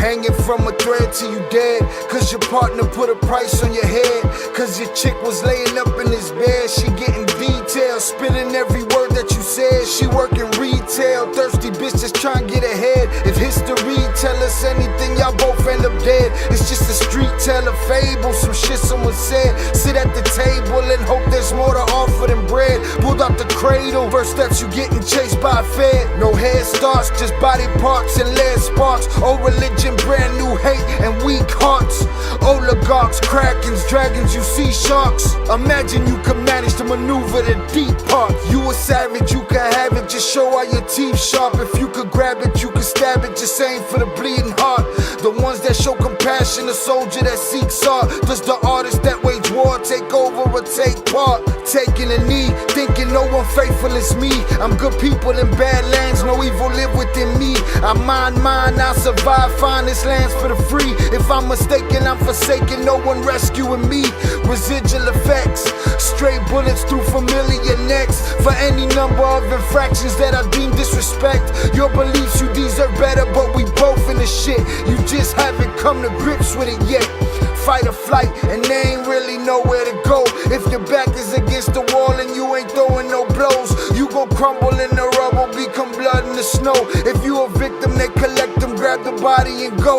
Hanging from a thread till you dead, cause your partner put a price on your head. Cause your chick was laying up in his bed. She getting details, spilling every word that you said. She working retail, thirsty bitch just trying to get ahead. If history tell us anything, y'all both end up dead. It's just a street tale, a fable, some shit someone said. Sit at the table and hope there's more to offer than bread. Pulled out the cradle, first steps you getting chased by a fed. No head starts, just body parts and lead sparks. Old religion, brand new hate and weak hearts. Oligarchs, krakens, dragons, you see sharks. Imagine you could manage to maneuver the deep part. You a savage, you could have it, just show all your teeth sharp. If you could grab it, you could stab it, just aim for the bleeding heart. The ones that show compassion, a soldier that seeks art. Does the artist that wage war take over or take part? Taking a knee, thinking no one faithful is me. I'm good people in bad lands, no evil live within me. I mind mine, I'll survive, find this land's for the free. If I'm mistaken, I'm forsaken, no one rescuing me. Residual effects, stray bullets through familiar necks. For any number of infractions that I deem disrespect. Your beliefs, you deserve better, but we both in the shit. You just haven't come to grips with it yet. Fight or flight, and they ain't really nowhere to go. If your back is against the wall and you ain't throwing no blows, you gon' crumble in the rubble, become blood in the snow. If you a victim, they collect them, grab the body and go.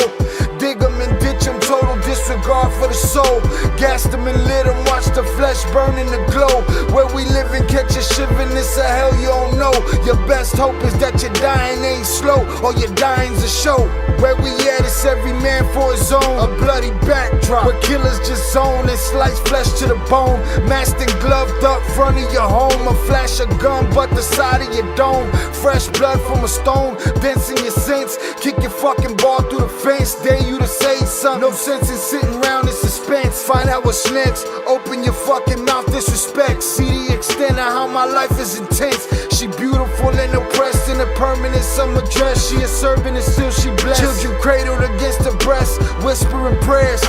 Dig them and ditch them, total disregard for the soul. Gas them and lit them, watch the flesh burn in the glow. Where we live and catch a shivering, it's a hell you don't know. Your best hope is that your dying ain't slow, or your dying's a show. Where we at, it's every man for his own. A bloody backdrop, where killers just zone and slice flesh to the bone. Masked and gloved up front of your home. A flash of gun, but the side of your dome. Fresh blood from a stone, dents in your sense. Kick your fucking ball through the fence, dare you to say something. No sense in sitting around in suspense. Find out what's next, open your fucking mouth, disrespect. See the extent of how my life is intense. She beautiful and oppressed in a permanent summer dress. She a servant and still she blessed. Children cradled against her breast, whispering prayers,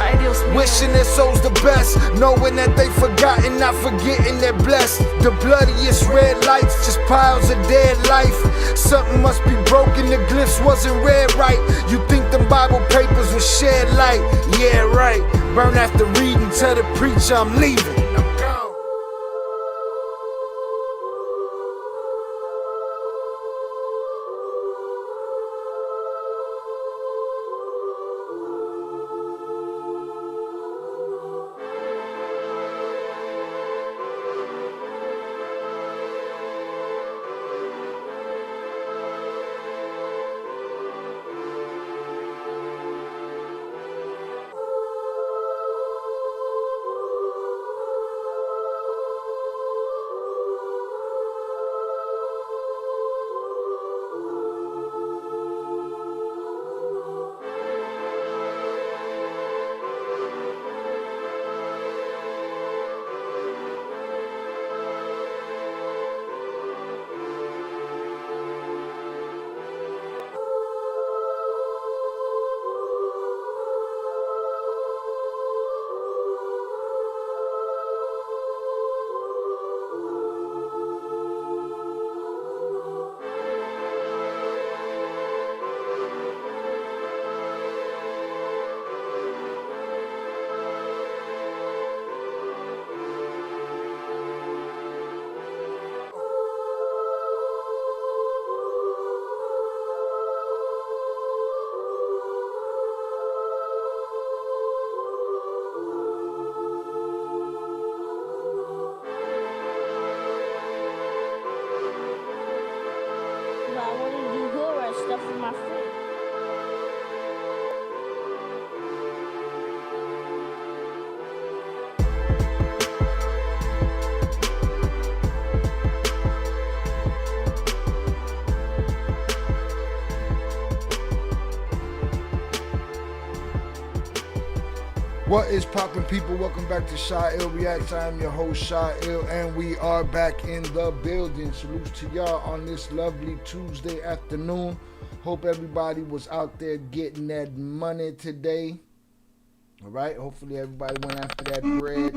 wishing their souls the best, knowing that they forgotten, not forgetting they're blessed. The bloodiest red lights, just piles of dead life. Something must be broken, the glyphs wasn't read right. You think them Bible papers will shed light? Yeah, right. Burn after reading, tell the preacher I'm leaving. What is poppin', people? Welcome back to Shy Ill Reacts. I am your host, Shy Ill, and we are back in the building. Salutes to y'all on this lovely Tuesday afternoon. Hope everybody was out there getting that money today. All right? Hopefully everybody went after that bread.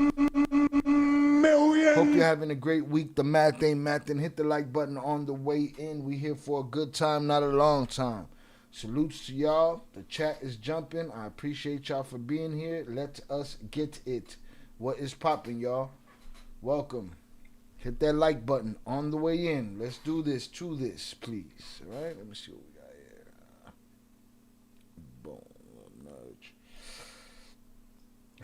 Hope you're having a great week. The math ain't mathin'. Hit the like button on the way in. We here for a good time, not a long time. Salutes to y'all. The chat is jumping. I appreciate y'all for being here. Let us get it. What is popping, y'all? Welcome. Hit that like button on the way in. Let's do this to this, please. All right, let me see what we got here. Boom, nudge.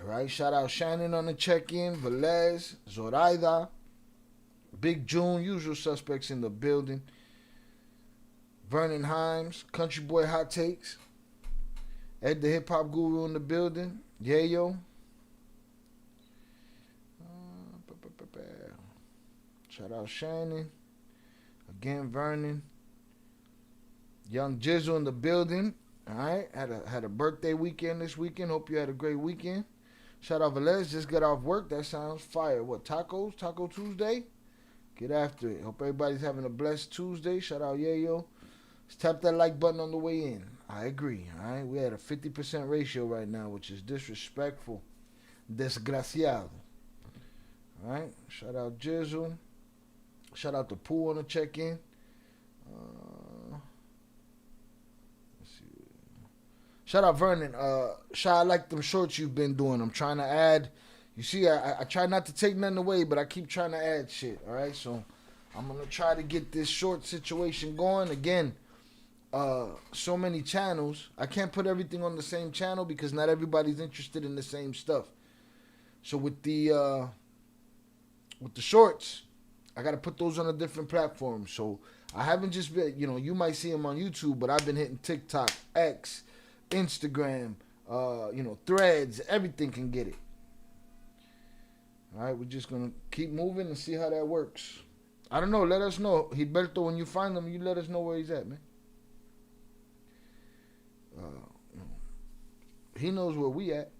All right, shout out Shannon on the check-in, Velez, Zoraida, Big June, usual suspects in the building. Vernon Himes, Country Boy Hot Takes, Ed the Hip Hop Guru in the building, Yayo. Shout out Shannon. Again, Vernon. Young Jizzle in the building. Alright. Had a birthday weekend this weekend. Hope you had a great weekend. Shout out Velez. Just got off work. That sounds fire. What, tacos? Taco Tuesday? Get after it. Hope everybody's having a blessed Tuesday. Shout out Yayo. Let's tap that like button on the way in. I agree. Alright. We had a 50% ratio right now, which is disrespectful. Desgraciado. Alright. Shout out Jizzle. Shout out to Pooh on the check-in. Let's see. Shout out Vernon. I like them shorts you've been doing. I'm trying to add. You see, I try not to take nothing away, but I keep trying to add shit. All right, so I'm gonna try to get this short situation going again. So many channels. I can't put everything on the same channel because not everybody's interested in the same stuff. So with the shorts, I got to put those on a different platform. So I haven't just been, you might see them on YouTube, but I've been hitting TikTok, X, Instagram, Threads. Everything can get it. All right, we're just going to keep moving and see how that works. I don't know. Let us know. Gilberto, when you find him, you let us know where he's at, man. He knows where we at.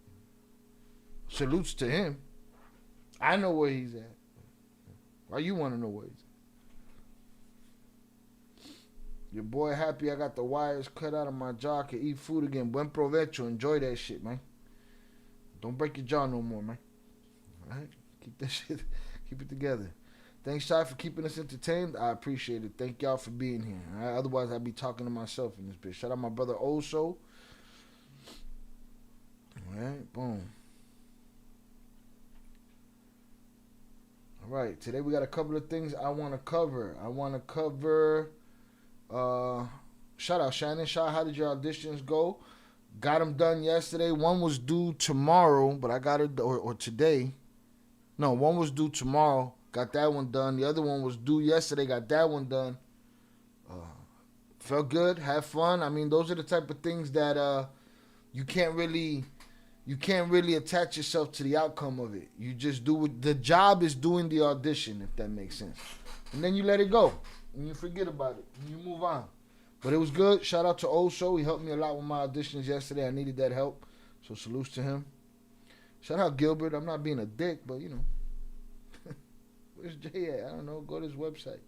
Salutes to him. I know where he's at. Why you want to know where he's at? Your boy happy I got the wires cut out of my jaw. I can eat food again. Buen provecho. Enjoy that shit, man. Don't break your jaw no more, man. All right? Keep that shit. Keep it together. Thanks, Shai, for keeping us entertained. I appreciate it. Thank y'all for being here. All right? Otherwise, I'd be talking to myself in this bitch. Shout out my brother Oso. All right? Boom. All right, today we got a couple of things I want to cover. Shout out Shannon. How did your auditions go? Got them done yesterday. One was due tomorrow, but I got it, or today. No, one was due tomorrow. Got that one done. The other one was due yesterday. Got that one done. Felt good. Had fun. I mean, those are the type of things that you can't really attach yourself to the outcome of it. You just do it. The job is doing the audition, if that makes sense. And then you let it go. And you forget about it. And you move on. But it was good. Shout out to Oso. He helped me a lot with my auditions yesterday. I needed that help. So salutes to him. Shout out Gilbert. I'm not being a dick, but where's Jay at? I don't know. Go to his website.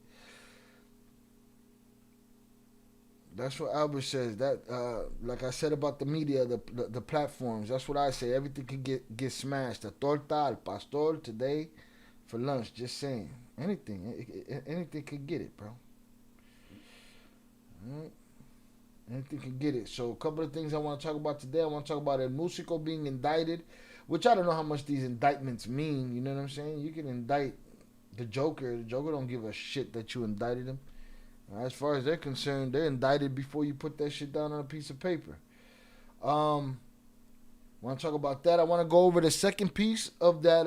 That's what Albert says. That, like I said about the media, the platforms. That's what I say. Everything can get smashed. The torta al pastor today for lunch. Just saying. Anything can get it, bro. All right? Anything can get it. So a couple of things I want to talk about today. I want to talk about El Musico being indicted, which I don't know how much these indictments mean. You know what I'm saying? You can indict the Joker. The Joker don't give a shit that you indicted him. As far as they're concerned, they're indicted before you put that shit down on a piece of paper. Want to talk about that. I want to go over the second piece of that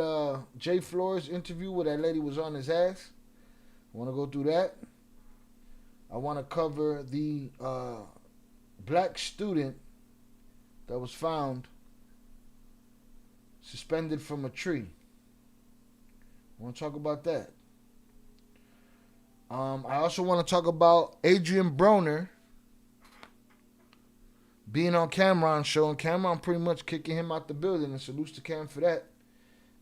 Jay Flores interview where that lady was on his ass. I want to go through that. I want to cover the black student that was found suspended from a tree. I want to talk about that. I also want to talk about Adrien Broner being on CAMRON show, and CAMRON pretty much kicking him out the building, and salutes to Cam for that.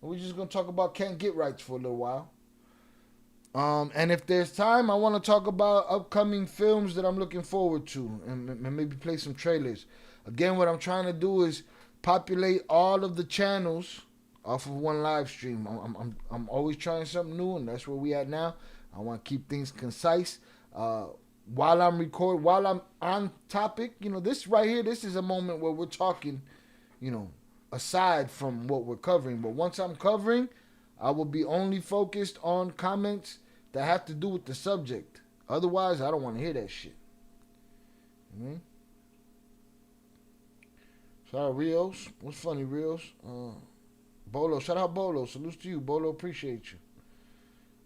And we're just going to talk about Can't Get Rights for a little while. And if there's time, I want to talk about upcoming films that I'm looking forward to, and maybe play some trailers. Again, what I'm trying to do is populate all of the channels off of one live stream. I'm always trying something new, and that's where we at now. I want to keep things concise. while I'm recording, while I'm on topic, this right here, this is a moment where we're talking, aside from what we're covering. But once I'm covering, I will be only focused on comments that have to do with the subject. Otherwise, I don't want to hear that shit. Shout out Rios. What's funny, Rios? Bolo. Shout out Bolo. Salutes to you, Bolo. Appreciate you.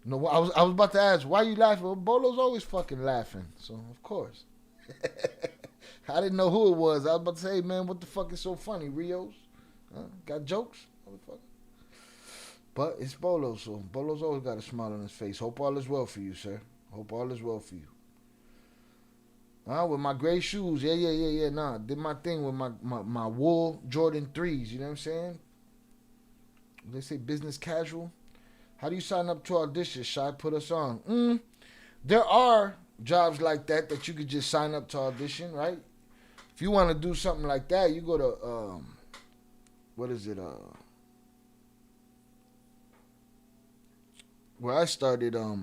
No, I was about to ask, why you laughing? Well, Bolo's always fucking laughing, so of course. I didn't know who it was. I was about to say, hey, man, what the fuck is so funny, Rios? Got jokes? Motherfucker. But it's Bolo, so Bolo's always got a smile on his face. Hope all is well for you, sir. Hope all is well for you. With my gray shoes, yeah. Nah, did my thing with my wool Jordan 3s, you know what I'm saying? They say business casual. How do you sign up to auditions? Shy, put us on. There are jobs like that you could just sign up to audition, right? If you want to do something like that, you go to, what is it? Where I started, what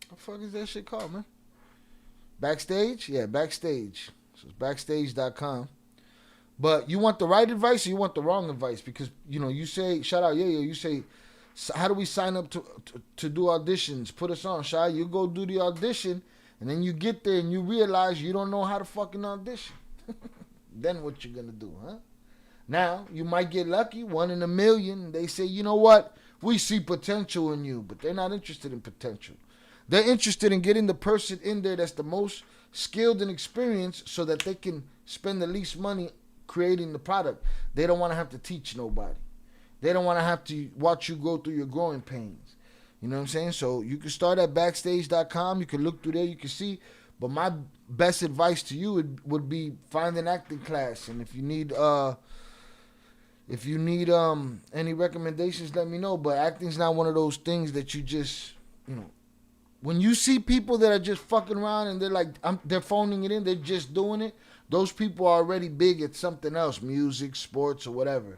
the fuck is that shit called, man? Backstage? Yeah, Backstage. So it's backstage.com. But you want the right advice or you want the wrong advice? Because, you say, shout out, you say, how do we sign up to do auditions? Put us on, Shy. You go do the audition, and then you get there and you realize you don't know how to fucking audition. Then what you gonna do, huh? Now, you might get lucky, 1 in a million. They say, you know what? We see potential in you, but they're not interested in potential. They're interested in getting the person in there that's the most skilled and experienced so that they can spend the least money creating the product. They don't want to have to teach nobody. They don't want to have to watch you go through your growing pains. You know what I'm saying? So you can start at backstage.com. You can look through there. You can see. But my best advice to you would be find an acting class. And if you need any recommendations, let me know. But acting's not one of those things that you just, when you see people that are just fucking around and they're like, they're phoning it in, they're just doing it, those people are already big at something else, music, sports, or whatever.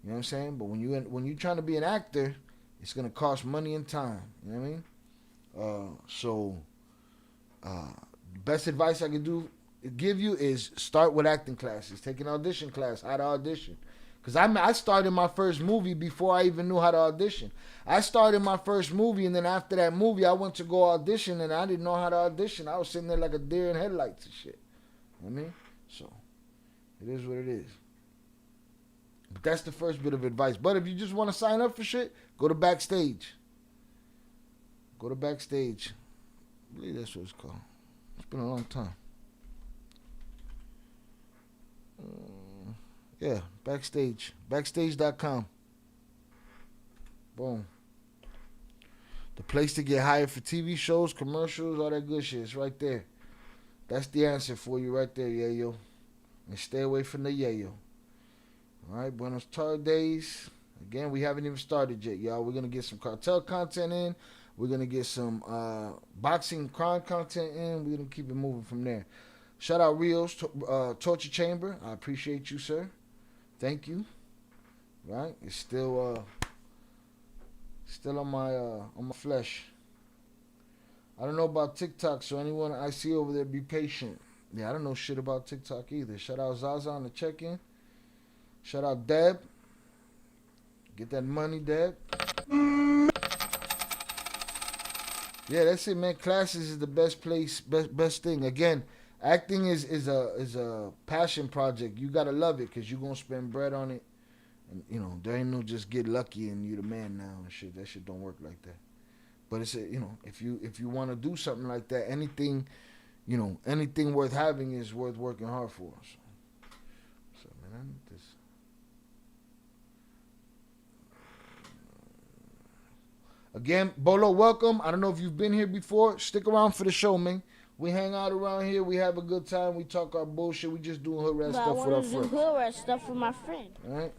You know what I'm saying? But when you're trying to be an actor, it's going to cost money and time. You know what I mean? Best advice I can give you is start with acting classes. Take an audition class, how to audition. Because I started my first movie before I even knew how to audition. I started my first movie, and then after that movie, I went to go audition, and I didn't know how to audition. I was sitting there like a deer in headlights and shit. You know what I mean? So, it is what it is. But that's the first bit of advice. But if you just want to sign up for shit, go to Backstage. Go to Backstage. I believe that's what it's called. It's been a long time. Yeah, Backstage. Backstage.com. Boom. The place to get hired for TV shows, commercials, all that good shit. It's right there. That's the answer for you right there, yayo. And stay away from the yayo. All right, Buenos Tardes. Again, we haven't even started yet, y'all. We're going to get some Cartel content in. We're going to get some boxing crime content in. We're going to keep it moving from there. Shout out Rios, Torture Chamber. I appreciate you, sir. Thank you. Right? It's still on my flesh. I don't know about TikTok, so anyone I see over there, be patient. Yeah, I don't know shit about TikTok either. Shout out Zaza on the check-in. Shout out Deb. Get that money, Deb. Yeah, that's it, man. Classes is the best place, best thing. Again, acting is a passion project. You gotta love it because you're gonna spend bread on it. And there ain't no just get lucky and you the man now and shit. That shit don't work like that. But it's if you want to do something like that, anything worth having is worth working hard for. So man, I need this. Again, Bolo, welcome. I don't know if you've been here before. Stick around for the show, man. We hang out around here. We have a good time. We talk our bullshit. We just doing hood rat stuff with our friends. I want to do hood rat stuff with my friend. All right.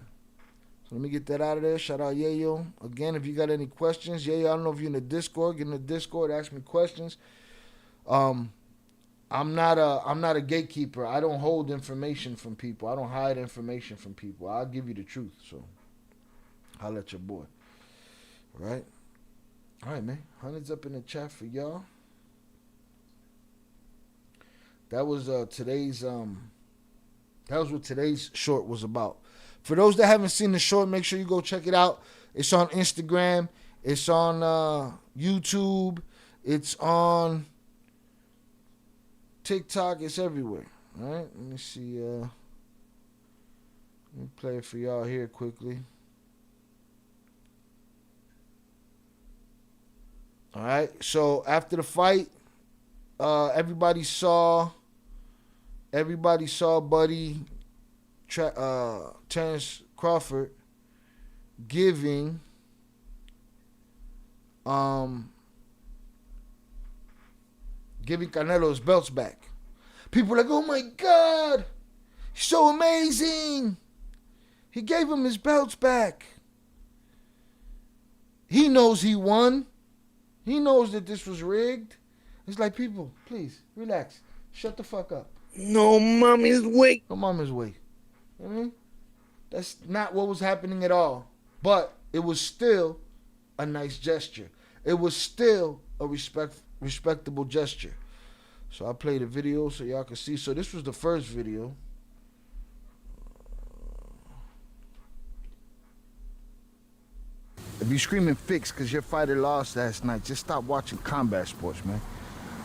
So let me get that out of there. Shout out Yayo. Again, if you got any questions, Yayo, I don't know if you're in the Discord. Get in the Discord. Ask me questions. I'm not a gatekeeper. I don't hold information from people. I don't hide information from people. I'll give you the truth. So I'll let your boy. All right. All right, man. Hundreds up in the chat for y'all. That was today's that was what today's short was about. For those that haven't seen the short, make sure you go check it out. It's on Instagram. It's on YouTube. It's on TikTok. It's everywhere. All right. Let me see. Let me play it for y'all here quickly. All right. So after the fight, everybody saw Buddy Terrence Crawford giving Canelo his belts back. People were like, oh my God, he's so amazing. He gave him his belts back. He knows he won. He knows that this was rigged. It's like, people, please, relax. Shut the fuck up. No mommy's way. No mommy's way. You know what I mean? That's not what was happening at all. But it was still a nice gesture. It was still a respectable gesture. So I played a video so y'all can see. So this was the first video. If you're screaming fix because your fighter lost last night, just stop watching combat sports, man.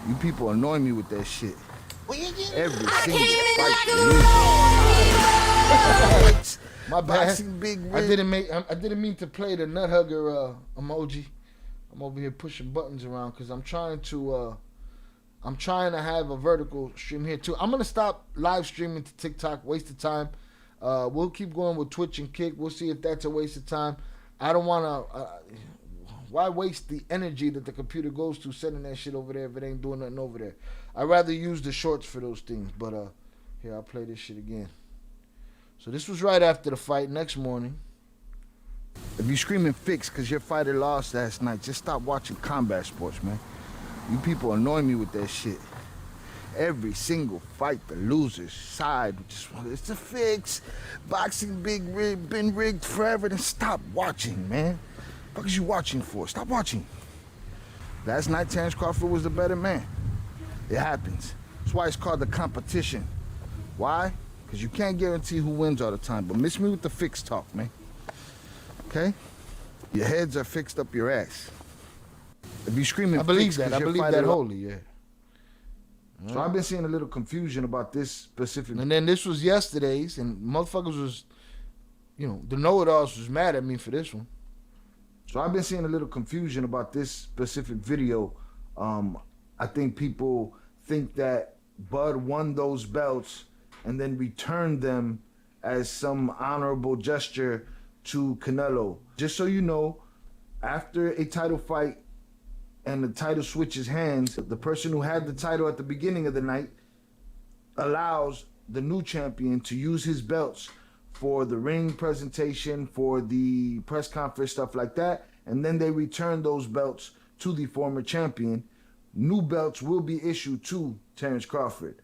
You people annoy me with that shit. Every single fight. My bad. I didn't mean to play the nut hugger emoji. I'm over here pushing buttons around because I'm trying to have a vertical stream here too. I'm gonna stop live streaming to TikTok. Waste of time. We'll keep going with Twitch and Kick. We'll see if that's a waste of time. I don't want to. Why waste the energy that the computer goes to sending that shit over there if it ain't doing nothing over there? I'd rather use the shorts for those things. But here, I'll play this shit again. So this was right after the fight. Next morning. If you're screaming fix because your fighter lost last night, just stop watching combat sports, man. You people annoy me with that shit. Every single fight, the loser's side, it's a fix. Boxing been rigged forever. Then stop watching, man. What is you watching for? Stop watching. Last night, Terrence Crawford was the better man. It happens. That's why it's called the competition. Why? Because you can't guarantee who wins all the time. But miss me with the fix talk, man. Okay? Your heads are fixed up your ass. If you're screaming, I believe that. I believe that wholly, yeah. So I've been seeing a little confusion about this specific. And then this was yesterday's, and motherfuckers was, the know-it-alls was mad at me for this one. So I've been seeing a little confusion about this specific video. I think people think that Bud won those belts and then returned them as some honorable gesture to Canelo. Just so you know, after a title fight, and the title switches hands, the person who had the title at the beginning of the night allows the new champion to use his belts for the ring presentation, for the press conference, stuff like that, and then they return those belts to the former champion. New belts will be issued to Terrence Crawford.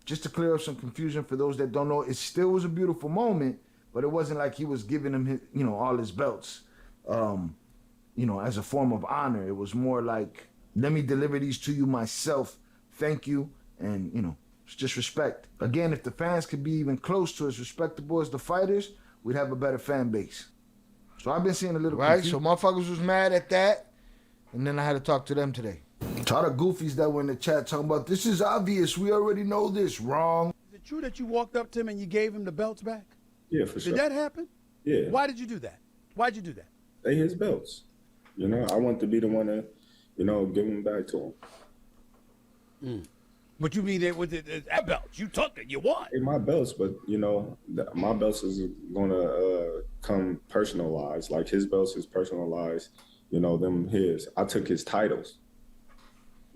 Just to clear up some confusion for those that don't know, it still was a beautiful moment, but it wasn't like he was giving him, all his belts. As a form of honor. It was more like, let me deliver these to you myself. Thank you. And, it's just respect. Again, if the fans could be even close to as respectable as the fighters, we'd have a better fan base. So I've been seeing a little confusion. So motherfuckers was mad at that. And then I had to talk to them today. To all the goofies that were in the chat talking about, this is obvious. We already know this. Wrong. Is it true that you walked up to him and you gave him the belts back? Yeah, for sure. Did that happen? Yeah. Why did you do that? Why'd you do that? They his belts. I want to be the one to, give them back to him. But you mean that with the belts? You took it. You won. Hey, my belts, but, my belts is going to come personalized. Like his belts is personalized, them his. I took his titles.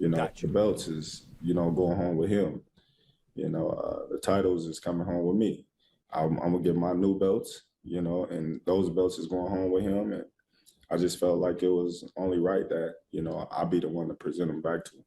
Gotcha. The belts is, going home with him. The titles is coming home with me. I'm going to get my new belts, and those belts is going home with him. And I just felt like it was only right that, I'll be the one to present them back to him.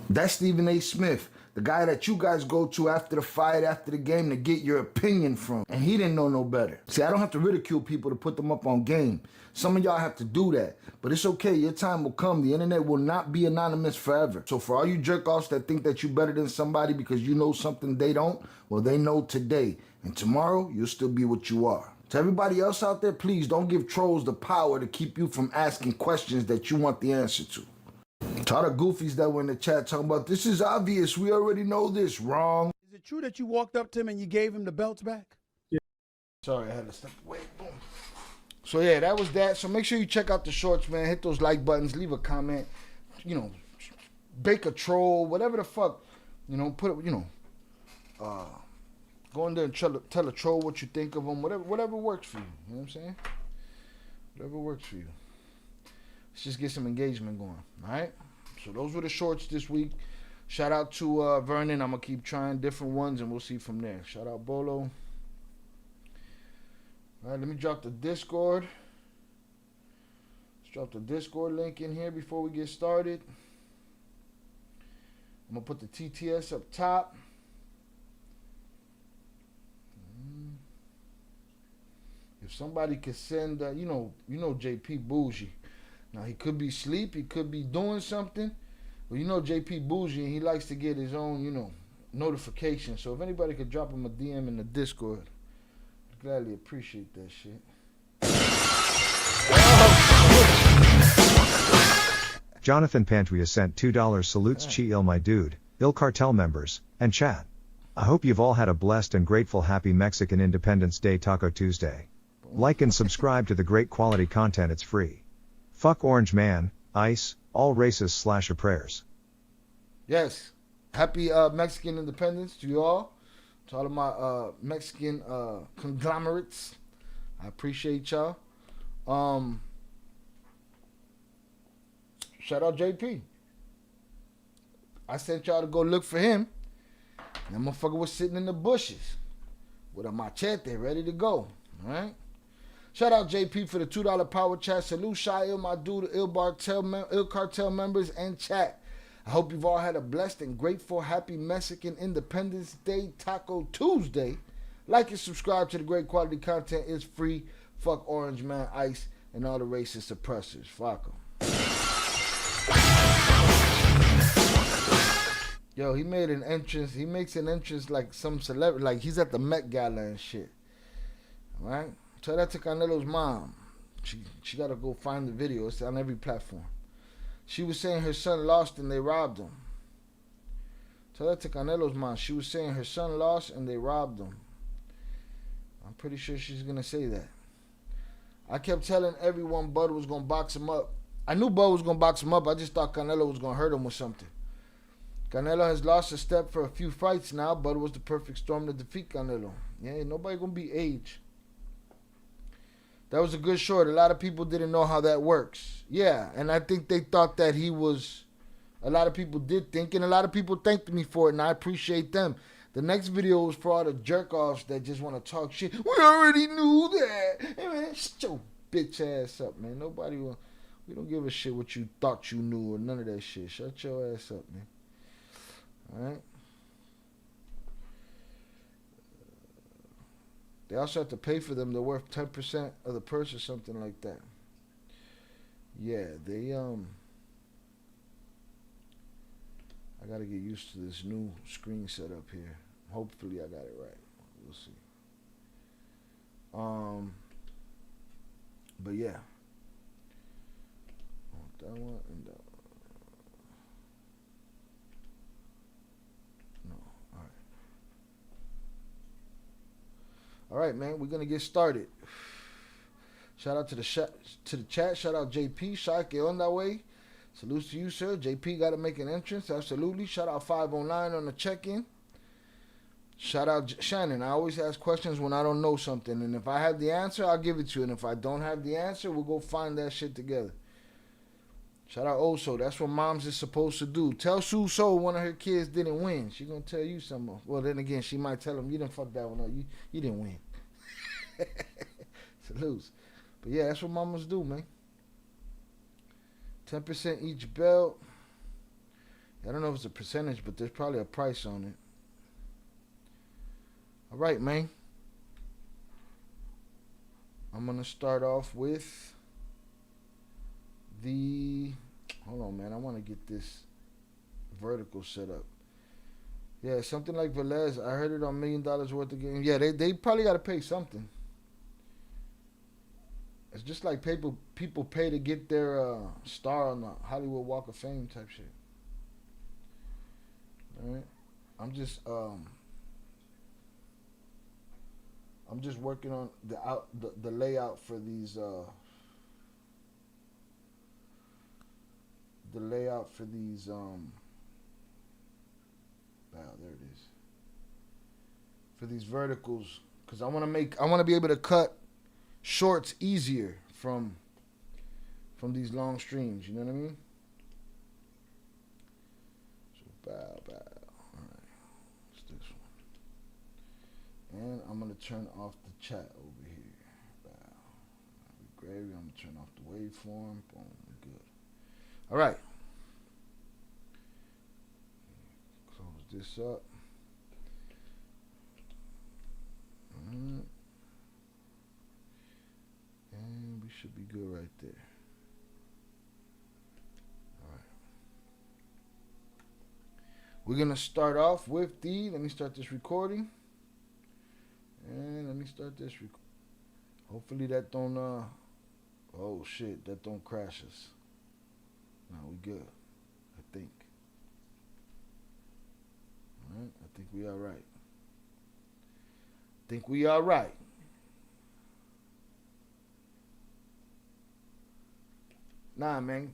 That's Stephen A. Smith, the guy that you guys go to after the fight, after the game to get your opinion from. And he didn't know no better. See, I don't have to ridicule people to put them up on game. Some of y'all have to do that. But it's okay, your time will come. The internet will not be anonymous forever. So for all you jerk-offs that think that you're better than somebody because you know something they don't, well, they know today. And tomorrow, you'll still be what you are. To everybody else out there, please don't give trolls the power to keep you from asking questions that you want the answer to. To all the goofies that were in the chat talking about, this is obvious, we already know this. Wrong. Is it true that you walked up to him and you gave him the belts back? Yeah. Sorry, I had to step away. Boom. So yeah, that was that. So make sure you check out the shorts, man. Hit those like buttons, leave a comment, you know, bake a troll, whatever the fuck, you know, put it, you know, go in there and tell a troll what you think of them, whatever works for you. You know what I'm saying? Whatever works for you. Let's just get some engagement going, all right? So those were the shorts this week. Shout out to Vernon. I'm going to keep trying different ones, and we'll see from there. Shout out Bolo. All right, let me drop the Discord. Let's drop the Discord link in here before we get started. I'm going to put the TTS up top. If somebody could send, you know JP Bougie. Now, he could be asleep. He could be doing something. But you know JP Bougie, and he likes to get his own, you know, notification. So if anybody could drop him a DM in the Discord, I'd gladly appreciate that shit. Jonathan Pantria sent $2 salutes Chi-Il my dude, Il Cartel members, and chat. I hope you've all had a blessed and grateful happy Mexican Independence Day Taco Tuesday. Like and subscribe to the great quality content, it's free. Fuck Orange Man, ICE, all racists / prayers. Yes. Happy Mexican Independence to you all. To all of my Mexican conglomerates. I appreciate y'all. Shout out JP. I sent y'all to go look for him. That motherfucker was sitting in the bushes with a machete ready to go. All right? Shout out JP for the $2 power chat. Salute Chi-Il, my dude, Il Cartel members, and chat. I hope you've all had a blessed and grateful, happy Mexican Independence Day Taco Tuesday. Like and subscribe to the great quality content. It's free. Fuck Orange Man, ICE, and all the racist suppressors. Fuck them. Yo, he made an entrance. He makes an entrance like some celebrity. Like he's at the Met Gala and shit. All right? Tell that to Canelo's mom. She got to go find the video. It's on every platform. She was saying her son lost and they robbed him. Tell that to Canelo's mom. She was saying her son lost and they robbed him. I'm pretty sure she's going to say that. I kept telling everyone Bud was going to box him up. I knew Bud was going to box him up. I just thought Canelo was going to hurt him with something. Canelo has lost a step for a few fights now. Bud was the perfect storm to defeat Canelo. Yeah, nobody going to be age. That was a good short. A lot of people didn't know how that works. Yeah, and I think they thought that he was... A lot of people did think, and a lot of people thanked me for it, and I appreciate them. The next video was for all the jerk-offs that just want to talk shit. We already knew that. Hey, man, shut your bitch ass up, man. Nobody will... We don't give a shit what you thought you knew or none of that shit. Shut your ass up, man. All right? They also have to pay for them. They're worth 10% of the purse or something like that. Yeah, they, I got to get used to this new screen setup here. Hopefully I got it right. We'll see. But yeah. That one and that one. All right, man, we're going to get started. Shout out to the chat. Shout out JP. Shaq, get on that way. Salutes to you, sir. JP got to make an entrance. Absolutely. Shout out 509 on the check-in. Shout out Shannon. I always ask questions when I don't know something. And if I have the answer, I'll give it to you. And if I don't have the answer, we'll go find that shit together. Shout out Oso. That's what moms is supposed to do. Tell Sue So one of her kids didn't win. She gonna tell you something. Well, then again, she might tell him, you didn't fuck that one up. You didn't win. It's a lose. But yeah, that's what mamas do, man. 10% each belt. I don't know if it's a percentage, but there's probably a price on it. All right, man. I'm going to start off with the... Hold on, man. I want to get this vertical set up. Yeah, something like Velez. I heard it on $1 Million Worth of Game. Yeah, they probably got to pay something. It's just like people pay to get their star on the Hollywood Walk of Fame type shit. All right, I'm just working on the layout for these wow, there it is, for these verticals, because I want to be able to cut shorts easier from these long streams, you know what I mean? So bow. All right, it's this one. And I'm gonna turn off the chat over here. Bow. Gravy. I'm gonna turn off the waveform. Boom. Good. All right. Close this up. All right. And we should be good right there. All right. We're going to start off with let me start this recording. And let me start this hopefully that don't, oh shit, that don't crash us. No, we good, I think. All right, I think we all right. Nah, man.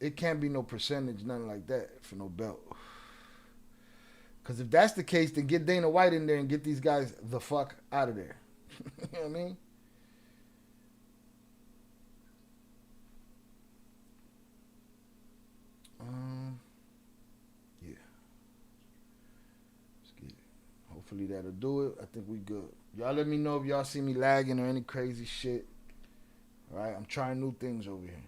It can't be no percentage, nothing like that for no belt. Because if that's the case, then get Dana White in there and get these guys the fuck out of there. You know what I mean? Yeah. Let's get it. Hopefully that'll do it. I think we good. Y'all let me know if y'all see me lagging or any crazy shit. All right, I'm trying new things over here.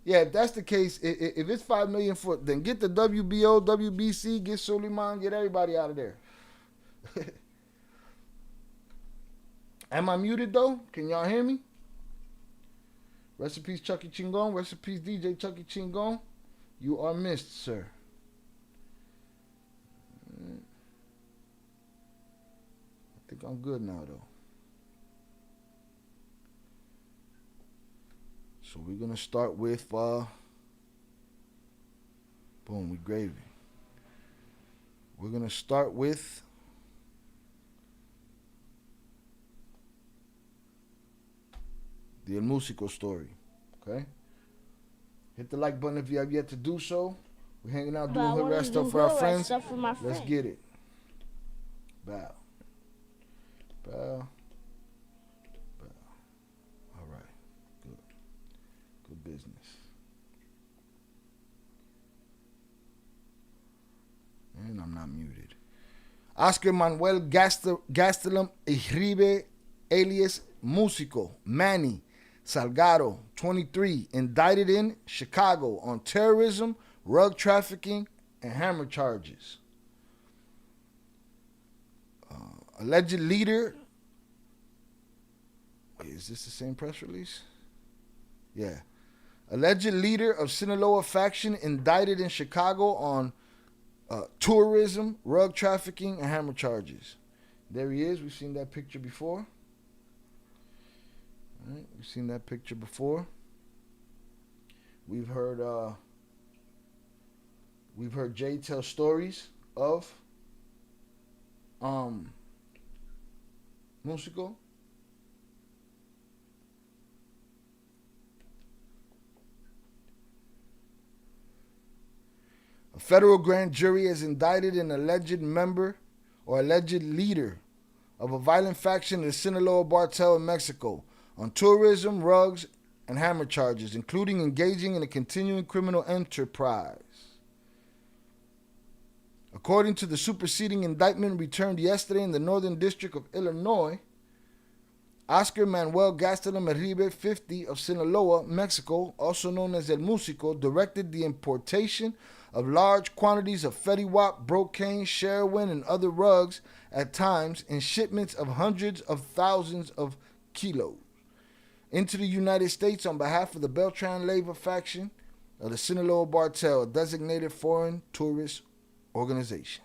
Yeah, if that's the case, if it's 5 million foot, then get the WBO, WBC, get Suleiman, get everybody out of there. Am I muted though? Can y'all hear me? Recipes Chucky Chingon, recipes DJ Chucky Chingon. You are missed, sir. I think I'm good now though. So we're going to start with, boom, we gravy. We're going to start with the El Musico story, okay? Hit the like button if you have yet to do so. We're hanging out doing hood rat stuff for our friends. Let's get it. Bow. Bow. Good business. And I'm not muted. Oscar Manuel Gastelum Iribe, alias Musico, Manny Salgado, 23, indicted in Chicago on terrorism, rug trafficking, and hammer charges. Alleged leader. Wait, is this the same press release? Yeah. Alleged leader of Sinaloa faction indicted in Chicago on tourism, rug trafficking, and hammer charges. There he is. We've seen that picture before. All right, we've seen that picture before. We've heard Jay tell stories of Musico. A federal grand jury has indicted an alleged member or alleged leader of a violent faction of the Sinaloa Cartel in Mexico on tourism, rugs, and hammer charges, including engaging in a continuing criminal enterprise. According to the superseding indictment returned yesterday in the Northern District of Illinois, Oscar Manuel Gastelum Merribe, 50, of Sinaloa, Mexico, also known as El Musico, directed the importation of large quantities of Fetty Wap, Brocane, Sherwin, and other rugs, at times in shipments of hundreds of thousands of kilos, into the United States on behalf of the Beltran-Leyva faction of the Sinaloa Cartel, a designated foreign tourist organization.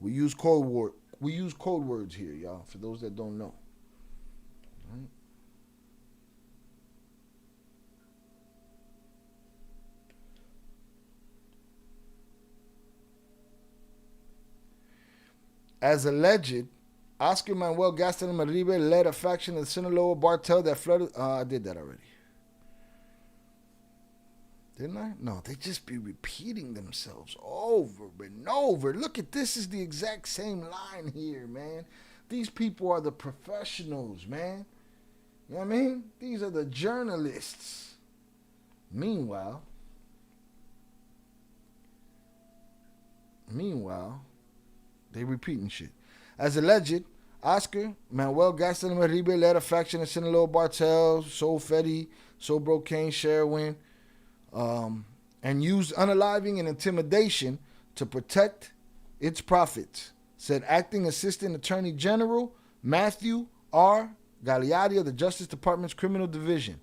We use code words here, y'all, for those that don't know. All right. As alleged, Oscar Manuel Gastelum Merribe led a faction of the Sinaloa Cartel that flooded. I did that already. Didn't I? No, they just be repeating themselves over and over. Look at this, is the exact same line here, man. These people are the professionals, man. You know what I mean? These are the journalists. Meanwhile, they repeating shit. As alleged, Oscar Manuel Gastelum Merribe led a faction of Sinaloa Cartel, sold Fetty, sold Brocane, Sherwin, and used unaliving and intimidation to protect its profits, said Acting Assistant Attorney General Matthew R. Gagliardi of the Justice Department's Criminal Division.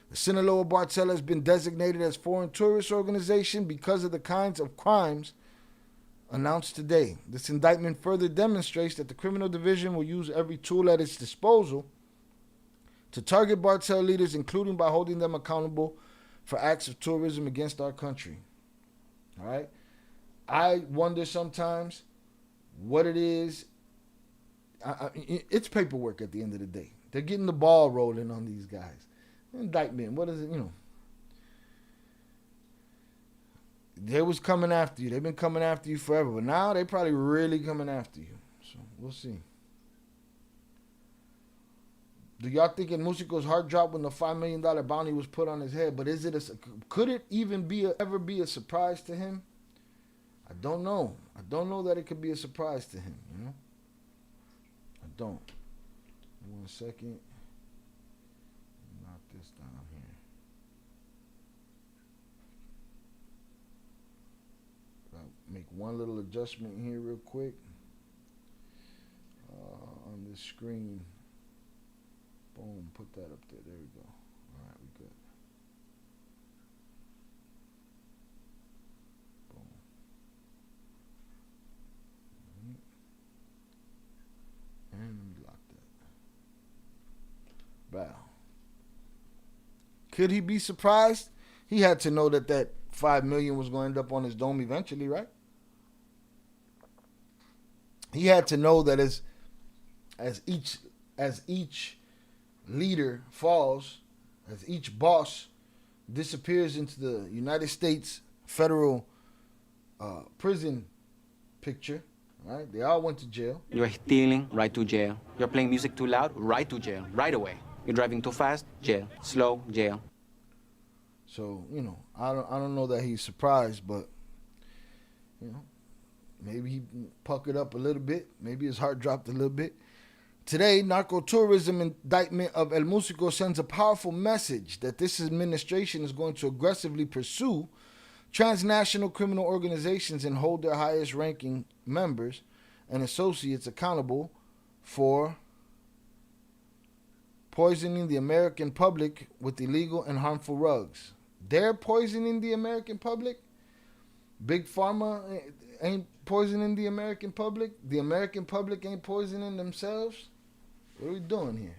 The Sinaloa Cartel has been designated as foreign tourist organization because of the kinds of crimes announced today. This indictment further demonstrates that the Criminal Division will use every tool at its disposal to target cartel leaders, including by holding them accountable for acts of tourism against our country. All right? I wonder sometimes what it is. It's paperwork at the end of the day. They're getting the ball rolling on these guys. Indictment, what is it, They was coming after you. They've been coming after you forever. But now they probably really coming after you. So we'll see. Do y'all think Musico's heart dropped when the $5 million bounty was put on his head? But could it even ever be a surprise to him? I don't know. I don't know that it could be a surprise to him, I don't. 1 second. Knock this down here. Make one little adjustment here real quick on this screen. Boom, put that up there. There we go. All right, we good. Boom. And let me lock that. Wow. Could he be surprised? He had to know that $5 million was going to end up on his dome eventually, right? He had to know that as each leader falls, as each boss disappears into the United States federal prison picture, right? They all went to jail. You're stealing, right to jail. You're playing music too loud, right to jail, right away. You're driving too fast, jail. Slow, jail. So, I don't know that he's surprised, but, maybe he puckered up a little bit. Maybe his heart dropped a little bit. Today, narco-tourism indictment of El Musico sends a powerful message that this administration is going to aggressively pursue transnational criminal organizations and hold their highest-ranking members and associates accountable for poisoning the American public with illegal and harmful drugs. They're poisoning the American public? Big Pharma ain't poisoning the American public? The American public ain't poisoning themselves? What are we doing here?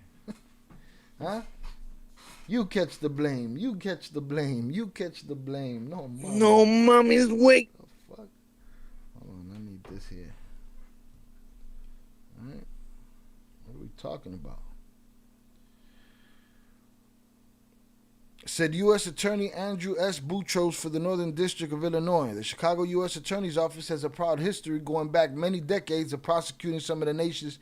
Huh? You catch the blame. You catch the blame. You catch the blame. No, mama. No, mommy's weak. What the fuck? Hold on, I need this here. All right. What are we talking about? Said U.S. Attorney Andrew S. Boutros for the Northern District of Illinois. The Chicago U.S. Attorney's Office has a proud history going back many decades of prosecuting some of the nation's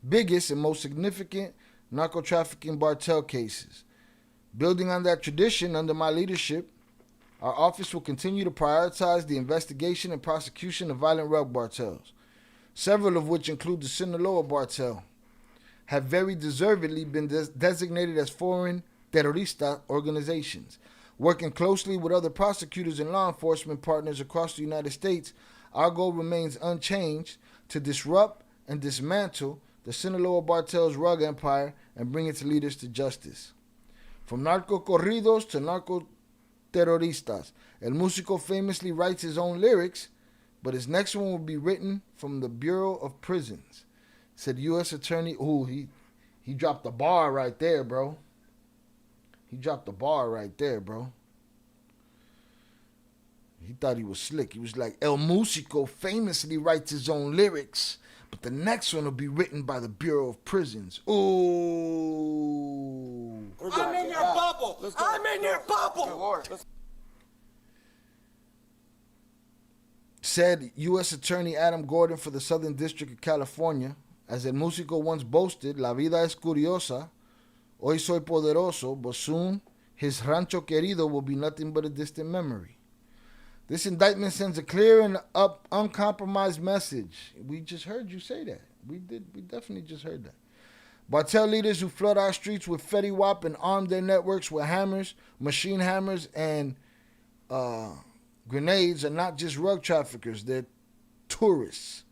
biggest and most significant narco-trafficking cartel cases. Building on that tradition under my leadership, our office will continue to prioritize the investigation and prosecution of violent drug cartels, several of which include the Sinaloa cartel, have very deservedly been designated as foreign terrorista organizations. Working closely with other prosecutors and law enforcement partners across the United States, our goal remains unchanged to disrupt and dismantle the Sinaloa Bartel's rug empire and bring its leaders to justice. From narco corridos to narco terroristas, El Musico famously writes his own lyrics, but his next one will be written from the Bureau of Prisons, said U.S. Attorney. Ooh, he dropped the bar right there, bro. He dropped the bar right there, bro. He thought he was slick. He was like, El Musico famously writes his own lyrics, but the next one will be written by the Bureau of Prisons. Ooh. I'm in your bubble. I'm in your bubble. Said U.S. Attorney Adam Gordon for the Southern District of California, as El Musico once boasted, La vida es curiosa, hoy soy poderoso, but soon his rancho querido will be nothing but a distant memory. This indictment sends a clear and uncompromised message. We just heard you say that. We definitely just heard that. Bartel leaders who flood our streets with Fetty Wap and arm their networks with hammers, machine hammers, and grenades are not just rug traffickers, they're tourists,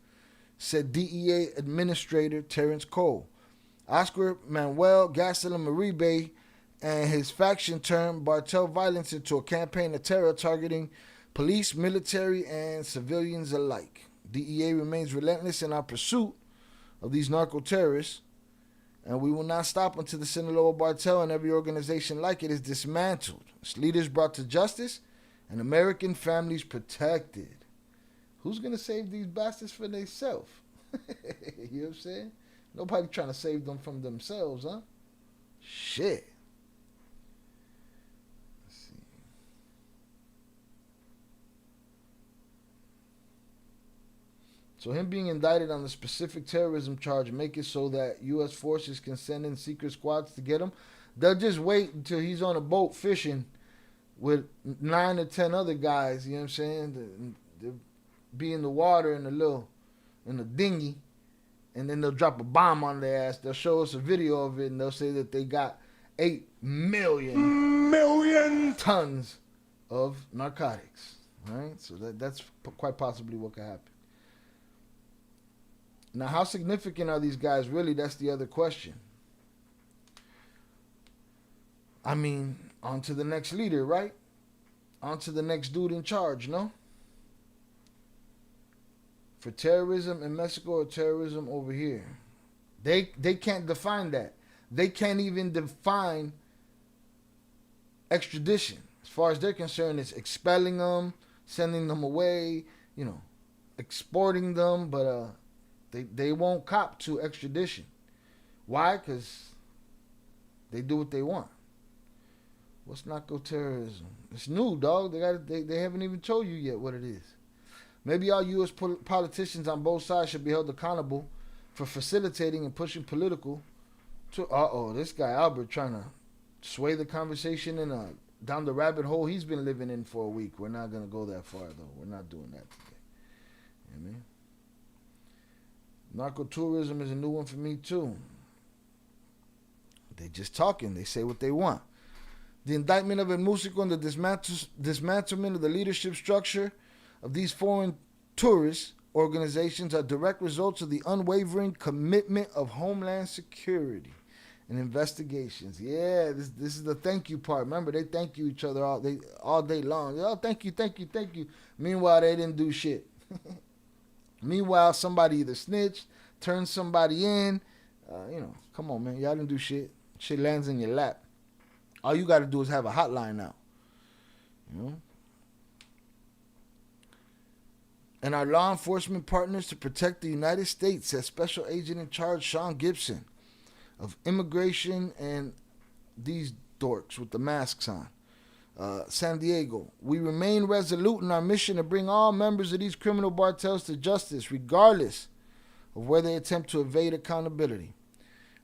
said DEA Administrator Terrence Cole. Oscar Manuel Gasolin Maribe and his faction turned Bartel violence into a campaign of terror targeting police, military, and civilians alike. DEA remains relentless in our pursuit of these narco-terrorists, and we will not stop until the Sinaloa Bartel and every organization like it is dismantled, its leaders brought to justice, and American families protected. Who's going to save these bastards for themselves? You know what I'm saying? Nobody trying to save them from themselves, huh? Shit. Let's see. So him being indicted on the specific terrorism charge make it so that U.S. forces can send in secret squads to get him. They'll just wait until he's on a boat fishing with 9 or 10 other guys, you know what I'm saying? They'll be in the water in a dinghy, and then they'll drop a bomb on their ass. They'll show us a video of it, and they'll say that they got 8 million tons of narcotics. Right? So that's quite possibly what could happen. Now, how significant are these guys really? That's the other question. I mean, on to the next leader, right? On to the next dude in charge, no? For terrorism in Mexico or terrorism over here. They can't define that. They can't even define extradition. As far as they're concerned, it's expelling them, sending them away, exporting them, but they won't cop to extradition. Why? Because they do what they want. What's narco-terrorism? It's new, dog. They haven't even told you yet what it is. Maybe all U.S. politicians on both sides should be held accountable for facilitating and pushing political to... this guy Albert trying to sway the conversation down the rabbit hole he's been living in for a week. We're not going to go that far, though. We're not doing that today. You know what I mean? Narco-tourism is a new one for me, too. They just talking. They say what they want. The indictment of El Musico and the dismantlement of the leadership structure of these foreign tourist organizations are direct results of the unwavering commitment of Homeland Security and investigations. Yeah, this is the thank you part. Remember, they thank you each other all day long. Oh, thank you, thank you, thank you. Meanwhile, they didn't do shit. Meanwhile, somebody either snitched, turned somebody in. Come on, man. Y'all didn't do shit. Shit lands in your lap. All you got to do is have a hotline now. And our law enforcement partners to protect the United States, says Special Agent in Charge Sean Gibson of Immigration and these dorks with the masks on. San Diego. We remain resolute in our mission to bring all members of these criminal cartels to justice, regardless of where they attempt to evade accountability.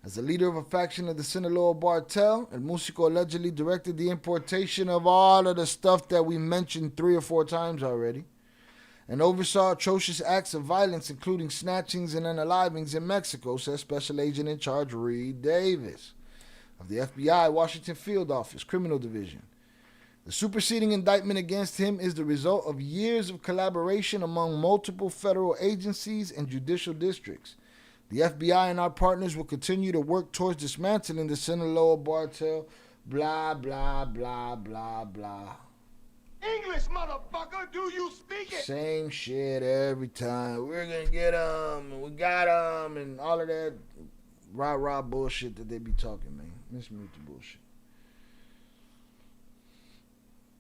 As a leader of a faction of the Sinaloa Bartel, El Musico allegedly directed the importation of all of the stuff that we mentioned 3 or 4 times already, and oversaw atrocious acts of violence, including snatchings and unalivings in Mexico, says Special Agent in Charge Reed Davis of the FBI Washington Field Office, Criminal Division. The superseding indictment against him is the result of years of collaboration among multiple federal agencies and judicial districts. The FBI and our partners will continue to work towards dismantling the Sinaloa cartel, blah, blah, blah, blah, blah. English, motherfucker, do you speak it? Same shit every time. We're going to get them, and we got them, and all of that rah-rah bullshit that they be talking, man. Let's mute the bullshit.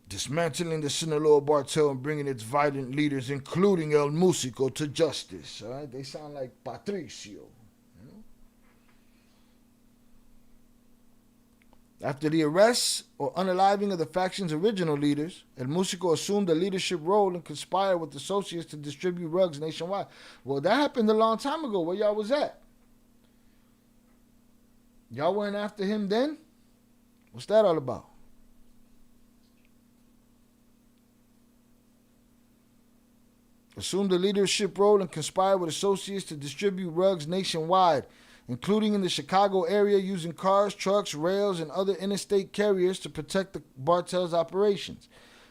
Dismantling the Sinaloa cartel and bringing its violent leaders, including El Musico, to justice. All right, they sound like Patricio. You know? After the arrests or unaliving of the faction's original leaders, El Musico assumed a leadership role and conspired with associates to distribute rugs nationwide. Well, that happened a long time ago. Where y'all was at? Y'all weren't after him then? What's that all about? Assumed a leadership role and conspired with associates to distribute rugs nationwide, including in the Chicago area, using cars, trucks, rails, and other interstate carriers to protect the cartel's operations.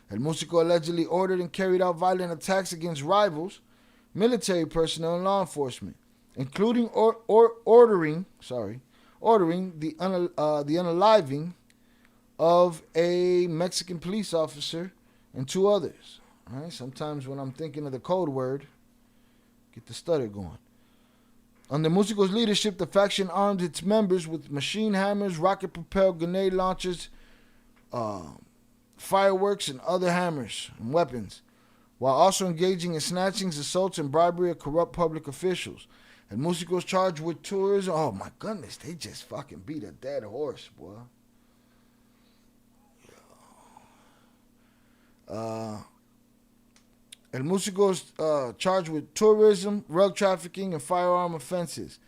El Musico allegedly ordered and carried out violent attacks against rivals, military personnel, and law enforcement, including ordering the unaliving of a Mexican police officer and 2 others. All right, sometimes when I'm thinking of the code word, get the stutter going. Under Musico's leadership, the faction armed its members with machine hammers, rocket-propelled grenade launchers, fireworks, and other hammers and weapons, while also engaging in snatchings, assaults, and bribery of corrupt public officials. And Musico's charged with tourism. Oh my goodness, they just fucking beat a dead horse, boy. El Musico is charged with tourism, rug trafficking, and firearm offenses.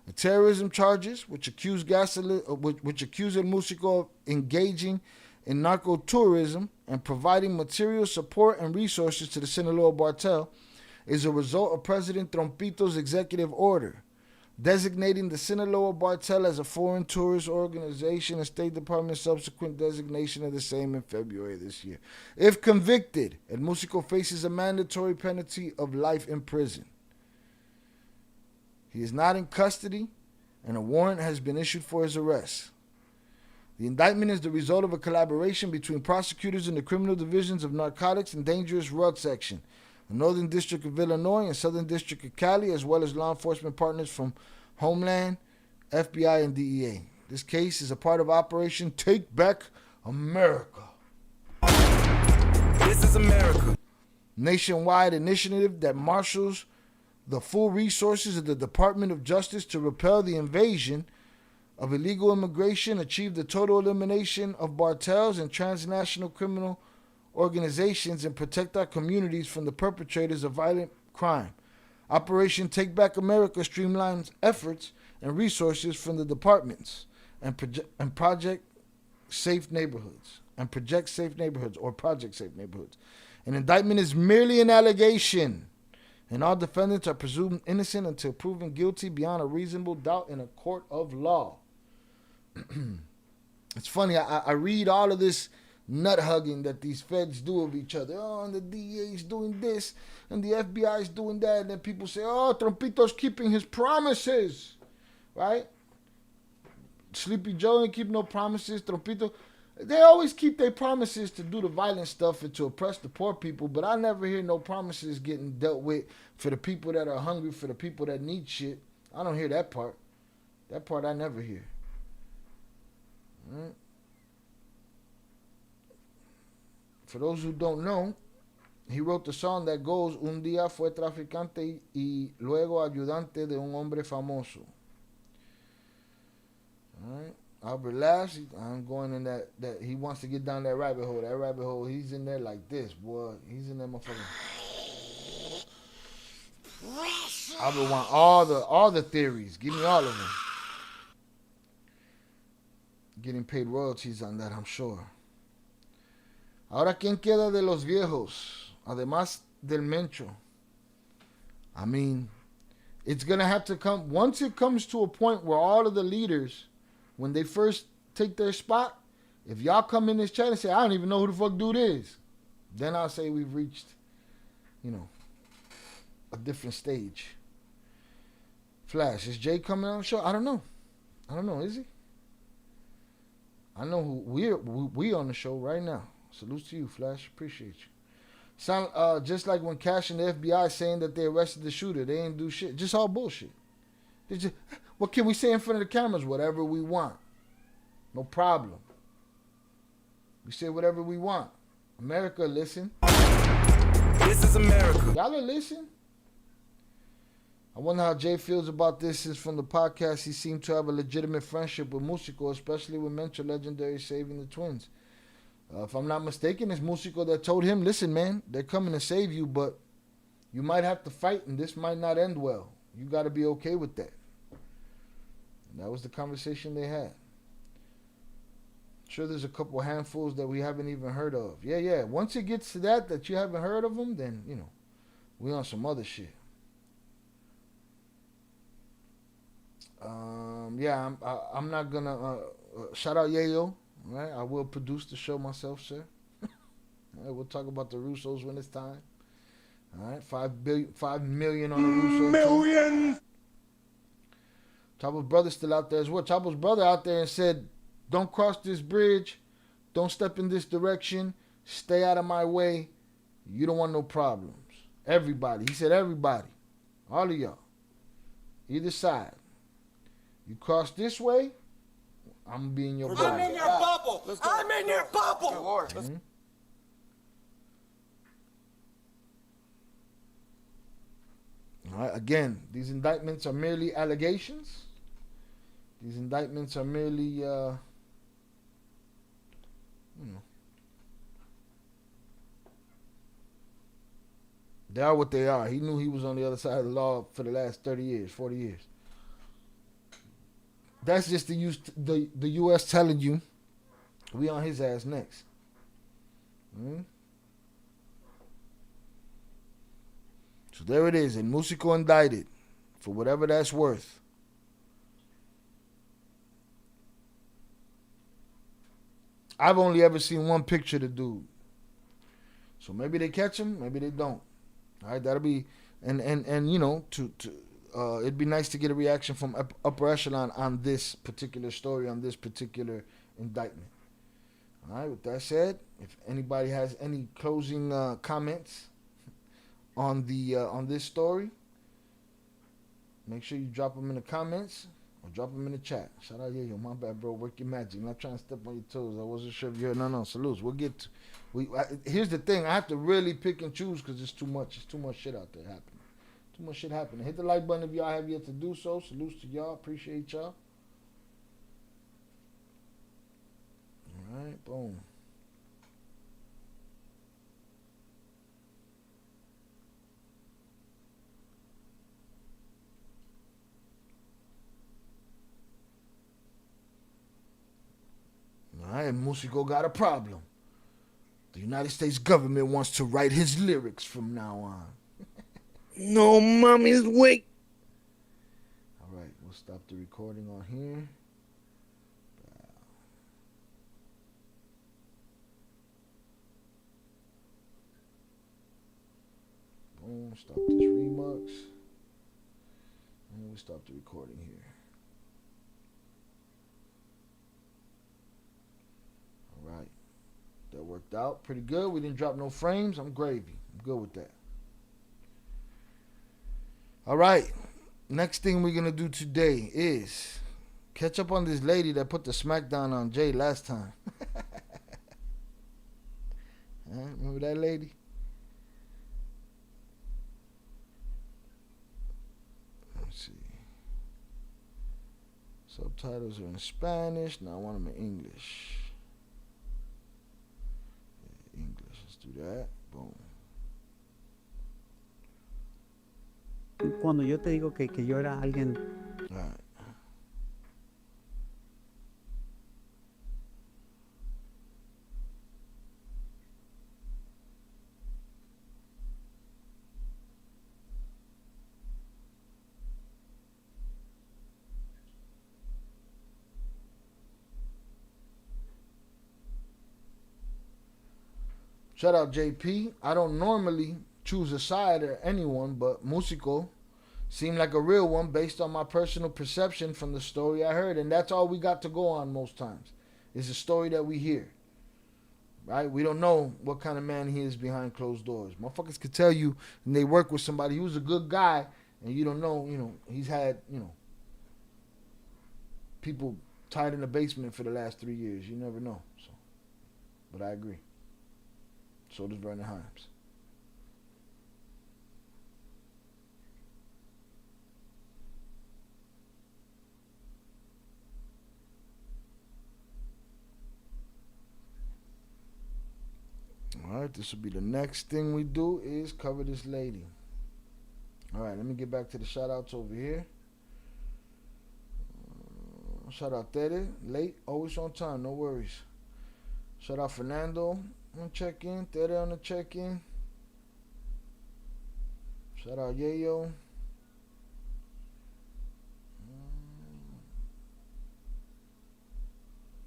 The terrorism charges, which accuse El Musico of engaging in narco-tourism and providing material support and resources to the Sinaloa cartel, is a result of President Trompito's executive order, designating the Sinaloa cartel as a foreign tourist organization and State Department's subsequent designation of the same in February this year. If convicted, El Musico faces a mandatory penalty of life in prison. He is not in custody, and a warrant has been issued for his arrest. The indictment is the result of a collaboration between prosecutors in the criminal divisions of narcotics and dangerous rug section, the Northern District of Illinois and Southern District of Cali, as well as law enforcement partners from Homeland, FBI, and DEA. This case is a part of Operation Take Back America. This is America. Nationwide initiative that marshals the full resources of the Department of Justice to repel the invasion of illegal immigration, achieve the total elimination of cartels and transnational criminal organizations, and protect our communities from the perpetrators of violent crime. Operation Take Back America streamlines efforts and resources from the departments and project safe neighborhoods. Project safe neighborhoods. An indictment is merely an allegation, and all defendants are presumed innocent until proven guilty beyond a reasonable doubt in a court of law. It's funny, I read all of this nut hugging that these feds do of each other. Oh, and the DEA is doing this, and the FBI is doing that, and then people say, oh, Trompito's keeping his promises, right? Sleepy Joe ain't keep no promises. Trompito, they always keep their promises to do the violent stuff and to oppress the poor people, but I never hear no promises getting dealt with for the people that are hungry, for the people that need shit. I don't hear that part. That part I never hear. Right? For those who don't know, he wrote the song that goes, Un día fue traficante y luego ayudante de un hombre famoso. Alright? Albert Lash, I'm going in that he wants to get down that rabbit hole. That rabbit hole, he's in there like this, boy. He's in there motherfucker. Albert want all the theories. Give me all of them. Getting paid royalties on that, I'm sure. Ahora, ¿quién queda de los viejos? Además del Mencho. I mean, it's going to have to come, once it comes to a point where all of the leaders, when they first take their spot, if y'all come in this chat and say, I don't even know who the fuck dude is, then I'll say we've reached, a different stage. Flash, is Jay coming on the show? I don't know, is he? I know who we on the show right now. Salute to you, Flash. Appreciate you. Sound just like when Cash and the FBI saying that they arrested the shooter. They ain't do shit. Just all bullshit. What can we say in front of the cameras? Whatever we want. No problem. We say whatever we want. America, listen. This is America. Y'all are listen. I wonder how Jay feels about this, since from the podcast he seemed to have a legitimate friendship with Musico, especially with Mentor Legendary saving the twins. If I'm not mistaken, it's Musico that told him, listen, man, they're coming to save you, but you might have to fight and this might not end well. You got to be okay with that. And that was the conversation they had. Sure, there's a couple handfuls that we haven't even heard of. Yeah. Once it gets to that you haven't heard of them, then, we on some other shit. I'm not gonna shout out Yayo. Right, I will produce the show myself, sir. All right, we'll talk about the Russos when it's time. All right, 5 million on the Russo. Million. Chabo's brother still out there as well. Chabo's brother out there and said, "Don't cross this bridge. Don't step in this direction. Stay out of my way. You don't want no problems." Everybody, he said, everybody, all of y'all, either side. You cross this way, I'm going to be in your bubble. I'm in your bubble. I'm in your bubble. Mm-hmm. All right, again, these indictments are merely allegations. These indictments are merely, they are what they are. He knew he was on the other side of the law for the last 30 years, 40 years. That's just the U.S. telling you we on his ass next. So there it is, and Musico indicted for whatever that's worth. I've only ever seen one picture of the dude. So maybe they catch him, maybe they don't. All right, that'll be, and it'd be nice to get a reaction from upper echelon on this particular story, on this particular indictment. All right, with that said, if anybody has any closing comments on this story, make sure you drop them in the comments or drop them in the chat. Shout out, yo, my bad, bro. Work your magic. I'm not trying to step on your toes. I wasn't sure if you heard. No, salutes. We'll get to, here's the thing. I have to really pick and choose because it's too much. It's too much shit out there happening. Too much shit happening. Hit the like button if y'all have yet to do so. Salutes to y'all. Appreciate y'all. All right, boom. All right, Musico got a problem. The United States government wants to write his lyrics from now on. No, mommy's wake. All right, we'll stop the recording on here. Boom, stop this remix. And we stop the recording here. All right, that worked out pretty good. We didn't drop no frames. I'm gravy. I'm good with that. All right, next thing we're going to do today is catch up on this lady that put the smackdown on Jay last time. Remember that lady? Let's see. Subtitles are in Spanish. Now I want them in English. Yeah, English. Let's do that. Boom. Cuando yo te digo que yo era alguien. Right. Shout out JP. I don't normally choose a side or anyone, but Musico seemed like a real one based on my personal perception from the story I heard. And that's all we got to go on most times. It's a story that we hear. Right? We don't know what kind of man he is behind closed doors. Motherfuckers could tell you and they work with somebody who's a good guy and you don't know, he's had, people tied in the basement for the last 3 years. You never know. So, but I agree. So does Vernon Himes. All right, this will be the next thing we do is cover this lady. All right, let me get back to the shout outs over here. Shout out Tere, late, always on time, no worries. Shout out Fernando on check-in, Tere on the check-in. Shout out Yayo.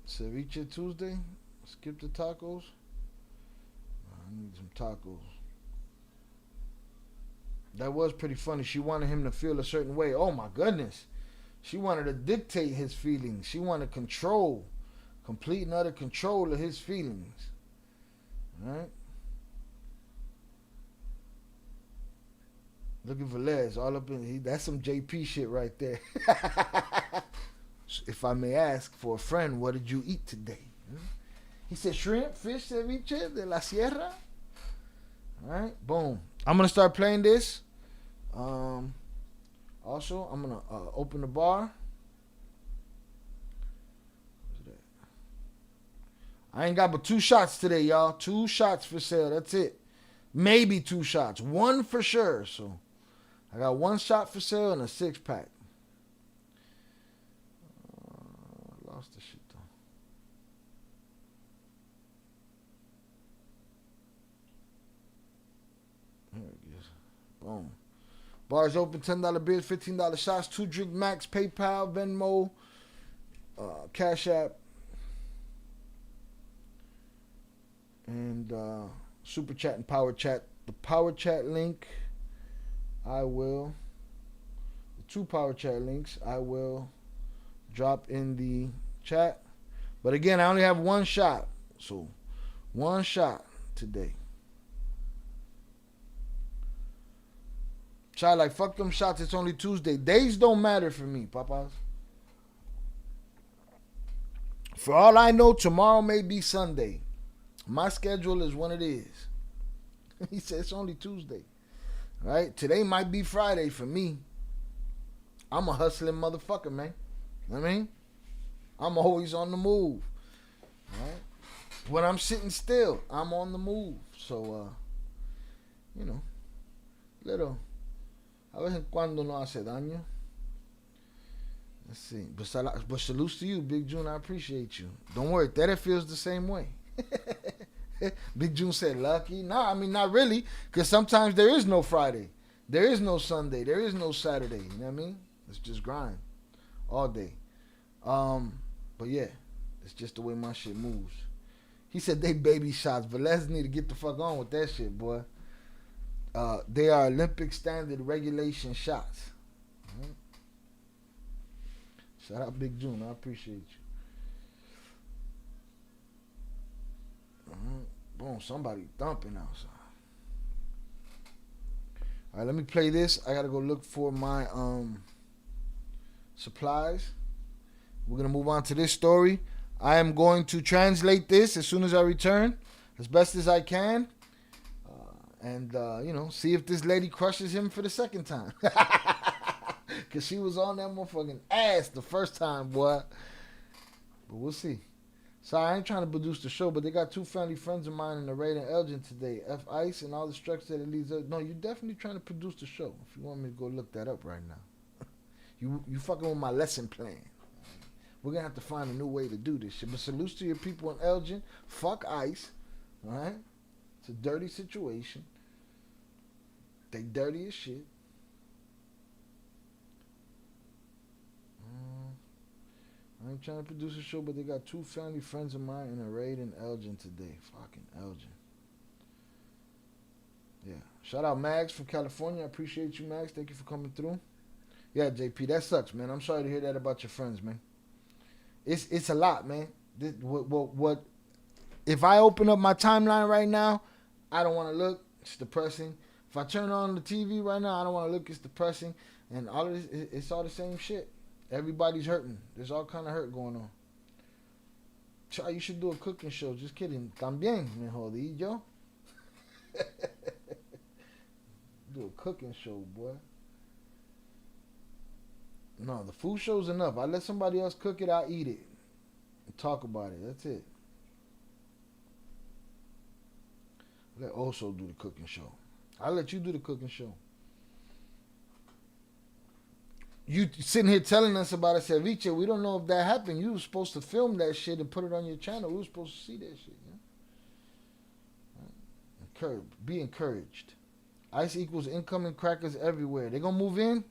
Ceviche Tuesday, skip the tacos. I need some tacos. That was pretty funny. She wanted him to feel a certain way. Oh my goodness. She wanted to dictate his feelings. She wanted control. Complete and utter control of his feelings. Alright? Looking for Les. All up in that's some JP shit right there. If I may ask for a friend, what did you eat today? He said shrimp, fish, ceviche de la sierra. Alright, boom. I'm going to start playing this. Also, I'm going to open the bar. I ain't got but 2 shots today, y'all. 2 shots for sale. That's it. Maybe 2 shots. 1 for sure. So, I got 1 shot for sale and a 6-pack. Lost the shit, though. There it is. Boom. Bars open, $10 beers, $15 shots, 2 drink max, PayPal, Venmo, Cash App, and Super Chat and Power Chat. The Power Chat link, the 2 Power Chat links, I will drop in the chat. But again, I only have 1 shot. So, 1 shot today. Shot like, fuck them shots, it's only Tuesday. Days don't matter for me, papas. For all I know, tomorrow may be Sunday. My schedule is when it is. He said it's only Tuesday. Right? Today might be Friday for me. I'm a hustling motherfucker, man. You know what I mean? I'm always on the move. Right? When I'm sitting still, I'm on the move. So, little. A vez en cuando no hace daño. Let's see. But salutes to you, Big June. I appreciate you. Don't worry. Tere feels the same way. Big June said lucky. Nah, I mean, not really. Because sometimes there is no Friday. There is no Sunday. There is no Saturday. You know what I mean? It's just grind. All day. But yeah. It's just the way my shit moves. He said they baby shots. But let's need to get the fuck on with that shit, boy. They are Olympic standard regulation shots. Right. Shout out Big June. I appreciate you. Boom. Somebody thumping outside. All right, let me play this. I got to go look for my supplies. We're going to move on to this story. I am going to translate this as soon as I return, as best as I can. And, see if this lady crushes him for the second time. Because she was on that motherfucking ass the first time, boy. But we'll see. Sorry, I ain't trying to produce the show, but they got 2 family friends of mine in the raid in Elgin today. F Ice and all the structure that it leads up. No, you're definitely trying to produce the show. If you want me to go look that up right now. You fucking with my lesson plan. We're going to have to find a new way to do this shit. But salutes to your people in Elgin. Fuck Ice. All right? It's a dirty situation. They dirty as shit. I ain't trying to produce a show, but they got 2 family friends of mine in a raid in Elgin today. Fucking Elgin. Yeah. Shout out Mags from California. I appreciate you, Mags. Thank you for coming through. Yeah, JP, that sucks, man. I'm sorry to hear that about your friends, man. It's a lot, man. What if I open up my timeline right now, I don't want to look. It's depressing. If I turn on the TV right now, I don't want to look. It's depressing. And all of this, it's all the same shit. Everybody's hurting. There's all kind of hurt going on. Try, you should do a cooking show. Just kidding. También, me jodí yo. Do a cooking show, boy. No, the food show's enough. I let somebody else cook it, I eat it. And talk about it. That's it. Let Oso do the cooking show. I'll let you do the cooking show. You sitting here telling us about a ceviche. We don't know if that happened. You were supposed to film that shit and put it on your channel. We were supposed to see that shit. Yeah? Be encouraged. ICE equals incoming crackers everywhere. They gonna move in?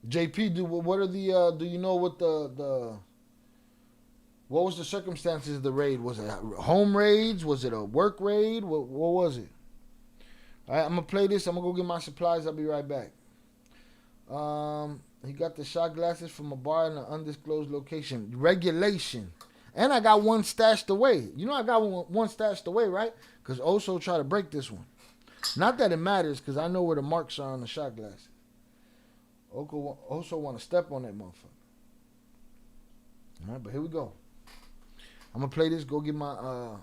JP, what are the do you know what the what was the circumstances of the raid? Was it home raids? Was it a work raid? What was it? All right, I'm gonna play this. I'm gonna go get my supplies. I'll be right back. He got the shot glasses from a bar in an undisclosed location. Regulation. And I got one stashed away. You know I got one stashed away, right? Because Oso tried to break this one. Not that it matters, because I know where the marks are on the shot glasses. Oso want to step on that motherfucker. All right, but here we go. I'm going to play this, go get my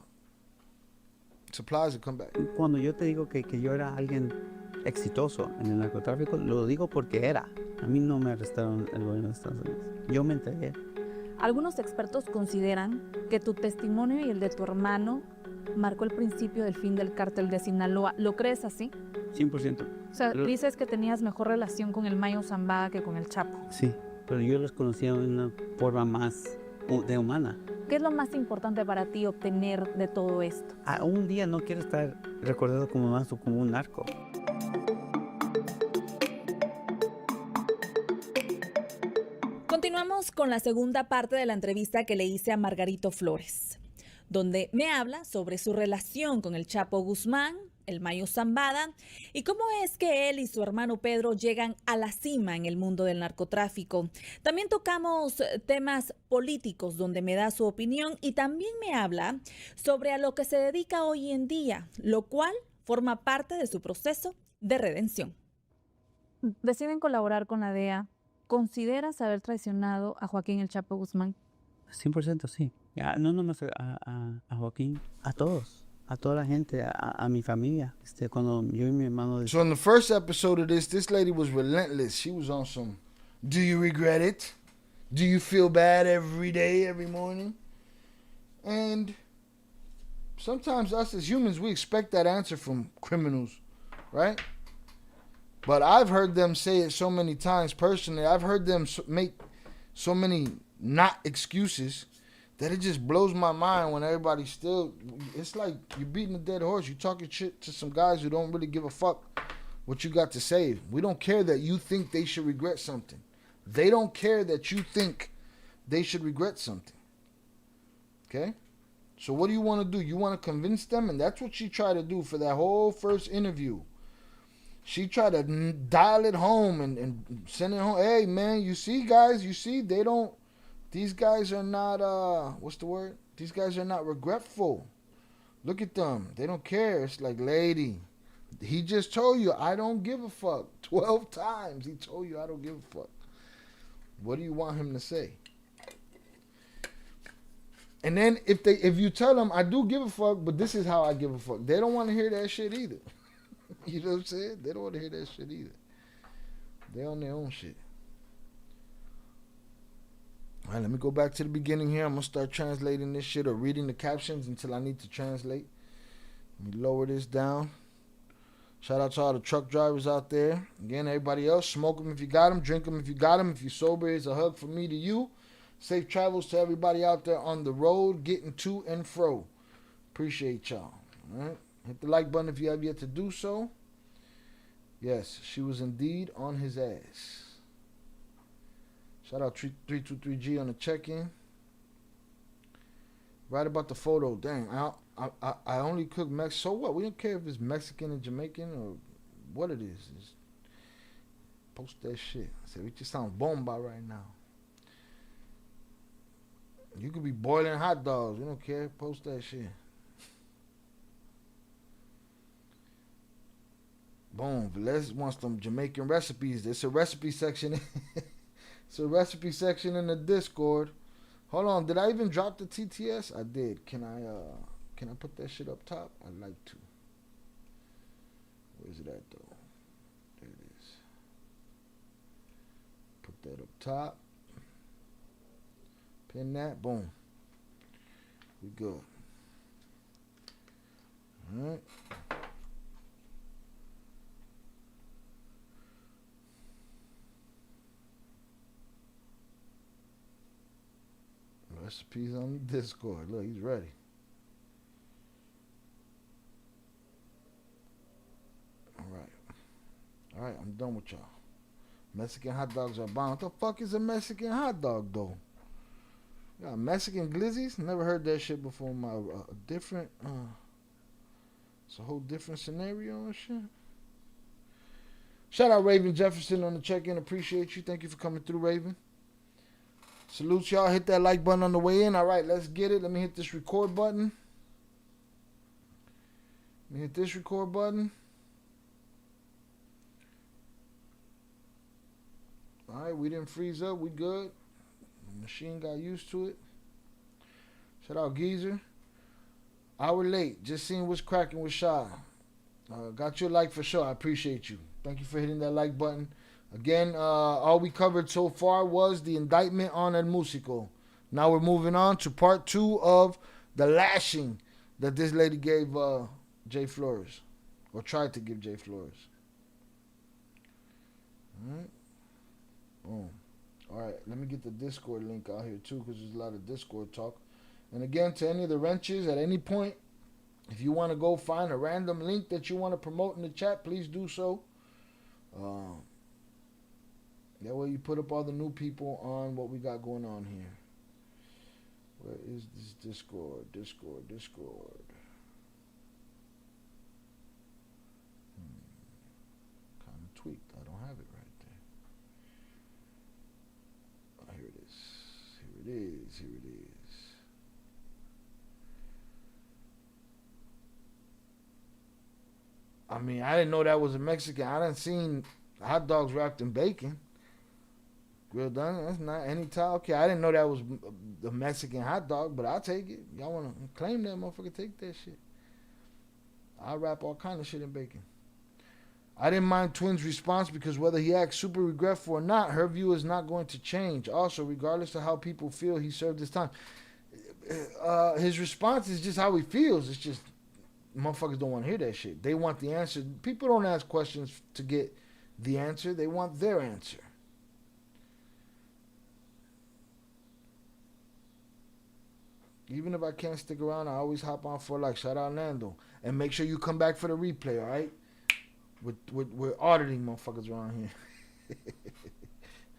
supplies and come back. Cuando yo te digo que yo era alguien exitoso en el narcotráfico, lo digo porque era. A mí no me arrestaron el gobierno de Estados Unidos. Yo me entregué. Algunos expertos consideran que tu testimonio y el de tu hermano marcó el principio del fin del cártel de Sinaloa. ¿Lo crees así? 100%. O sea, dices que tenías mejor relación con el Mayo Zambada que con el Chapo. Sí, pero yo los conocía de una forma más de humana. ¿Qué es lo más importante para ti obtener de todo esto? Un día no quiero estar recordado como más o como un narco. Continuamos con la segunda parte de la entrevista que le hice a Margarito Flores, donde me habla sobre su relación con el Chapo Guzmán, el Mayo Zambada, y cómo es que él y su hermano Pedro llegan a la cima en el mundo del narcotráfico. También tocamos temas políticos, donde me da su opinión, y también me habla sobre a lo que se dedica hoy en día, lo cual forma parte de su proceso de redención. Deciden colaborar con la DEA. ¿Consideras haber traicionado a Joaquín el Chapo Guzmán? 100% sí. No nomás a Joaquín, a todos. A toda la gente, a mi familia. Cuando yo y mi hermano... So in the first episode of this lady was relentless. She was on some, do you regret it? Do you feel bad every day, every morning? And sometimes us as humans, we expect that answer from criminals, right? But I've heard them say it so many times personally. I've heard them make so many not excuses that it just blows my mind when everybody's still... It's like you're beating a dead horse. You're talking shit to some guys who don't really give a fuck what you got to say. We don't care that you think they should regret something. They don't care that you think they should regret something. Okay? So what do you want to do? You want to convince them? And that's what she tried to do for that whole first interview. She tried to dial it home and send it home. Hey, man, you see, guys, they don't... These guys are not, what's the word? These guys are not regretful. Look at them. They don't care. It's like, lady, he just told you, I don't give a fuck. 12 times he told you, I don't give a fuck. What do you want him to say? And then if you tell them, I do give a fuck, but this is how I give a fuck, they don't want to hear that shit either. You know what I'm saying? They don't want to hear that shit either. They on their own shit. All right, let me go back to the beginning here. I'm going to start translating this shit or reading the captions until I need to translate. Let me lower this down. Shout out to all the truck drivers out there. Again, everybody else, smoke them if you got them. Drink them if you got them. If you're sober, here's a hug from me to you. Safe travels to everybody out there on the road, getting to and fro. Appreciate y'all. All right. Hit the like button if you have yet to do so. Yes, she was indeed on his ass. Shout out 323G on the check-in. Right about the photo. Dang, I only cook Mexican. So what? We don't care if it's Mexican and Jamaican or what it is. Just post that shit. I said, we just sound bomba right now. You could be boiling hot dogs. We don't care. Post that shit. Boom. Les wants some Jamaican recipes. There's a recipe section. It's a recipe section in the Discord. Hold on. Did I even drop the TTS? I did. Can I put that shit up top? I'd like to. Where's it at though? There it is. Put that up top. Pin that. Boom. We good. All right. Recipes on the Discord. Look, he's ready. All right, I'm done with y'all. Mexican hot dogs are bomb. What the fuck is a Mexican hot dog, though? Yeah, Mexican glizzies? Never heard that shit before. My different, it's a whole different scenario and shit. Shout out Raven Jefferson on the check-in. Appreciate you. Thank you for coming through, Raven. Salute y'all. Hit that like button on the way in. All right, let's get it. Let me hit this record button. Let me hit this record button. All right, we didn't freeze up. We good. The machine got used to it. Shout out Geezer. Hour late. Just seeing what's cracking with Shy. Got your like for sure. I appreciate you. Thank you for hitting that like button. Again, all we covered so far was the indictment on El Musico. Now we're moving on to part 2 of the lashing that this lady gave Jay Flores. Or tried to give Jay Flores. All right. Boom. All right, let me get the Discord link out here too, because there's a lot of Discord talk. And again, to any of the wrenches, at any point, if you want to go find a random link that you want to promote in the chat, please do so. That way you put up all the new people on what we got going on here. Where is this Discord? Discord. Kind of tweaked. I don't have it right there. Oh, here it is. Here it is. I mean, I didn't know that was a Mexican. I done seen hot dogs wrapped in bacon. Grilled onion, that's not any time. Okay, I didn't know that was the Mexican hot dog, but I'll take it. Y'all want to claim that motherfucker, take that shit. I'll wrap all kind of shit in bacon. I didn't mind Twin's response because whether he acts super regretful or not, her view is not going to change. Also, regardless of how people feel, he served his time. His response is just how he feels. It's just motherfuckers don't want to hear that shit. They want the answer. People don't ask questions to get the answer. They want their answer. Even if I can't stick around, I always hop on for like. Shout out Nando. And make sure you come back for the replay, all right? We're auditing motherfuckers around here.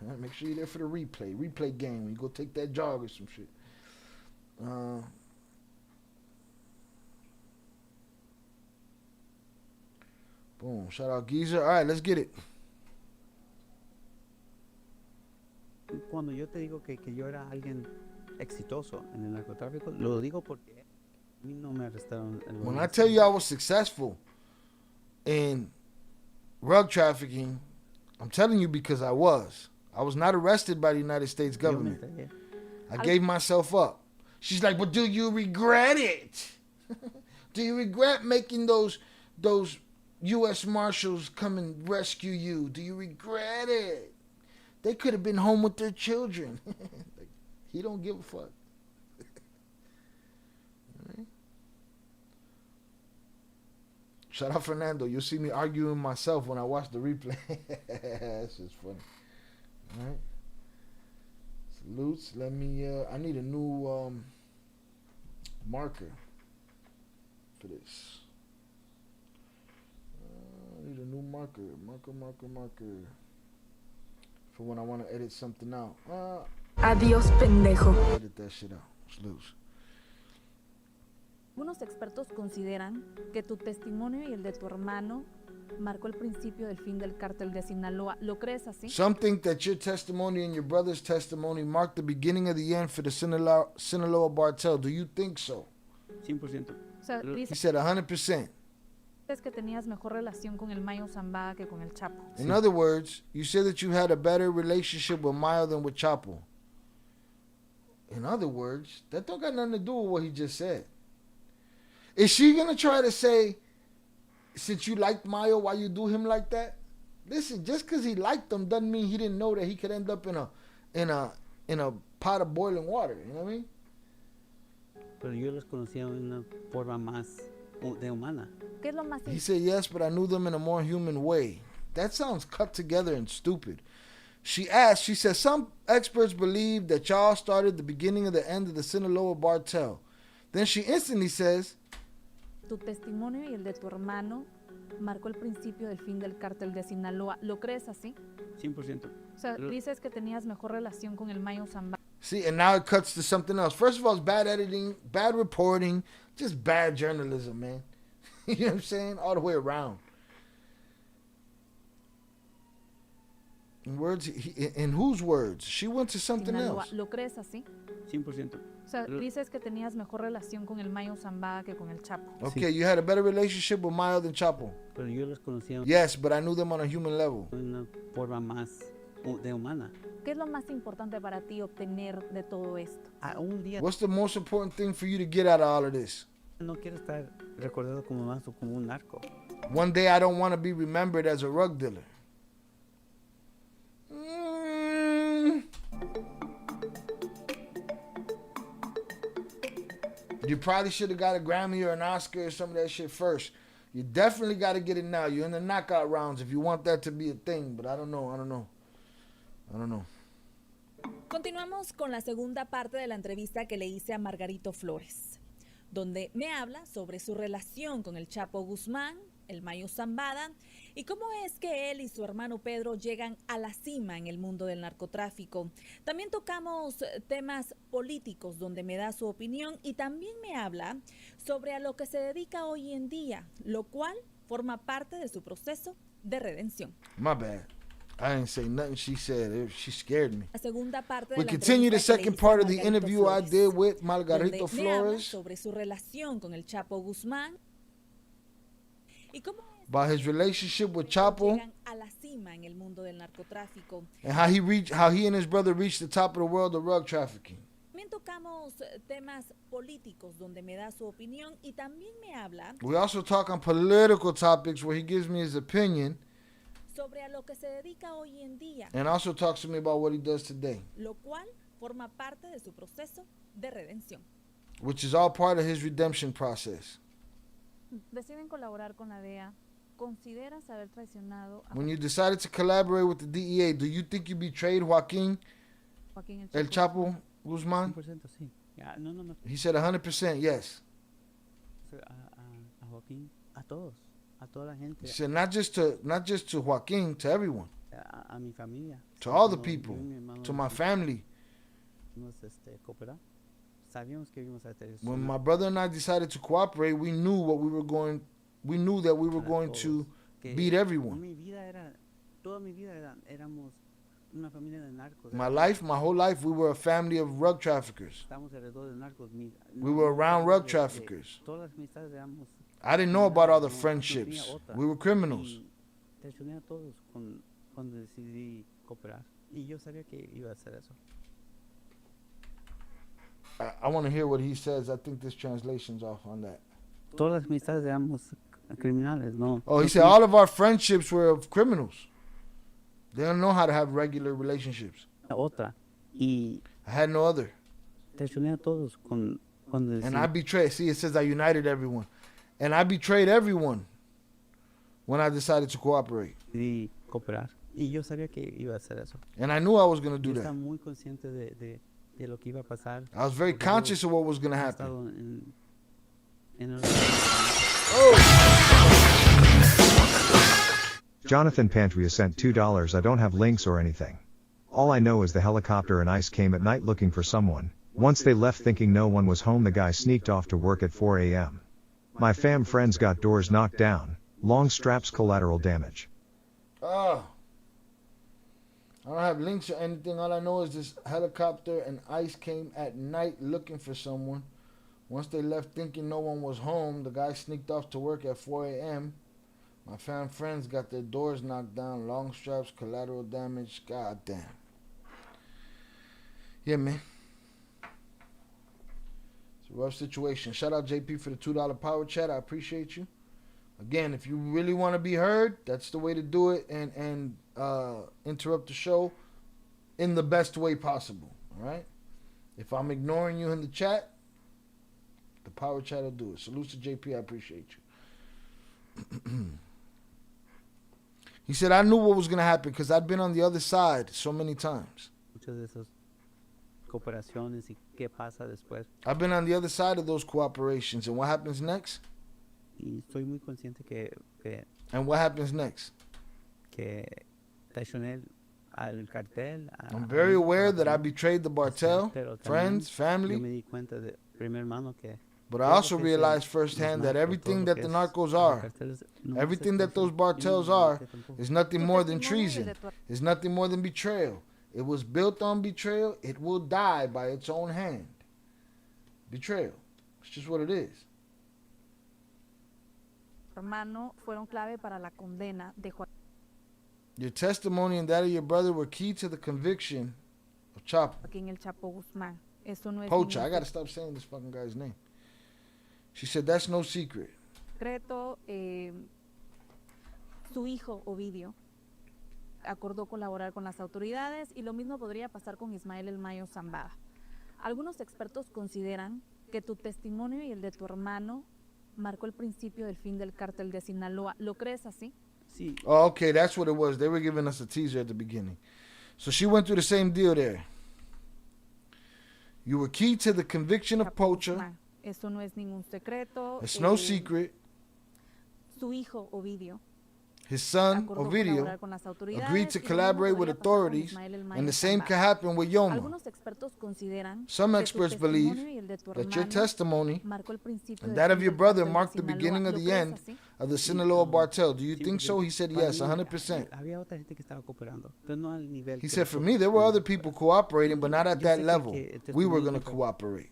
All right, make sure you're there for the replay. Replay game when you go take that jog or some shit. Boom. Shout out Geezer. All right, let's get it. Cuando yo te digo que yo era alguien exitoso en el narcotráfico, lo digo porque a mí no me arrestaron. When I tell you I was successful in drug trafficking, I'm telling you because I was. I was not arrested by the United States government. I gave myself up. She's like, but do you regret it? Do you regret making those U.S. Marshals come and rescue you? Do you regret it? They could have been home with their children. He don't give a fuck. Right. Shout out Fernando. You'll see me arguing myself when I watch the replay. That's just funny. All right. Salutes. Let me. I need a new marker for this. I need a new marker. Marker. for when I want to edit something out. Adiós, pendejo. Edit that shit out. It's loose. Algunos expertos consideran que tu testimonio y el de tu hermano marcó el principio del fin del cártel de Sinaloa. ¿Lo crees así? Some think that your testimony and your brother's testimony marked the beginning of the end for the Sinaloa cartel. Do you think so? 100%. O sea, He dices said 100%. que tenías mejor relación con el Mayo Zambada que con el Chapo. In other words, you said that you had a better relationship with Mayo than with Chapo. In other words, that don't got nothing to do with what he just said. Is she going to try to say, since you liked Mayo, why you do him like that? Listen, just because he liked him doesn't mean he didn't know that he could end up in a pot of boiling water. You know what I mean? Pero yo los conocía de una forma más de humana. ¿Qué es lo más He said, yes, but I knew them in a more human way. That sounds cut together and stupid. She said, some experts believe that y'all started the beginning of the end of the Sinaloa cartel. Then she instantly says, Tu testimonio y el de tu hermano marcó el principio del fin del cártel de Sinaloa. ¿Lo crees así? 100%. O sea, dices que tenías mejor relación con el Mayo Zambada. see, and now it cuts to something else. First of all, it's bad editing, bad reporting, just bad journalism, man. You know what I'm saying? All the way around. In whose words? She went to something Sinaloa. else. ¿Lo crees así? 100%. O sea, dices que tenías mejor relación con el Mayo Zambada que con el Chapo. Okay, you had a better relationship with Mayo than Chapo. Pero yo los conocía Yes, but I knew them on a human level. de una forma más de humana. ¿Qué es lo más importante para ti obtener de todo esto? Un día What's the most important thing for you to get out of all of this? no quiero estar recordado como más o como un narco. One day I don't want to be remembered as a rug dealer. You probably should have got a Grammy or an Oscar or some of that shit first. You definitely got to get it now. You're in the knockout rounds if you want that to be a thing, but I don't know. Continuamos con la segunda parte de la entrevista que le hice a Margarito Flores, donde me habla sobre su relación con el Chapo Guzmán, el Mayo Zambada, y cómo es que él y su hermano Pedro llegan a la cima en el mundo del narcotráfico. También tocamos temas políticos, donde me da su opinión, y también me habla sobre a lo que se dedica hoy en día, lo cual forma parte de su proceso de redención. My bad. I didn't say nothing she said. She scared me. La segunda parte de We la continue the entrevista que le second hice part a of the Margarito interview I Flores, did with Margarito donde me habla Flores sobre su relación con el Chapo Guzmán y cómo es about his relationship with que Chapo llegan a la cima en el mundo del narcotráfico. and how he and his brother reached the top of the world of rug trafficking. También tocamos temas políticos, donde me da su opinión, y también me habla We also talk on political topics where he gives me his opinion sobre a lo que se dedica hoy en día, and also talks to me about what he does today, lo cual forma parte de su proceso de redención. which is all part of his redemption process. Deciden colaborar con la DEA. ¿Consideras haber traicionado a When you decided to collaborate with the DEA, do you think you betrayed Joaquin Joaquín El Chapo Guzman? 100% sí. Ya, no me He said 100% yes. a Joaquín, a todos, a toda la gente, He said not just to Joaquin, to everyone, a mi familia, to all the Cuando people, yo y mi hermano to my family. nos cooperar, sabíamos que íbamos a tener When my brother and I decided to cooperate, we knew that we were going to beat everyone. Toda mi vida éramos una familia de narcos. My whole life, we were a family of rug traffickers. Estamos alrededor de narcos. We were around rug traffickers. Todas las amistades éramos. I didn't know about all the No tenía friendships. otra. We were criminals. Y traicioné a todos cuando decidí cooperar. Y yo sabía que iba a hacer eso. I want to hear what he says. I think this translation's off on that. Todas las amistades éramos criminales, ¿no? Oh, he said all of our friendships were of criminals. They don't know how to have regular relationships. Otra. Y I had no other. traicioné a todos cuando And I betrayed. See, it says I united everyone. And I betrayed everyone when I decided to cooperate. decidí cooperar. Y yo sabía que iba a hacer eso. And I knew I was going to do Yo estaba that. muy consciente de lo que iba a pasar. I was very Porque yo conscious of what was going to he happen. estado en el... Jonathan Pantria sent $2. I don't have links or anything. All I know is the helicopter and ICE came at night looking for someone. Once they left thinking no one was home, the guy sneaked off to work at 4 a.m. My friends got doors knocked down, long straps, collateral damage. Oh. I don't have links or anything. All I know is this helicopter and ICE came at night looking for someone. Once they left thinking no one was home, the guy sneaked off to work at 4 a.m. My friends got their doors knocked down, long straps, collateral damage. God damn. Yeah, man. It's a rough situation. Shout out JP for the $2 power chat. I appreciate you. Again, if you really want to be heard, that's the way to do it, and interrupt the show in the best way possible. All right? If I'm ignoring you in the chat, the power chat will do it. Salute to JP. I appreciate you. He said, I knew what was going to happen because I'd been on the other side so many times. Muchas de esas cooperaciones y qué pasa después. I've been on the other side of those cooperations. And what happens next? Y estoy muy consciente que And what happens next? que traicioné al cartel. I'm very aware that I betrayed the Bartel, Pero friends, también family. Yo me di cuenta de primera mano que But I also realized firsthand that everything that the narcos are, everything that those Bartels are, is nothing more than treason. Is nothing more than betrayal. It was built on betrayal. It will die by its own hand. Betrayal. It's just what it is. Hermano fueron clave para la condena de Your testimony and that of your brother were key to the conviction of Joaquín El Chapo Guzmán. Eso no es Poacher. I ningún gotta stop saying this fucking guy's name. She said that's no secret. secreto. Su hijo Ovidio acordó colaborar con las autoridades y lo mismo podría pasar con Ismael El Mayo Zambada. Algunos expertos consideran que tu testimonio y el de tu hermano marcó el principio del fin del cártel de Sinaloa. ¿Lo crees así? Sí. Oh, okay, that's what it was. They were giving us a teaser at the beginning. So she went through the same deal there. You were key to the conviction of Poacher. Eso no es ningún secreto. It's no secret. Su hijo Ovidio His son, acordó Ovidio, colaborar con las autoridades agreed to y lo mismo collaborate with podría pasar con authorities, Ismael El Mayo and the same Zambada. could happen with Yoma. Algunos expertos consideran Some que tu experts believe testimonio y el de tu that your hermano testimony marcó el principio and del that of fin your del brother cártel de marked the Sinaloa. beginning of ¿Lo the crees end así? of the Sinaloa Bartel. Do you Sí, think porque so? He said para yes, mí, 100%. Había otra gente que estaba cooperando, pero no al nivel. He que said for nosotros me, there were pudimos other people cooperar. cooperating, but not at Yo that sé que level. el We were testimonio going to que- cooperate.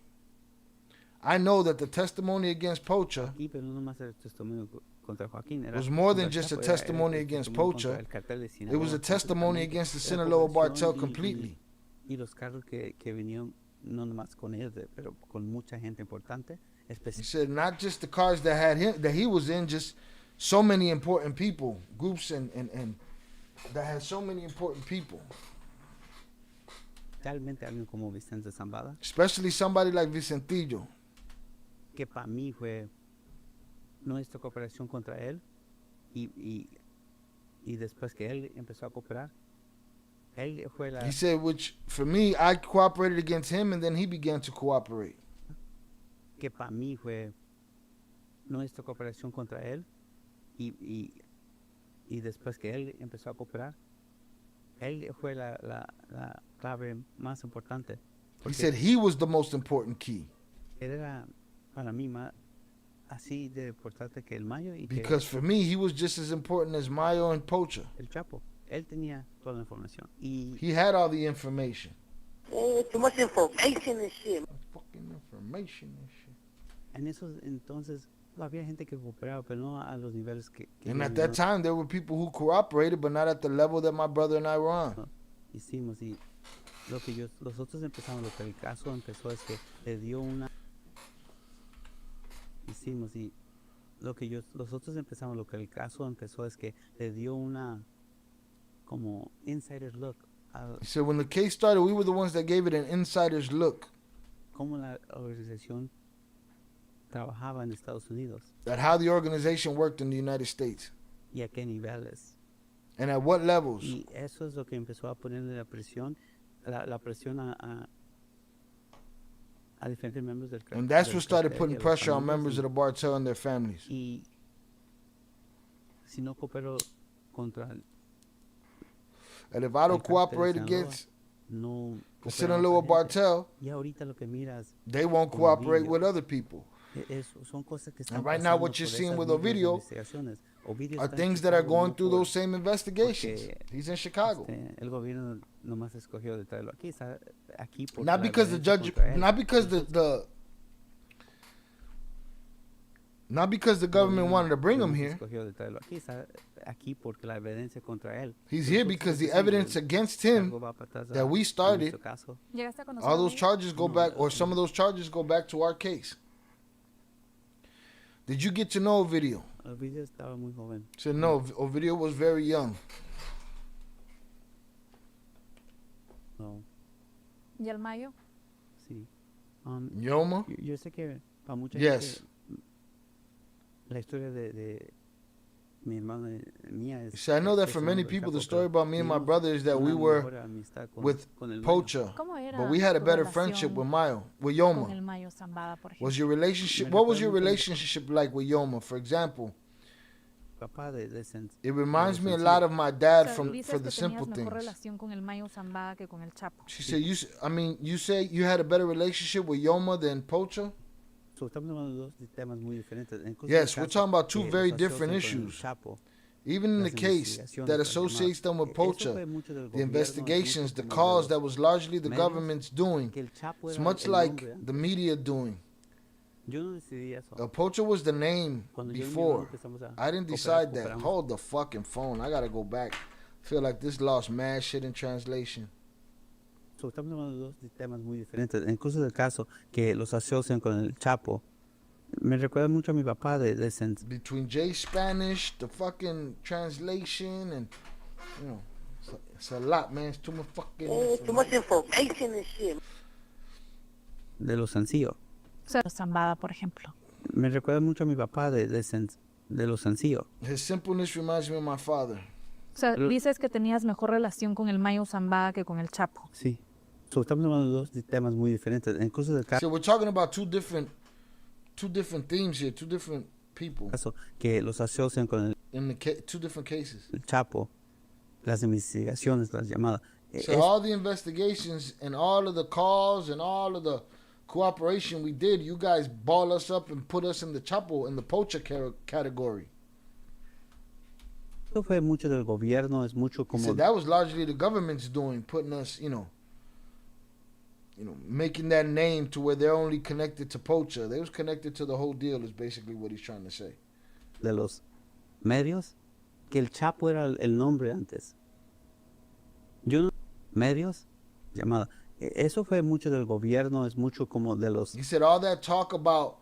I know that the testimony against Poacher Aquí, pero no nomás el testimonio contra Joaquín, era was more than contra el just a Chapo, era el testimony against testimonio Poacher. contra el cartel de It was Sinaloa a testimony completamente. against the Era Sinaloa cooperación Bartel y- completely. Y los carros que vinieron, no nomás con ellos, pero con mucha gente importante, He especialmente. said not just the cars that had him, that he was in, just so many important people, groups and that had so many important people. Realmente alguien como Vicente Zambada, Especially somebody like Vicentillo. que para mí fue nuestra cooperación contra él, y después que él empezó a cooperar, él fue la He said, which for me, I cooperated against him and then he began to cooperate. que para mí fue nuestra cooperación contra él, y después que él empezó a cooperar, él fue la clave más importante. He Porque said he was the most important key. él era para mí más así de importante que el Mayo y que Because for me, he was just as important as Mayo and Poacher. el Chapo. Él tenía toda la información. Y He had all the information. Too much information and shit. Fucking information and shit. en esos entonces había gente que cooperaba, pero no a los niveles que And yo at that no time, there were people who cooperated, but not at the level that my brother and I were on. hicimos. Y lo que nosotros empezamos, lo que el caso empezó es que le dio una... Hicimos y nosotros empezamos, lo que el caso empezó es que le dio una como insider look a He said when the case started, we were the ones that gave it an insider's look cómo la organización trabajaba en Estados Unidos at how the organization worked in the United States y a qué niveles. and at what levels. Y eso es lo que empezó a ponerle la presión a diferentes miembros del And that's del what started cartel y putting a los pressure on familias members of the Bartel and their families. y si no coopero contra And if I don't el cartel de cooperate Sinaloa, against no Considering cooperan Lil con la gente. Bartel, Y ahorita lo que miras, they won't con cooperate Ovidio, with other people. Eso son cosas que están And right now, pasando what you're por seeing esas with mismas Ovidio investigaciones. Ovidio are está en things that are Chicago, going no through por- those same investigations. porque, He's in Chicago. El gobierno nomás escogió de traerlo aquí, está aquí porque Not la because the evidencia judge, contra él. not because not because the government wanted to bring him here. Escogió de traerlo aquí, está aquí porque la evidencia contra él. He's here because the evidence against him that we started, ¿Llegaste a conocer all a those Ovidio? charges go back, or some of those charges go back to our case. Did you get to know Ovidio? Ovidio estaba muy joven. Said no, Ovidio was very young. No, ¿Y el Mayo? sí. Yoma? Yo sé que para mucha Yes. gente la historia de mi hermano y mía es... See, I know that es for el many nombre del people, the Chapo, story pero about me and my tuvimos brother is that we una were mejor amistad with con el Mayo. Pocha, ¿Cómo era but we had a tu better relación friendship with Mayo, with con el Yoma. Mayo Zambada, por ejemplo? Was your relationship? Me What was recuerdo your mucho- relationship like with Yoma? For example, Papá de it reminds me a sencillo. lot of my O dad sea, for dices the que simple tenías mejor things. relación con el Mayo Zambada que con el Chapo. She said, you say you had a better relationship with Yoma than Pocha? So, estamos hablando de dos temas muy diferentes. En cosa Yes, del we're caso talking about two que very los different asocian con el issues. Chapo, Even in the las case investigaciones, that las associates them with llamadas. Eso Pocha, fue mucho del the gobierno, investigations, mucho the como de cause los that was largely the medios, government's doing, que el Chapo it's era much el like nombre the antes. media doing. Yo no decidí eso. Pocha was the name Cuando yo y mi before. hermano empezamos a I didn't cooperar, decide that. cooperamos. Hold the fucking phone. I gotta go back. Feel like this lost mad shit in translation. So, estamos hablando de dos temas muy diferentes. En cosa del caso que los asocian con el Chapo, me recuerda mucho a mi papá de Between J Spanish, the fucking translation, and you know, it's a lot, man. It's too much fucking. Too much information and shit. de lo sencillo. O sea, Zambada, por ejemplo. Me recuerda mucho a mi papá de lo sencillo. His simpleness reminds me of my father. O sea, dices que tenías mejor relación con el Mayo Zambada que con el Chapo. Sí. So, estamos hablando de dos temas muy diferentes. En cosa del So we're talking about two different themes here, two different people caso que los asocian con in the two different cases. el Chapo, las investigaciones, las llamadas. So all the investigations and all of the calls and all of the cooperation we did, you guys ball us up and put us in the Chapo, in the Pocha category. Eso fue mucho del gobierno, es mucho He como... said that was largely the government's doing, putting us, you know, making that name to where they're only connected to Pocha. They was connected to the whole deal is basically what he's trying to say. de los medios, que el Chapo era el nombre antes. Yo no... Medios, llamada. Eso fue mucho del gobierno, es mucho como de los... He said all that talk about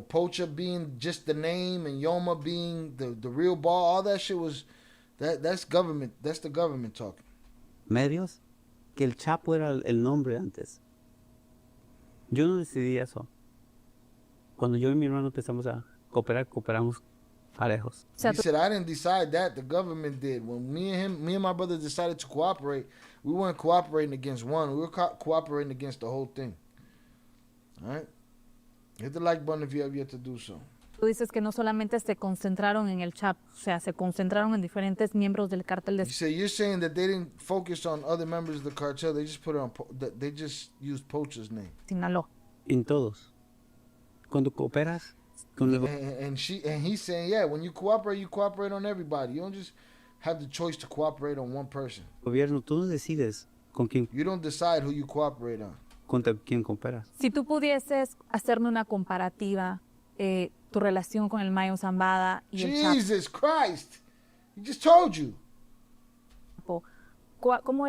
Pocha being just the name and Yoma being the real ball, all that shit was that's government. That's the government talking. Medios, que el Chapo era el nombre antes. Yo no decidí eso. Cuando yo y mi hermano empezamos a cooperar, cooperamos parejos. He said I didn't decide that, the government did. When me and my brother decided to cooperate, we weren't cooperating against one. We were cooperating against the whole thing. All right? Hit the like button if you have yet to do so. Tú dices que no solamente se concentraron en el Chapo, o sea, se concentraron en diferentes miembros del cártel de You're saying that they didn't focus on other members of the cartel. They just put it on. They just used Pocha's name. Sinaloa. En todos. Cuando cooperas con el And he's saying, yeah, when you cooperate on everybody. You don't just have the choice to cooperate on one person. gobierno, tú no decides con quién, You don't decide who you cooperate on. contra quién cooperas. Si tú pudieses hacerme una comparativa, tu relación con el Mayo Zambada y el Jesus Christ! He just told you. Chapo, ¿cómo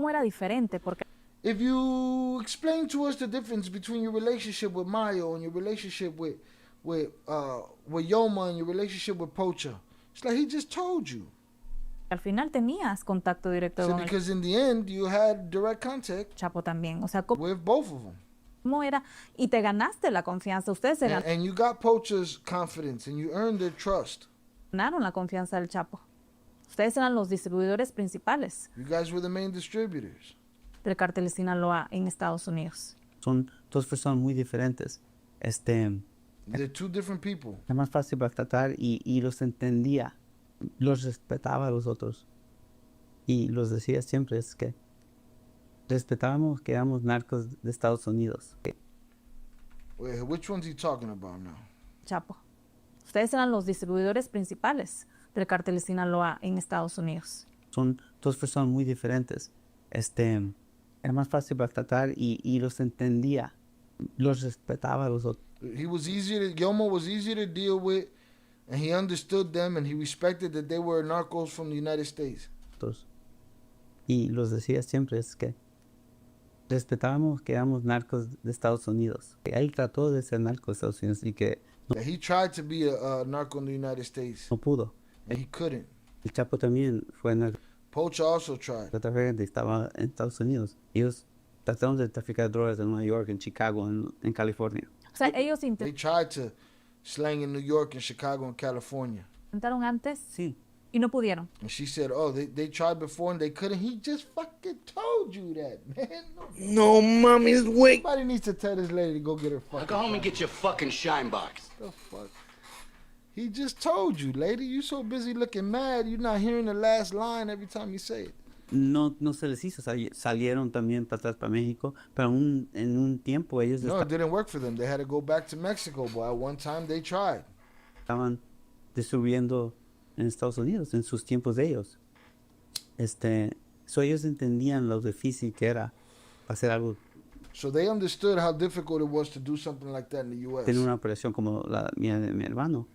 era diferente? Porque If you explain to us the difference between your relationship with Mayo and your relationship with Yoma and your relationship with Pocha, it's like he just told you. al final tenías contacto directo So con el because in the end you had direct contact Chapo también. O sea, with both of them. ¿cómo era? Y te ganaste la confianza. Ustedes se And you got Pocha's confidence and you earned their trust. ganaron la confianza del Chapo. Ustedes eran los distribuidores principales You guys were the main distributors. del cártel de Sinaloa en Estados Unidos. Son dos personas muy diferentes. They're two different people. Era más fácil para tratar y los entendía. Los respetaba a los otros. Y los decía siempre, es que Respetábamos que éramos narcos de Estados Unidos. Wait, which one's he talking about now? Chapo. Ustedes eran los distribuidores principales del cartel de Sinaloa en Estados Unidos. Son dos personas muy diferentes. Era más fácil para tratar y los entendía. Los respetaba a los otros. Yomo was easier to deal with, and he understood them, and he respected that they were narcos from the United States. Y los decía siempre, es que respetábamos que éramos narcos de Estados Unidos. Él trató de ser narco de Estados Unidos y que He tried to be a narco in the United States, no pudo. and he couldn't. El Chapo también fue Poacher also tried. narcotraficante, estaba en Estados Unidos. Ellos trataron de traficar drogas en Nueva York, en Chicago, en California. O sea, ellos They tried to slang in New York and Chicago and California. intentaron antes Sí. y no pudieron. And she said, oh, they tried before and they couldn't. He just fucking told you that, man. No, mommy's wait. Somebody needs to tell this lady to go get her fucking Go home and get your fucking shine box. the fuck? He just told you, lady. You so busy looking mad, you're not hearing the last line every time you say it. No se les hizo, salieron también para atrás para México, pero en un tiempo ellos No, it didn't work for them. They had to go back to Mexico, but at one time they tried. estaban distribuyendo en Estados Unidos, en sus tiempos de ellos. So ellos entendían lo difícil que era hacer algo, So they understood how difficult it was to do something like that in the U.S. tener una operación como la mía de mi hermano.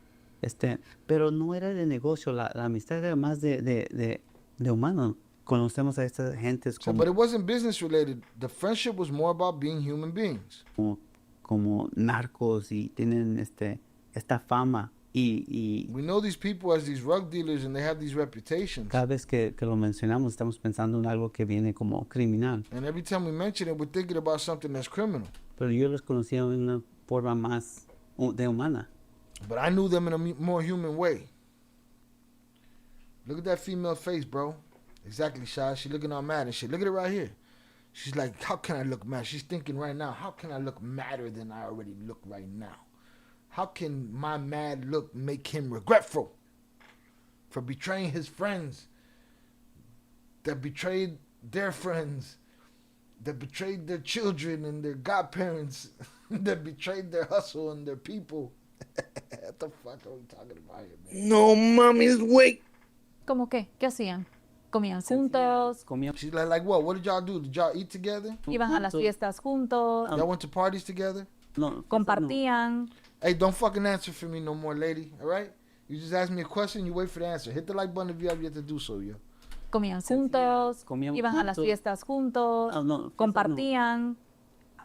Pero no era de negocio, la amistad era más de humano. Conocemos a estas gentes So, but it wasn't business related. The friendship was more about being human beings. como narcos y tienen esta fama y We know these people as these drug dealers and they have these reputations. cada vez que lo mencionamos estamos pensando en algo que viene como criminal. And every time we mention it, we're thinking about something that's criminal. Pero yo los conocía de una forma más de humana. But I knew them in a more human way. Look at that female face, bro. Exactly, Shy. She looking all mad and shit. Look at it right here. She's like, how can I look mad? She's thinking right now, how can I look madder than I already look right now? How can my mad look make him regretful for betraying his friends that betrayed their friends, that betrayed their children and their godparents, that betrayed their hustle and their people? What the fuck are we talking about here, man? No, mommy's wait. ¿Cómo qué? ¿Qué hacían? ¿Comían juntos? She's like what? What did y'all do? Did y'all eat together? ¿Iban a las fiestas juntos? Y'all went to parties together? No, ¿Compartían? Hey, don't fucking answer for me no more, lady. All right? You just ask me a question, you wait for the answer. Hit the like button if you have yet to do so, yo. ¿Comían juntos? Comíamos ¿Iban a las juntos. fiestas juntos? No, ¿Compartían?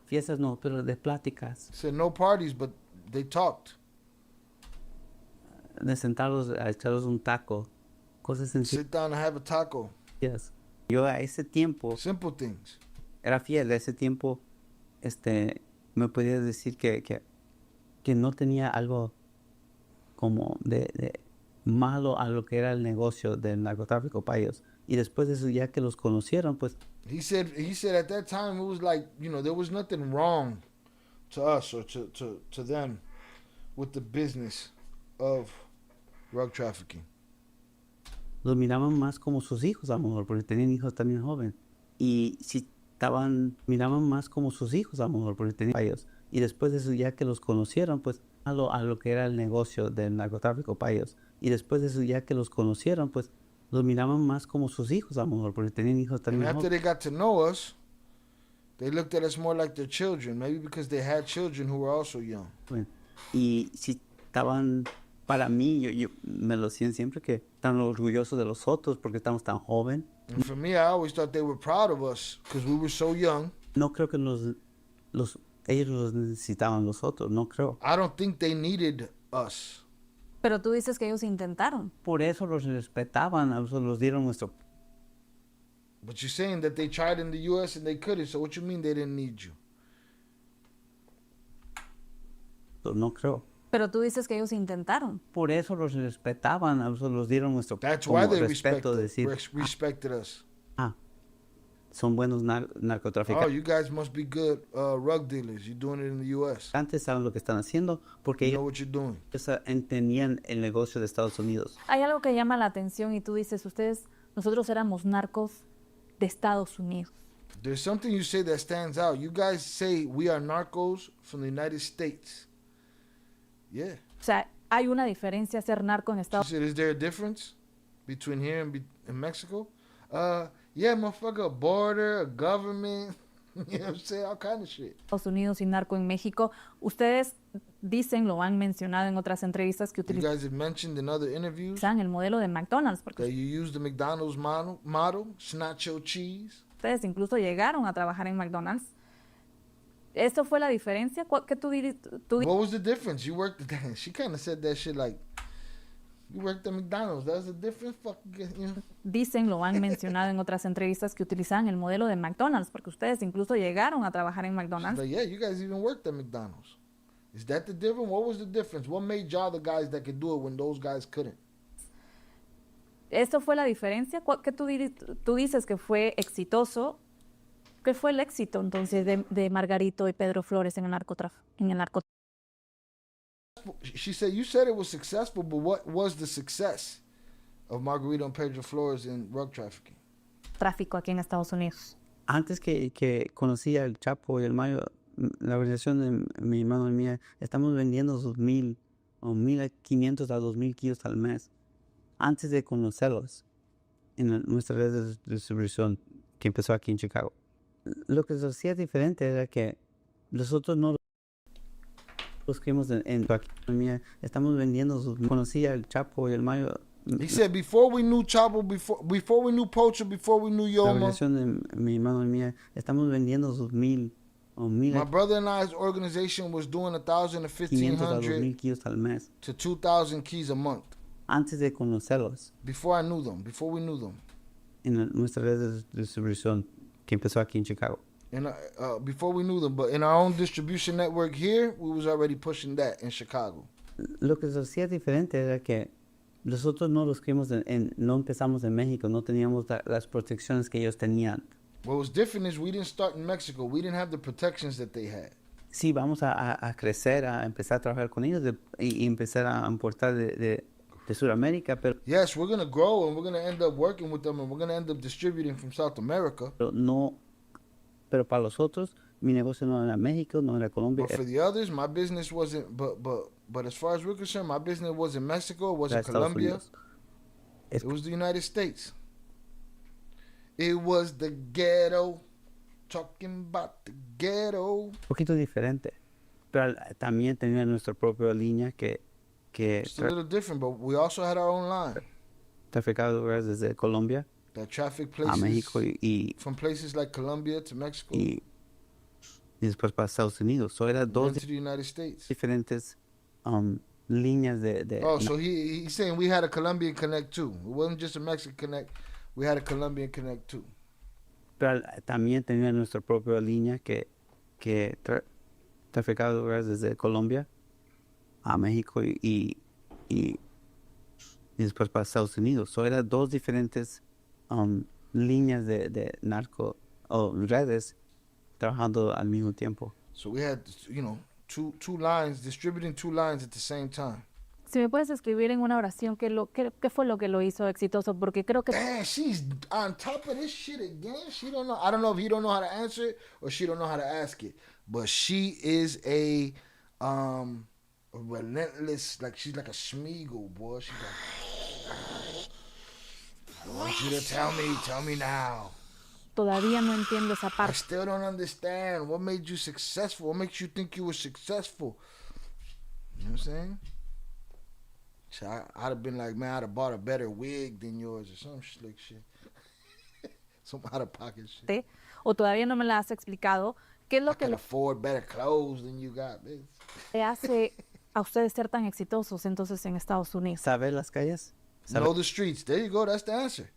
fiestas no, pero de pláticas, Said no parties, but they talked. de sentarlos a echarlos un taco, cosas sencillas. Sit down and have a taco. Yo a ese tiempo Simple things. era fiel, a ese tiempo me podía decir que no tenía algo como de malo a lo que era el negocio del narcotráfico para ellos. Y después de eso, ya que los conocieron, pues He said at that time it was like, you know, there was nothing wrong to us or to them with the business of drug trafficking. los miraban más como sus hijos, a lo mejor, porque tenían hijos también jóvenes. Y si miraban más como sus hijos, a lo mejor, porque tenían ellos. Y después de eso, ya que los conocieron, pues a lo que era el negocio del narcotráfico para ellos. Y después de eso, ya que los conocieron, pues los miraban más como sus hijos, a lo mejor, porque tenían hijos And también after jóvenes. they got to know us, they looked at us more like their children, maybe because they had children who were also young. Y si estaban, para mí, yo me lo siento siempre que están orgullosos de los otros porque estamos tan jóvenes. And for me, I always thought they were proud of us because we were so young. No creo que ellos los necesitaban los otros, no creo. I don't think they needed us. Pero tú dices que ellos intentaron. Por eso los respetaban, a eso los dieron nuestro. But you're saying that they tried in the U.S. and they couldn't, so what you mean they didn't need you? No creo. Pero tú dices que ellos intentaron. Por eso los respetaban, a eso los dieron nuestro That's como why they respeto, decir, respected us. son buenos Oh, narcotraficantes. you guys must be good drug dealers. You're doing it in the U.S. Antes saben lo que están haciendo porque You know what you're doing. ellos entendían el negocio de Estados Unidos. Hay algo que llama la atención y tú dices, nosotros éramos narcos de Estados Unidos. There's something you say that stands out. You guys say we are narcos from the United States. Yeah. O sea, hay una diferencia ser narco en She Estados said, is there a difference between here and Mexico? Yeah, motherfucker, a border, a government. You know what I'm saying? All kind of shit. Unidos y narco en México. Ustedes dicen, lo han mencionado en otras entrevistas, que You utilizan guys have mentioned in other interviews el modelo de McDonald's, porque that you use the McDonald's model, snatch your cheese. ustedes incluso llegaron a trabajar en McDonald's. ¿Esto fue la diferencia? ¿Qué tú What was the difference? You worked at she kind of said that shit like, you worked at McDonald's. That was the difference? Fucking, you know? dicen, lo han mencionado en otras entrevistas, que utilizan el modelo de McDonald's, porque ustedes incluso llegaron a trabajar en She's McDonald's. like, yeah, you guys even worked at McDonald's. Is that the difference? What was the difference? What made y'all the guys that could do it when those guys couldn't? ¿Esto fue la diferencia? ¿Qué tú dices que fue exitoso? ¿Qué fue el éxito entonces de Margarito y Pedro Flores en el narcotráfico? She said, you said it was successful, but what was the success of Margarito and Pedro Flores in drug trafficking? Tráfico aquí en Estados Unidos. Antes que conocí al Chapo y el Mayo, la organización de mi hermano y mía, estamos vendiendo 2,000 o 1,500 a 2,000 kilos al mes. Antes de conocerlos en nuestra red de distribución que empezó aquí en Chicago. Lo que se hacía diferente era que nosotros no los creímos en la economía. Estamos vendiendo, conocí al Chapo y el Mayo. He said, before we knew Chapo, before we knew Pocho, before we knew La Yoma, organización de mi hermano y mía, estamos vendiendo 2,000 o my brother and I's organization was doing 1,000 to 1,500 a 2,000 1,500 kilos al mes. to 2,000 keys a month. Antes de conocerlos Before I knew them, before we knew them. en nuestra red de distribución que empezó aquí en Chicago. And before we knew them, but in our own distribution network here, we was already pushing that in Chicago. Lo que se hacía diferente era que nosotros no los creímos no empezamos en México, no teníamos las protecciones que ellos tenían. What was different is we didn't start in Mexico. We didn't have the protections that they had. Sí, vamos a crecer, a empezar a trabajar con ellos y empezar a importar de Sudamérica, pero Yes, we're going to grow and we're going to end up working with them and we're going to end up distributing from South America. pero para los otros, mi negocio no era México, no era Colombia. But for the others, my business wasn't, but as far as we're concerned, my business wasn't Mexico, it wasn't Era Estados Colombia. Unidos. It was the United States. It was the ghetto. Talking about the ghetto. Un poquito diferente, pero también tenía nuestra propia línea que It's a little different, but we also had our own line. traficaba drogas desde Colombia That traffic a places México y from places like Colombia to Mexico después para Estados Unidos. So era and dos to the United States. diferentes líneas de Oh, so he's saying we had a Colombian connect too. It wasn't just a Mexican connect. We had a Colombian connect too. pero también tenía nuestra propia línea que traficaba drogas desde Colombia a México y después para Estados Unidos. So era dos diferentes líneas de narco o redes trabajando al mismo tiempo. So we had, two lines, distributing two lines at the same time. Si me puedes escribir en una oración qué fue lo que lo hizo exitoso, porque creo que Damn, she's on top of this shit again. She don't know. I don't know if he don't know how to answer it or she don't know how to ask it. But she is a relentless, like she's like a Schmeagle, boy. She's like, I want you to tell me now. todavía no entiendo esa I parte. still don't understand. What made you successful? What makes you think you were successful? You know what I'm saying? So I'd have been like, man, I'd have bought a better wig than yours or some slick shit. Some out of pocket shit. O todavía no me la has explicado. ¿Qué es I lo que can afford better clothes than you got, bitch. le hace a ustedes ser tan exitosos entonces en Estados Unidos? ¿Saber las calles? Know the streets. There you go. That's the answer.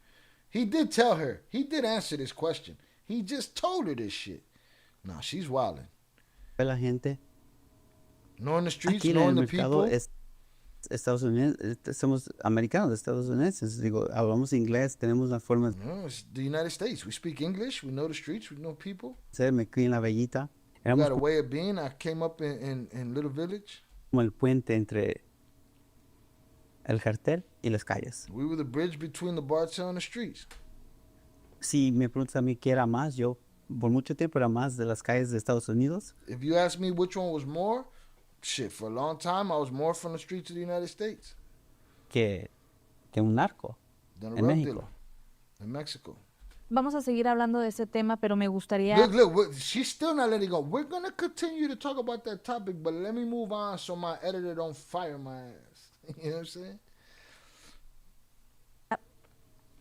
He did tell her. He did answer this question. He just told her this shit. No, she's wilding. ¿Saber la gente? Knowing the streets, Aquí en knowing el the mercado people. Estados Unidos, somos americanos de Estados Unidos, digo, hablamos inglés, tenemos una forma de No, it's the United States. We speak English. We know the streets. We know people. ser, me crié en la Bellita. We Éramos got a way of being. I came up in Little Village. como el puente entre el cartel y las calles. We were the bridge between the bar tail and the streets. Si me preguntas a mí qué era más, yo por mucho tiempo era más de las calles de Estados Unidos. If you ask me which one was more, shit, for a long time I was more from the streets of the United States que un narco than a en rug México. dealer in Mexico. Vamos a seguir hablando de ese tema, pero me gustaría... Look, she's still not letting go. We're going to continue to talk about that topic, but let me move on so my editor don't fire my ass. You know what I'm saying?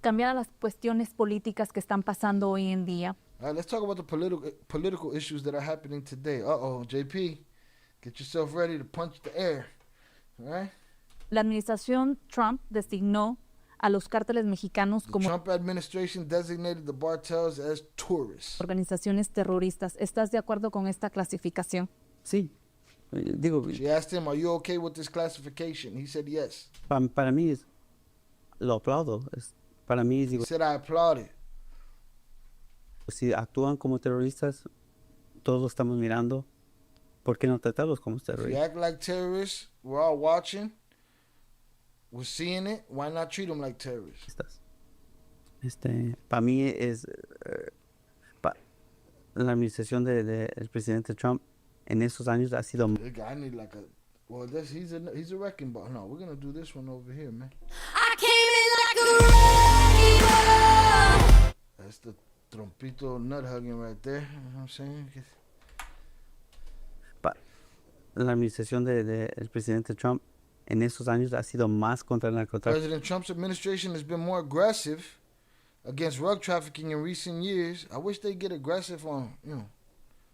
cambiar a las cuestiones políticas que están pasando hoy en día. All right, let's talk about the political issues that are happening today. JP, get yourself ready to punch the air. All right? La administración Trump designó a los cárteles mexicanos como Trump administration designated the cartels as tourists. organizaciones terroristas. ¿Estás de acuerdo con esta clasificación? Sí. Digo, She asked him, "Are you okay with this classification?" He said yes. para mí lo aplaudo. Para mí, digo, He said, "I applaud it." si actúan como terroristas, todos lo estamos mirando. ¿Por qué no tratarlos como If you terroristas? act like terrorists, we're all watching. We're seeing it. Why not treat them like terrorists? Para mí es la administración del presidente Trump en esos años ha sido I need like a. Well, he's a wrecking ball. No, we're gonna do this one over here, man. I came in like a wrecking ball. That's the trompito nut hugging right there. You know what I'm saying? la administración del presidente Trump en esos años ha sido más contra el narcotráfico. President Trump's administration has been more aggressive against drug trafficking in recent years. I wish they'd get aggressive on,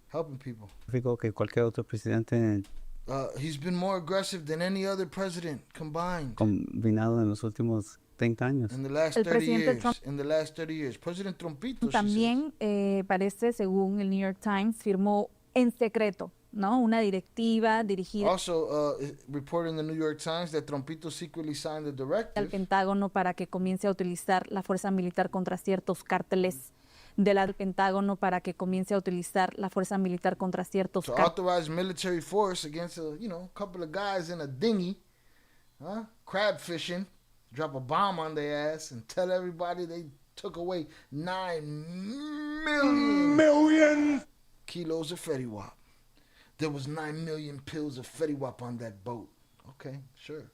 helping people. Que cualquier otro presidente He's been more aggressive than any other president combined. Combinado en los últimos 30 años. In the last El 30 presidente years. Trump In the last 30 years. President Trumpito, she también parece, según el New York Times, firmó en secreto, ¿no? Una directiva dirigida Also, reported in the New York Times that Trumpito secretly signed the al directive Pentágono para que comience a utilizar la fuerza militar contra ciertos cárteles del Pentágono para que comience a utilizar la fuerza militar contra ciertos to cárteles. authorize military force against a couple of guys in a dinghy, crab fishing, drop a bomb on their ass and tell everybody they took away 9 million kilos of Fetty Wap. There was 9 million pills of Fetty Wap on that boat. Okay, sure.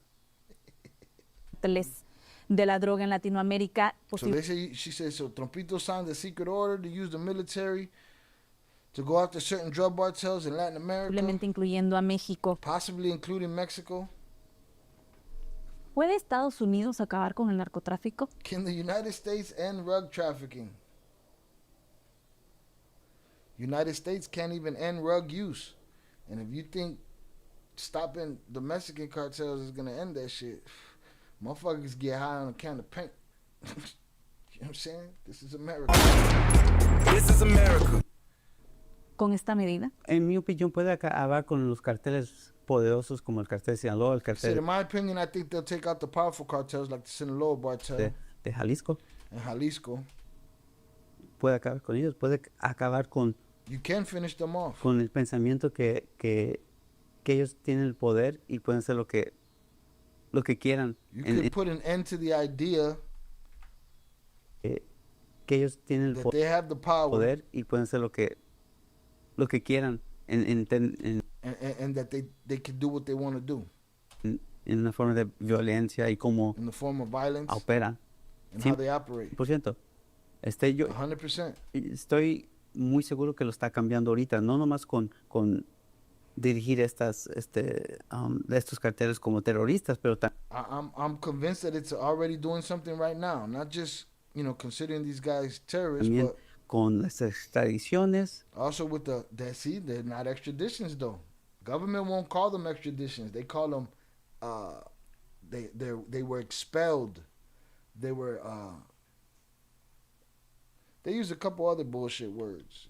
De la droga en Latinoamérica, So they say, she said, so Trumpito signed a secret order to use the military to go after certain drug cartels in Latin America, posiblemente incluyendo a México. possibly including Mexico. ¿Puede Estados Unidos acabar con el narcotráfico? Can the United States end drug trafficking? United States can't even end drug use. And if you think stopping the Mexican cartels is going to end that shit, motherfuckers get high on a can of paint. You know what I'm saying? This is America. This is America. Con esta medida, En mi opinión, puede acabar con los carteles poderosos como el cartel de Sinaloa, el I said, cartel in my opinion, I think they'll take out the powerful cartels like the Sinaloa cartel de Jalisco. and Jalisco. Puede acabar con ellos, puede acabar con You can finish them off. el pensamiento que ellos tienen el poder y pueden hacer lo que quieran. You could put an end to the idea Que ellos tienen el that they have the power poder y pueden hacer lo que quieran en and that they can do what they want to do una forma de violencia y cómo in the form of violence operan. and how they operate. 100%. Yo 100%. estoy muy seguro que lo está cambiando ahorita, no nomás con dirigir estos carteles como terroristas, pero I'm convinced that it's already doing something right now. Not just considering these guys terrorists, también but con las extradiciones. also with they're not extraditions though. Government won't call them extraditions. They call them they were expelled. They were they use a couple other bullshit words,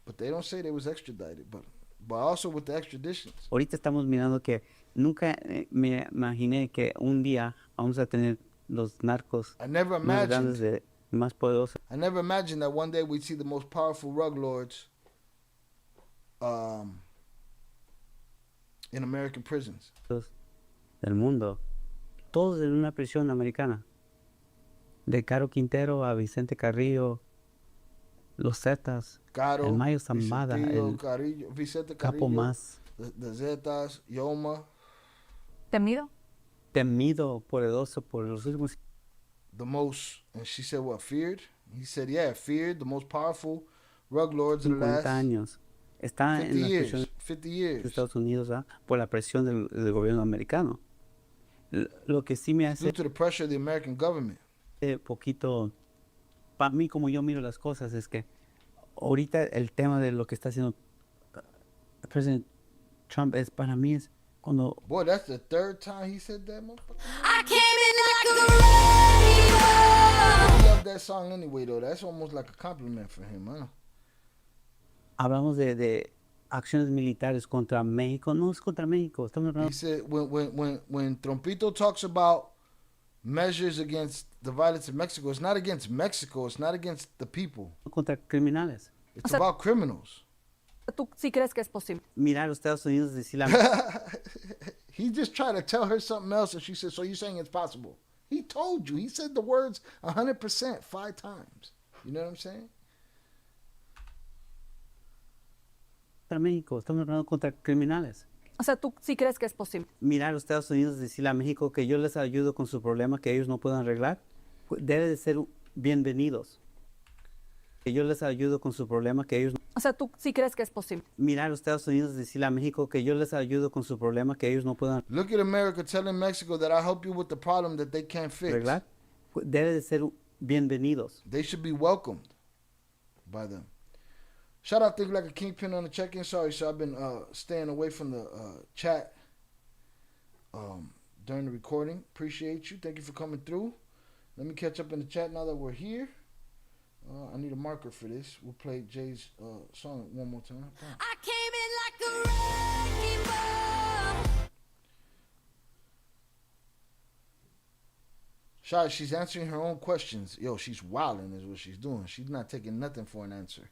but they don't say they was extradited. But also with the extraditions. Ahorita estamos mirando que nunca me imaginé que un día vamos a tener los narcos I never más imagined. grandes más poderosos. I never imagined that one day we'd see the most powerful drug lords in American prisons. Del mundo, todos en una prisión americana, de Caro Quintero a Vicente Carrillo, los Zetas, Caro, el Mayo Zambada, Vicentillo, el Carillo, Vicente capo Carillo, más the Zetas, Yoma, ¿Temido? temido, poderoso por los últimos the most, and she said what, feared? He said, yeah, feared, the most powerful rug lords of the 50 last años. Está 50 en las years. prisiones 50 de years. Estados Unidos, ¿verdad? Por la presión del gobierno americano. Lo que sí me Due hace to the pressure of the American government. poquito, para mí como yo miro las cosas, es que ahorita el tema de lo que está haciendo el presidente Trump es, para mí es cuando Boy, that's the third time he said that, motherfucker. I came in like a wrecking ball. I love that song anyway, though. That's almost like a compliment for him, huh? hablamos de acciones militares contra México, no es contra México, estamos hablando He said when Trumpito talks about measures against the violence in Mexico, it's not against Mexico, it's not against the people. contra criminales. It's about criminals. ¿Tú sí crees que es posible? Mirar a los Estados Unidos y decir la He just tried to tell her something else, and she said, so you're saying it's possible. He told you. He said the words 100% 5 times. You know what I'm saying? contra México, estamos hablando contra criminales. O sea, ¿tú sí crees que es posible? Mirar a los Estados Unidos y decirle a México que yo les ayudo con su problema que ellos no puedan arreglar, debe de ser bienvenidos. Que yo les ayudo con su problema que ellos O sea, ¿tú sí crees que es posible? mirar a los Estados Unidos y decirle a México que yo les ayudo con su problema que ellos no puedan Look at America telling Mexico that I help you with the problem that they can't fix. arreglar, debe de ser bienvenidos. They should be welcomed by them. Shout out Think Like a Kingpin on the check-in. Sorry, so I've been staying away from the chat during the recording. Appreciate you. Thank you for coming through. Let me catch up in the chat now that we're here. I need a marker for this. We'll play Jay's song one more time. I came in like a wrecking ball. Shai, she's answering her own questions. Yo, she's wilding is what she's doing. She's not taking nothing for an answer.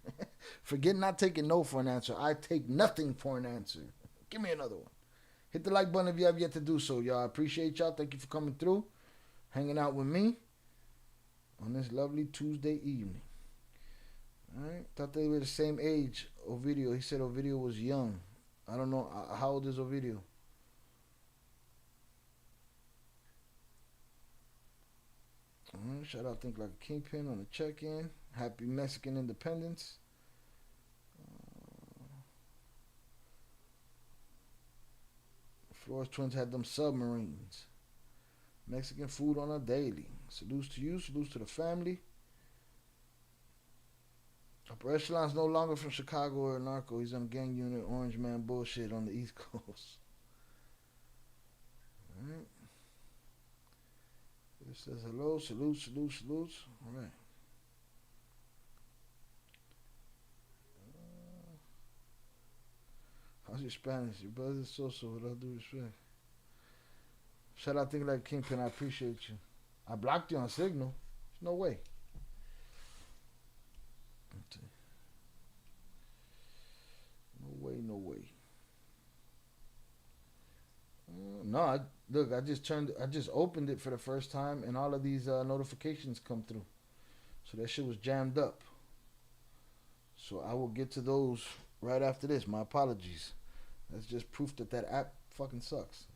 Forget not taking no for an answer. I take nothing for an answer. Give me another one. Hit the like button if you have yet to do so, y'all. I appreciate y'all. Thank you for coming through, hanging out with me on this lovely Tuesday evening. All right. Thought they were the same age, Ovidio. He said Ovidio was young. I don't know. How old is Ovidio? All right, shout out Think Like a Kingpin on the check-in. Happy Mexican Independence. Flores twins had them submarines. Mexican food on a daily. Salutes to you. Salutes to the family. Upper Echelon's no longer from Chicago or Narco. He's on gang unit Orange Man bullshit on the East Coast. All right. It says hello, salutes, salutes, salutes. All right. How's your Spanish? Your brother's so with all due respect. Shout out Think Like Kingpin, I appreciate you. I blocked you on Signal. There's no way. No way, no way. No, I just opened it for the first time, and all of these notifications come through. So that shit was jammed up. So I will get to those right after this. My apologies. That's just proof that app fucking sucks.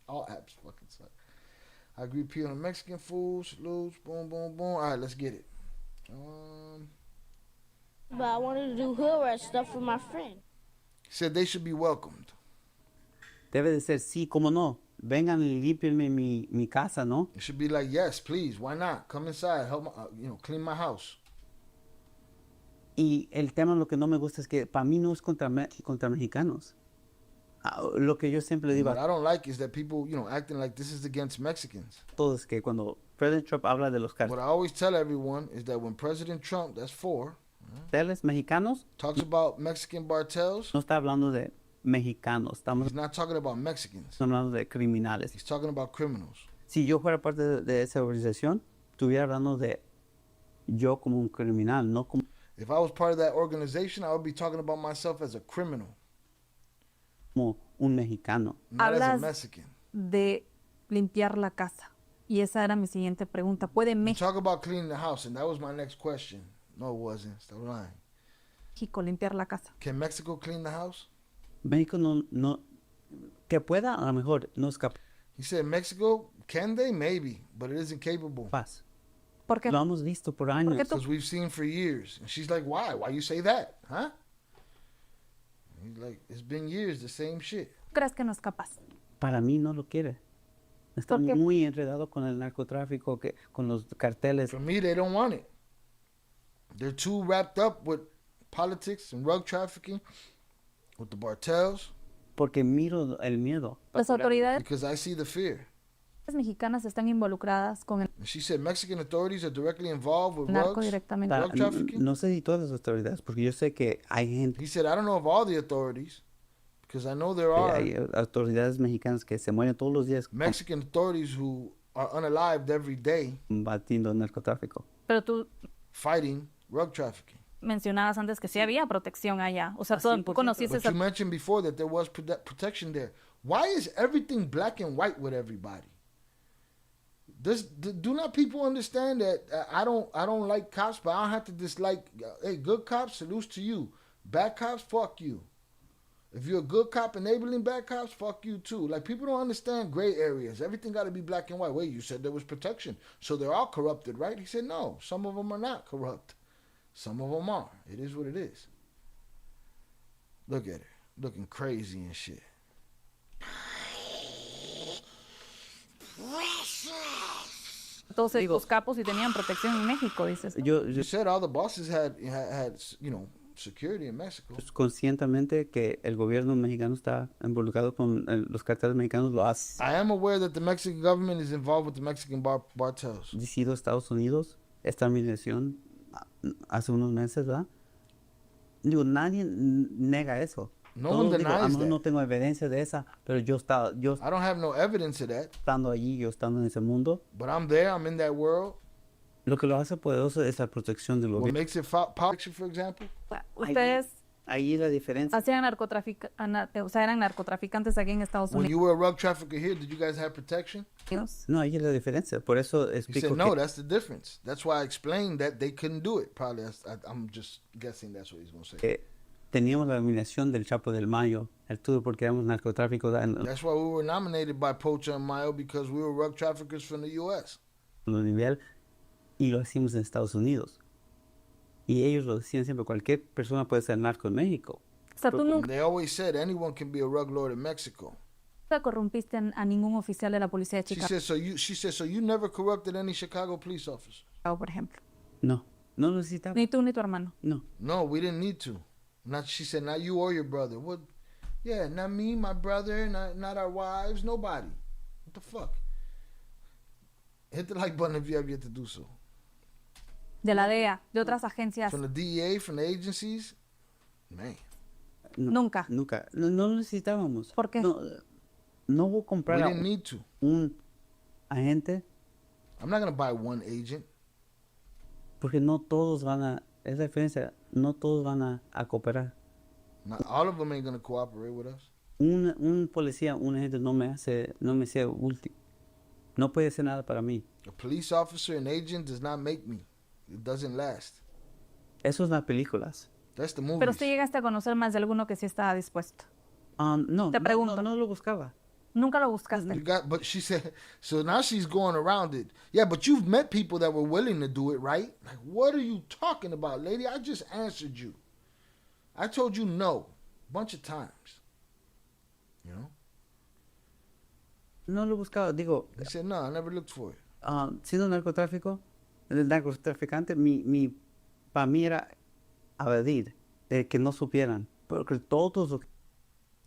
All apps fucking suck. I agree P on the Mexican food. Salutes. Boom, boom, boom. All right, let's get it. But I wanted to do hood rat stuff for my friend. He said they should be welcomed. Debe de ser sí, cómo no. Vengan y límpienme mi casa, ¿no? It should be like, yes, please. Why not? Come inside. Help my, clean my house. Y el tema, lo que no me gusta es que para mí no es contra mexicanos. Lo que yo siempre digo What I don't like is that people, acting like this is against Mexicans. todos que cuando President Trump habla de los What I always tell everyone is that when President Trump, that's carteles mexicanos, talks about Mexican cartels, no está hablando de mexicanos, he's not talking about Mexicans. hablando de criminales. He's talking about criminals. Si yo fuera parte de esa organización, estuviera hablando de yo como un criminal, no como If I was part of that organization, I would be talking about myself as a criminal, un mexicano. not as a Hablas Mexican. de limpiar la casa. Y esa era mi siguiente pregunta. ¿Puede You México talk about cleaning the house, and that was my next question. No, it wasn't. Stop lying. México limpiar la casa. Can Mexico clean the house? México no, que pueda, a lo mejor, no es capaz. He said Mexico, can they? Maybe, but it isn't capable. ¿Por qué? Lo hemos visto por años. Because we've seen for years. And she's like, why? Why you say that? Huh? He's like, it's been years, the same shit. ¿Crees que no es capaz? Para mí no lo quiere. Está ¿Por qué? muy enredado con el narcotráfico, con los carteles. For me, they don't want it. They're too wrapped up with politics and drug trafficking, with the cartels. Porque miro el miedo. Las autoridades Because I see the fear. mexicanas están involucradas con el And she said Mexican authorities are directly involved with narco drugs. directamente. Drug trafficking? No sé si todas las autoridades, porque yo sé que hay gente, He said, I don't know of all the authorities, because I know there que are hay autoridades mexicanas que se mueren todos los días Mexican authorities who are unalived every day combatiendo el narcotráfico. Pero tú fighting drug trafficking. mencionabas antes que sí había protección allá. O sea, tú conociste But esa... you mentioned before that there was protection there. Why is everything black and white with everybody? Do not people understand that I don't like cops, but I don't have to dislike. Hey, good cops, salutes to you. Bad cops, fuck you. If you're a good cop enabling bad cops, fuck you too. Like, people don't understand gray areas. Everything got to be black and white. Wait, you said there was protection, so they're all corrupted, right? He said no. Some of them are not corrupt. Some of them are. It is what it is. Look at her, looking crazy and shit. Todos estos capos y tenían protección en México, dices. You said all the bosses had security in Mexico. Conscientemente que el gobierno mexicano está involucrado con los carteles mexicanos, lo ha I am aware that the Mexican government is involved with the Mexican cartels. decidido Estados Unidos. Esta administración hace unos meses, ¿verdad? Digo, nadie nega eso. No one denies that. No tengo evidencia de esa, pero yo I don't have no evidence of that. estando allí, yo estando en ese mundo, But I'm there. I'm in that world. lo que lo hace poderoso es la protección del What gobierno. makes it politics, for example? Ustedes Ahí la diferencia. hacían o sea, eran narcotraficantes aquí en Estados When Unidos. you were a rug trafficker here, did you guys have protection? No, ahí es la diferencia. Por eso He explico said no. que That's the difference. That's why I explained that they couldn't do it. Probably. I'm just guessing. That's what he's gonna say. teníamos la eliminación del Chapo del Mayo, el todo porque éramos narcotráfico en That's why we were nominated by Pocha and Mayo, because we were rug traffickers from the U.S. los nivel y lo hicimos en Estados Unidos. Y ellos lo decían siempre, cualquier persona puede ser narco en México. O sea, tú nunca They always said anyone can be a rug lord in Mexico. corrompiste a ningún oficial de la policía de She Chicago, said so you never corrupted any Chicago police officer. por ejemplo. No, no lo necesitaba. Ni tú ni tu hermano. No. No, we didn't need to. She said, not you or your brother. What? Yeah, not me, my brother, not our wives, nobody. What the fuck? Hit the like button if you have yet to do so. De la DEA, de otras agencias. From the DEA, from the agencies, man. Nunca. Nunca. No lo necesitábamos. ¿Por qué? No voy a comprar We a didn't need to. un agente I'm not going to buy one agent. porque no todos van a, es la diferencia, no todos van a cooperar. Not all of them ain't going to cooperate with us. Un policía, un agente no me hace útil. No puede hacer nada para mí. A police officer, an agent does not make me. It doesn't last. Eso es las películas. That's the movies. Pero sí llegaste a conocer más de alguno que sí estaba dispuesto. No, Te pregunto. no lo buscaba. Nunca lo buscaste. But she said, so now she's going around it. Yeah, but you've met people that were willing to do it, right? Like, what are you talking about, lady? I just answered you. I told you no a bunch of times. You know? No lo buscaba, digo. They said, no, I never looked for it. Siendo narcotraficante, para mí era evadir, de que no supieran. Porque todos lo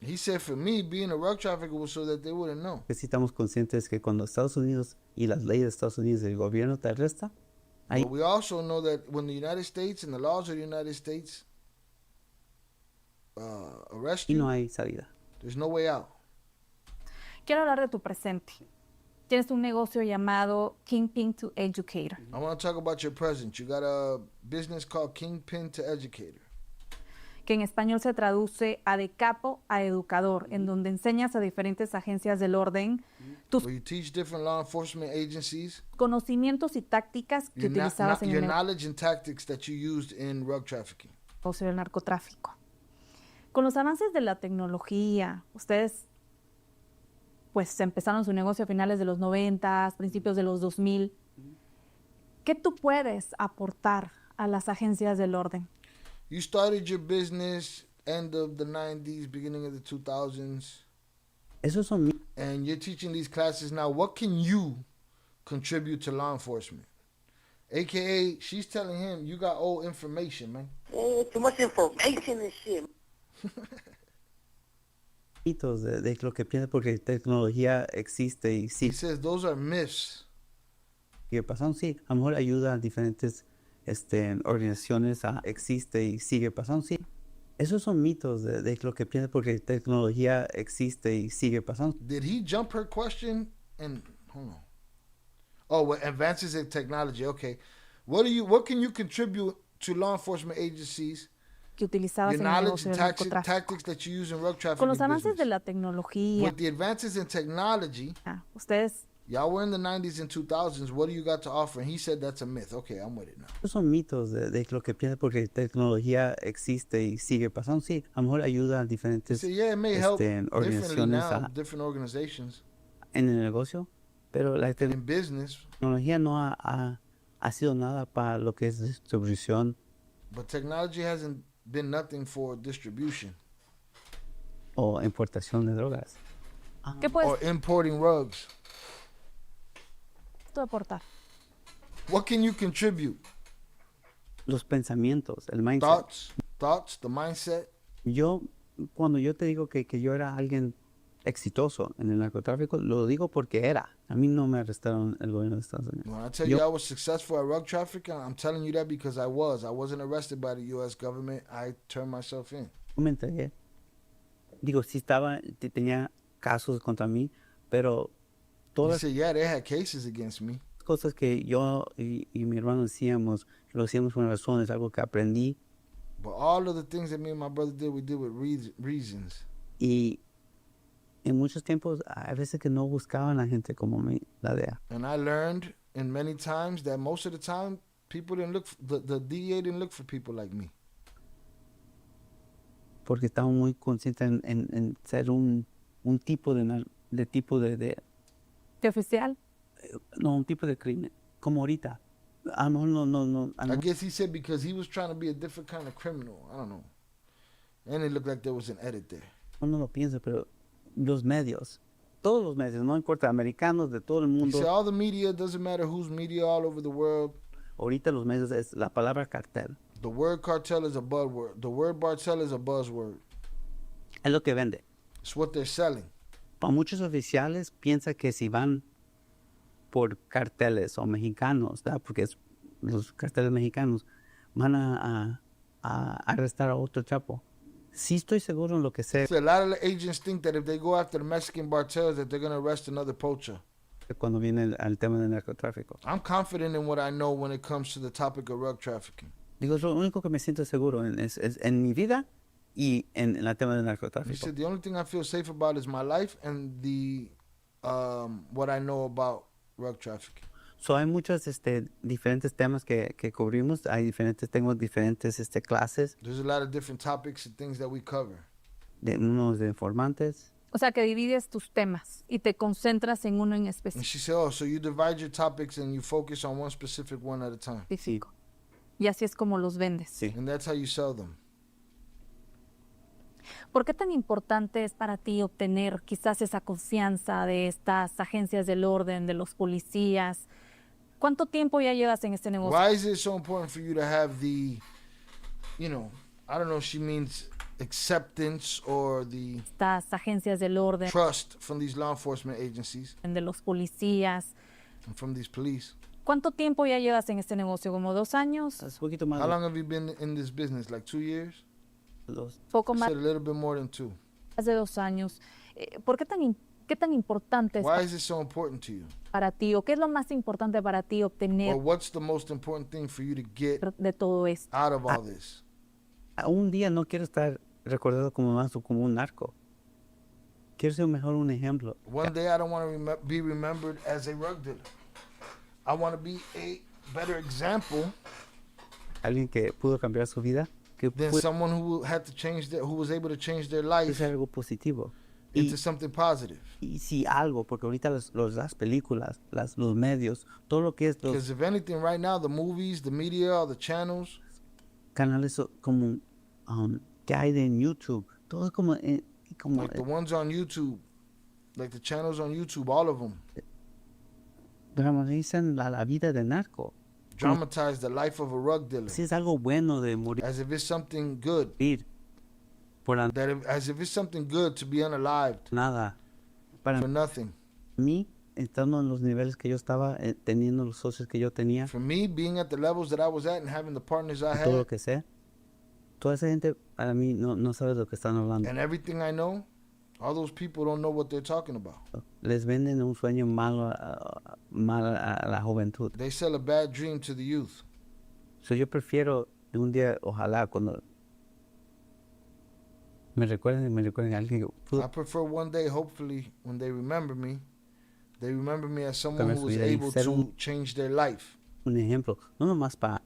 He said for me, being a rug trafficker was so that they wouldn't know. que sí estamos conscientes que cuando Estados Unidos y las leyes de Estados Unidos y el gobierno te arresta, ahí But we also know that when the United States and the laws of the United States arrest y you, no hay salida. there's no way out. Quiero hablar de tu presente. Tienes un negocio llamado Kingpin to Educator. I want to talk about your present. You got a business called Kingpin to Educator. que en español se traduce a de capo a educador, en donde enseñas a diferentes agencias del orden tus Where you teach different law enforcement agencies conocimientos y tácticas que utilizabas en your el knowledge and tactics that you used in rug trafficking. negocio del narcotráfico. Con los avances de la tecnología, ustedes pues empezaron su negocio a finales de los 90, principios de los 2000. ¿Qué tú puedes aportar a las agencias del orden? You started your business end of the 90s, beginning of the 2000s. Esos son And you're teaching these classes now. What can you contribute to law enforcement? AKA, she's telling him, you got old information, man. Too much information and shit. mitos de lo que piensa porque tecnología existe y He sigue says those are myths. pasando. Sí, a lo mejor ayuda a diferentes organizaciones existe y sigue pasando. Sí, esos son mitos de lo que piensa porque tecnología existe y sigue pasando. Did he jump her question? And hold on. Oh, well, advances in technology. Okay, what can you contribute to law enforcement agencies? Que utilizabas Your en el knowledge negocio and del narcotráfico. tactics that you use in rug trafficking Con los avances business. de la tecnología, With the advances in technology, ustedes y'all were in the 90s and 2000s. What do you got to offer? And he said that's a myth. Okay, I'm with it now. Esos son mitos de lo que piensa porque tecnología existe y sigue pasando. Sí, a lo mejor ayuda a diferentes So yeah, it may help differently organizaciones now, different organizations en el negocio, pero la in business. tecnología no ha sido nada para lo que es distribución But technology hasn't been nothing for distribution o importación de drogas. ¿Qué puedes or importing rugs. tú aportar? What can you contribute? Los pensamientos, el mindset. Thoughts, the mindset. Cuando yo te digo que yo era alguien exitoso en el narcotráfico, lo digo porque era. A mí no me arrestaron el gobierno de Estados Unidos. When I tell you I was successful at rug trafficking, I'm telling you that because I was. I wasn't arrested by the U.S. government. I turned myself in. Yo me entregué. Digo, sí tenía casos contra mí, pero He todas said, yeah, they had cases against me. las cosas que yo y mi hermano hacíamos, lo hacíamos por razones, algo que aprendí. But all of the things that me and my brother did, we did with reasons. Y en muchos tiempos, a veces que no buscaban a gente como la DEA. And I learned in many times that most of the time, people didn't look, the DEA didn't look for people like me. Porque estaban muy conscientes en ser un tipo de ¿De oficial? no, un tipo de crimen, como ahorita. A lo mejor no. I guess he said because he was trying to be a different kind of criminal. I don't know. And it looked like there was an edit there. Uno lo piensa, pero los medios, todos los medios, no importa, americanos, de todo el He mundo. said all the media, doesn't matter whose media all over the world. Ahorita los medios es la palabra cartel. The word cartel is a buzzword. The word cartel is a buzzword. Es lo que vende. It's what they're selling. Para muchos oficiales piensa que si van por carteles o mexicanos, ¿verdad? Porque los carteles mexicanos van a arrestar a otro chapo. Sí estoy seguro en lo que sé So a lot of the agents think that if they go after the Mexican cartels that they're going to arrest another poacher. cuando viene al tema del narcotráfico. I'm confident in what I know when it comes to the topic of rug trafficking. Digo, es lo único que me siento seguro es en mi vida y en el tema del He narcotráfico. said the only thing I feel safe about is my life and the what I know about rug trafficking. So hay muchos diferentes temas que cubrimos, tengo diferentes clases, There's a lot of different topics and things that we cover. unos de informantes. O sea, que divides tus temas y te concentras en uno en And específico. she said, oh, so you divide your topics and you focus on one specific one at a time. Y así es como los vendes. Sí. And that's how you sell them. ¿Por qué tan importante es para ti obtener quizás esa confianza de estas agencias del orden, de los policías? ¿Cuánto tiempo ya llevas en este negocio? Why is it so important for you to have the, I don't know if she means acceptance or the Estas agencias del orden, trust from these law enforcement agencies de los policías. and from these police? ¿Cuánto tiempo ya llevas en este negocio? ¿Como 2 años? Es un poquito más. How long have you been in this business? Like 2 years? Poco I más said a little bit more than 2. de 2 años. ¿Por qué tan importante es Why is it so important to you? para ti? ¿O qué es lo más importante para ti obtener Or what's the most important thing for you to get de todo esto? out of all this? Un día no quiero estar recordado como más o como un narco. Quiero ser mejor un ejemplo. One day I don't want to be remembered as a rug dealer. I want to be a better example Alguien que pudo cambiar su vida, que than pudo someone who had to change who was able to change their life ser algo positivo. into something positive. Y si algo, porque ahorita las películas, los medios, todo lo que es los Because if anything, right now, the movies, the media, all the channels, canales como que hay en YouTube, todo como like the ones on YouTube, like the channels on YouTube, all of them dramatizan la vida de narco. dramatize the life of a rug dealer Si es algo bueno de morir, as if it's something good. por As if it's something good to be unalived nada. Para for nothing. mí, estando en los niveles que yo estaba, teniendo los socios que yo tenía, For me, being at the levels that I was at and having the partners I todo lo had, que sé, toda esa gente para mí no sabe de lo que están hablando. and everything I know, all those people don't know what they're talking about. Les venden un sueño malo a la juventud. They sell a bad dream to the youth. So yo prefiero de un día, ojalá, cuando me recuerden a alguien que pudo I prefer one day, hopefully, when they remember me as someone cambiar who su was vida y able ser to change their life un ejemplo, no nomás para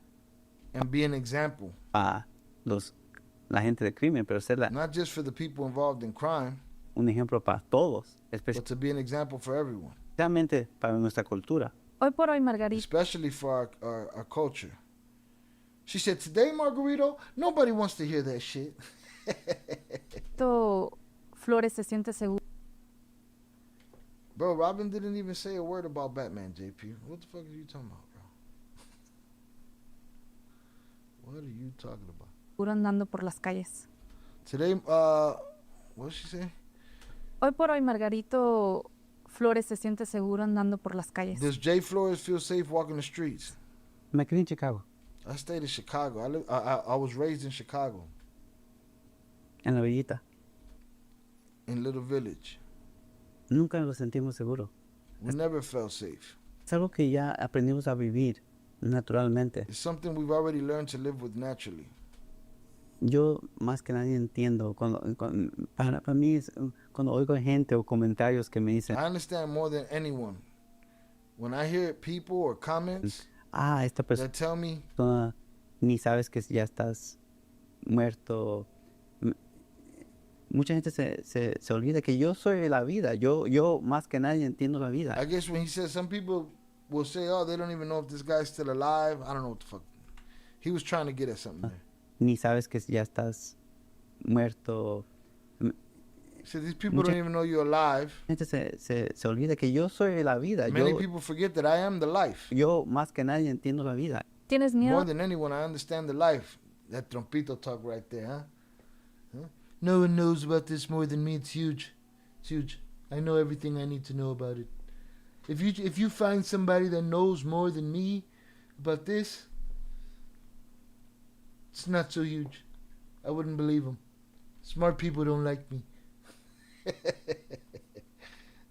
and be an example, la gente de crimen, pero ser not just for the people involved in crime, un ejemplo para todos, but to be an example for everyone, especialmente para nuestra cultura. Hoy por hoy, Margarito especially for our culture. She said, today, Margarito, nobody wants to hear that shit. Flores se siente seguro. Bro, Robin didn't even say a word about Batman, JP. What the fuck are you talking about, bro? What are you talking about? Andando por las calles. Today, what did she say? Hoy por hoy, Margarito Flores se siente seguro andando por las calles. Does Jay Flores feel safe walking the streets? Me crié en Chicago, I stayed in Chicago. I was raised in Chicago, en la villita. in Little Village. Nunca nos sentimos seguros. We never felt safe. Es algo que ya aprendimos a vivir naturalmente. It's something we've already learned to live with naturally. Yo más que nadie entiendo para mí es, cuando oigo gente o comentarios que me dicen, I understand more than anyone. When I hear people or comments esta that tell me, persona ni sabes que ya estás muerto. Mucha gente se olvida que yo soy la vida. Yo más que nadie entiendo la vida. I guess when he said, some people will say, oh, they don't even know if this guy's still alive. I don't know what the fuck. He was trying to get at something there. Ni sabes que ya estás muerto. He said, these people don't even know you're alive. Gente se olvida que yo soy la vida. Many people forget that I am the life. Yo más que nadie entiendo la vida. ¿Tienes miedo? More than anyone, I understand the life. That trompito talk right there, huh? No one knows about this more than me. It's huge. It's huge. I know everything I need to know about it. If you find somebody that knows more than me about this, it's not so huge. I wouldn't believe them. Smart people don't like me.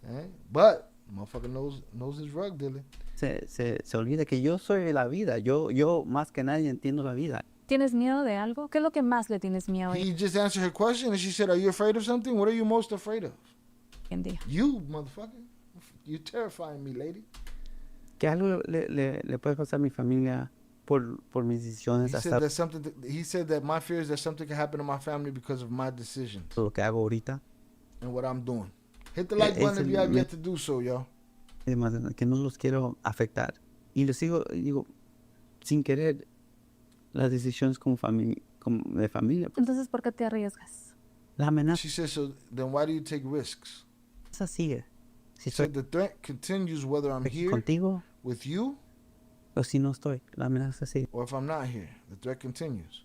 Right? But motherfucker knows his rug dealing. Se olvida que yo soy la vida. Yo más que nadie entiendo la vida. ¿Tienes miedo de algo? ¿Qué es lo que más le tienes miedo hoy He just answered her question and she said, are you afraid of something? What are you most afraid of? en día? You, motherfucker. You're terrifying me, lady. Que algo le puede pasar a mi familia por mis decisiones. He said that my fear is that something can happen to my family because of my decisions Lo que hago ahorita. and what I'm doing. Hit the like button if you have yet to do so, y'all. Además, que no los quiero afectar. Y les digo, sin querer, las decisiones como de familia. Pues, Entonces, ¿por qué te arriesgas? la amenaza She said, so then why do you take risks? sigue. Si So estoy the threat continues whether I'm aquí here contigo with you o si no estoy. La amenaza sigue. or if I'm not here. The threat continues.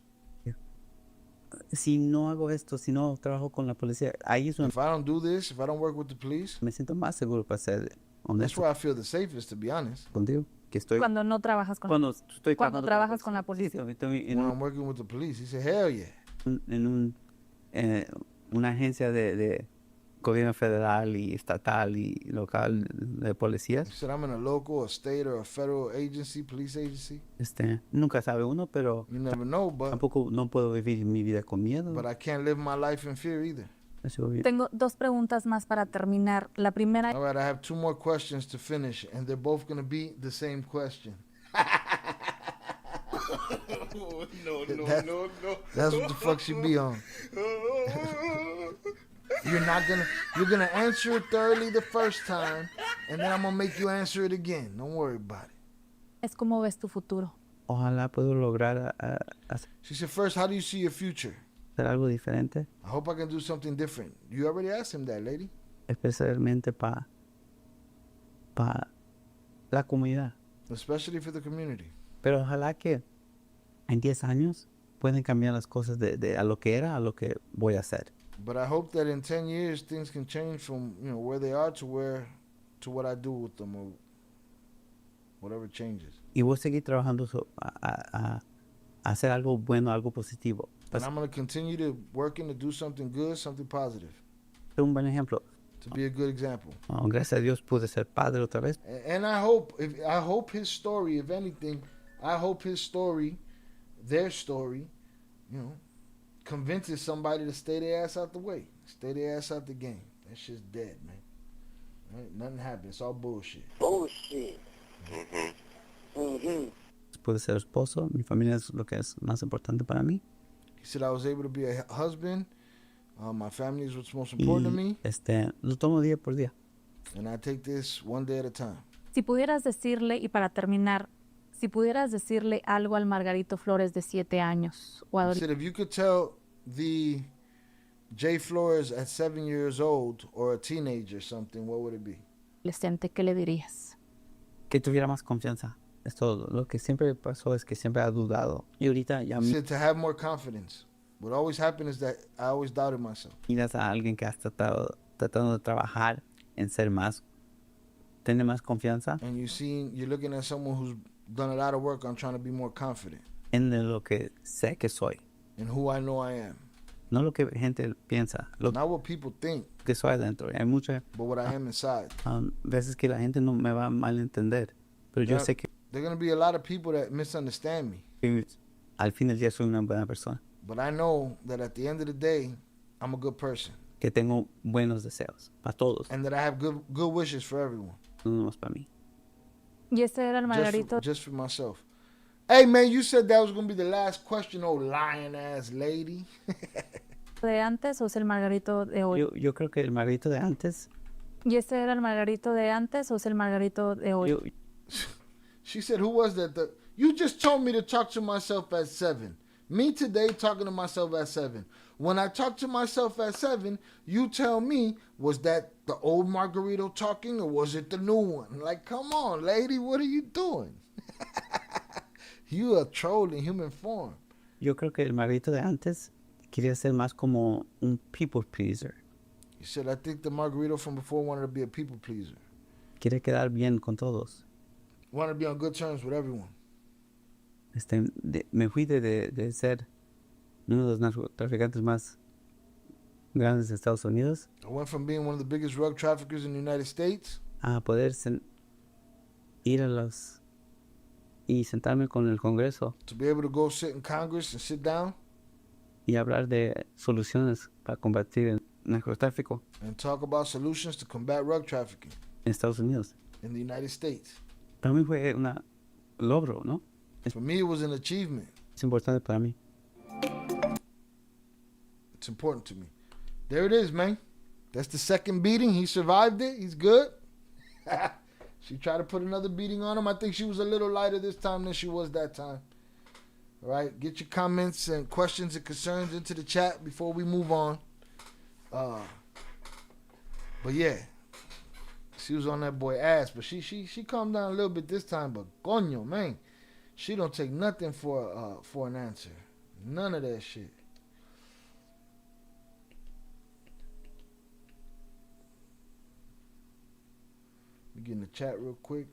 Si no hago esto, si no trabajo con la policía, ahí es donde If I don't do this, if I don't work with the police, me siento más seguro para ser that's honesto where I feel the safest, to be honest. contigo. Que estoy Cuando no trabajas con cuando estoy cuando trabajando trabajas con la policía. estoy When I'm working with the police, he said, hell yeah. en una agencia de gobierno federal y estatal y local de You policías. said I'm in a local, a state, or a federal agency, police agency. Nunca sabe uno, pero You never know, but tampoco no puedo vivir mi vida con miedo. I can't live my life in fear either. Tengo 2 preguntas más para terminar. La primera, All right, I have 2 more questions to finish, and they're both going to be the same question. No, That- no. That's what the fuck she be on. You're gonna answer it thoroughly the first time, and then I'm gonna make you answer it again. Don't worry about it. es cómo ves tu futuro. Ojalá puedo lograr hacer She said, first, how do you see your future? algo diferente, I hope I can do something different. You already asked him that, lady. especialmente para la comunidad. Especially for the community. Pero ojalá que en 10 años pueden cambiar las cosas de a lo que era a lo que voy a hacer. But I hope that in 10 years things can change from where they are to what I do with them, or whatever changes. Y voy a seguir trabajando a hacer algo bueno, algo positivo. And I'm going to continue to working to do something good, something positive, Ser un buen ejemplo. to be a good example. Gracias a Dios pude ser padre otra vez. And I hope his story, if anything, I hope his story, their story, convinces somebody to stay their ass out the way, stay their ass out the game. That shit's dead, man. Right? Nothing happened. It's all bullshit. Bullshit. Pude ser esposo. Mi familia es lo que es más importante para mí. He said I was able to be a husband. My family is what's most important to me. Lo tomo día por día. And I take this one day at a time. Si pudieras decirle, y para terminar, si pudieras decirle algo al Margarito Flores de 7 años o He said if you could tell the Jay Flores at 7 years old or a teenager or something, what would it be? adolescente, ¿qué le dirías? Que tuviera más confianza. Es todo. Lo que siempre pasó es que siempre ha dudado. Y ahorita ya He said to have more confidence. What always happened is that I always doubted myself. miras a alguien que ha tratando de trabajar en ser más, tener más confianza And you're looking at someone who's done a lot of work on trying to be more confident en lo que sé que soy. in who I know I am. No lo que gente piensa, lo Not what people think, que soy adentro. Hay muchas but what I am inside. veces que la gente no me va a malentender, pero yo Yeah. sé que There are going to be a lot of people that misunderstand me. al fin del día soy una buena persona, But I know that at the end of the day, I'm a good person. que tengo buenos deseos para todos, And that I have good wishes for everyone. no nomás para mí. Y ese era el Margarito Just for myself. Hey, man, you said that was going to be the last question, old lying-ass lady. de antes o es el Margarito de hoy. Yo creo que el Margarito de antes, Y ese era el Margarito de antes o es el Margarito de hoy. She said, who was that? You just told me to talk to myself at 7. Me today talking to myself at 7. When I talk to myself at 7, you tell me, was that the old Margarito talking or was it the new one? Like, come on, lady, what are you doing? You a troll in human form. yo creo que el Margarito de antes quería ser más como un people pleaser. He said, I think the Margarito from before wanted to be a people pleaser. Quiere quedar bien con todos. Wanted to be on good terms with everyone. Me fui de ser uno de los narcotraficantes más grandes de Estados Unidos I went from being one of the biggest drug traffickers in the United States a poder ir y sentarme con el Congreso to be able to go sit in Congress and sit down y hablar de soluciones para combatir el narcotráfico and talk about solutions to combat drug trafficking en Estados Unidos. in the United States. Para mí fue un logro, ¿no? For me, it was an achievement. Es importante para mí. It's important to me. There it is, man. That's the second beating. He survived it. He's good. She tried to put another beating on him. I think she was a little lighter this time than she was that time. All right, get your comments and questions and concerns into the chat before we move on. But yeah, she was on that boy ass, but she calmed down a little bit this time. But coño, man, she don't take nothing for an answer. None of that shit. Let me get in the chat real quick.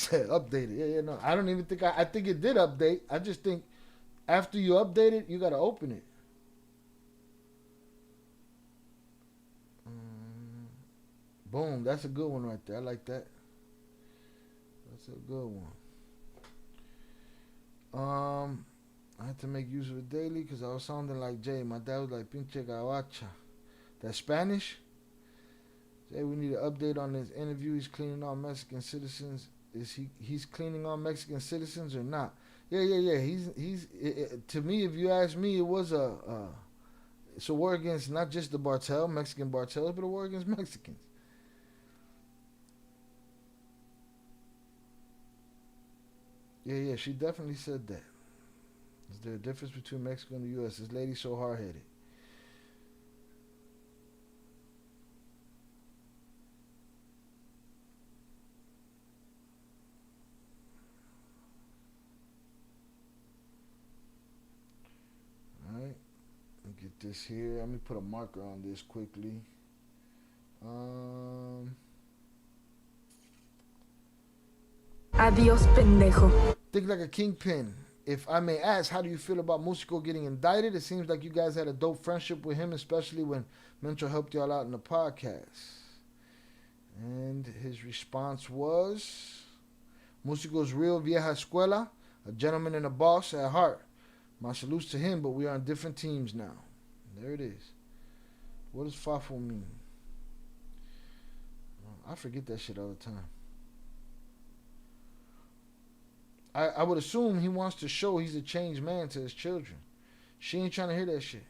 said updated. Yeah, no. I don't even think I think it did update. I just think after you update it, you gotta open it. Boom, that's a good one right there. I like that. That's a good one. I had to make use of it daily because I was sounding like Jay. My dad was like, pinche gawacha. That's Spanish? Jay, we need an update on this interview. He's cleaning all Mexican citizens. He's cleaning all Mexican citizens or not? Yeah. He's to me, if you ask me, it was it's a war against not just the Mexican cartels, but a war against Mexicans. Yeah, she definitely said that. Is there a difference between Mexico and the U.S.? This lady's so hard-headed. All right. Let me get this here. Let me put a marker on this quickly. Adiós, pendejo. Think like a kingpin. If I may ask, how do you feel about Musico getting indicted? It seems like you guys had a dope friendship with him, especially when Mentor helped y'all out in the podcast. And his response was, Musico's real vieja escuela, a gentleman and a boss at heart. My salutes to him, but we are on different teams now. There it is. What does FAFO mean? I forget that shit all the time. I would assume he wants to show he's a changed man to his children. She ain't trying to hear that shit.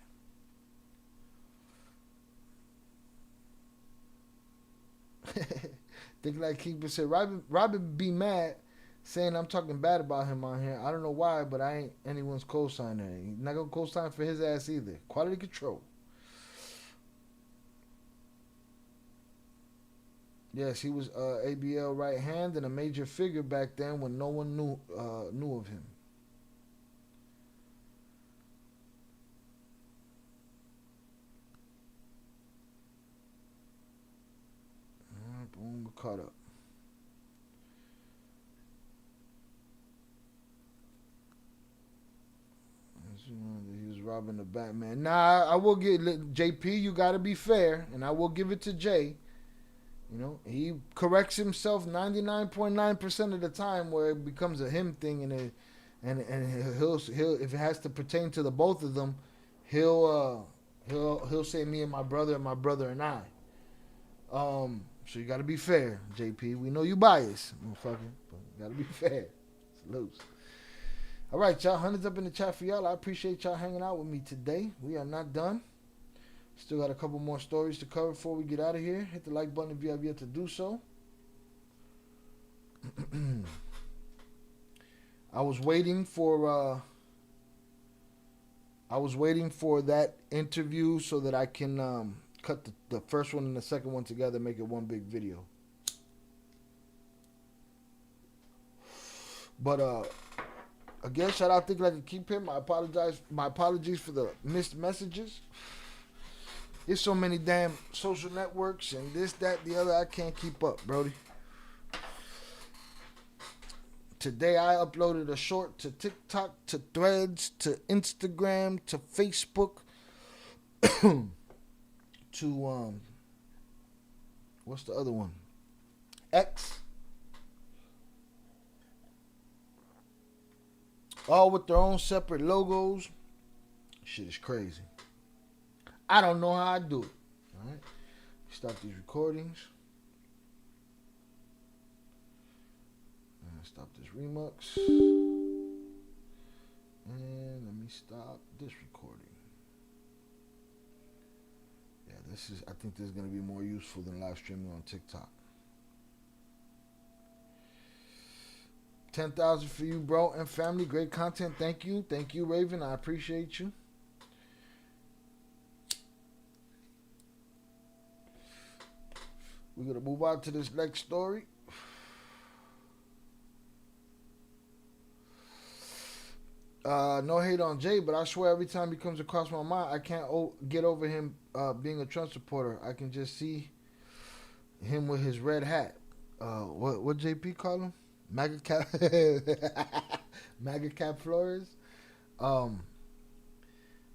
Think like Keeper said, Robin be mad saying I'm talking bad about him on here. I don't know why, but I ain't anyone's co-signer. He's not going to co-sign for his ass either. Quality control. Yes, he was ABL right hand and a major figure back then when no one knew of him. Boom, we're caught up. He was robbing the Batman. Nah, I will get JP. You got to be fair, and I will give it to Jay. You know, he corrects himself 99.9% of the time, where it becomes a him thing, and he'll if it has to pertain to the both of them, he'll say me and my brother and I. So you got to be fair, JP. We know you biased, motherfucker, but you got to be fair. Salutes. All right, y'all. Hundreds up in the chat for y'all. I appreciate y'all hanging out with me today. We are not done. Still got a couple more stories to cover before we get out of here. Hit the like button if you have yet to do so. I was waiting for that interview so that I can cut the first one and the second one together, make it one big video. But again, shout out Think Like a Keep Him. My apologies for the missed messages. There's so many damn social networks and this, that, the other. I can't keep up, Brody. Today I uploaded a short to TikTok, to Threads, to Instagram, to Facebook, to what's the other one? X. All with their own separate logos. Shit is crazy. I don't know how I do it. All right. Stop these recordings. Stop this remix. And let me stop this recording. Yeah, I think this is going to be more useful than live streaming on TikTok. 10,000 for you, bro, and family. Great content. Thank you. Thank you, Raven. I appreciate you. We're going to move on to this next story. No hate on Jay, but I swear every time he comes across my mind, I can't get over him being a Trump supporter. I can just see him with his red hat. What JP call him? Margarito Flores.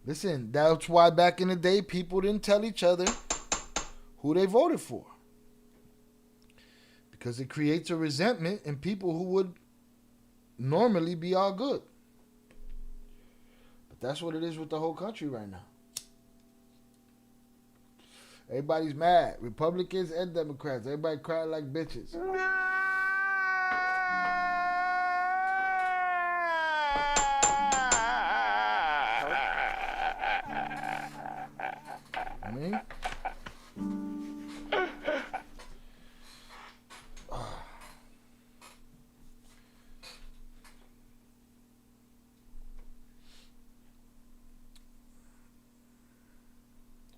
Listen, that's why back in the day people didn't tell each other who they voted for, because it creates a resentment in people who would normally be all good. But that's what it is with the whole country right now. Everybody's mad, Republicans and Democrats. Everybody crying like bitches. I mean,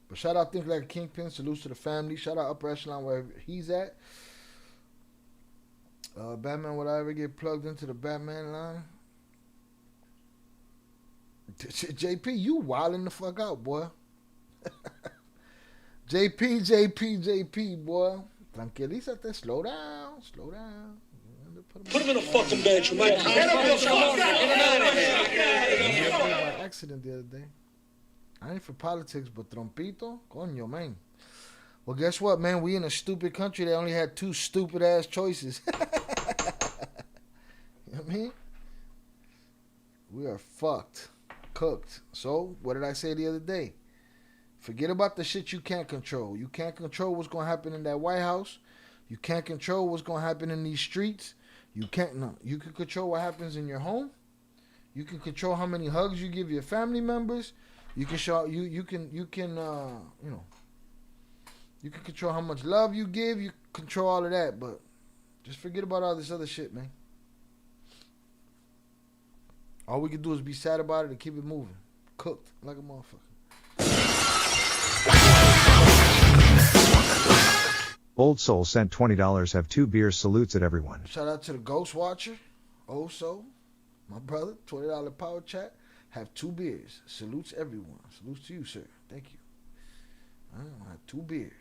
but shout out Think Like a Kingpin. Salutes to the family. Shout out Upper Echelon wherever he's at. Batman, would I ever get plugged into the Batman line? JP, you wilding the fuck out, boy. JP, boy. Tranquilízate, slow down. Put him in a fucking bench, you might. I had an accident the other day. I ain't for politics, but trompito, coño, man. Well, guess what, man? We in a stupid country that only had 2 stupid ass choices. You know what I mean? We are fucked, cooked. So, what did I say the other day? Forget about the shit you can't control. You can't control what's gonna happen in that White House. You can't control what's gonna happen in these streets. You can control what happens in your home. You can control how many hugs you give your family members. You can you can control how much love you give. You control all of that, but just forget about all this other shit, man. All we can do is be sad about it and keep it moving. Cooked like a motherfucker. Old Soul sent $20. Have 2 beers. Salutes at everyone. Shout out to the Ghost Watcher. Old Soul, my brother. $20 power chat. Have 2 beers. Salutes everyone. Salutes to you, sir. Thank you. I have 2 beers.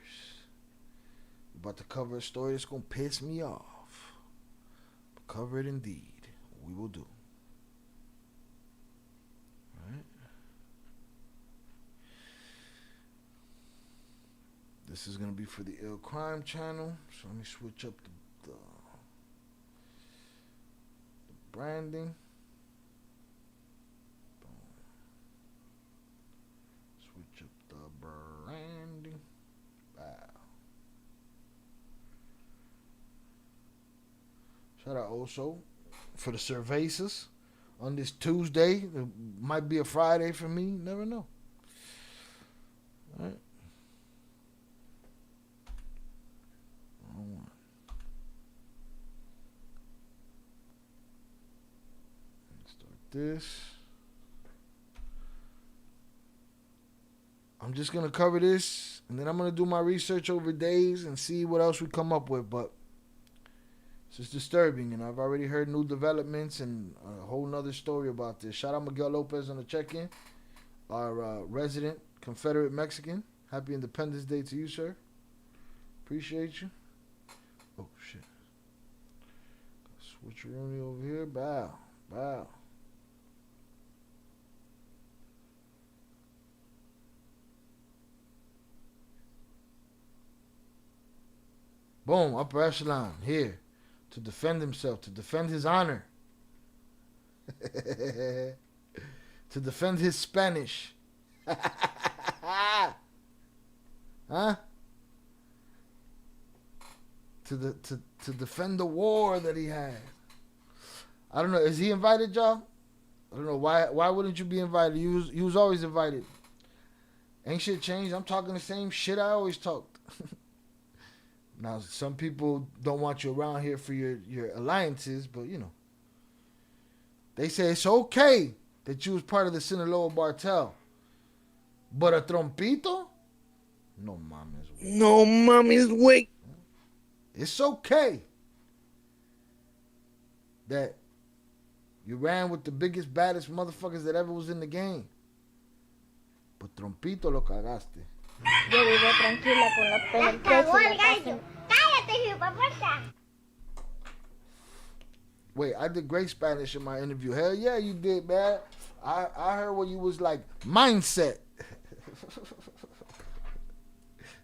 We're about to cover a story that's going to piss me off. Cover it indeed. We will do. All right. This is going to be for the Ill Crime channel. So let me switch up the branding. Switch up the branding. Wow. Shout out also for the cervezas on this Tuesday. It might be a Friday for me. Never know. All right. This. I'm just gonna cover this, and then I'm gonna do my research over days and see what else we come up with. But it's just disturbing, and I've already heard new developments and a whole nother story about this. Shout out Miguel Lopez on the check-in, our resident Confederate Mexican. Happy Independence Day to you, sir. Appreciate you. Oh shit. Switcheroonie over here. Bow. Boom, Upper Echelon here to defend himself, to defend his honor, to defend his Spanish. Huh? To defend the war that he had. I don't know. Is he invited, y'all? I don't know. Why wouldn't you be invited? You was always invited. Ain't shit changed. I'm talking the same shit I always talked. Now, some people don't want you around here for your alliances, but, you know. They say it's okay that you was part of the Sinaloa Cartel. But a trompito? No mama's way. No mommy's way. It's okay that you ran with the biggest, baddest motherfuckers that ever was in the game. But trompito lo cagaste. Yo vivo tranquila con la pena. ¡Cagó el gallo! ¡Cállate, hijo puerta! Wait, I did great Spanish in my interview. Hell yeah, you did, man. I heard what you was like, mindset.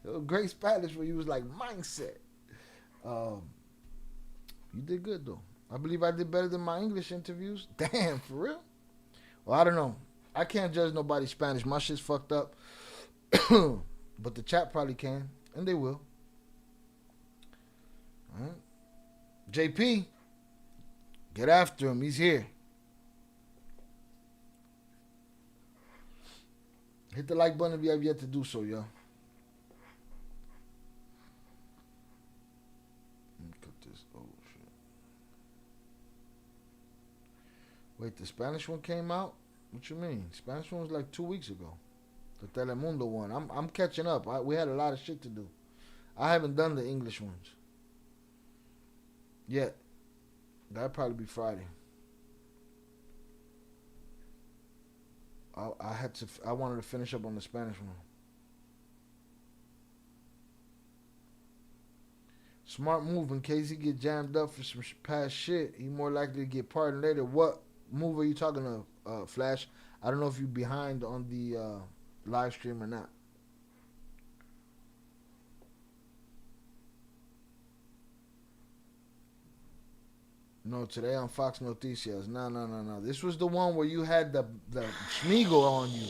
It was great Spanish where you was like, mindset. You did good, though. I believe I did better than my English interviews. Damn, for real? Well, I don't know. I can't judge nobody's Spanish. My shit's fucked up. But the chat probably can, and they will. All right. JP, get after him. He's here. Hit the like button if you have yet to do so, y'all. Let me cut this. Oh, shit. Wait, the Spanish one came out? What you mean? Spanish one was like 2 weeks ago. The Telemundo one. I'm catching up. We had a lot of shit to do. I haven't done the English ones yet. That'll probably be Friday. I wanted to finish up on the Spanish one. Smart move in case he get jammed up for some past shit. He more likely to get pardoned later. What move are you talking of, Flash? I don't know if you're behind on the live stream or not. No, today on Fox Noticias. No. This was the one where you had the Schmiegel on you.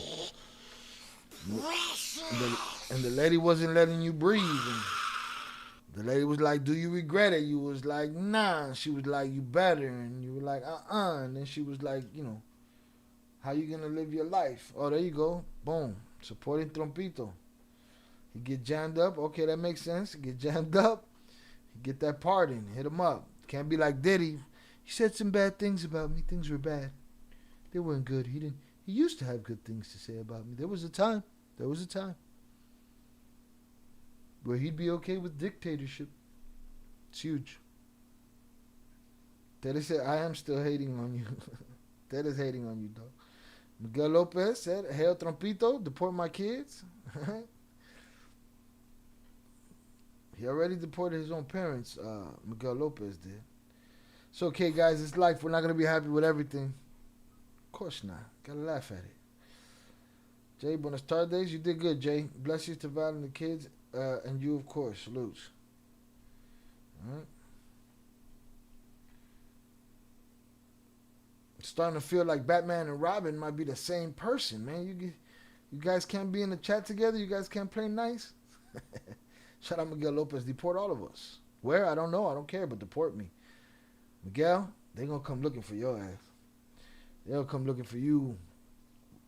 And the lady wasn't letting you breathe. And the lady was like, do you regret it? You was like, nah. She was like, you better. And you were like, And then she was like, how you going to live your life? Oh, there you go. Boom. Supporting Trompito. He get jammed up. Okay, that makes sense. He get jammed up. He get that pardon. Hit him up. Can't be like Diddy. He said some bad things about me. Things were bad. They weren't good. He used to have good things to say about me. There was a time where he'd be okay with dictatorship. It's huge. Teddy said, I am still hating on you. Teddy's hating on you, dog. Miguel Lopez said, hail Trompito, deport my kids. He already deported his own parents, Miguel Lopez did. It's okay, guys. It's life. We're not going to be happy with everything. Of course not. Got to laugh at it. Jay, buenas tardes. You did good, Jay. Blessings to Val and the kids. And you, of course. Salutes. All right. It's starting to feel like Batman and Robin might be the same person, man. You guys can't be in the chat together? You guys can't play nice? Shout out Miguel Lopez. Deport all of us. Where? I don't know. I don't care, but deport me. Miguel, they going to come looking for your ass. They'll come looking for you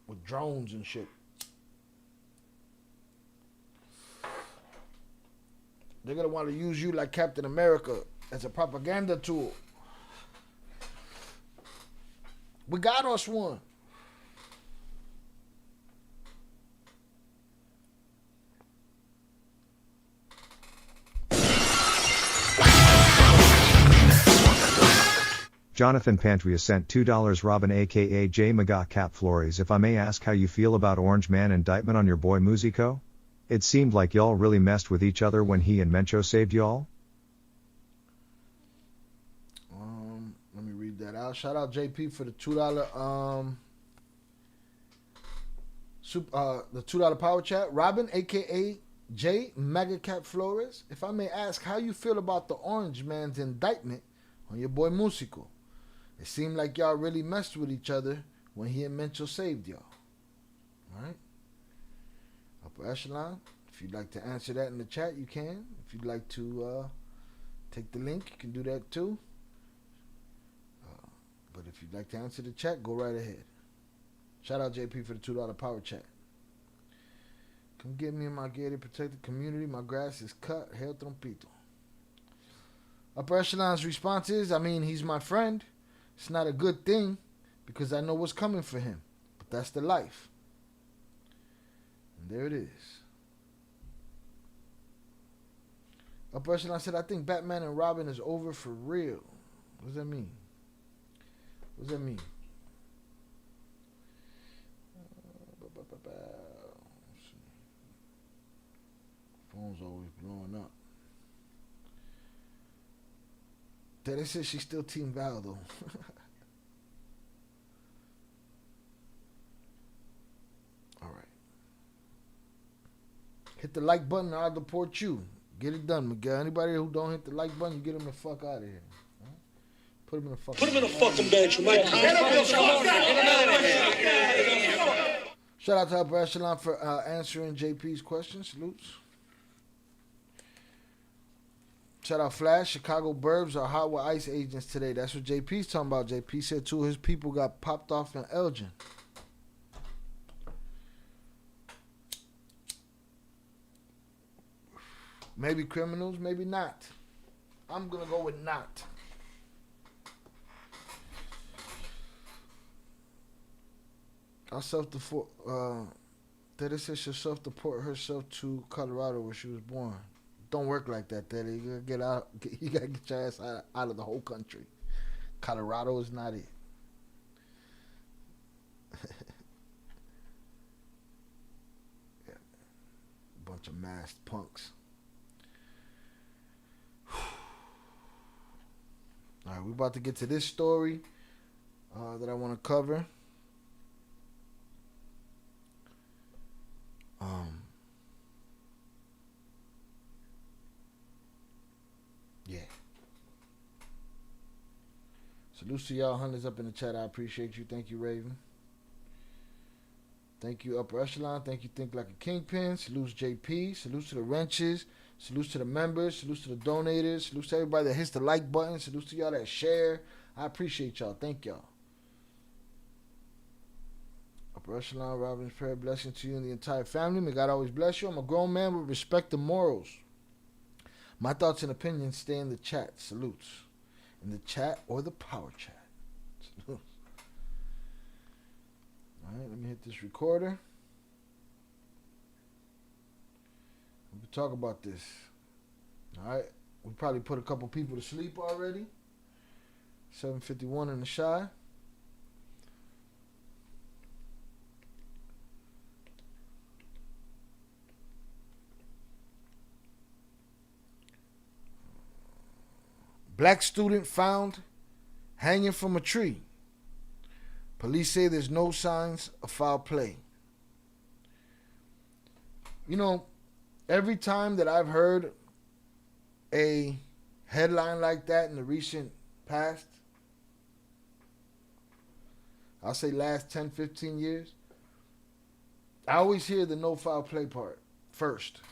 with drones and shit. They're going to want to use you like Captain America as a propaganda tool. We got us one. Jonathan Pantria sent $2 Robin aka J Maga Cap Flores. If I may ask how you feel about Orange Man indictment on your boy Musico? It seemed like y'all really messed with each other when he and Mencho saved y'all? Let me read that out. Shout out JP for the $2 the $2 power chat. Robin aka J Mega Cap Flores. If I may ask how you feel about the Orange Man's indictment on your boy Musico? It seemed like y'all really messed with each other when he and Mencho saved y'all. Alright? Upper echelon. If you'd like to answer that in the chat, you can. If you'd like to take the link, you can do that too. But if you'd like to answer the chat, go right ahead. Shout out JP for the $2 power chat. Come get me in my gated protected community. My grass is cut. Hail Trompito. Upper echelon's response is, I mean, he's my friend. It's not a good thing because I know what's coming for him. But that's the life. And there it is. Upper echelon said, I think Batman and Robin is over for real. What does that mean? What does that mean? Phone's always blowing up. They said she's still Team Val, though. All right. Hit the like button, I'll deport you. Get it done, Miguel. Anybody who don't hit the like button, you get them the fuck out of here. All right? Put them in the fucking bench, you might. Shout out to Upper Echelon for answering JP's questions. Salutes. Shout out Flash. Chicago Burbs are hot with ICE agents today. That's what JP's talking about. JP said two of his people got popped off in Elgin. Maybe criminals, maybe not. I'm going to go with not. I self-deport. Daddy said she'll self-deport herself to Colorado where she was born. Don't work like that, Daddy. You gotta get out. You gotta get your ass out of the whole country. Colorado is not it. Yeah. Bunch of masked punks. All right, we're about to get to this story that I want to cover. Yeah. Salute to y'all hunters up in the chat. I appreciate you. Thank you, Raven. Thank you, Upper Echelon. Thank you, Think Like a Kingpin. Salutes JP. Salutes to the wrenches. Salutes to the members. Salutes to the donators. Salutes to everybody that hits the like button. Salutes to y'all that share. I appreciate y'all. Thank y'all. Upper Echelon, Robin's prayer, blessing to you and the entire family. May God always bless you. I'm a grown man with respect and morals. My thoughts and opinions stay in the chat. Salutes. In the chat or the power chat. Salutes. All right, let me hit this recorder. We can talk about this. All right. We probably put a couple people to sleep already. 7:51 in the shy. Black student found hanging from a tree. Police say there's no signs of foul play. You know, every time that I've heard a headline like that in the recent past, I'll say last 10, 15 years, I always hear the no foul play part first.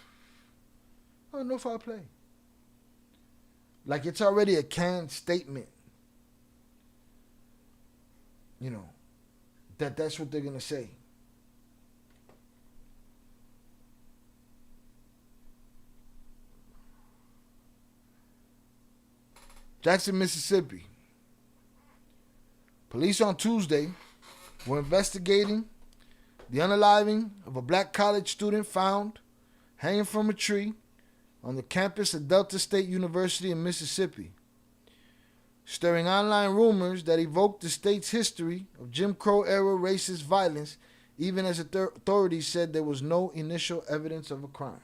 Oh, no foul play. Like it's already a canned statement. You know, that's what they're going to say. Jackson, Mississippi. Police on Tuesday were investigating the unaliving of a black college student found hanging from a tree on the campus of Delta State University in Mississippi, stirring online rumors that evoked the state's history of Jim Crow-era racist violence, even as authorities said there was no initial evidence of a crime.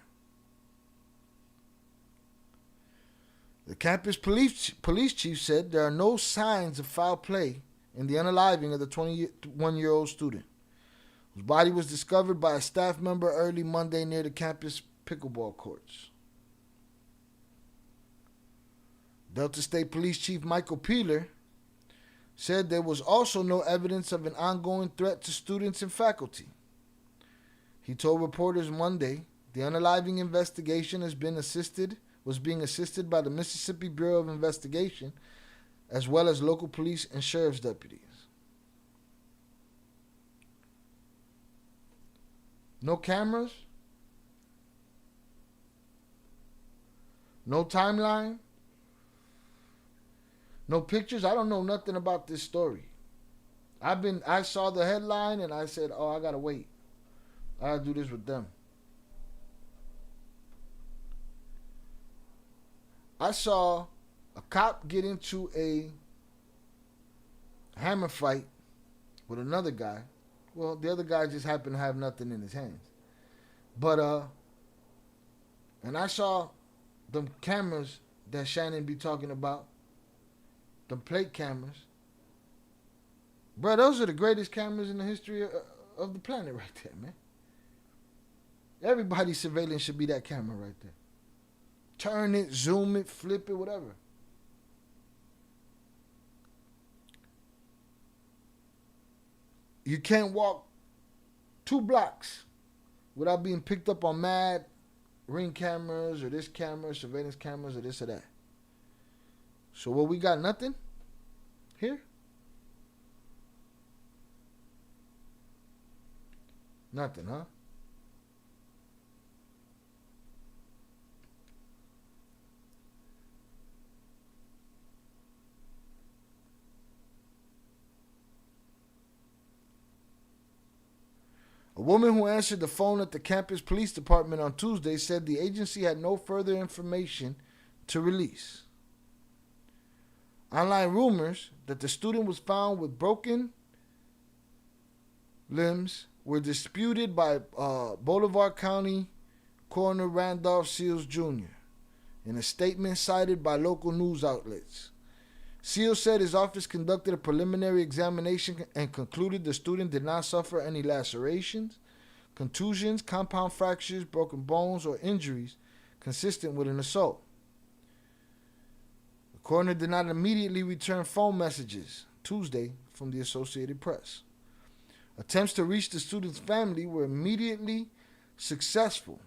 The campus police chief said there are no signs of foul play in the unaliving of the 21-year-old student, whose body was discovered by a staff member early Monday near the campus pickleball courts. Delta State Police Chief Michael Peeler said there was also no evidence of an ongoing threat to students and faculty. He told reporters Monday the unaliving investigation was being assisted by the Mississippi Bureau of Investigation, as well as local police and sheriff's deputies. No cameras, no timeline, no pictures. I don't know nothing about this story. I saw the headline and I said, oh, I gotta wait. I gotta do this with them. I saw a cop get into a hammer fight with another guy. Well, the other guy just happened to have nothing in his hands. But, and I saw the cameras that Shannon be talking about the plate cameras. Bro, those are the greatest cameras in the history of the planet right there, man. Everybody's surveillance should be that camera right there. Turn it, zoom it, flip it, whatever. You can't walk 2 blocks without being picked up on mad Ring cameras or this camera, surveillance cameras or this or that. So what, we got nothing here? Nothing, huh? A woman who answered the phone at the campus police department on Tuesday said the agency had no further information to release. Online rumors that the student was found with broken limbs were disputed by Bolivar County Coroner Randolph Seals Jr. in a statement cited by local news outlets. Seals said his office conducted a preliminary examination and concluded the student did not suffer any lacerations, contusions, compound fractures, broken bones, or injuries consistent with an assault. The coroner did not immediately return phone messages Tuesday from the Associated Press. Attempts to reach the student's family were immediately successful.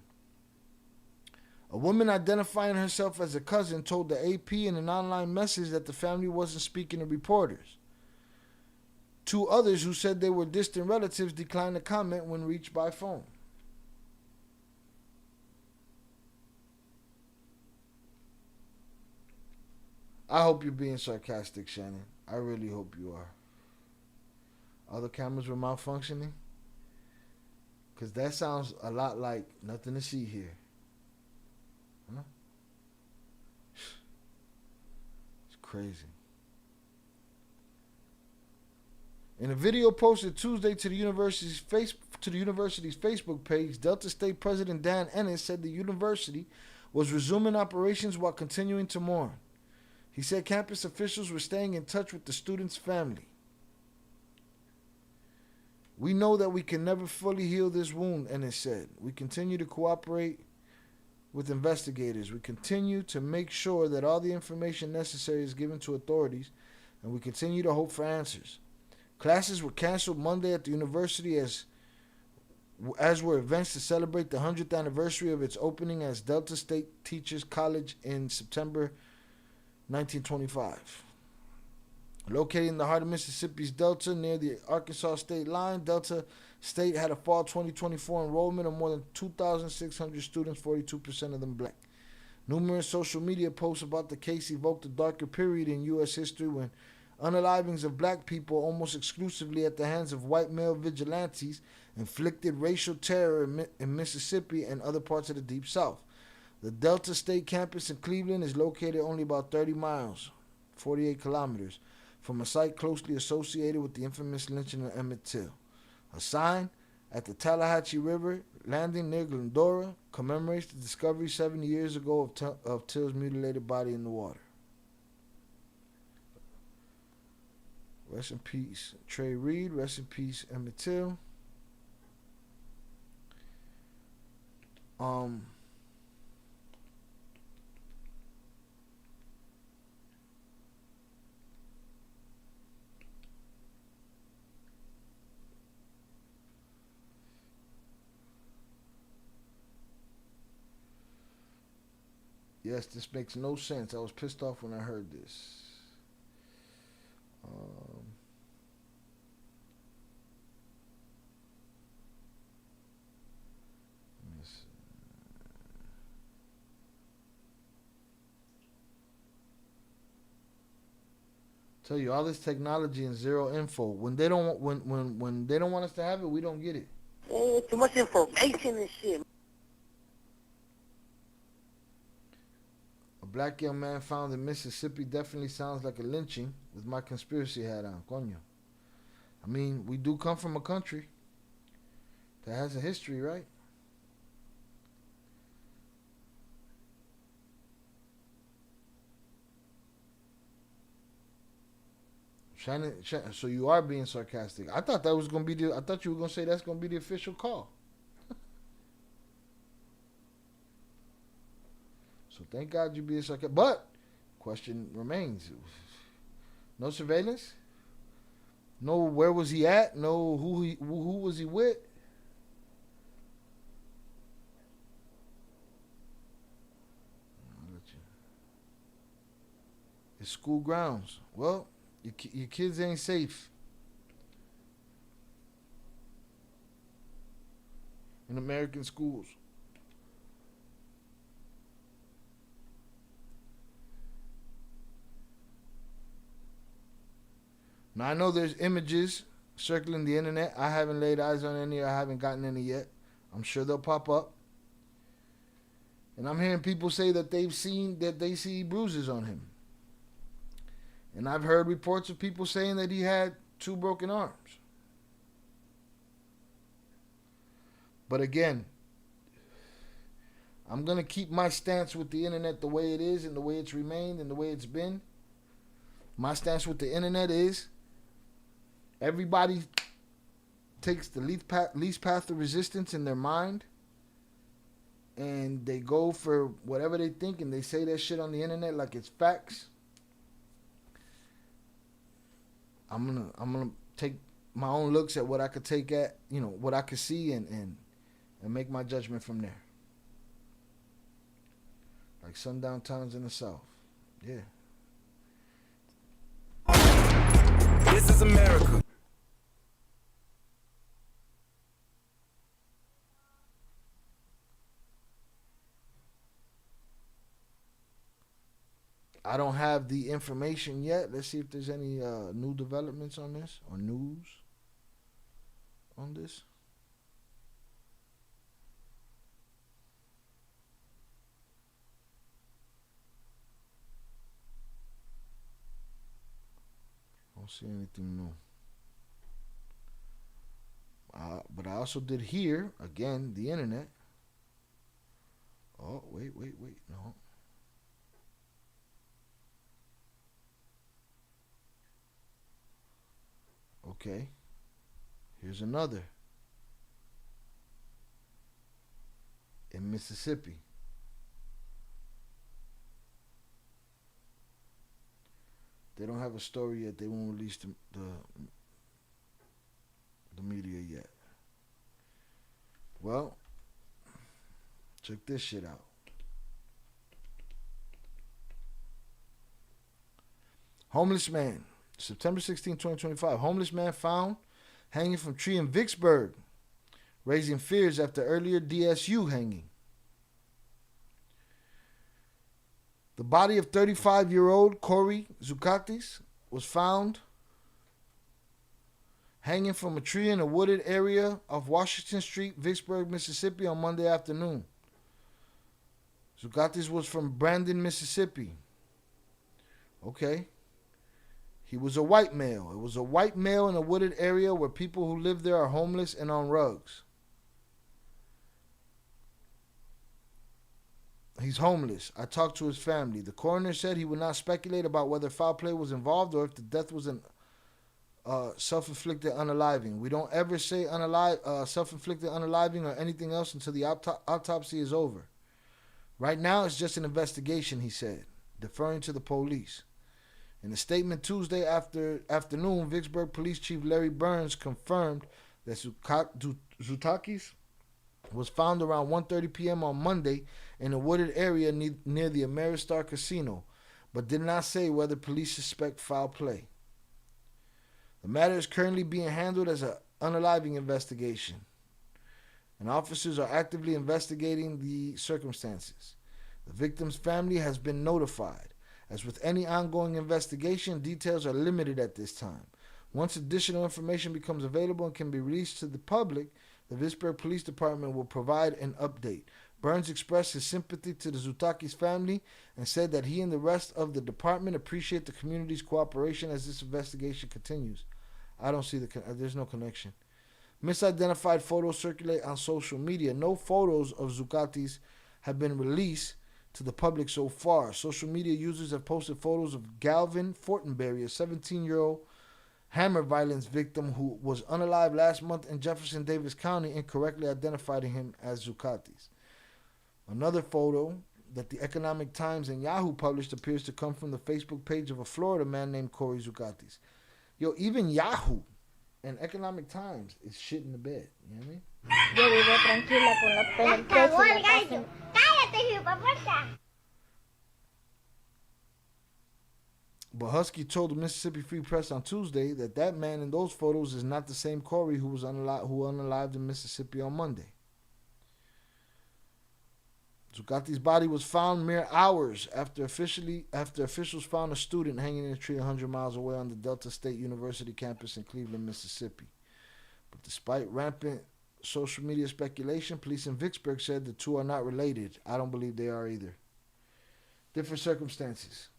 A woman identifying herself as a cousin told the AP in an online message that the family wasn't speaking to reporters. 2 others who said they were distant relatives declined to comment when reached by phone. I hope you're being sarcastic, Shannon. I really hope you are. Other cameras were malfunctioning? Because that sounds a lot like nothing to see here. Huh? It's crazy. In a video posted Tuesday to the university's Facebook page, Delta State President Dan Ennis said the university was resuming operations while continuing to mourn. He said campus officials were staying in touch with the student's family. We know that we can never fully heal this wound, Ennis said. We continue to cooperate with investigators. We continue to make sure that all the information necessary is given to authorities, and we continue to hope for answers. Classes were canceled Monday at the university as were events to celebrate the 100th anniversary of its opening as Delta State Teachers College in September 1925. Located in the heart of Mississippi's Delta near the Arkansas state line, Delta State had a fall 2024 enrollment of more than 2,600 students, 42% of them black. Numerous social media posts about the case evoked a darker period in U.S. history when unalivings of black people almost exclusively at the hands of white male vigilantes inflicted racial terror in Mississippi and other parts of the Deep South. The Delta State campus in Cleveland is located only about 30 miles, 48 kilometers, from a site closely associated with the infamous lynching of Emmett Till. A sign at the Tallahatchie River landing near Glendora commemorates the discovery 70 years ago of Till's mutilated body in the water. Rest in peace, Trey Reed. Rest in peace, Emmett Till. Yes, this makes no sense. I was pissed off when I heard this. Tell you all this technology and zero info. When they don't when they don't want us to have it, we don't get it. Too much information and shit. A black young man found in Mississippi definitely sounds like a lynching with my conspiracy hat on. Coño. I mean, we do come from a country that has a history, right? Shannon, so you are being sarcastic. I thought that was gonna be I thought you were gonna say that's gonna be the official call. So thank God you being sarcastic. But question remains: no surveillance. No, where was he at? No, who was he with? It's school grounds. Well, your kids ain't safe in American schools. Now, I know there's images circling the internet. I haven't laid eyes on any. I haven't gotten any yet. I'm sure they'll pop up. And I'm hearing people say that they see bruises on him. And I've heard reports of people saying that he had 2 broken arms. But again, I'm going to keep my stance with the internet the way it is and the way it's remained and the way it's been. My stance with the internet is everybody takes the least path of resistance in their mind and they go for whatever they think and they say that shit on the internet like it's facts. I'm gonna take my own looks at what I could take at, what I could see and make my judgment from there. Like sundown towns in the South. Yeah. This is America. I don't have the information yet. Let's see if there's any new developments on this or news on this. I don't see anything new. But I also did hear, again, the internet. Oh, wait, no. Okay, here's another. In Mississippi. They don't have a story yet. They won't release the media yet. Well, check this shit out. Homeless man. September 16, 2025. Homeless man found hanging from tree in Vicksburg, raising fears after earlier DSU hanging. The body of 35-year-old Corey Zucatis was found hanging from a tree in a wooded area of Washington Street, Vicksburg, Mississippi on Monday afternoon. Zucatis was from Brandon, Mississippi. Okay. He was a white male. It was a white male in a wooded area where people who live there are homeless and on rugs. He's homeless. I talked to his family. The coroner said he would not speculate about whether foul play was involved or if the death was an self-inflicted unaliving. We don't ever say self-inflicted unaliving or anything else until the autopsy is over. Right now, it's just an investigation, he said, deferring to the police. In a statement Tuesday afternoon, Vicksburg Police Chief Larry Burns confirmed that Zutakis was found around 1:30 p.m. on Monday in a wooded area near the Ameristar Casino, but did not say whether police suspect foul play. The matter is currently being handled as an unaliving investigation, and officers are actively investigating the circumstances. The victim's family has been notified. As with any ongoing investigation, details are limited at this time. Once additional information becomes available and can be released to the public, the Vicksburg Police Department will provide an update. Burns expressed his sympathy to the Zutakis family and said that he and the rest of the department appreciate the community's cooperation as this investigation continues. I don't see there's no connection. Misidentified photos circulate on social media. No photos of Zucatis have been released to the public so far. Social media users have posted photos of Galvin Fortenberry, a 17-year-old hammer violence victim who was unalive last month in Jefferson Davis County, incorrectly identified him as Zucatis. Another photo that the Economic Times and Yahoo published appears to come from the Facebook page of a Florida man named Corey Zucatis. Yo, even Yahoo and Economic Times is shit in the bed. You know what I mean? Yo vivo tranquila con la pena. Cállate, hipopuerta. But Husky told the Mississippi Free Press on Tuesday that that man in those photos is not the same Corey who was unalived in Mississippi on Monday. Zucati's body was found mere hours after officials found a student hanging in a tree 100 miles away on the Delta State University campus in Cleveland, Mississippi. But despite rampant social media speculation, police in Vicksburg said the two are not related. I don't believe they are either. Different circumstances.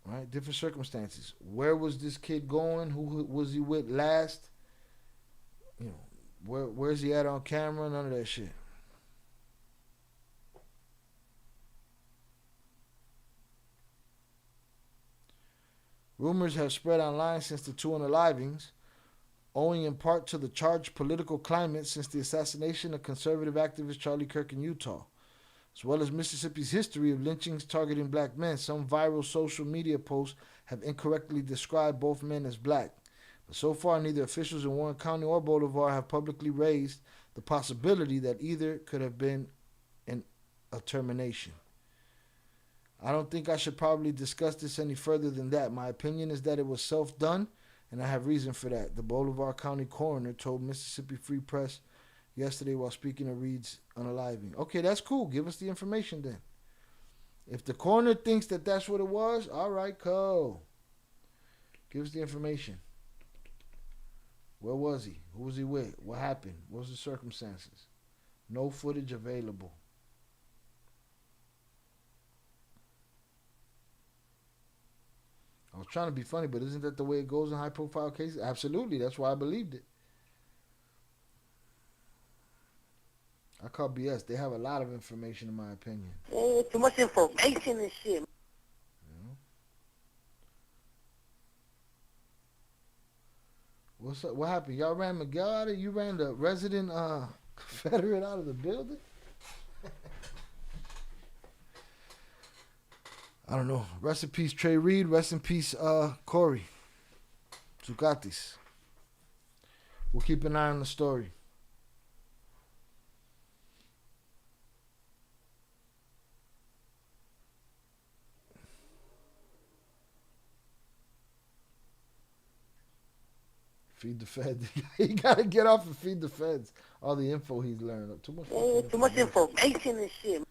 Right? Different circumstances. Where was this kid going? Who was he with last? You know, where's he at on camera? None of that shit. Rumors have spread online since the two unalivings, owing in part to the charged political climate since the assassination of conservative activist Charlie Kirk in Utah. As well as Mississippi's history of lynchings targeting black men, some viral social media posts have incorrectly described both men as black. But so far, neither officials in Warren County or Bolivar have publicly raised the possibility that either could have been a termination. I don't think I should probably discuss this any further than that. My opinion is that it was self-done, and I have reason for that, the Bolivar County coroner told Mississippi Free Press yesterday while speaking of Reed's unaliving. Okay, that's cool. Give us the information then. If the coroner thinks that that's what it was, all right, cool. Give us the information. Where was he? Who was he with? What happened? What was the circumstances? No footage available. I was trying to be funny, but isn't that the way it goes in high-profile cases? Absolutely. That's why I believed it. I call BS. They have a lot of information, in my opinion. Too much information and shit. What's up? What happened? Y'all ran Miguel out of? You ran the resident Confederate out of the building? I don't know. Rest in peace, Trey Reed. Rest in peace, Corey Zucatis. We'll keep an eye on the story. Feed the feds. He got to get off and feed the feds. All the info he's learned. Too much information and shit.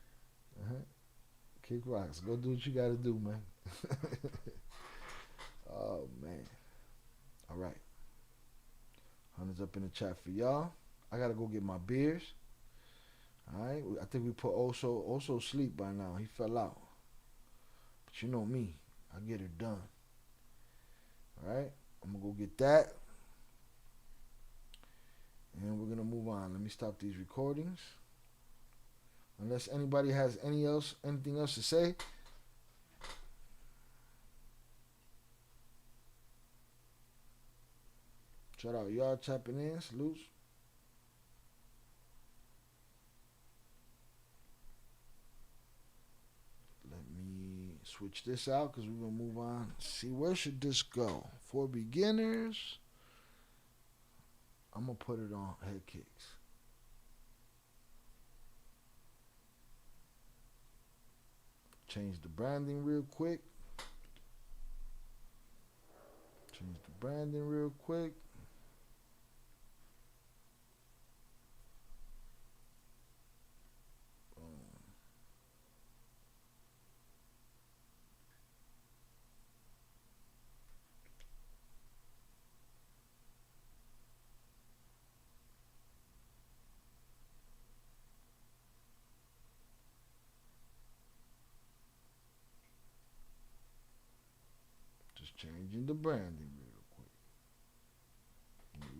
Kick rocks. Go do what you got to do, man. Oh, man. All right. Hunter's up in the chat for y'all. I got to go get my beers. All right. I think we put also sleep by now. He fell out. But you know me. I get it done. All right. I'm going to go get that. And we're going to move on. Let me stop these recordings. Unless anybody has anything else to say. Shout out y'all tapping in. Salutes. Let me switch this out because we're going to move on. See, where should this go? For beginners, I'm going to put it on head kicks. Change the branding real quick. Changing the branding real quick.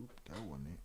Oop, that wasn't it.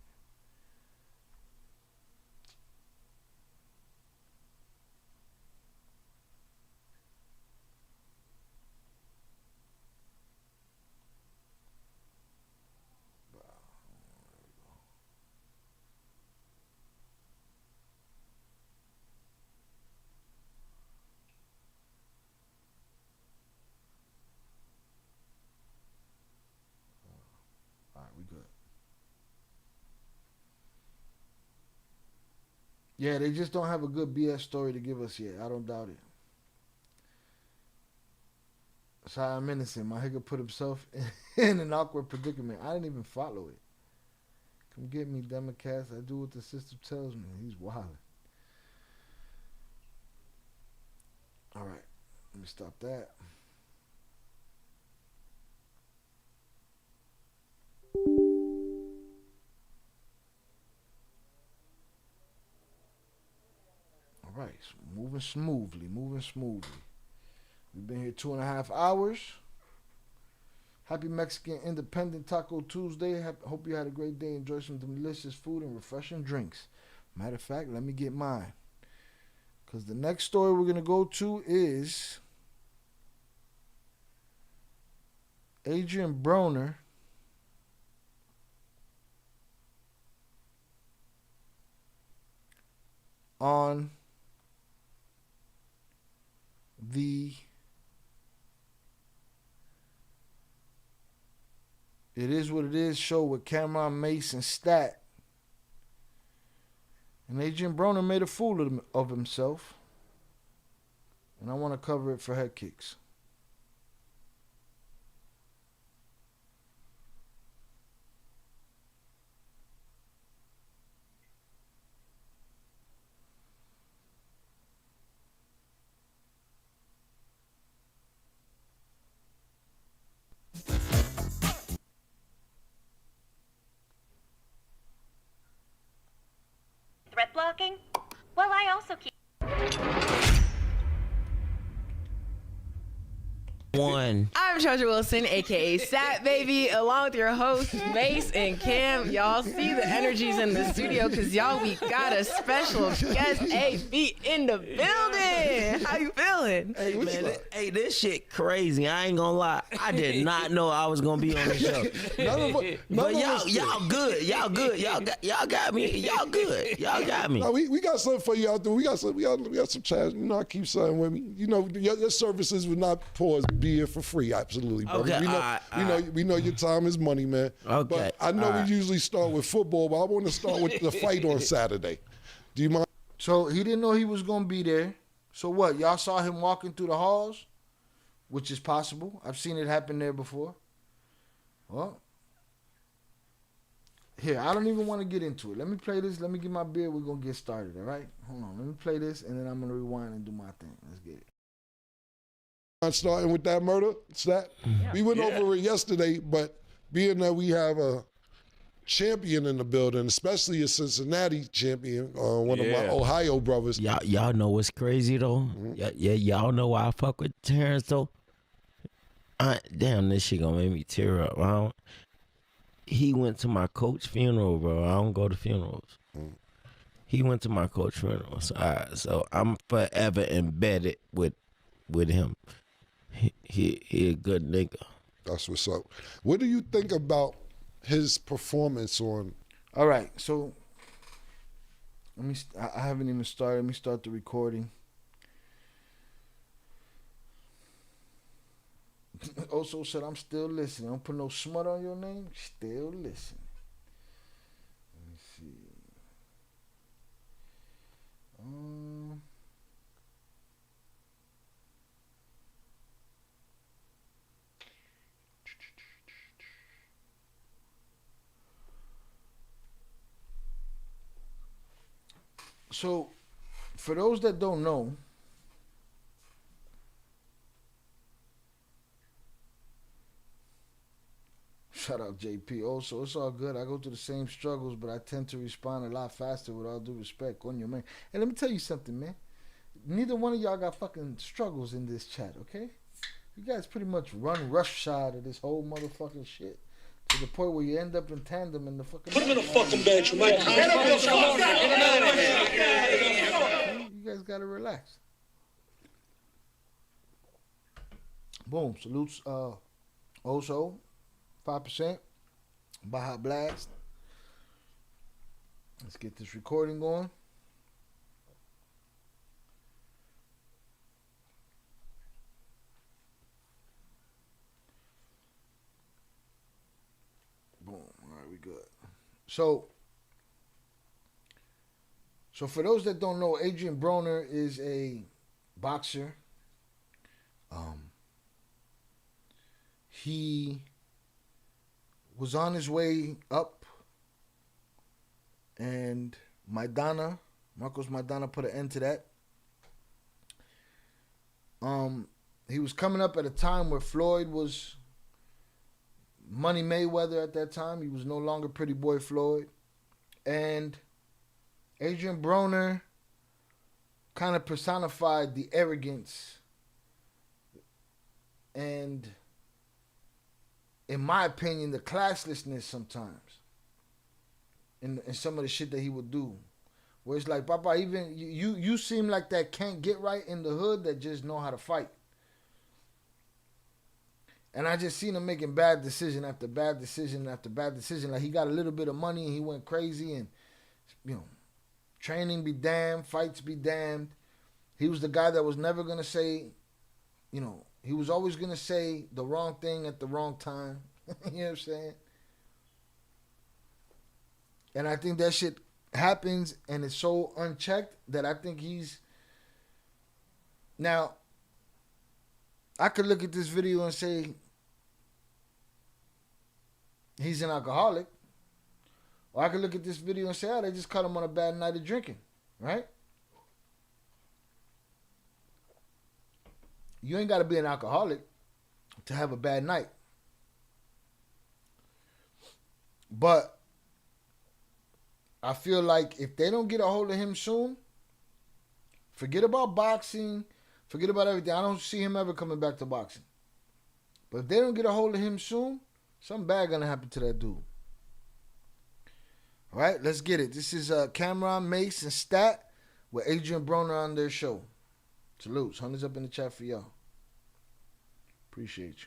Yeah, they just don't have a good BS story to give us yet. I don't doubt it. Sorry, I'm innocent. My nigga put himself in an awkward predicament. I didn't even follow it. Come get me, Democrats. I do what the system tells me. He's wilding. All right, let me stop that. All right, so moving smoothly. We've been here 2.5 hours. Happy Mexican Independent Taco Tuesday. Hope you had a great day. Enjoy some delicious food and refreshing drinks. Matter of fact, let me get mine. Because the next story we're going to go to is Adrien Broner on the It Is What It Is show with CAMRON, Mace, and Stat. And Adrien Broner made a fool of himself. And I want to cover it for Head Kicks. Threat blocking? Well, I also keep... I'm Treasure Wilson, aka Sat Baby, along with your hosts Mace and Cam. Y'all see the energies in the studio because we got a special guest, AB, in the building. How you feeling? Hey man, this shit crazy. I ain't gonna lie. I did not know I was gonna be on the show. But y'all good. Y'all got me. Y'all good. Y'all got me. No, we got something for you out there. We got some chats. You know, I keep saying with me. You know, your services would not pause beer for free. Absolutely, bro. Okay, we know your time is money, man. Okay. But I know we usually start with football, but I want to start with the fight on Saturday. Do you mind? So he didn't know he was going to be there. So what? Y'all saw him walking through the halls, which is possible. I've seen it happen there before. Well, here, I don't even want to get into it. Let me play this. Let me get my beer. We're going to get started, all right? Hold on. Let me play this, and then I'm going to rewind and do my thing. Let's get it. Starting with that murder, Stat. We went over it yesterday, but being that we have a champion in the building, especially a Cincinnati champion, one of my Ohio brothers. Y'all know what's crazy though? Y'all know why I fuck with Terrence though? Damn, this shit gonna make me tear up. He went to my coach funeral, bro. I don't go to funerals. He went to my coach funeral, so I'm forever embedded with him. He a good nigga. That's what's up. What do you think about his performance on? All right, so I haven't even started. Let me start the recording. Also said I'm still listening. Don't put no smut on your name. Still listening. Let me see. So, for those that don't know, shout out JP. Also, it's all good. I go through the same struggles, but I tend to respond a lot faster with all due respect on your man. And let me tell you something, man. Neither one of y'all got fucking struggles in this chat, okay? You guys pretty much run roughshod of this whole motherfucking shit. To the point where you end up in tandem in the fucking... Put him in a fucking bed, you might... You guys gotta relax. Boom. Salutes also 5%. Baja Blast. Let's get this recording going. Boom. All right, we good. So So for those that don't know, Adrien Broner is a boxer. He was on his way up, and Marcos Maidana put an end to that. He was coming up at a time where Floyd was Money Mayweather at that time. He was no longer Pretty Boy Floyd. And Adrien Broner kind of personified the arrogance and, in my opinion, the classlessness sometimes in some of the shit that he would do. Where it's like, Papa, even you seem like that can't get right in the hood that just know how to fight. And I just seen him making bad decision after bad decision after bad decision. Like, he got a little bit of money and he went crazy, and, you know, training be damned, fights be damned. He was the guy that was never going to say, you know, he was always going to say the wrong thing at the wrong time. You know what I'm saying? And I think that shit happens and it's so unchecked that I think he's... Now, I could look at this video and say he's an alcoholic. Or I could look at this video and say, oh, they just caught him on a bad night of drinking, right? You ain't got to be an alcoholic to have a bad night. But I feel like if they don't get a hold of him soon, forget about boxing, forget about everything. I don't see him ever coming back to boxing. But if they don't get a hold of him soon, something bad gonna happen to that dude. All right, let's get it. This is CAMRON, Mace, and Stat with Adrien Broner on their show. Salutes. Hundreds up in the chat for y'all. Appreciate you.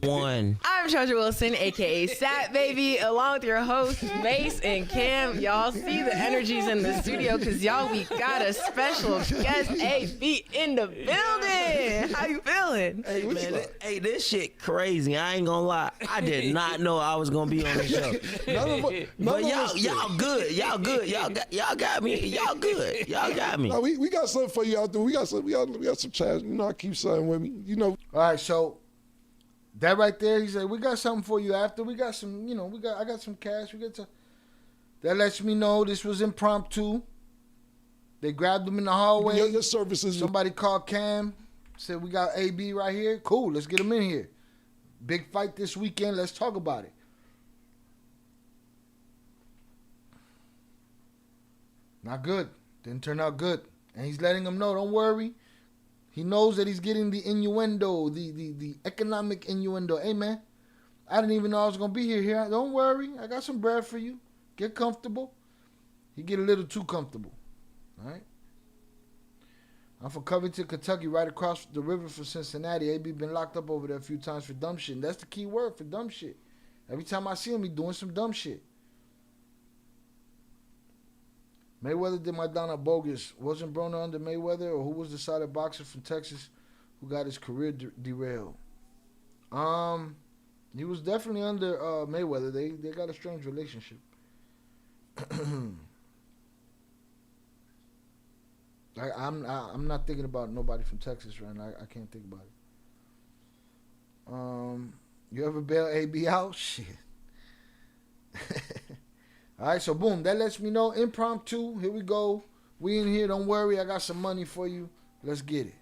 I'm Georgia Wilson, aka Sat Baby, along with your hosts Mace and Cam. Y'all see the energies in the studio because y'all, we got a special guest, AB, in the building. How you feeling? Hey man, this shit crazy. I ain't gonna lie. I did not know I was gonna be on the show. But y'all good. Y'all good. Y'all got me. Y'all good. Y'all got me. No, we got something for you out there. We got some chats. You know, I keep something with me. You know. All right, so that right there, he said, we got something for you after. We got some, I got some cash. That lets me know this was impromptu. They grabbed him in the hallway. Your services. Somebody called Cam, said, we got AB right here. Cool, let's get him in here. Big fight this weekend. Let's talk about it. Not good. Didn't turn out good. And he's letting them know, don't worry. He knows that he's getting the innuendo, the economic innuendo. Hey, man, I didn't even know I was going to be here. Don't worry. I got some bread for you. Get comfortable. He get a little too comfortable. All right? I'm from Covington, Kentucky, right across the river from Cincinnati. AB been locked up over there a few times for dumb shit. And that's the key word for dumb shit. Every time I see him, he doing some dumb shit. Mayweather did Maidana bogus. Wasn't Broner under Mayweather, or who was the solid boxer from Texas who got his career derailed? He was definitely under Mayweather. They got a strange relationship. I'm not thinking about nobody from Texas right now. I can't think about it. You ever bail AB out? Shit. All right, so boom, that lets me know. Impromptu, here we go. We in here, don't worry. I got some money for you. Let's get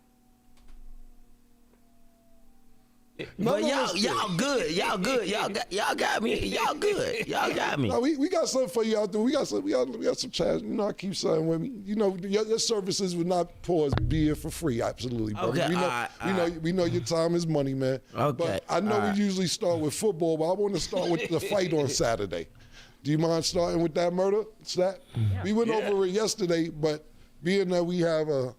it. But y'all good. Y'all good. Y'all got me. Y'all good. Y'all got me. No, we got something for you out there. We got some chats. You know, I keep something with me. You know, your services would not be here for free. Absolutely, brother. Okay, we know your time is money, man. Okay. But I know we usually start with football, but I want to start with the fight on Saturday. Do you mind starting with that murder? Stat? We went over it yesterday, but being that we have a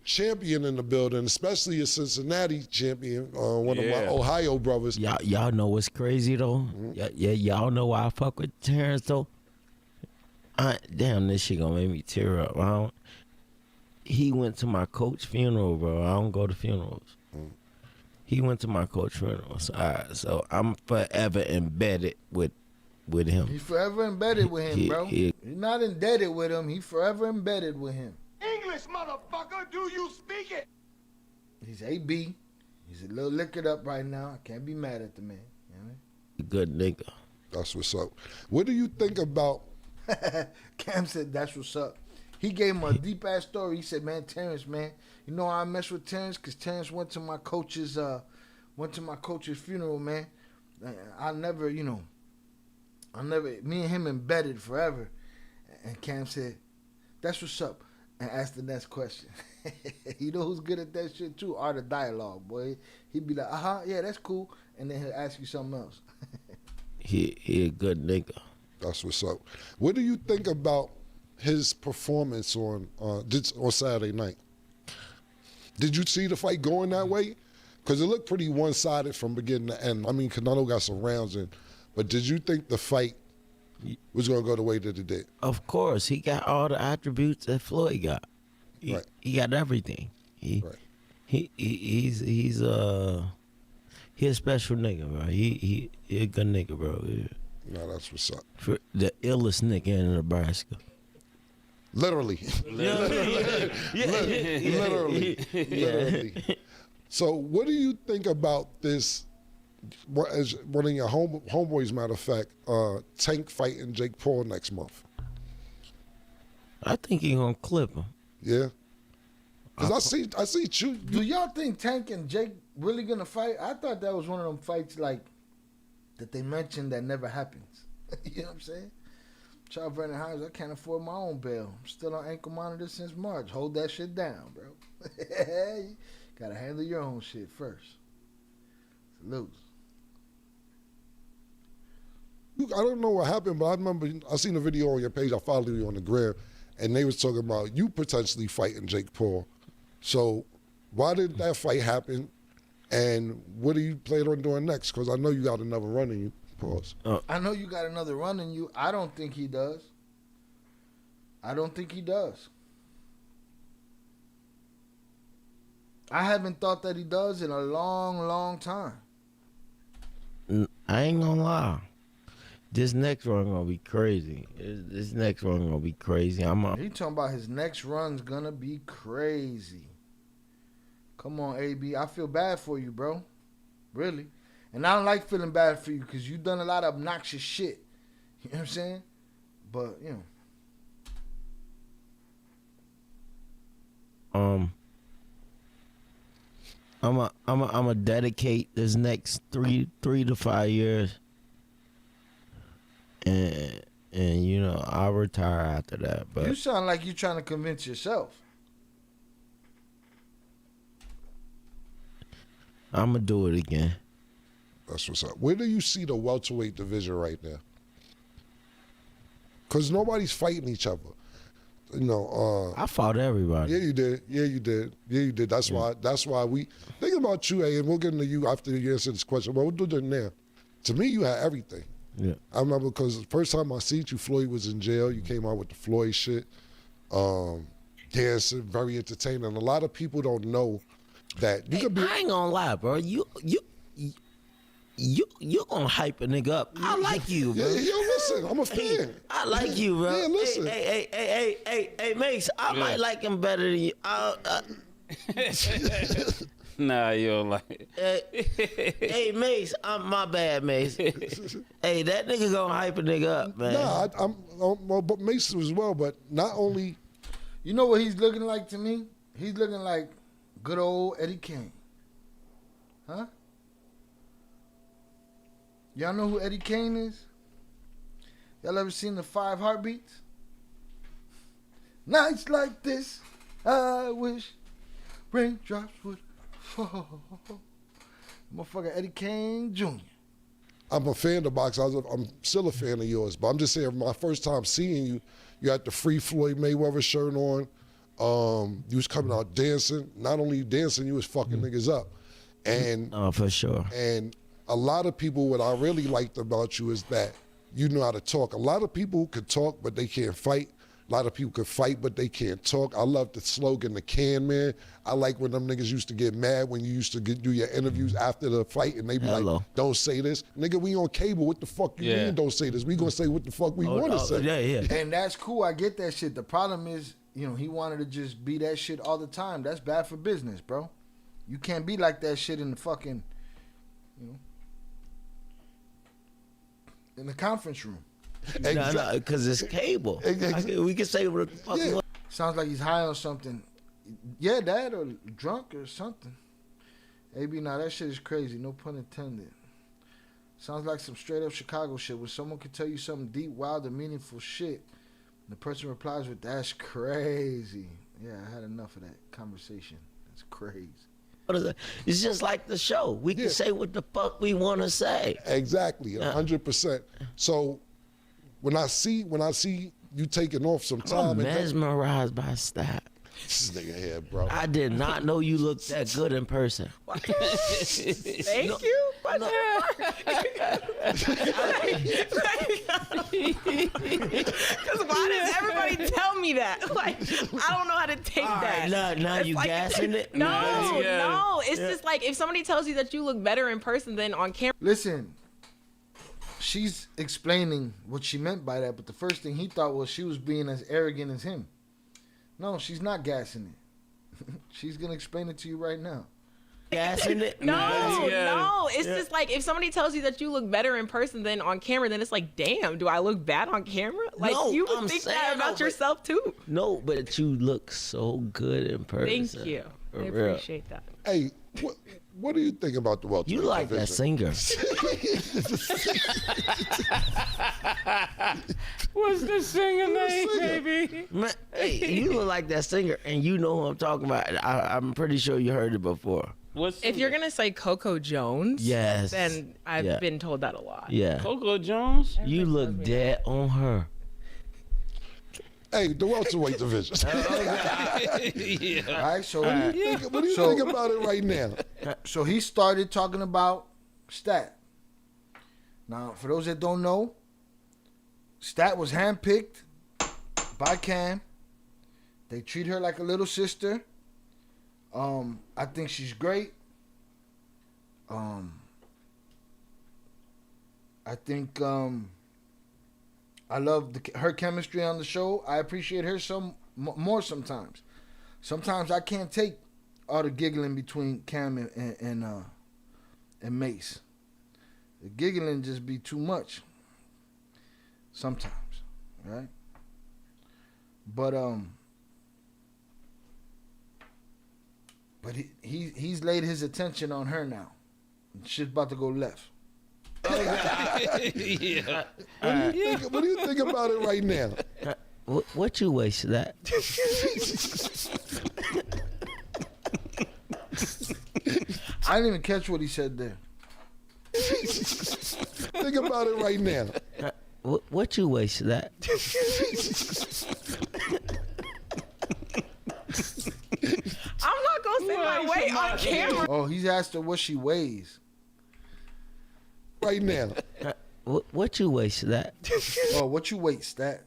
champion in the building, especially a Cincinnati champion, one of my Ohio brothers. Y'all know what's crazy though? Y'all know why I fuck with Terrence though? Damn, this shit gonna make me tear up. He went to my coach's funeral, bro. I don't go to funerals. He went to my coach funeral, so I'm forever embedded with him. He's forever embedded with him, bro. He's not indebted with him. He's forever embedded with him. English, motherfucker, do you speak it? He's AB. He's a little liquored up right now. I can't be mad at the man. You know what I mean? Good nigga. That's what's up. What do you think about? Cam said, "That's what's up." He gave him a deep ass story. He said, "Man, Terrence, man, you know I mess with Terrence because Terrence went to my coach's funeral, man. I never, me and him embedded forever." And Cam said, "That's what's up," and asked the next question. You know who's good at that shit too? Art of dialogue, boy. He'd be like, yeah, that's cool, and then he'll ask you something else. He a good nigga. That's what's up. What do you think about his performance on Saturday night? Did you see the fight going that way? Because it looked pretty one-sided from beginning to end. I mean, Canelo got some rounds in, but did you think the fight was going to go the way that it did? Of course, he got all the attributes that Floyd got. He got everything. He's a special nigga, bro. He a good nigga, bro. Yeah. No, that's what's up. For the illest nigga in Nebraska. Literally. Literally. So what do you think about this, as one of your homeboys, matter of fact, Tank fighting Jake Paul next month? I think he gonna clip him. Yeah. Because I see you. Do y'all think Tank and Jake really gonna fight? I thought that was one of them fights like that they mentioned that never happens. You know what I'm saying? Charles Vernon Hines, I can't afford my own bail. I'm still on ankle monitor since March. Hold that shit down, bro. Gotta handle your own shit first. Salute. I don't know what happened, but I remember I seen a video on your page. I followed you on the gram, and they was talking about you potentially fighting Jake Paul. So why did that fight happen? And what are you planning on doing next? Because I know you got another run in you. Pause. I know you got another run in you. I don't think he does. I haven't thought that he does in a long, long time. I ain't gonna lie. This next run gonna be crazy. He talking about his next run's gonna be crazy. Come on, AB. I feel bad for you, bro. Really. And I don't like feeling bad for you because you've done a lot of obnoxious shit. You know what I'm saying? But, I'ma dedicate this next 3 to 5 years, and I'll retire after that. But you sound like you're trying to convince yourself. I'ma do it again. That's what's up. Where do you see the welterweight division right now? Because nobody's fighting each other. I fought everybody. Yeah, you did. That's why we think about you, and we'll get into you after you answer this question. But we'll do that now. To me, you had everything. Yeah. I remember because the first time I seen you, Floyd was in jail. You came out with the Floyd shit. Dancing, very entertaining. And a lot of people don't know that you could be. I ain't gonna lie, bro. You gonna hype a nigga up. I like you, bro. Yeah, listen, I'm a fan. I like you, bro. Yeah, listen. Hey, Mace, I might like him better than you. Nah, you don't like it. Hey, Mace, my bad, Mace. Hey, that nigga gonna hype a nigga up, man. Nah, but Mace as well, but not only. You know what he's looking like to me? He's looking like good old Eddie Kane. Huh? Y'all know who Eddie Kane is? Y'all ever seen the 5 Heartbeats? Nights like this, I wish raindrops would fall. Motherfucker Eddie Kane Jr. I'm a fan of boxing. I'm still a fan of yours, but I'm just saying, my first time seeing you, you had the Free Floyd Mayweather shirt on. You was coming out dancing. Not only dancing, you was fucking niggas up. And for sure. And a lot of people, what I really liked about you is that you know how to talk. A lot of people can talk, but they can't fight. A lot of people could fight, but they can't talk. I love the slogan, the can man. I like when them niggas used to get mad when you used to do your interviews after the fight and they be like, don't say this. Nigga, we on cable. What the fuck you mean don't say this? We gonna say what the fuck we want to say. And that's cool. I get that shit. The problem is, you know, he wanted to just be that shit all the time. That's bad for business, bro. You can't be like that shit in the fucking, you know, in the conference room. No, because it's cable. We can say what the fuck we want. Sounds like he's high on something. Yeah, that or drunk or something. AB, now that shit is crazy. No pun intended. Sounds like some straight up Chicago shit where someone could tell you something deep, wild, and meaningful shit. And the person replies with, "That's crazy." Yeah, I had enough of that conversation. That's crazy. It's just like the show. We can say what the fuck we want to say. Exactly, 100%. So when I see you taking off some time, I'm mesmerized by Stat. This nigga here, bro. I did not know you looked that good in person. Thank you. Because why does everybody tell me that? Like, I don't know how to take that. Now you like, gassing it? No. It's just like if somebody tells you that you look better in person than on camera. Listen, she's explaining what she meant by that, but the first thing he thought was she was being as arrogant as him. No, she's not gassing it. She's gonna explain it to you right now. Gassing it? No. It's just like if somebody tells you that you look better in person than on camera, then it's like, damn, do I look bad on camera? Like you would think that about yourself too. No, but you look so good in person. Thank you. For I real. appreciate that. Hey, what do you think about the welterweight? You like that singer. What's the singer name, baby? Man, hey, you look like that singer, and you know who I'm talking about. I'm pretty sure you heard it before. If you're gonna say Coco Jones, yes, then I've been told that a lot. Yeah, Coco Jones. You look dead on her. Hey, the welterweight division. Yeah. All right, so what do you think about it right now? So he started talking about Stat. Now, for those that don't know, Stat was handpicked by Cam. They treat her like a little sister. I think she's great. I think I love her chemistry on the show. I appreciate her more sometimes. Sometimes I can't take all the giggling between Cam and Mace. The giggling just be too much sometimes, right? But he's laid his attention on her now. Shit's about to go left. Yeah. What do you think about it right now? What you waste that? I didn't even catch what he said there. Think about it right now. What you waste that? I'm not gonna say my weight on camera. Oh, he's asked her what she weighs. Right now. What you waste that? Oh, what you weight, Stat?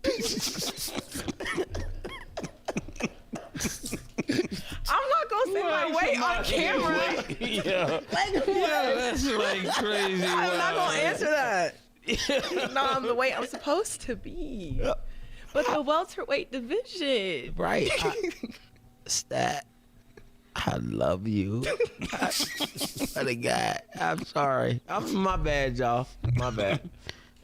I'm not gonna say my weight on camera. Yeah, that's like crazy. I'm not gonna answer that. No, I'm the way I'm supposed to be. But the welterweight division. Right. Stat. I love you. What a guy. I'm sorry. My bad, y'all. My bad.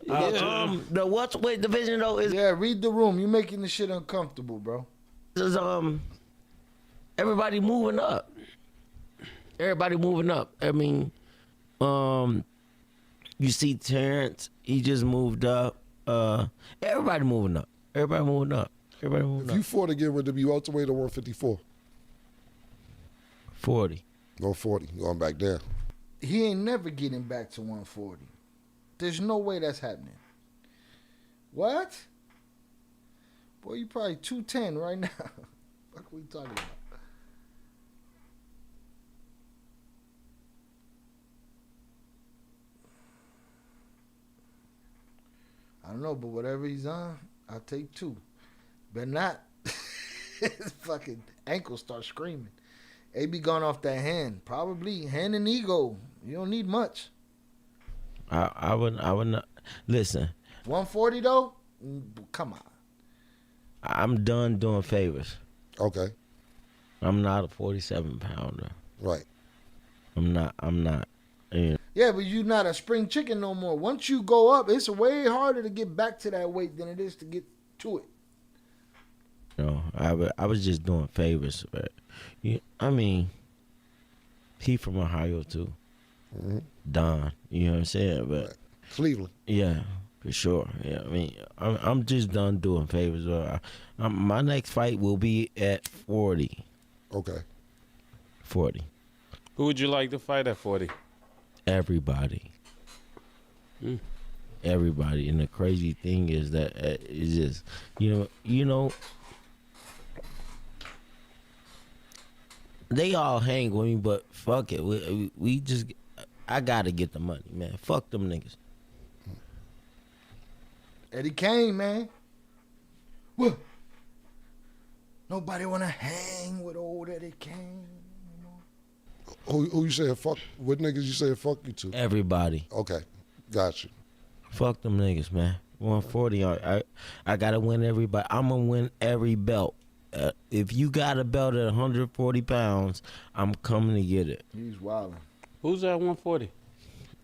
The welterweight division though is read the room. You making this shit uncomfortable, bro. Is everybody moving up. Everybody moving up. I mean, you see Terrence, he just moved up. Everybody moving up. Everybody moving up. Everybody moving If up. you fought again, would it be welterweight or 154? 40. Go 40. Going back down. He ain't never getting back to 140. There's no way that's happening. What? Boy, you probably 210 right now. What are we talking about? I don't know, but whatever he's on, I'll take 2. But not. His fucking ankle start screaming. AB gone off that hand. Probably hand and ego. You don't need much. I would not. Listen. 140 though? Come on. I'm done doing favors. Okay. I'm not a 47-pounder. Right. I'm not. You know. Yeah, but you're not a spring chicken no more. Once you go up, it's way harder to get back to that weight than it is to get to it. No, I was just doing favors, but I mean, he from Ohio too, Don. You know what I'm saying? But Cleveland. Yeah, for sure. Yeah, I mean, I'm just done doing favors. My next fight will be at 40. Okay. 40. Who would you like to fight at 40? Everybody. Everybody, and the crazy thing is that it's just you know. They all hang with me, but fuck it. We just, I gotta get the money, man. Fuck them niggas. Eddie Kane, man. What? Nobody wanna hang with old Eddie Kane. Who you saying fuck? What niggas you saying fuck you to? Everybody. Okay, got you. Fuck them niggas, man. 140. I gotta win everybody. I'm gonna win every belt. If you got a belt at 140 pounds, I'm coming to get it. He's wilding. Who's at 140?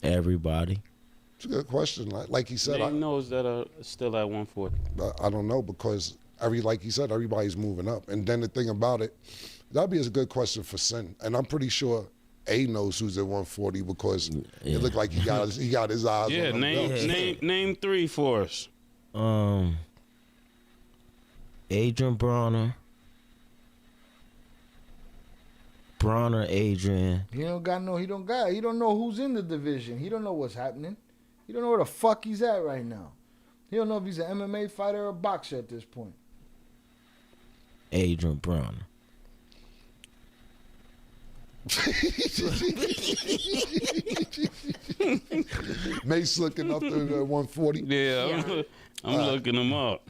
Everybody. It's a good question. Like he said, Name those that are still at 140. I don't know because like he said, everybody's moving up. And then the thing about it, that'd be a good question for Sin. And I'm pretty sure A knows who's at 140 because it looked like he got his eyes Yeah, on them belts. name 3 for us. Adrien Broner. Adrien. He don't know who's in the division. He don't know what's happening. He don't know where the fuck he's at right now. He don't know if he's an MMA fighter or a boxer at this point. Adrien Broner. Mace looking up to 140. Yeah, I'm looking him up.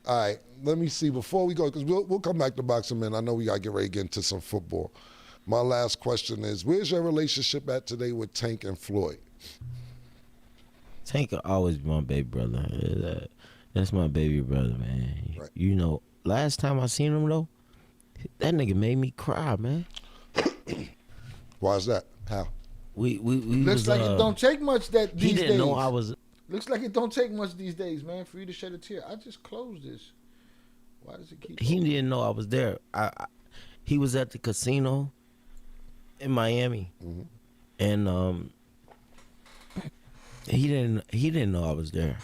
All right, let me see. Before we go, because we'll come back to boxing, man. I know we got to get ready to get into some football. My last question is, where's your relationship at today with Tank and Floyd? Tank will always be my baby brother. That's my baby brother, man. Right. You know, last time I seen him, though, that nigga made me cry, man. Why is that? How? We Looks like it don't take much these days. He didn't know I was... Looks like it don't take much these days, man, for you to shed a tear. I just closed this. Why does it keep He going? didn't know I was there. He was at the casino in Miami. And he didn't know I was there.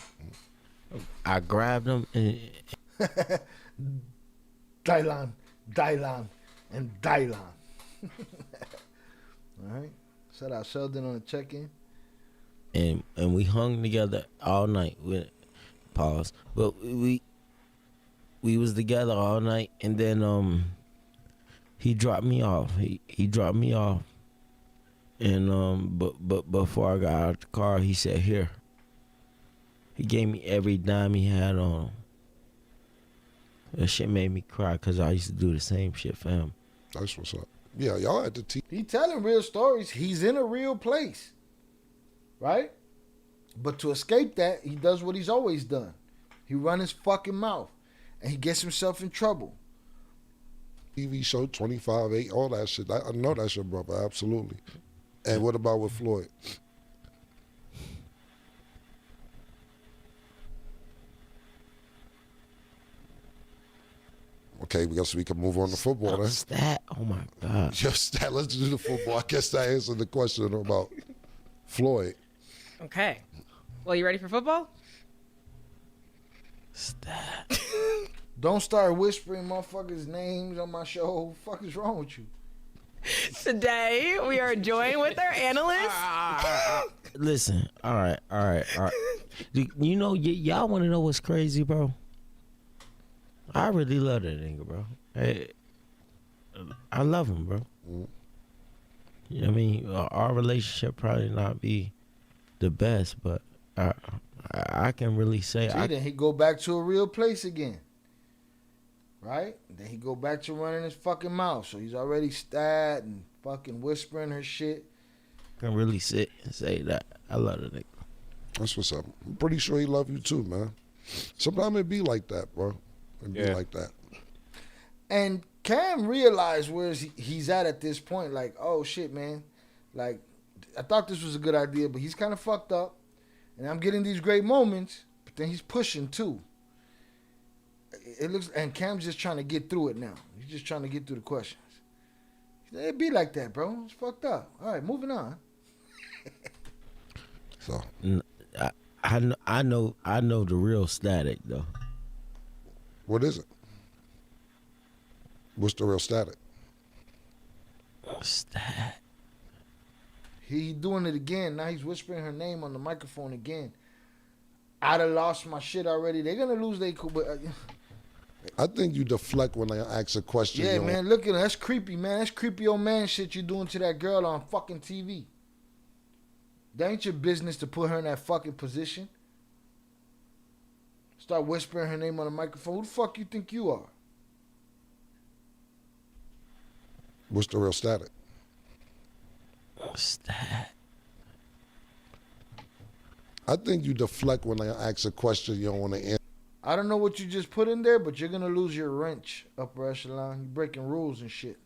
I grabbed him and Dylan, and Dylan. All right. Shout out Sheldon on the check-in. And we hung together all night with pause. But we was together all night, and then he dropped me off. He dropped me off. And but before I got out of the car, he said, "Here." He gave me every dime he had on him. That shit made me cry because I used to do the same shit for him. That's what's up. Yeah, y'all at the team. He telling real stories. He's in a real place. Right? But to escape that, he does what he's always done. He run his fucking mouth. And he gets himself in trouble. TV show 25-8, all that shit. I know that's your brother, absolutely. And what about with Floyd? Okay, we guess we can move on to football then. Stat, oh my God. Just that. Let's do the football. I guess that answered the question about Floyd. Okay. Well, you ready for football? Stat. Don't start whispering motherfuckers' names on my show. Fuck is wrong with you? Today, we are joined with our analyst. Listen, all right. You know, y'all want to know what's crazy, bro? I really love that nigga, bro. Hey, I love him, bro. You know what I mean? Our relationship probably not be the best, but I I can really say. See, then he go back to a real place again. Right? Then he go back to running his fucking mouth. So he's already stat and fucking whispering her shit. Can really say that. I love the nigga. That's what's up. I'm pretty sure he love you too, man. Sometimes it be like that, bro. It be like that. And Cam realized where he's at this point. Like, oh shit, man. Like, I thought this was a good idea, but he's kind of fucked up. And I'm getting these great moments, but then he's pushing too. It looks, and Cam's just trying to get through it now. He's just trying to get through the questions. It be like that, bro. It's fucked up. All right, moving on. So I know the real static though. What is it? What's the real static? Stat. He doing it again. Now he's whispering her name on the microphone again. I'd have lost my shit already. They're gonna lose their cool. I think you deflect when I ask a question. Yeah, man. Look at her. That's creepy, man. That's creepy old man shit you doing to that girl on fucking TV. That ain't your business to put her in that fucking position. Start whispering her name on the microphone. Who the fuck you think you are? What's the real static? Stat. I think you deflect when I ask a question you don't want to answer. I don't know what you just put in there, but you're going to lose your wrench, upper echelon. You're breaking rules and shit.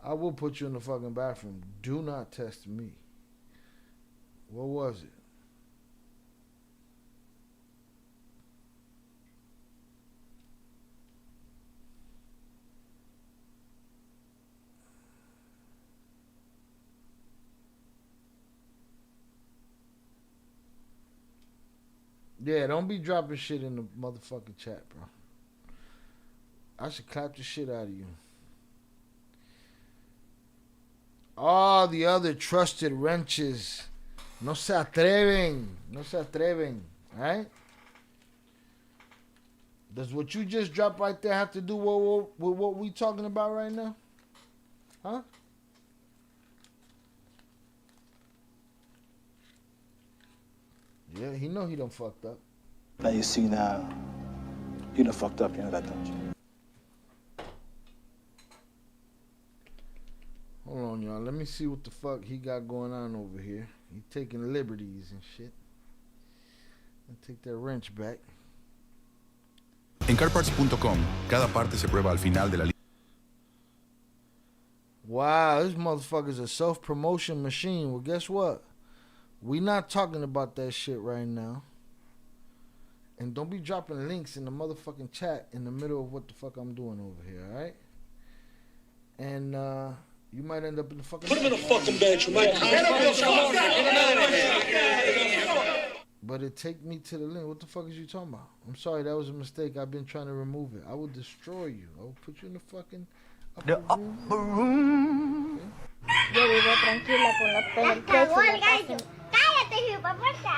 I will put you in the fucking bathroom. Do not test me. What was it? Yeah, don't be dropping shit in the motherfucking chat, bro. I should clap the shit out of you. All the other trusted wrenches. No se atreven. No se atreven. Right? Does what you just dropped right there have to do with what we talking about right now? Huh? Yeah, he know he done fucked up. Now you see now, you done fucked up, you know that, don't you? Hold on, y'all. Let me see what the fuck he got going on over here. He taking liberties and shit. I'll take that wrench back. En carparts.com, cada parte se prueba al final de la Wow, this motherfucker's a self-promotion machine. Well, guess what? We not talking about that shit right now. And don't be dropping links in the motherfucking chat in the middle of what the fuck I'm doing over here, alright? And you might end up in the fucking... Put him in a fucking bed, you might... But it take me to the link. What the fuck is you talking about? I'm sorry, that was a mistake. I've been trying to remove it. I will destroy you. I will put you in the fucking... upper room. Yo vivo tranquila con los pelos. Cállate, hipoputa.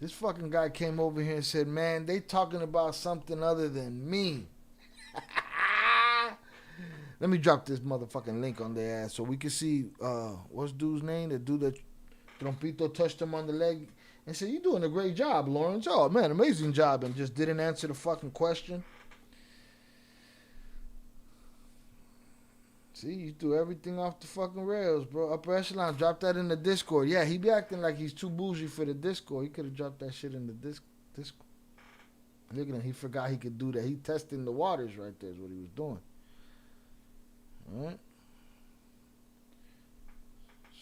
This fucking guy came over here and said, man, they talking about something other than me. Let me drop this motherfucking link on their ass so we can see what's dude's name? The dude that Trompito touched him on the leg and said, you doing a great job, Lawrence. Oh, man, amazing job. And just didn't answer the fucking question. See, you threw everything off the fucking rails, bro. Upper echelon, drop that in the Discord. Yeah, he be acting like he's too bougie for the Discord. He could have dropped that shit in the Discord. Look at him. He forgot he could do that. He testing the waters right there is what he was doing. All right.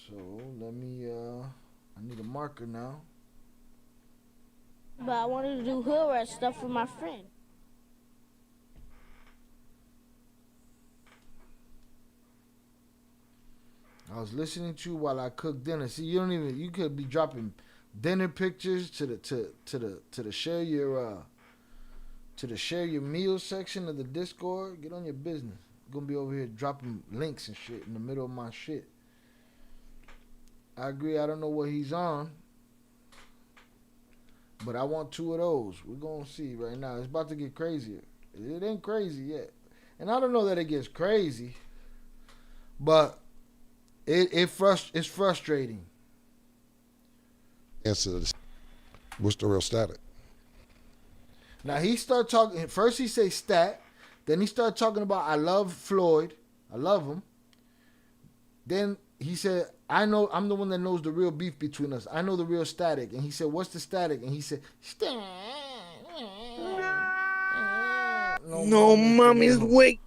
So, let me, I need a marker now. But I wanted to do hood rat stuff for my friend. I was listening to you while I cooked dinner. See, you could be dropping dinner pictures to the share your meal section of the Discord. Get on your business. I'm gonna be over here dropping links and shit in the middle of my shit. I agree, I don't know what he's on, but I want 2 of those. We're gonna see right now. It's about to get crazier. It ain't crazy yet. And I don't know that it gets crazy, but it's frustrating. Answer this. What's the real static? Now he started talking. First he say stat, then he started talking about I love Floyd, I love him. Then he said, I know I'm the one that knows the real beef between us. I know the real static. And he said, what's the static? And he said, static. No, mommy's wait.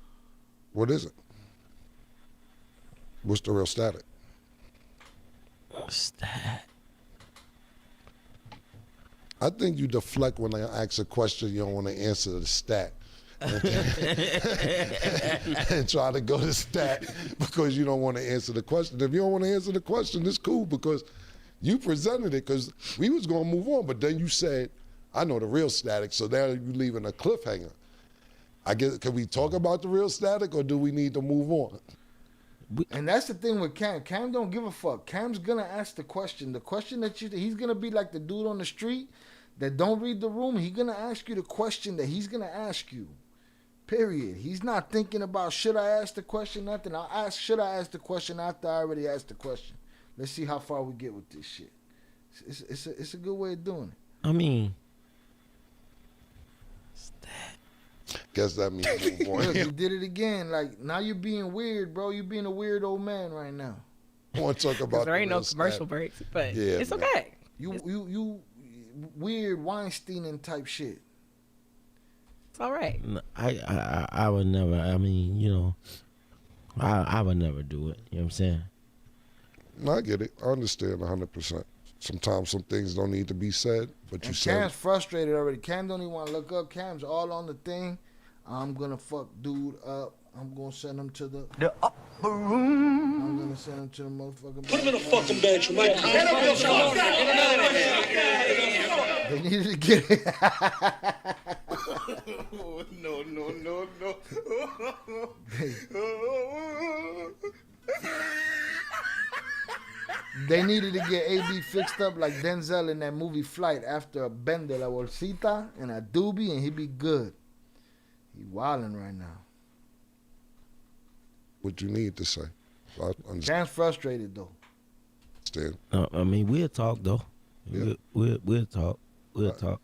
What is it? What's the real static? Stat. I think you deflect when I ask a question you don't want to answer the stat. And try to go to stat because you don't want to answer the question. If you don't want to answer the question, it's cool because you presented it because we was going to move on. But then you said, I know the real static, so now you leaving a cliffhanger. I guess, can we talk about the real static or do we need to move on? And that's the thing with Cam. Cam don't give a fuck. Cam's gonna ask the question. The question that he's gonna be like the dude on the street that don't read the room. He's gonna ask you the question that he's gonna ask you. Period. He's not thinking about should I ask the question, nothing. Should I ask the question after I already asked the question. Let's see how far we get with this shit. It's a good way of doing it. I mean, guess that means move on. Look, you did it again. Like now you're being weird, bro. You're being a weird old man right now. I want to talk about there ain't no commercial breaks, but yeah, it's okay. You weird Weinstein type shit. It's all right. I would never. I mean, you know, I would never do it. You know what I'm saying? No, I get it. I understand 100%. Sometimes some things don't need to be said, but you said Cam's frustrated already. Cam don't even want to look up. Cam's all on the thing. I'm gonna fuck dude up. I'm gonna send him to the upper room. I'm gonna send him to the motherfucking. Put him in a fucking bed, you might. They needed to get it. No. They needed to get AB fixed up like Denzel in that movie Flight after a bend de la bolsita and a doobie, and he'd be good. He wilding right now. what you need to say. I understand. Cam's frustrated though. No, I mean we'll talk though. Yeah. We'll talk. We'll talk.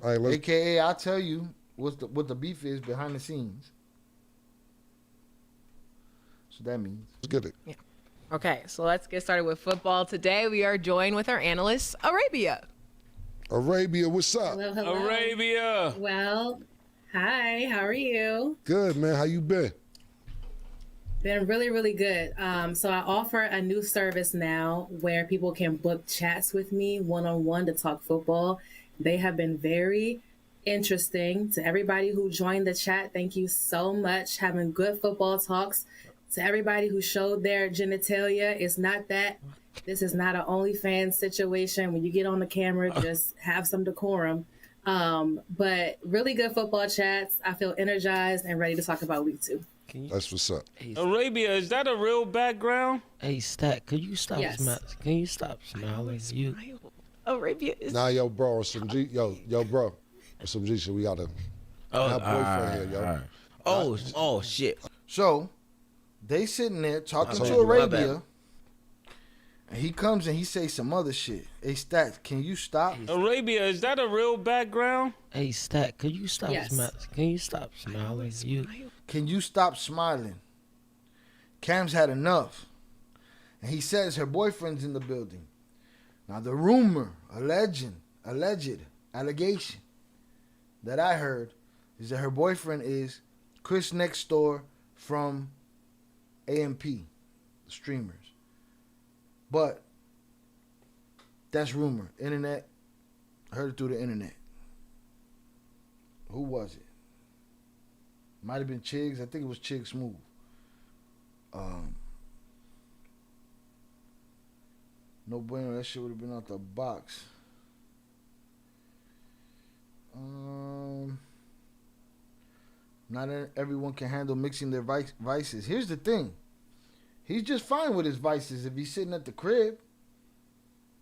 All right, AKA, I'll tell you what the beef is behind the scenes. So that means. Let's get it. Yeah. Okay, so let's get started with football. Today we are joined with our analyst, Arabia. Arabia, what's up? Hello, hello. Arabia. Well, hi, how are you? Good, man. How you been? Been really, really good. So I offer a new service now where people can book chats with me one-on-one to talk football. They have been very interesting. To everybody who joined the chat, thank you so much. Having good football talks. To everybody who showed their genitalia, it's not that. This is not an OnlyFans situation. When you get on the camera, just have some decorum. But really good football chats. I feel energized and ready to talk about week 2. That's what's up. Arabia, is that a real background? Hey, Stat, could you stop Yes. Can you stop smiling? You Arabia is. Nah, yo, bro, some G, yo, bro, some G shit. We got a boyfriend here, yo. Oh, shit. So they sitting there talking told to you, my Arabia, and he comes and he says some other shit. Hey, Stats, can you stop? Arabia, is that a real background? Hey, Stat, could you stop Yes. Can you stop smiling? You Can you stop smiling? Cam's had enough. And he says her boyfriend's in the building. Now the rumor, alleged allegation that I heard is that her boyfriend is Chris Next Door from AMP, the streamers. But that's rumor. Internet, heard it through the internet. Who was it? Might have been Chigs. I think it was Chig Smooth. No bueno. That shit would have been out the box. Not everyone can handle mixing their vices. Here's the thing. He's just fine with his vices if he's sitting at the crib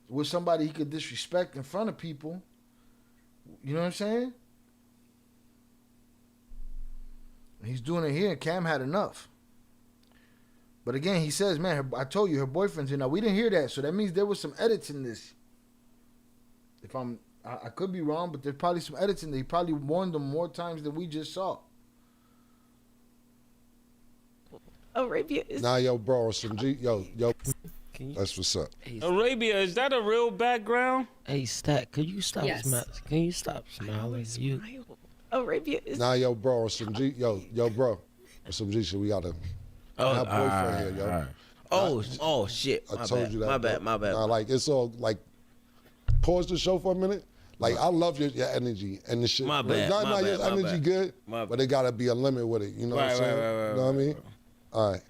with somebody he could disrespect in front of people. You know what I'm saying? He's doing it here, and Cam had enough. But again, he says, man, I told you her boyfriend's here. Now, we didn't hear that, so that means there was some edits in this. If I could be wrong, but there's probably some edits in there. He probably warned them more times than we just saw. Arabia is. Nah, yo, bro, some yo. That's what's up. Arabia, is that a real background? Hey, Stat, could you stop Yes. Can you stop smiling? You. Arabia is. Nah, yo, bro, some yo, bro, some G shit. We got a boyfriend here, yo. Oh shit. I told you that. My bad. Nah, like it's all like. Pause the show for a minute. Like I love your energy and the shit. My bad. Your energy good, but it gotta be a limit with it. You know what I'm saying? You know what I mean? All right.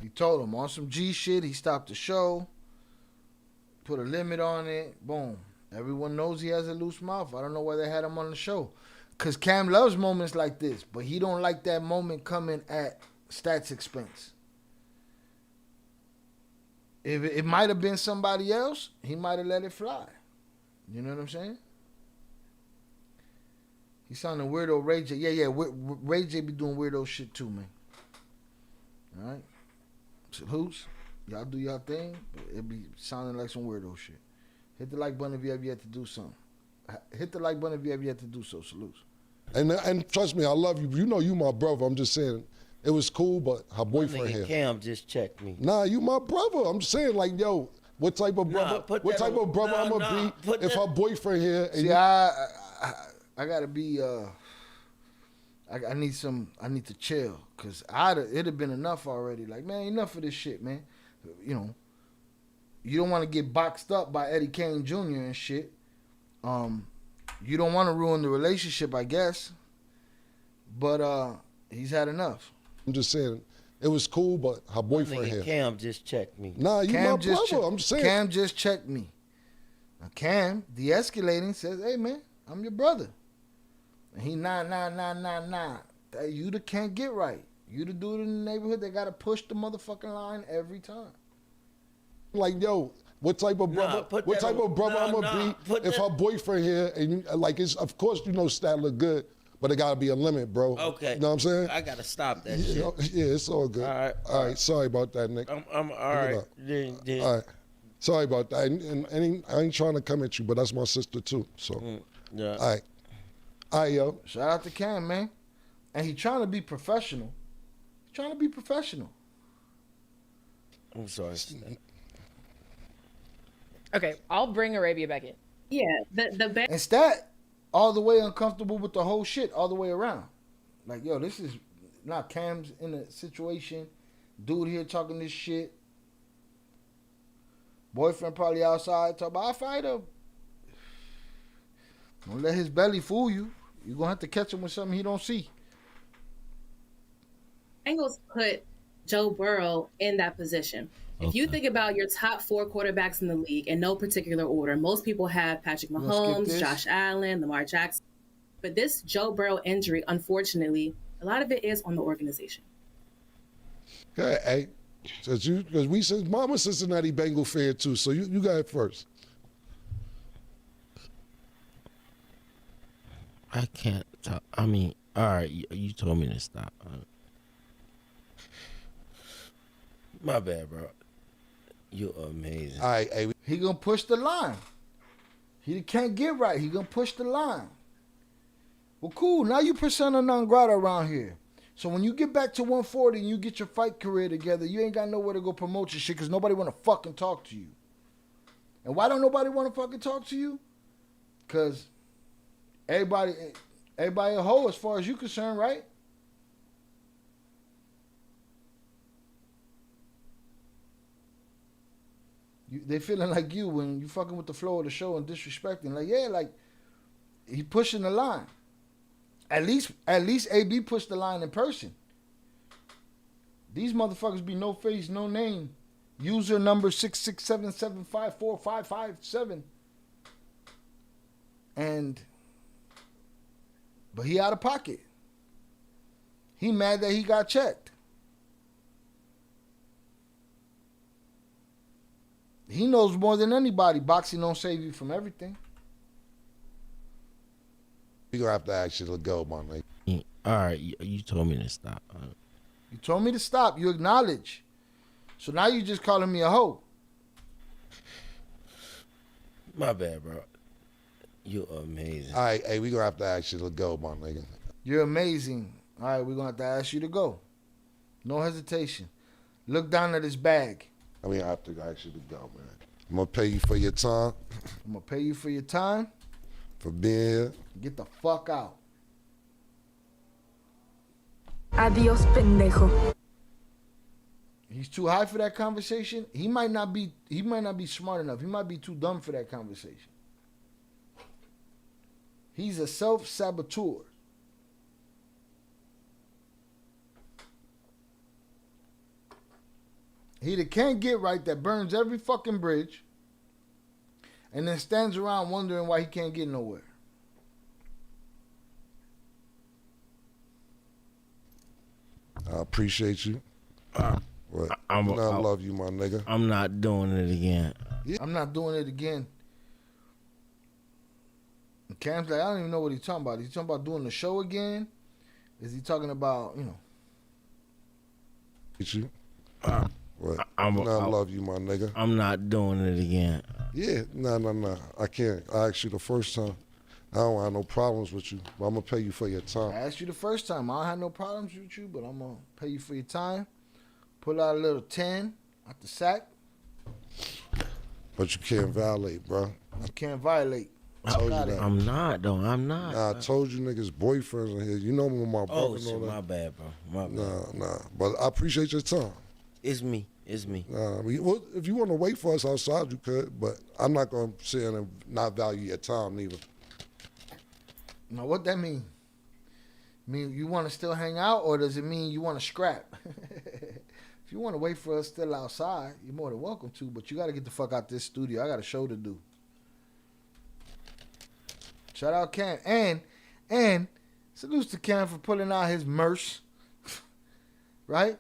He told him on some G shit. He stopped the show, put a limit on it. Boom. Everyone knows he has a loose mouth. I don't know why they had him on the show. Cause Cam loves moments like this, but he don't like that moment coming at Stat's expense. If it might have been somebody else, he might have let it fly. You know what I'm saying? He sounding weirdo Ray J. Yeah. Ray J be doing weirdo shit too, man. All right? Salutes. Y'all do y'all thing. But it be sounding like some weirdo shit. Hit the like button if you have yet to do something. Hit the like button if you have yet to do so. Salutes. And trust me, I love you. You know you my brother. I'm just saying, it was cool, but her boyfriend here. Cam just checked me. Nah, you my brother. I'm just saying, like, yo, what type of brother? What type of brother I'm gonna be if her boyfriend here? And see, I gotta be. I need to chill, cause it'd have been enough already. Like, man, enough of this shit, man. You know, you don't want to get boxed up by Eddie Kane Jr. and shit. You don't want to ruin the relationship, I guess. But he's had enough. I'm just saying, it was cool, but her boyfriend here. Cam just checked me. Nah, you Cam my just brother. I'm saying. Cam just checked me. Now Cam, de-escalating, says, "Hey man, I'm your brother." And he nah. You the can't get right. You the dude in the neighborhood that gotta push the motherfucking line every time. Like, yo, what type of brother? What type of brother I'm gonna be if her boyfriend here? And you, like, it's of course you know Stat look good, but it gotta be a limit, bro. Okay. You know what I'm saying? I gotta stop that You shit. know, yeah, it's all good. All right. Sorry about that, Nick. I'm all right. All right. Sorry about that. And I ain't trying to come at you, but that's my sister too. So. Yeah. All right. All right, yo. Shout out to Cam, man. And he trying to be professional. I'm sorry. Okay, I'll bring Arabia back in. Yeah, the And Stat all the way uncomfortable with the whole shit all the way around. Like, yo, this is not Cam's in a situation. Dude here talking this shit. Boyfriend probably outside talking about, I fight him. Don't let his belly fool you. You're going to have to catch him with something he don't see. Bengals put Joe Burrow in that position. If you think about your top 4 quarterbacks in the league in no particular order, most people have Patrick Mahomes, Josh Allen, Lamar Jackson. But this Joe Burrow injury, unfortunately, a lot of it is on the organization. Hey, because we said Mama Cincinnati Bengal fan too, so you got it first. I can't talk. I mean, all right, you told me to stop. My bad, bro. You're amazing. All right, hey. He gonna push the line. He can't get right. He gonna push the line. Well, cool. Now you persona non grata around here. So when you get back to 140 and you get your fight career together, you ain't got nowhere to go promote your shit because nobody want to fucking talk to you. And why don't nobody want to fucking talk to you? Because everybody a hoe as far as you concerned, right? They feeling like you when you fucking with the flow of the show and disrespecting. Like, yeah, like, he pushing the line. At least AB pushed the line in person. These motherfuckers be no face, no name. User number 667754557. But he out of pocket. He mad that he got checked. He knows more than anybody. Boxing don't save you from everything. You're going to have to actually go, my nigga. All right, you told me to stop. You told me to stop. You acknowledge. So now you just calling me a hoe. My bad, bro. You're amazing. All right, hey, we gonna have to ask you to go, my nigga. You're amazing. All right, we're gonna have to ask you to go. No hesitation. Look down at his bag. I mean, I have to ask you to go, man. I'm gonna pay you for your time. I'm gonna pay you for your time. For being here. Get the fuck out. Adiós, pendejo. He's too high for that conversation. He might not be smart enough. He might be too dumb for that conversation. He's a self-saboteur. He that can't get right, that burns every fucking bridge, and then stands around wondering why he can't get nowhere. I appreciate you. I love you, my nigga. I'm not doing it again. I'm not doing it again. And Cam's like, I don't even know what he's talking about. He's talking about doing the show again? Is he talking about, you know? You? I love you, my nigga. I'm not doing it again. Yeah, no. I can't. I asked you the first time. I don't have no problems with you, but I'm going to pay you for your time. I asked you the first time. I don't have no problems with you, but I'm going to pay you for your time. Pull out a little 10 out the sack. But you can't violate, bro. You can't violate. I told you that. I'm not, though. I'm not. Nah, I told you niggas boyfriends in here. You know me, my brother. Oh, shit, my bad, bro. My bad. Nah. But I appreciate your time. It's me. Nah, well, if you want to wait for us outside, you could. But I'm not going to sit here and not value your time, neither. Now, what that mean? Mean you want to still hang out, or does it mean you want to scrap? If you want to wait for us still outside, you're more than welcome to, but you got to get the fuck out this studio. I got a show to do. Shout out Cam. And salutes to Cam for pulling out his merch, right?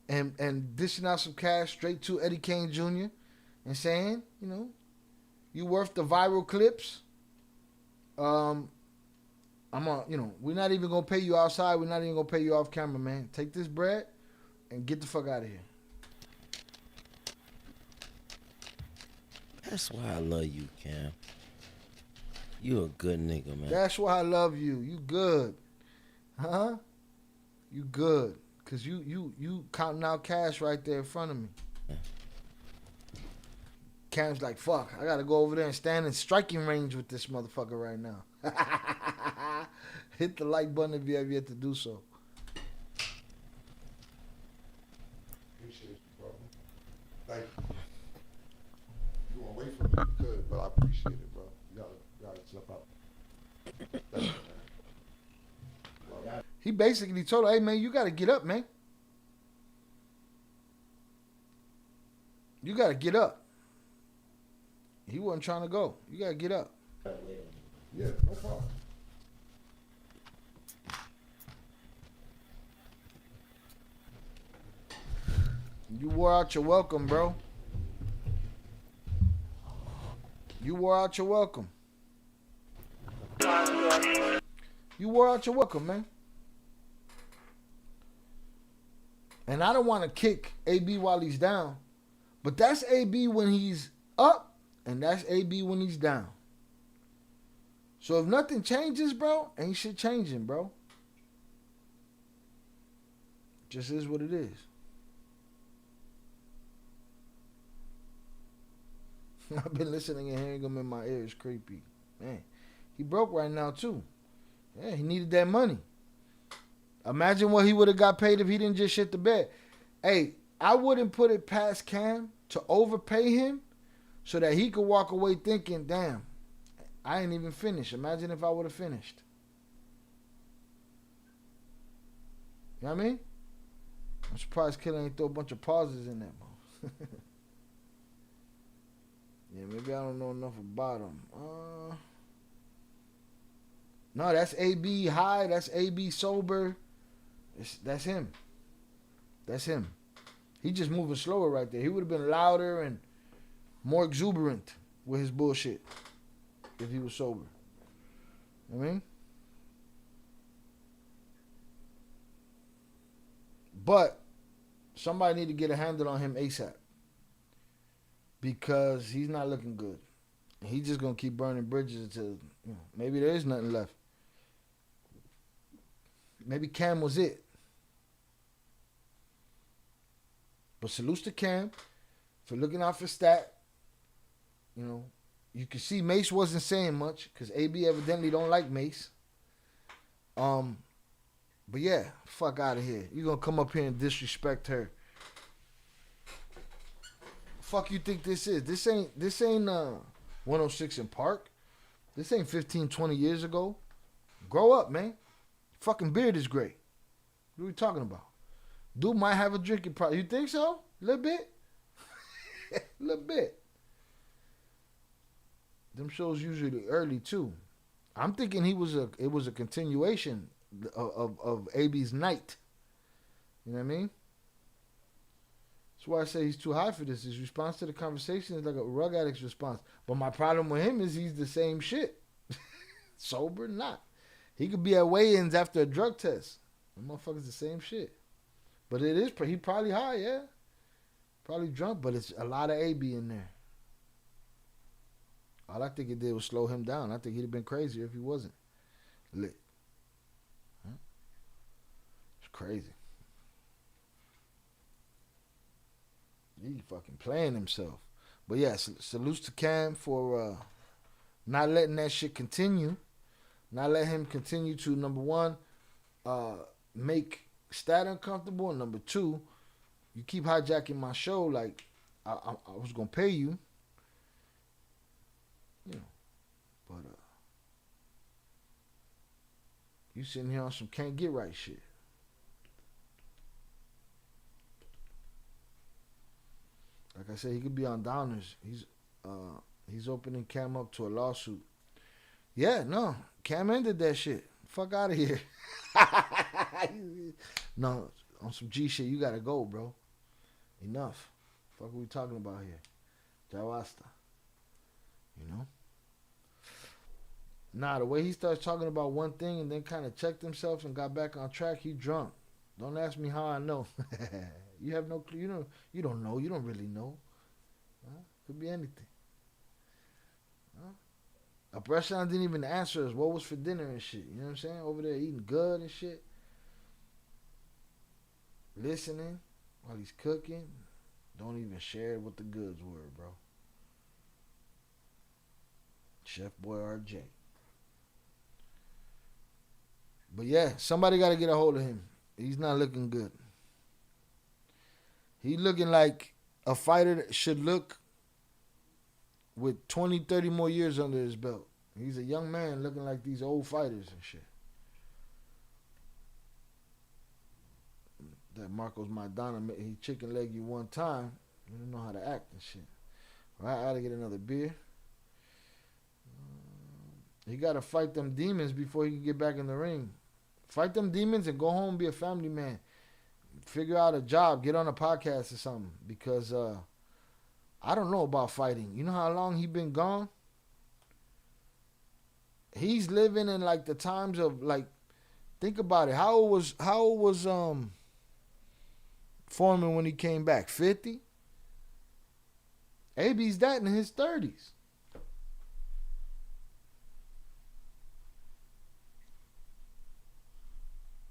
And dishing out some cash straight to Eddie Kane Jr. and saying, you know, you worth the viral clips. We're not even gonna pay you outside. We're not even gonna pay you off camera, man. Take this bread and get the fuck out of here. That's why I love you, Cam. You a good nigga, man. That's why I love you. You good. Huh? You good. Cause you counting out cash right there in front of me. Yeah. Cam's like, fuck, I gotta go over there and stand in striking range with this motherfucker right now. Hit the like button if you have yet to do so. Appreciate you, bro. Thank you. You want to wait for me? You could, but I appreciate it, bro. You gotta step out. Thank you, man. He basically told her, hey, man, you got to get up, man. You got to get up. He wasn't trying to go. You got to get up. Yeah, no problem. You wore out your welcome, bro. You wore out your welcome. You wore out your welcome, man. And I don't want to kick AB while he's down, but that's AB when he's up, and that's AB when he's down. So if nothing changes, bro, ain't shit changing, bro. Just is what it is. I've been listening and hearing him in my ear. It's creepy. Man, he broke right now, too. Yeah, he needed that money. Imagine what he would have got paid if he didn't just shit the bed. Hey, I wouldn't put it past Cam to overpay him so that he could walk away thinking, damn, I ain't even finished. Imagine if I would have finished. You know what I mean? I'm surprised Killer ain't throw a bunch of pauses in that mouth. Yeah, maybe I don't know enough about him. No, that's AB high. That's AB sober. That's him. That's him. He just moving slower right there. He would have been louder and more exuberant with his bullshit if he was sober. You know what I mean? But somebody need to get a handle on him ASAP. Because he's not looking good. He's just going to keep burning bridges until maybe there is nothing left. Maybe Cam was it. But salute to Cam for looking out for Stat. You know, you can see Mace wasn't saying much because AB evidently don't like Mace. But yeah, fuck out of here. You gonna come up here and disrespect her? Fuck you think this is? This ain't 106 in Park. This ain't 15, 20 years ago. Grow up, man. Fucking beard is great. What are we talking about? Dude might have a drinking problem. You think so? A little bit? A little bit. Them shows usually early too. I'm thinking it was a continuation of AB's night. You know what I mean? That's why I say he's too high for this. His response to the conversation is like a rug addict's response. But my problem with him is he's the same shit. Sober, not. He could be at weigh-ins after a drug test. The motherfucker's the same shit. But it is, he probably high, yeah. Probably drunk, but it's a lot of AB in there. All I think it did was slow him down. I think he'd have been crazier if he wasn't lit. Huh? It's crazy. He fucking playing himself. But yeah, salutes to Cam for not letting that shit continue. Not let him continue to, number one, make Stat uncomfortable. And number two, you keep hijacking my show like I was going to pay you. You know, but you sitting here on some can't get right shit. Like I said, he could be on downers. He's opening Cam up to a lawsuit. Yeah, no, Cam ended that shit. Fuck out of here. No, on some G shit, you gotta go, bro. Enough. Fuck are we talking about here? Jawasta. You know? Nah, the way he starts talking about one thing and then kind of checked himself and got back on track, he drunk. Don't ask me how I know. You have no clue. You don't know. You don't really know. Huh? Could be anything. Huh? A restaurant didn't even answer us what was for dinner and shit. You know what I'm saying? Over there eating good and shit. Listening while he's cooking. Don't even share what the goods were, bro. Chef Boy RJ. But yeah, somebody got to get a hold of him. He's not looking good. He's looking like a fighter that should look with 20, 30 more years under his belt. He's a young man looking like these old fighters and shit. That Marcos Maidana, he chicken leg you one time. You don't know how to act and shit. Right, I gotta get another beer. He gotta fight them demons before he can get back in the ring. Fight them demons and go home and be a family man. Figure out a job, get on a podcast or something. Because I don't know about fighting. You know how long he been gone? He's living in like the times of like, think about it. How old was Foreman when he came back? 50? AB's that in his 30s.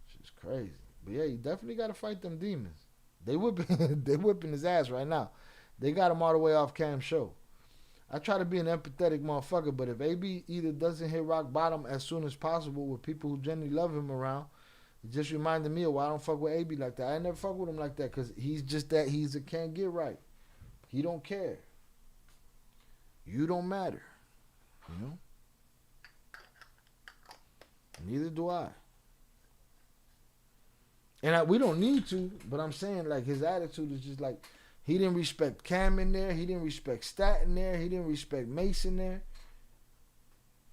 Shit's crazy. But yeah, you definitely got to fight them demons. They whipping his ass right now. They got him all the way off Cam's show. I try to be an empathetic motherfucker, but if AB either doesn't hit rock bottom as soon as possible with people who genuinely love him around, it just reminded me of why I don't fuck with AB like that. I never fuck with him like that because he's just that. He's a can't get right. He don't care. You don't matter. You know? Neither do I. And we don't need to, but I'm saying like his attitude is just like, he didn't respect Cam in there. He didn't respect Stat in there. He didn't respect Mace in there.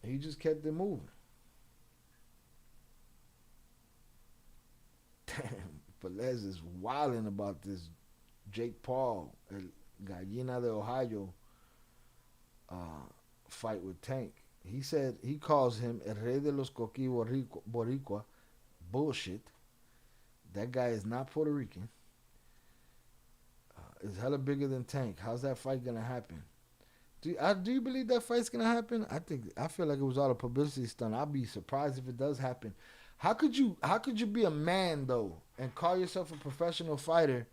He just kept it moving. Damn, Velez is wilding about this Jake Paul, Gallina de Ohio fight with Tank. He said he calls him El Rey de los Coquí Boricua. Bullshit. That guy is not Puerto Rican. Is hella bigger than Tank. How's that fight gonna happen? Do you believe that fight's gonna happen? I feel like it was all a publicity stunt. I'd be surprised if it does happen. How could you be a man though and call yourself a professional fighter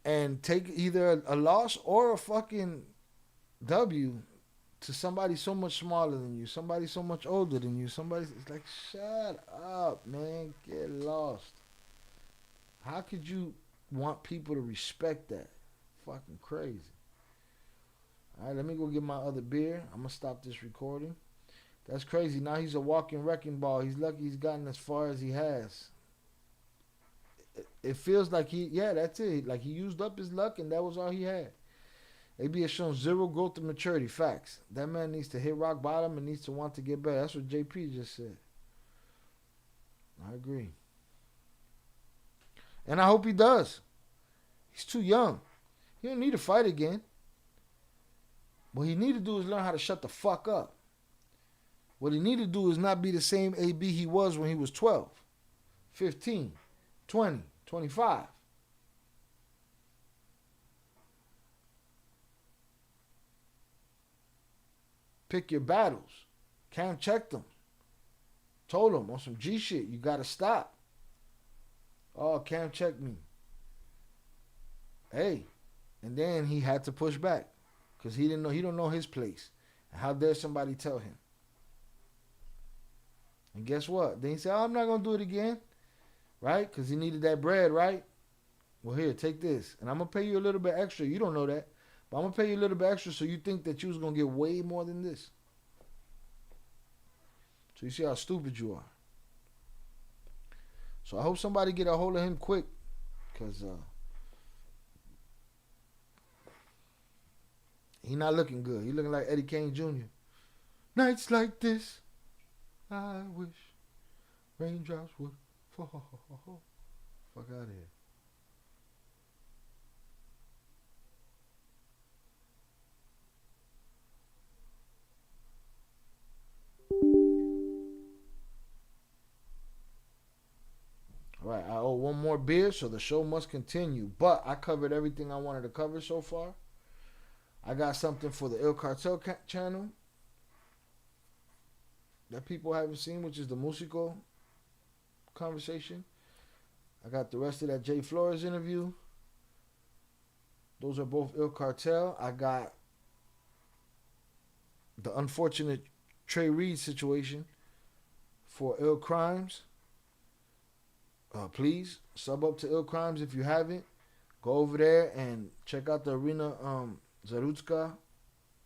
and take either a loss or a fucking W to somebody so much smaller than you, somebody so much older than you, it's like, shut up, man, get lost. How could you want people to respect that? Fucking crazy. All right, let me go get my other beer. I'm gonna stop this recording. That's crazy. Now he's a walking wrecking ball. He's lucky he's gotten as far as he has. It feels like that's it. Like he used up his luck and that was all he had. AB has shown zero growth and maturity. Facts. That man needs to hit rock bottom and needs to want to get better. That's what JP just said. I agree. And I hope he does. He's too young. He don't need to fight again. What he need to do is learn how to shut the fuck up. What he need to do is not be the same AB he was when he was 12, 15, 20, 25. Pick your battles. Cam checked him. Told him on some G shit, you gotta stop. Oh, Cam checked me. Hey. And then he had to push back. Because he don't know his place. And how dare somebody tell him? And guess what? Then he said, I'm not going to do it again. Right? Because he needed that bread, right? Well, here, take this. And I'm going to pay you a little bit extra. You don't know that. But I'm going to pay you a little bit extra so you think that you was going to get way more than this. So you see how stupid you are. So I hope somebody get a hold of him quick. Because he not looking good. He looking like Eddie Kane Jr. Nights like this, I wish raindrops would fall. Fuck out of here. All right, I owe one more beer, so the show must continue. But I covered everything I wanted to cover so far. I got something for the Il Cartel channel that people haven't seen, which is the Musico conversation. I got the rest of that Jay Flores interview. Those are both Il Cartel. I got the unfortunate Trey Reed situation for Ill Crimes. Please sub up to Ill Crimes if you haven't. Go over there and check out the Arena Zarutska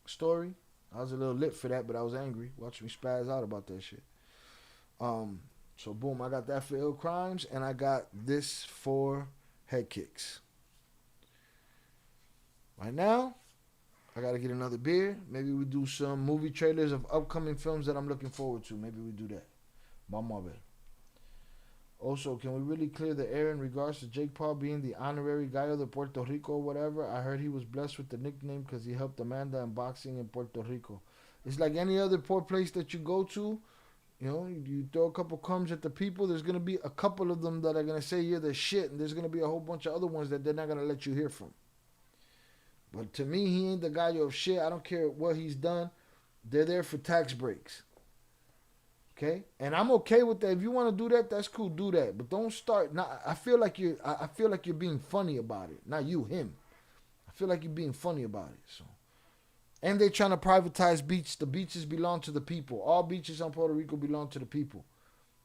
story. I was a little lit for that, but I was angry. Watch me spaz out about that shit. So boom, I got that for Ill Crimes, and I got this for Head Kicks. Right now, I gotta get another beer. Maybe we do some movie trailers of upcoming films that I'm looking forward to. Maybe we do that. Vamos a ver. Also, can we really clear the air in regards to Jake Paul being the honorary Gallo de Puerto Rico or whatever? I heard he was blessed with the nickname because he helped Amanda in boxing in Puerto Rico. It's like any other poor place that you go to. You know, you throw a couple crumbs at the people, there's going to be a couple of them that are going to say you're the shit, and there's going to be a whole bunch of other ones that they're not going to let you hear from. But to me, he ain't the Gallo of shit. I don't care what he's done. They're there for tax breaks. Okay, and I'm okay with that. If you want to do that, that's cool. Do that, but don't start. Not. I feel like you're being funny about it. Not you, him. I feel like you're being funny about it. So, and they're trying to privatize beach. The beaches belong to the people. All beaches on Puerto Rico belong to the people.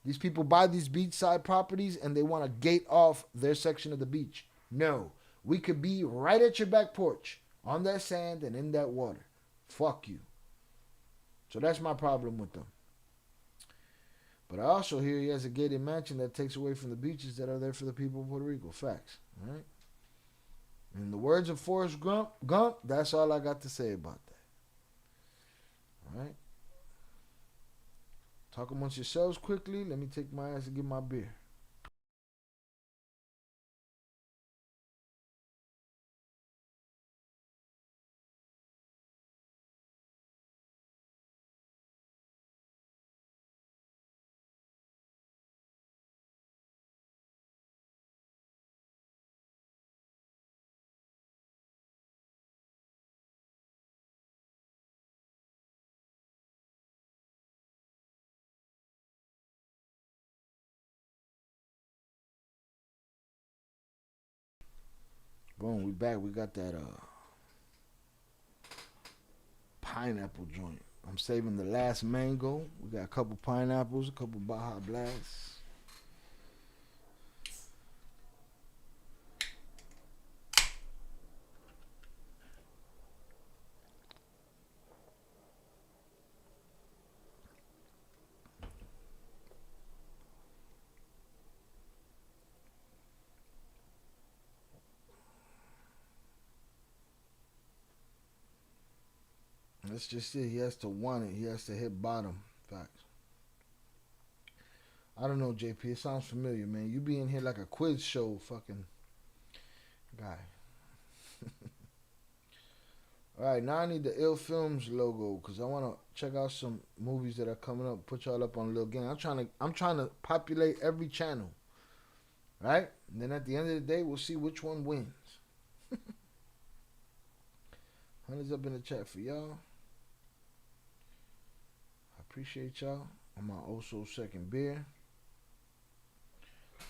These people buy these beachside properties and they want to gate off their section of the beach. No, we could be right at your back porch on that sand and in that water. Fuck you. So that's my problem with them. But I also hear he has a gated mansion that takes away from the beaches that are there for the people of Puerto Rico. Facts. All right? In the words of Forrest Gump, that's all I got to say about that. All right? Talk amongst yourselves quickly. Let me take my ass and get my beer. Boom, we back. We got that pineapple joint. I'm saving the last mango. We got a couple pineapples, a couple Baja Blasts. That's just it. He has to want it. He has to hit bottom. Facts. I don't know, JP. It sounds familiar, man. You be in here like a quiz show fucking guy. Alright, now I need the Ill Films logo because I want to check out some movies that are coming up. Put y'all up on a little game. I'm trying to populate every channel. Right? And then at the end of the day, we'll see which one wins. Hundreds up in the chat for y'all. I appreciate y'all. On my also second beer.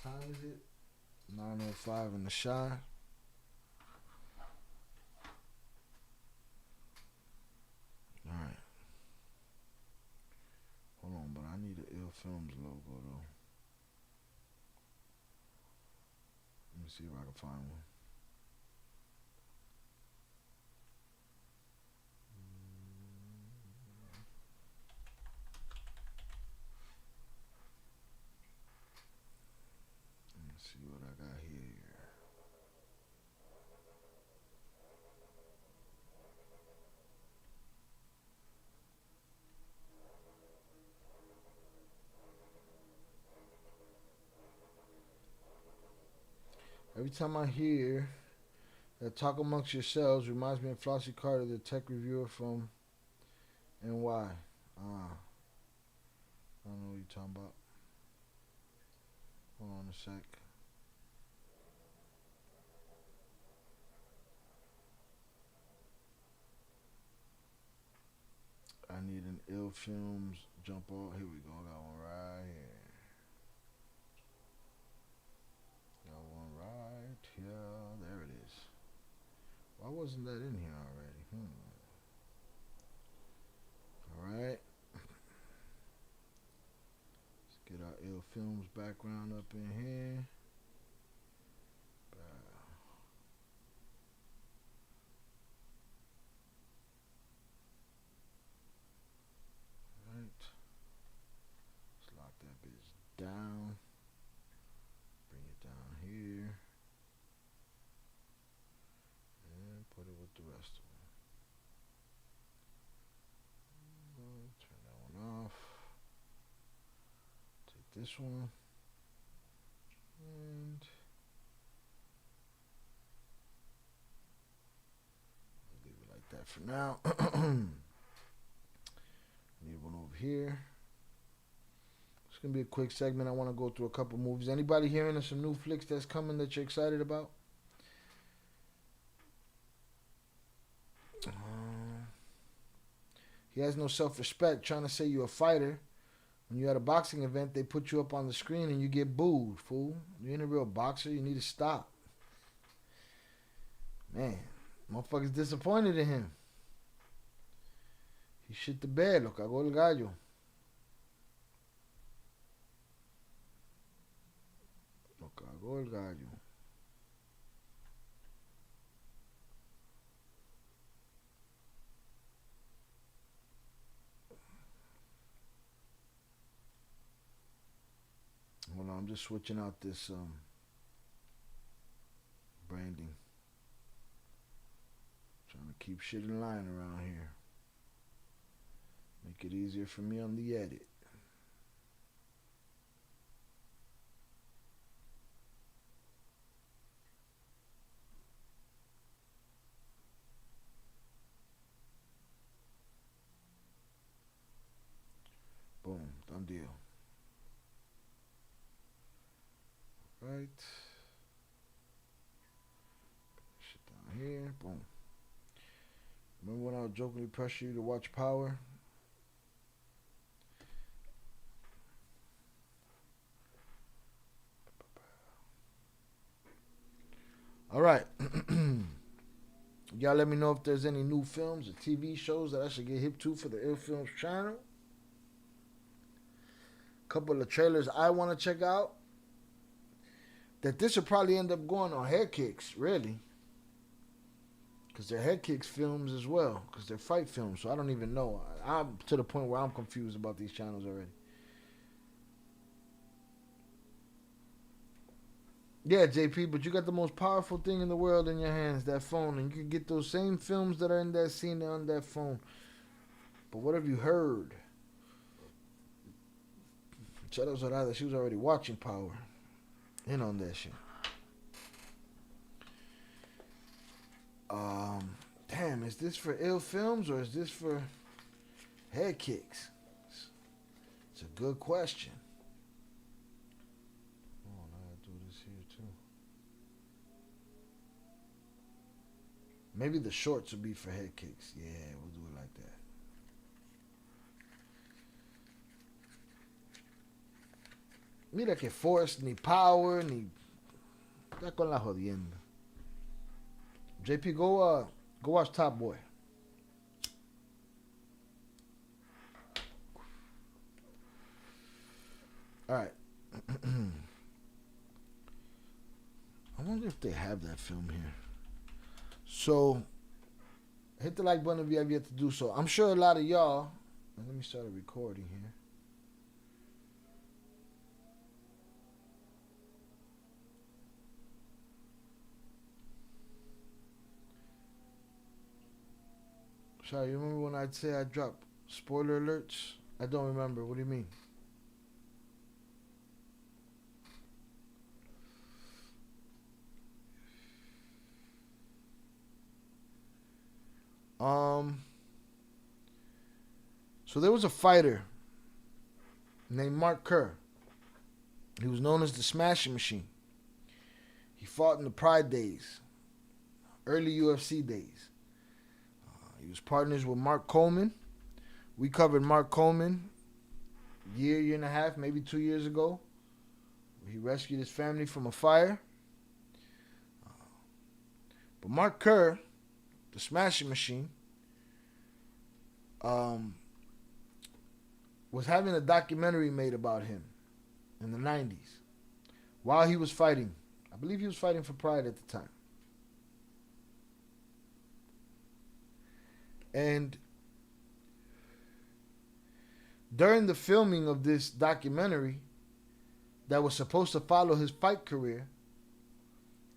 How is it? 9:05 in the shine. Alright. Hold on, but I need an Ill Films logo though. Let me see if I can find one. See what I got here. Every time I hear that talk amongst yourselves reminds me of Flossie Carter, the tech reviewer from NY. I don't know what you're talking about. Hold on a sec. I need an Ill Films jump off. Here we go. I got one right here. Got one right here. There it is. Why wasn't that in here already? Alright. Let's get our Ill Films background up in here. Let's lock that bitch down. Bring it down here. And put it with the rest of them. Turn that one off. Take this one. And I'll leave it like that for now. Need one over here. It's going to be a quick segment. I want to go through a couple movies. Anybody hearing of some new flicks that's coming that you're excited about? He has no self-respect trying to say you're a fighter. When you're at a boxing event, they put you up on the screen and you get booed, fool. You ain't a real boxer. You need to stop. Man, motherfuckers disappointed in him. He shit the bed. Lo cagó el gallo. Lo cagó el gallo. Hold on, I'm just switching out this branding. Trying to keep shit in line around here. Make it easier for me on the edit. Boom, done deal. Right. Shit down here. Boom. Remember when I was jokingly pressure you to watch Power? All right. Y'all let me know if there's any new films or TV shows that I should get hip to for the Ill Films channel. Couple of trailers I want to check out. That this will probably end up going on Head Kicks, really. Because they're Head Kicks films as well. Because they're fight films, so I don't even know. I'm to the point where I'm confused about these channels already. Yeah, JP, but you got the most powerful thing in the world in your hands, that phone. And you can get those same films that are in that scene on that phone. But what have you heard? Charo Zorada, she was already watching Power. In on that shit. Damn, is this for Ill Films or is this for Head Kicks? It's a good question. Oh, I gotta do this here too. Maybe the shorts will be for Head Kicks. Yeah, we'll do it like that. Mira que Force, ni Power, ni... Está con la jodienda. JP, go watch Top Boy. Alright. I wonder if they have that film here. So, hit the like button if you have yet to do so. I'm sure a lot of y'all... Let me start a recording here. Sorry, you remember when I'd say I dropped spoiler alerts? I don't remember. What do you mean? So there was a fighter named Mark Kerr. He was known as the Smashing Machine. He fought in the Pride days, early UFC days. He was partners with Mark Coleman. We covered Mark Coleman year and a half, maybe 2 years ago. He rescued his family from a fire. But Mark Kerr, the Smashing Machine, was having a documentary made about him in the 90s while he was fighting. I believe he was fighting for Pride at the time. And during the filming of this documentary that was supposed to follow his fight career,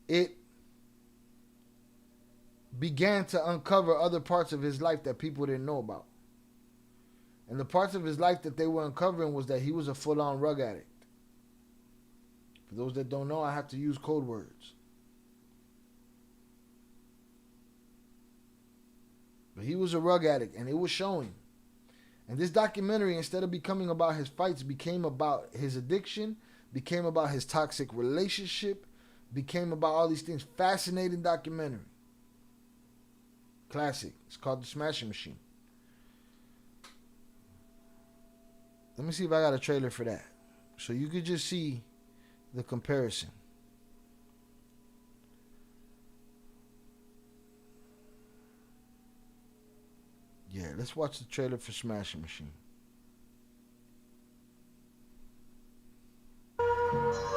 it began to uncover other parts of his life that people didn't know about. And the parts of his life that they were uncovering was that he was a full-on rug addict. For those that don't know, I have to use code words. But he was a rug addict, and it was showing. And this documentary, instead of becoming about his fights, became about his addiction, became about his toxic relationship, became about all these things. Fascinating documentary. Classic. It's called The Smashing Machine. Let me see if I got a trailer for that. So you could just see the comparison. Yeah, let's watch the trailer for Smashing Machine.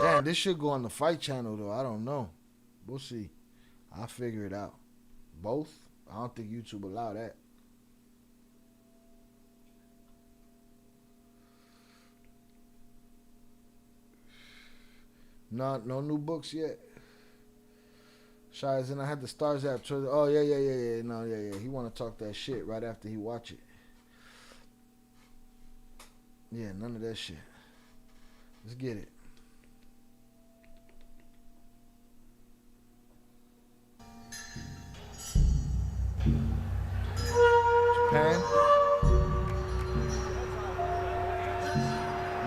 Damn, this should go on the Fight Channel, though. I don't know. We'll see. I'll figure it out. Both? I don't think YouTube will allow that. No new books yet. Shies, and I had the Stars app. Oh, yeah. No, yeah. He want to talk that shit right after he watch it. Yeah, none of that shit. Let's get it. Japan.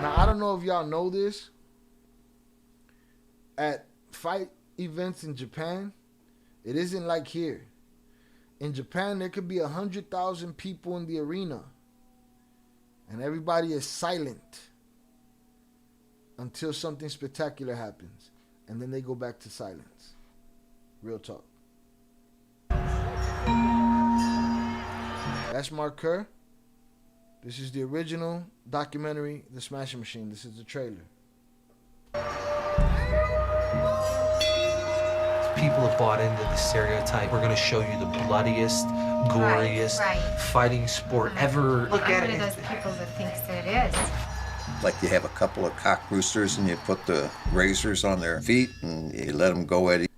Now, I don't know if y'all know this. At fight events in Japan, it isn't like here. In Japan, there could be 100,000 people in the arena, and everybody is silent until something spectacular happens, and then they go back to silence. Real talk. That's Mark Kerr. This is the original documentary, The Smashing Machine. This is the trailer. People have bought into the stereotype. We're going to show you the bloodiest, goriest fighting sport ever. Look at it. I'm one of those people that thinks that it is. Like you have a couple of cock roosters and you put the razors on their feet and you let them go at it.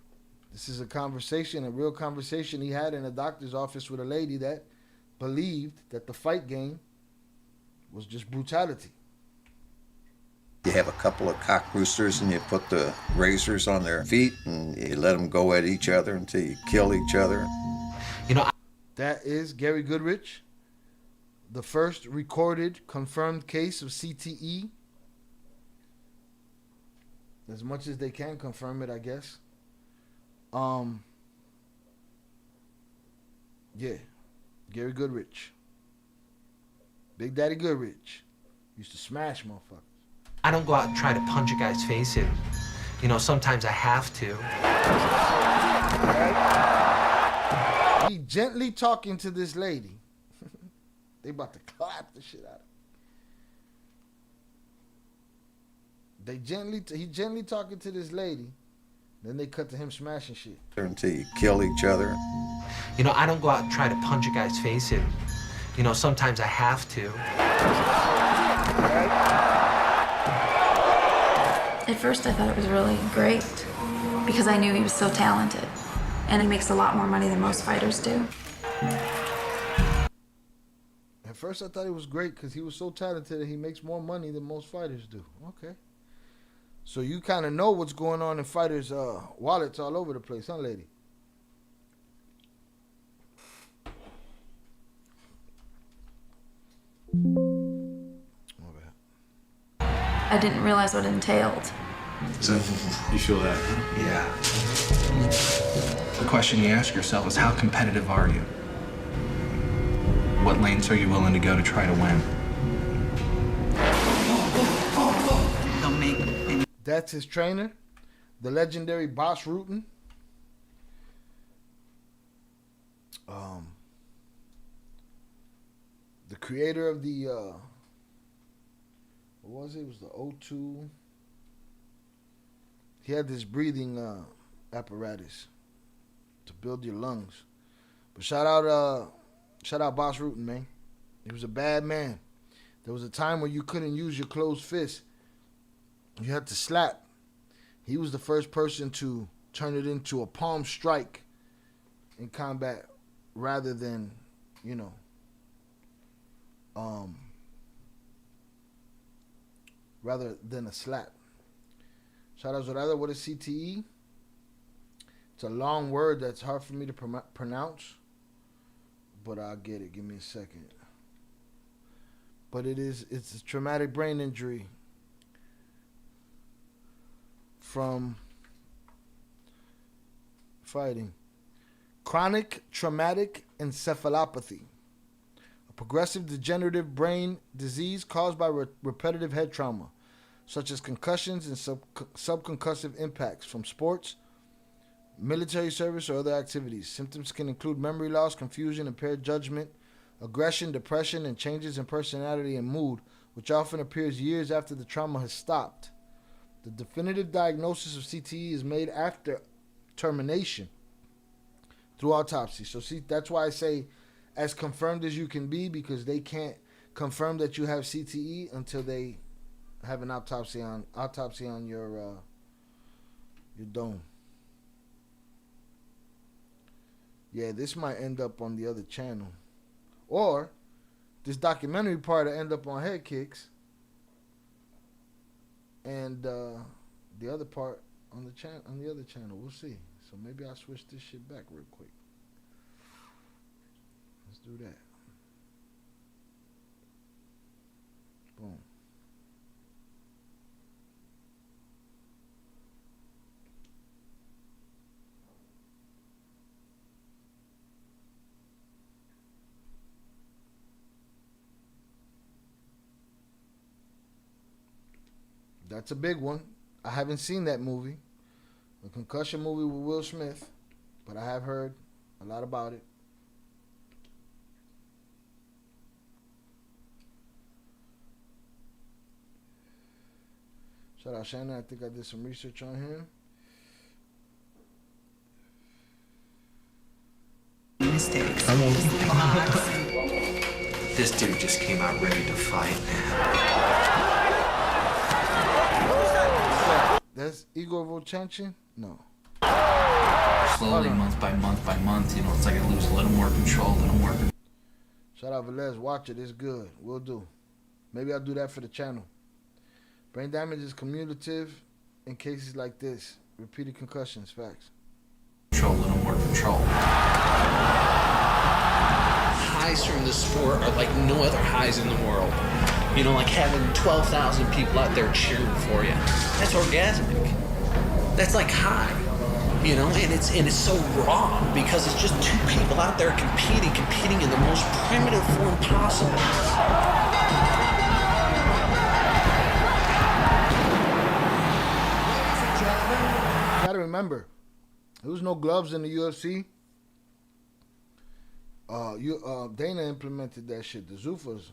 This is a conversation, a real conversation he had in a doctor's office with a lady that believed that the fight game was just brutality. You have a couple of cock roosters and you put the razors on their feet and you let them go at each other until you kill each other. You know, that is Gary Goodrich, the first recorded confirmed case of CTE. As much as they can confirm it, I guess. Yeah, Gary Goodrich. Big Daddy Goodrich used to smash motherfuckers. I don't go out and try to punch a guy's face in. You know, sometimes I have to. He gently talking to this lady. They about to clap the shit out of him. He gently talking to this lady. Then they cut to him smashing shit. Until you kill each other. You know, I don't go out and try to punch a guy's face in. You know, sometimes I have to. At first I thought it was really great because I knew he was so talented. And he makes a lot more money than most fighters do. At first I thought it was great because he was so talented that he makes more money than most fighters do. Okay. So you kind of know what's going on in fighters' wallets all over the place, huh, lady? I didn't realize what it entailed. So you feel that? Huh? Yeah. The question you ask yourself is, how competitive are you? What lanes are you willing to go to try to win? That's his trainer, the legendary Boss Rutan. The creator of the what was it? It was the O2. He had this breathing apparatus to build your lungs. But shout out Boss Rutan, man. He was a bad man. There was a time where you couldn't use your closed fist. You had to slap. He was the first person to turn it into a palm strike in combat rather than, you know, rather than a slap. Shout out Zorada. What is CTE? It's a long word that's hard for me to pronounce, but I'll get it. Give me a second. But it's a traumatic brain injury from fighting. Chronic traumatic encephalopathy, a progressive degenerative brain disease caused by repetitive head trauma, such as concussions and subconcussive impacts from sports, military service, or other activities. Symptoms can include memory loss, confusion, impaired judgment, aggression, depression, and changes in personality and mood, which often appears years after the trauma has stopped. The definitive diagnosis of CTE is made after termination through autopsy. So see, that's why I say as confirmed as you can be, because they can't confirm that you have CTE until they have an autopsy on your dome. Yeah, this might end up on the other channel, or this documentary part will end up on Head Kicks, and the other part on the other channel. We'll see. So maybe I'll switch this shit back real quick. Let's do that. Boom. That's a big one. I haven't seen that movie. The concussion movie with Will Smith. but I have heard a lot about it. Shout out Shannon. I think I did some research on him. Mistakes. This dude just came out ready to fight, man. That's Igor Volchanchin? No. Slowly, month by month, you know, it's like I lose a little more control, a little more. Shout out Velez. Watch it. It's good. We'll do. Maybe I'll do that for the channel. Brain damage is cumulative in cases like this. Repeated concussions. Facts. Control, a little more control. Highs from the sport are like no other highs in the world. You know, like having 12,000 people out there cheering for you. That's orgasmic. That's like high. You know, and it's so raw because it's just two people out there competing in the most primitive form possible. You gotta remember, there was no gloves in the UFC. Dana implemented that shit. The Zufas,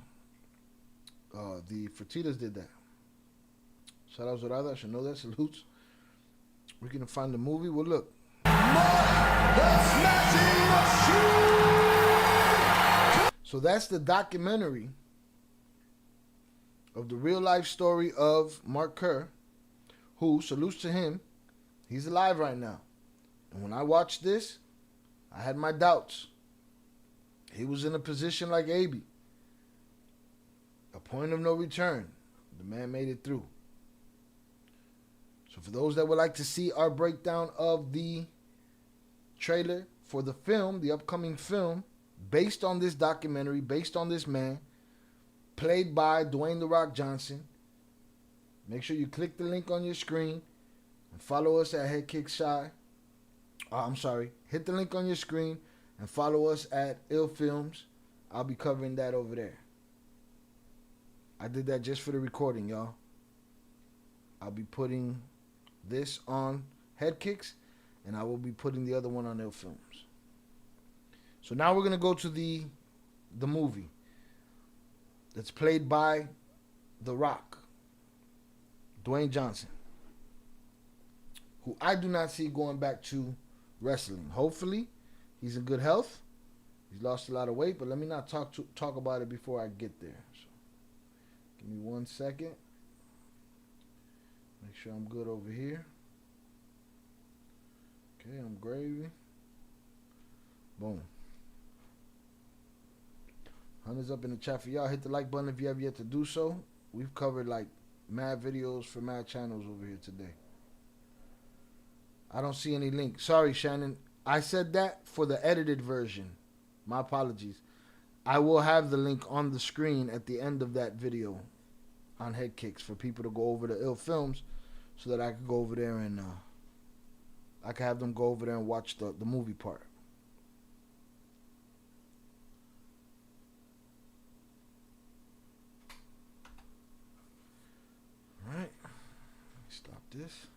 the Fertitas did that. Shout out Zorada, I should know that. Salutes. We can find the movie. Well, look. So that's the documentary of the real life story of Mark Kerr, who, salutes to him, he's alive right now. And when I watched this, I had my doubts. He was in a position like AB. A point of no return. The man made it through. So for those that would like to see our breakdown of the trailer for the film, the upcoming film, based on this documentary, based on this man, played by Dwayne "The Rock" Johnson, make sure you click the link on your screen and follow us at HeadkickShy. Hit the link on your screen and follow us at Ill Films. I'll be covering that over there. I did that just for the recording, y'all. I'll be putting this on Headkicks, and I will be putting the other one on Ill Films. So now we're gonna go to the movie that's played by The Rock, Dwayne Johnson, who I do not see going back to wrestling. Hopefully, he's in good health. He's lost a lot of weight, but let me not talk about it before I get there. So, give me 1 second. Make sure I'm good over here. Okay, I'm gravy. Boom. Hunters up in the chat for y'all. Hit the like button if you have yet to do so. We've covered like mad videos for mad channels over here today. I don't see any link. Sorry, Shannon. I said that for the edited version. My apologies. I will have the link on the screen at the end of that video on Headkicks for people to go over to Ill Films so that I could go over there and I could have them go over there and watch the movie part. All right. Stop this.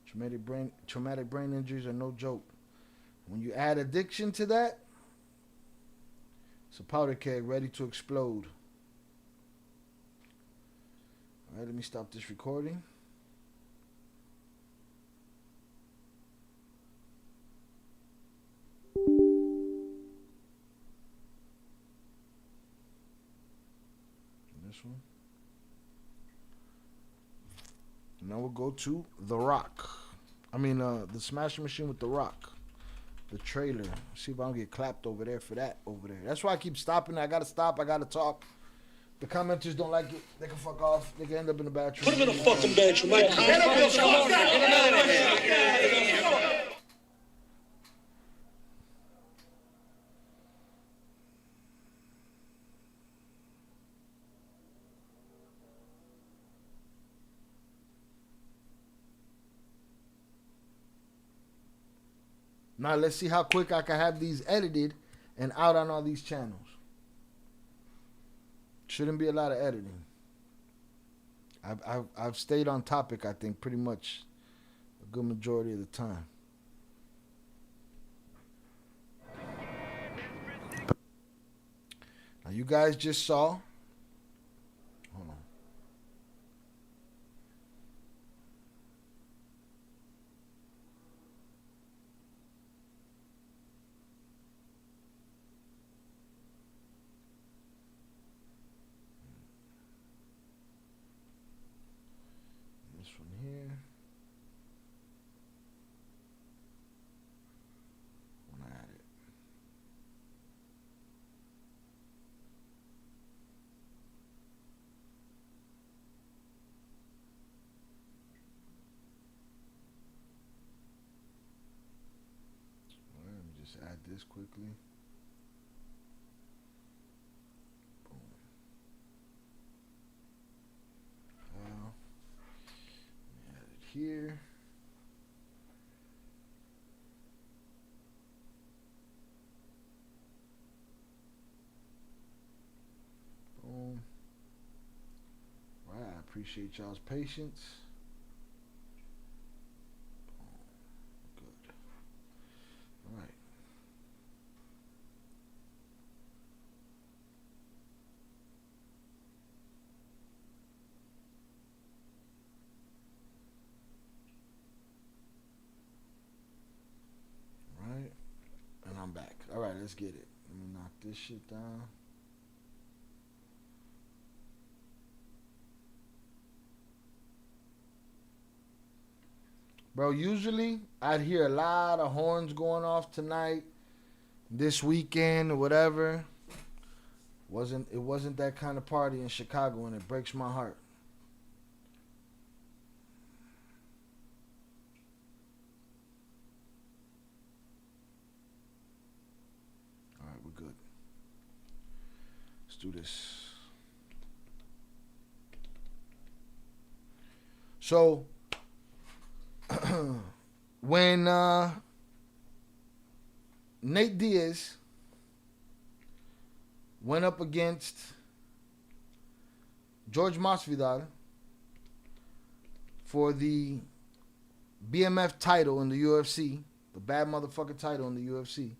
Traumatic brain injuries are no joke. When you add addiction to that, it's a powder keg ready to explode. All right, let me stop this recording. This one. Now we'll go to The Rock. I mean, the Smash Machine with The Rock. The trailer. See if I don't get clapped over there for that over there. That's why I keep stopping. I gotta stop. I gotta talk. The commenters don't like it. They can fuck off. They can end up in the bathroom. Put them in a fucking bathroom. Now let's see how quick I can have these edited and out on all these channels. Shouldn't be a lot of editing. I've stayed on topic, I think, pretty much a good majority of the time. you guys just saw. Hold on. This one here. Wanna add it. All right, let me just add this quickly. Boom. Now, let me add it here. Boom. All right, I appreciate y'all's patience. Boom. Good. All right. Right. And I'm back. All right, let's get it. Let me knock this shit down. Bro, usually I'd hear a lot of horns going off tonight, this weekend, or whatever. It wasn't that kind of party in Chicago, and it breaks my heart. All right, we're good. Let's do this. So, when Nate Diaz went up against George Masvidal for the BMF title in the UFC, the bad motherfucker title in the UFC,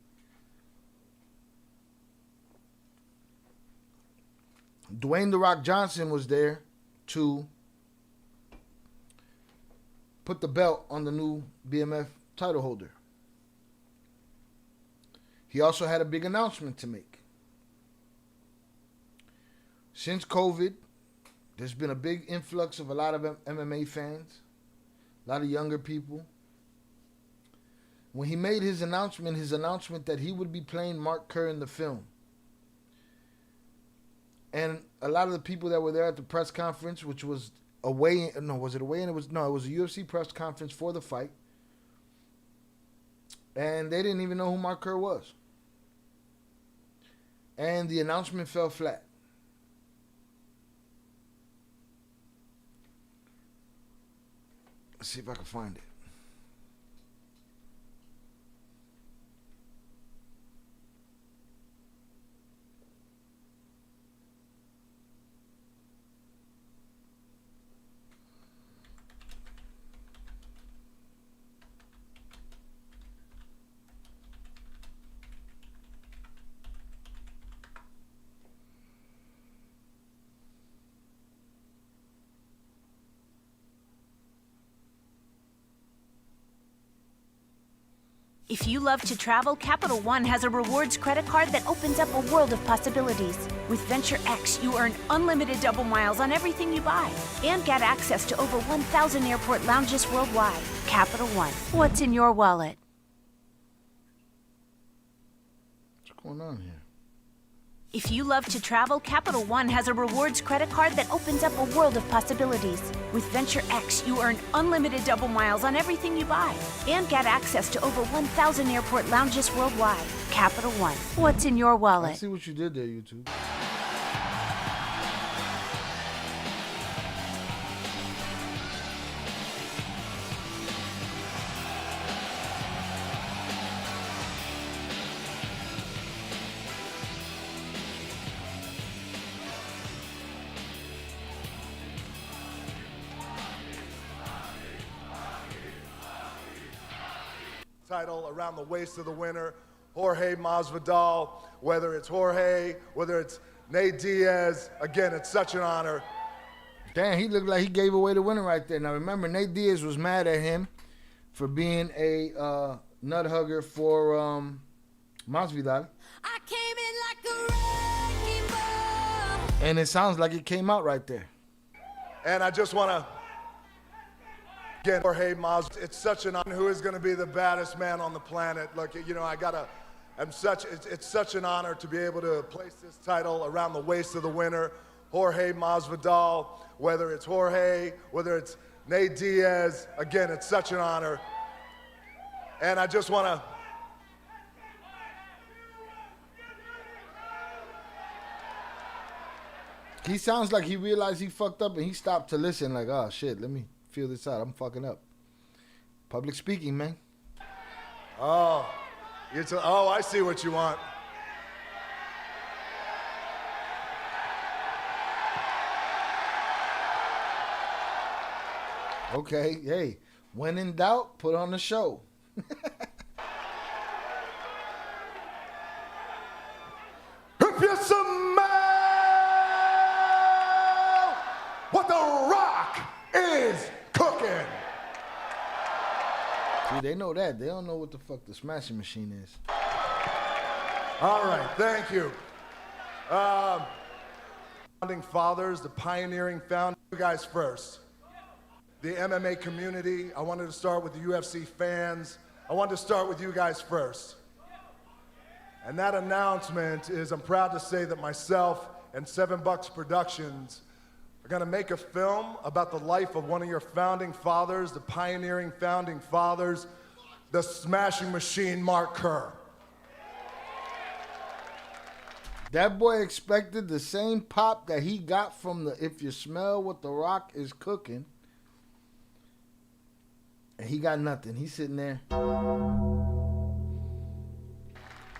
Dwayne "The Rock" Johnson was there to put the belt on the new BMF title holder. He also had a big announcement to make. Since COVID, there's been a big influx of a lot of MMA fans, a lot of younger people. When he made his announcement that he would be playing Mark Kerr in the film. And a lot of the people that were there at the press conference, which was it was a UFC press conference for the fight. And they didn't even know who Mark Kerr was. And the announcement fell flat. Let's see if I can find it. If you love to travel, Capital One has a rewards credit card that opens up a world of possibilities. With Venture X, you earn unlimited double miles on everything you buy and get access to over 1,000 airport lounges worldwide. Capital One, what's in your wallet? What's going on here? If you love to travel, Capital One has a rewards credit card that opens up a world of possibilities. With Venture X, you earn unlimited double miles on everything you buy and get access to over 1,000 airport lounges worldwide. Capital One, what's in your wallet? I see what you did there, YouTube. Title around the waist of the winner, Jorge Masvidal. Whether it's Jorge, whether it's Nate Diaz, again, it's such an honor. Damn, he looked like he gave away the winner right there. Now remember, Nate Diaz was mad at him for being a nut hugger for Masvidal. I came in like a wrecking ball. And it sounds like it came out right there. And I just want to, again, Jorge Masvidal, it's such an honor. Who is going to be the baddest man on the planet? Look, you know, it's such an honor to be able to place this title around the waist of the winner, Jorge Masvidal. Whether it's Jorge, whether it's Nate Diaz, again, it's such an honor. And I just want to, he sounds like he realized he fucked up and he stopped to listen like, oh shit, let me feel this out. I'm fucking up. Public speaking, man. oh, I see what you want. Okay, hey, when in doubt, put on the show. If you smell what the Rock is cooking. See, they know that. They don't know what the fuck the smashing machine is. All right, thank you. Founding fathers, the pioneering founders, you guys first. The MMA community, I wanted to start with the UFC fans. I wanted to start with you guys first. And that announcement is, I'm proud to say that myself and Seven Bucks Productions are gonna make a film about the life of one of your founding fathers, the pioneering founding fathers, the smashing machine, Mark Kerr. That boy expected the same pop that he got from the If You Smell What the Rock Is Cooking. And he got nothing. He's sitting there.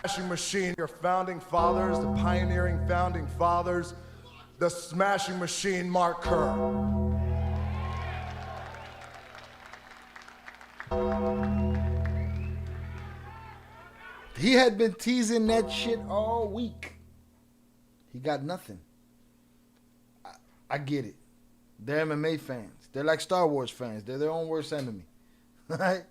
Smashing machine, your founding fathers, the pioneering founding fathers, the smashing machine, Mark Kerr. He had been teasing that shit all week. He got nothing. I get it. They're MMA fans. They're like Star Wars fans. They're their own worst enemy. Right?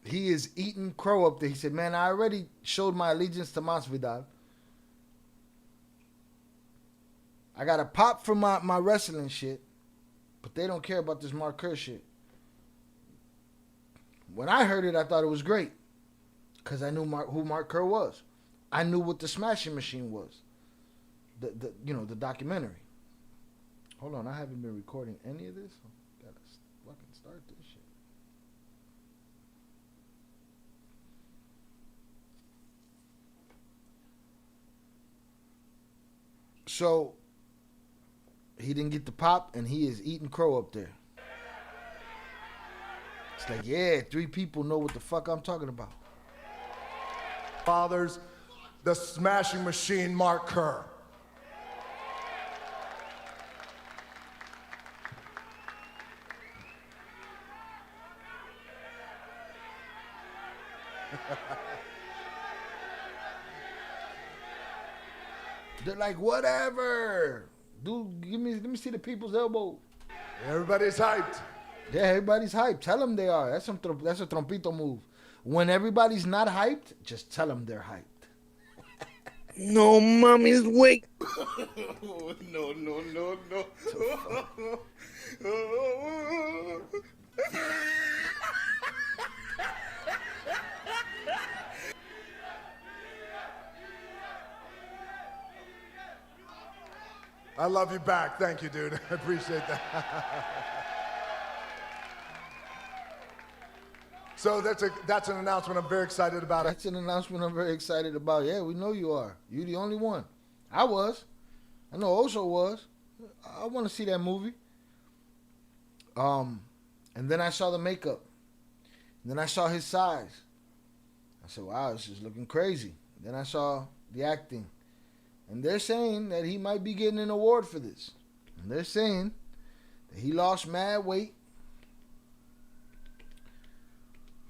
He is eating crow up there. He said, man, I already showed my allegiance to Masvidal. I got a pop from my wrestling shit, but they don't care about this Mark Kerr shit. When I heard it, I thought it was great because I knew who Mark Kerr was. I knew what the Smashing Machine was. The documentary. Hold on, I haven't been recording any of this. Gotta fucking start this shit. So he didn't get the pop, and he is eating crow up there. It's like, yeah, 3 people know what the fuck I'm talking about. Fathers, the smashing machine, Mark Kerr. They're like, whatever. Dude, let me see the people's elbow. Everybody's hyped. Yeah, everybody's hyped. Tell them they are. That's a trompito move. When everybody's not hyped, just tell them they're hyped. No, mommy's wake. No. I love you back. Thank you, dude. I appreciate that. So that's an announcement I'm very excited about. That's an announcement I'm very excited about. Yeah, we know you are. You're the only one. I was. I know Oso was. I want to see that movie. And then I saw the makeup. And then I saw his size. I said, wow, this is looking crazy. Then I saw the acting. And they're saying that he might be getting an award for this. And they're saying that he lost mad weight.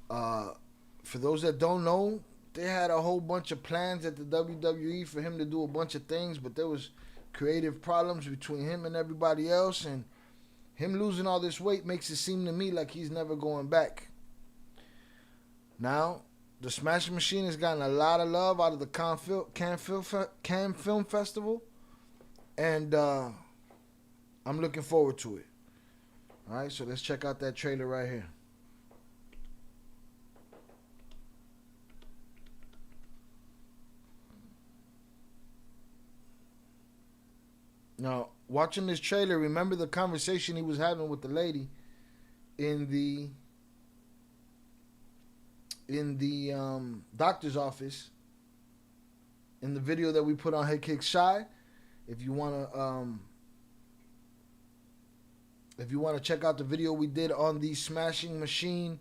For those that don't know, they had a whole bunch of plans at the WWE for him to do a bunch of things, but there was creative problems between him and everybody else, and him losing all this weight makes it seem to me like he's never going back. Now, the Smashing Machine has gotten a lot of love out of the Cannes Film Festival, and I'm looking forward to it. All right, so let's check out that trailer right here. Now, watching this trailer, remember the conversation he was having with the lady in the doctor's office in the video that we put on Head Kick Shy. If you wanna check out the video we did on the Smashing Machine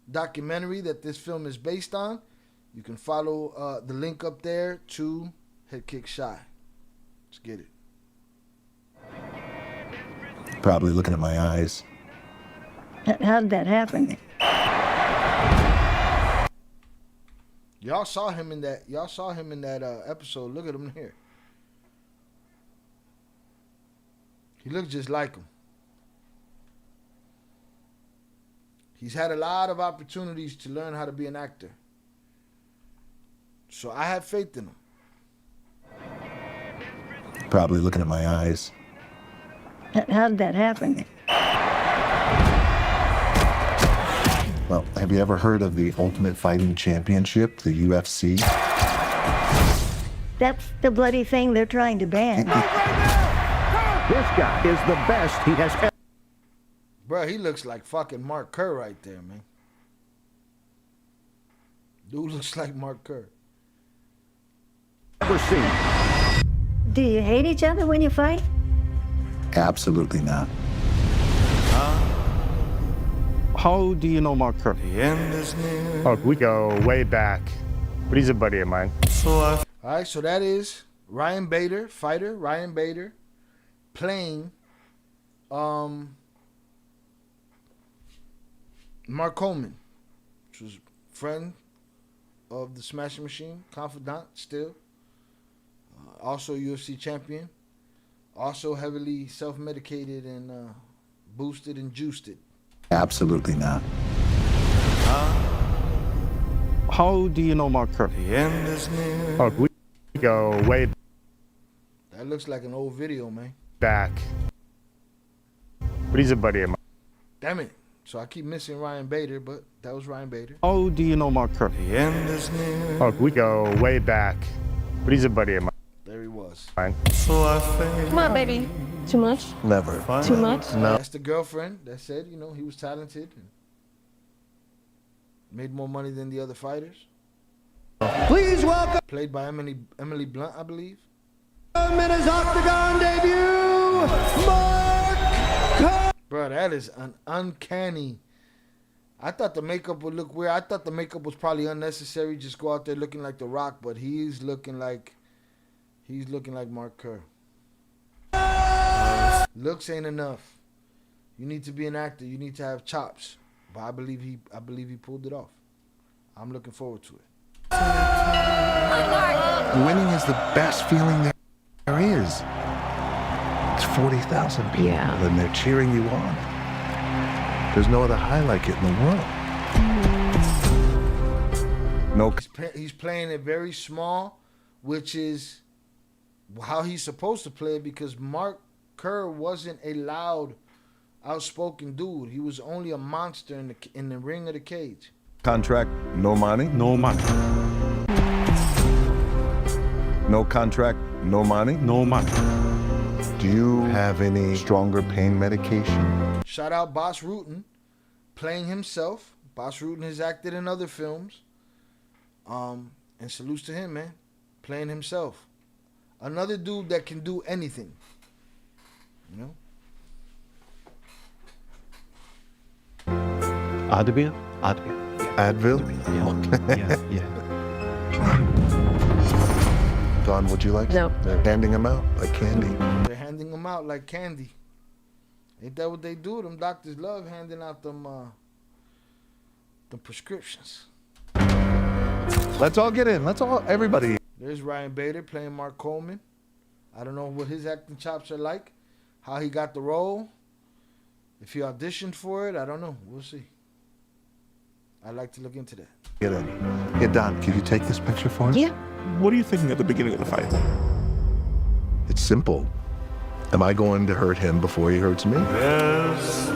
documentary that this film is based on, you can follow the link up there to Head Kick Shy. Let's get it. Probably looking at my eyes. How did that happen? Y'all saw him in that episode. Look at him here. He looks just like him. He's had a lot of opportunities to learn how to be an actor. So I have faith in him. Probably looking at my eyes. How did that happen? Well, have you ever heard of the Ultimate Fighting Championship, the UFC? That's the bloody thing they're trying to ban. This guy is the best he has ever. Bro, he looks like fucking Mark Kerr right there, man. Dude looks like Mark Kerr. Ever seen. Do you hate each other when you fight? Absolutely not. How do you know Mark Kerr? Oh, we go way back. But he's a buddy of mine. All right, so that is Ryan Bader, fighter Ryan Bader, playing Mark Coleman, which was friend of the Smashing Machine, confidant still, also UFC champion, also heavily self-medicated and boosted and juiced it. Absolutely not. How do you know Mark Kerr? Oh, we go way That looks like an old video, man. back. But he's a buddy of mine. Damn it. So I keep missing Ryan Bader, but that was Ryan Bader. How do you know Mark Kerr? Oh, we go way back. But he's a buddy of mine. There he was. Fine. Come on, baby. Too much? Never. Too much? No. That's the girlfriend that said, you know, he was talented and made more money than the other fighters. Please welcome. Played by Emily Blunt, I believe. In his octagon debut, Mark Kerr. Bro, that is an uncanny. I thought the makeup would look weird. I thought the makeup was probably unnecessary. Just go out there looking like The Rock, but he's looking like Mark Kerr. Looks ain't enough. You need to be an actor. You need to have chops. But I believe he pulled it off. I'm looking forward to it. Winning is the best feeling there is. It's 40,000 people and they're cheering you on. There's no other high like it in the world. No. He's playing it very small, which is how he's supposed to play it, because Mark Kerr wasn't a loud, outspoken dude. He was only a monster in the ring of the cage. Contract, no money? No money. No contract, no money? No money. Do you have any stronger pain medication? Shout out Boss Rutan, playing himself. Boss Rutan has acted in other films. And salutes to him, man. Playing himself. Another dude that can do anything. You know? Advil? Advil? Yeah. Don, would you like No. They're handing them out like candy. They're handing them out like candy. Ain't that what they do? Them doctors love handing out them prescriptions. Let's all get in. Everybody. There's Ryan Bader playing Mark Coleman. I don't know what his acting chops are like, how he got the role. If he auditioned for it, I don't know. We'll see. I'd like to look into that. Get in. Hey, Don, can you take this picture for us? Yeah. What are you thinking at the beginning of the fight? It's simple. Am I going to hurt him before he hurts me? That's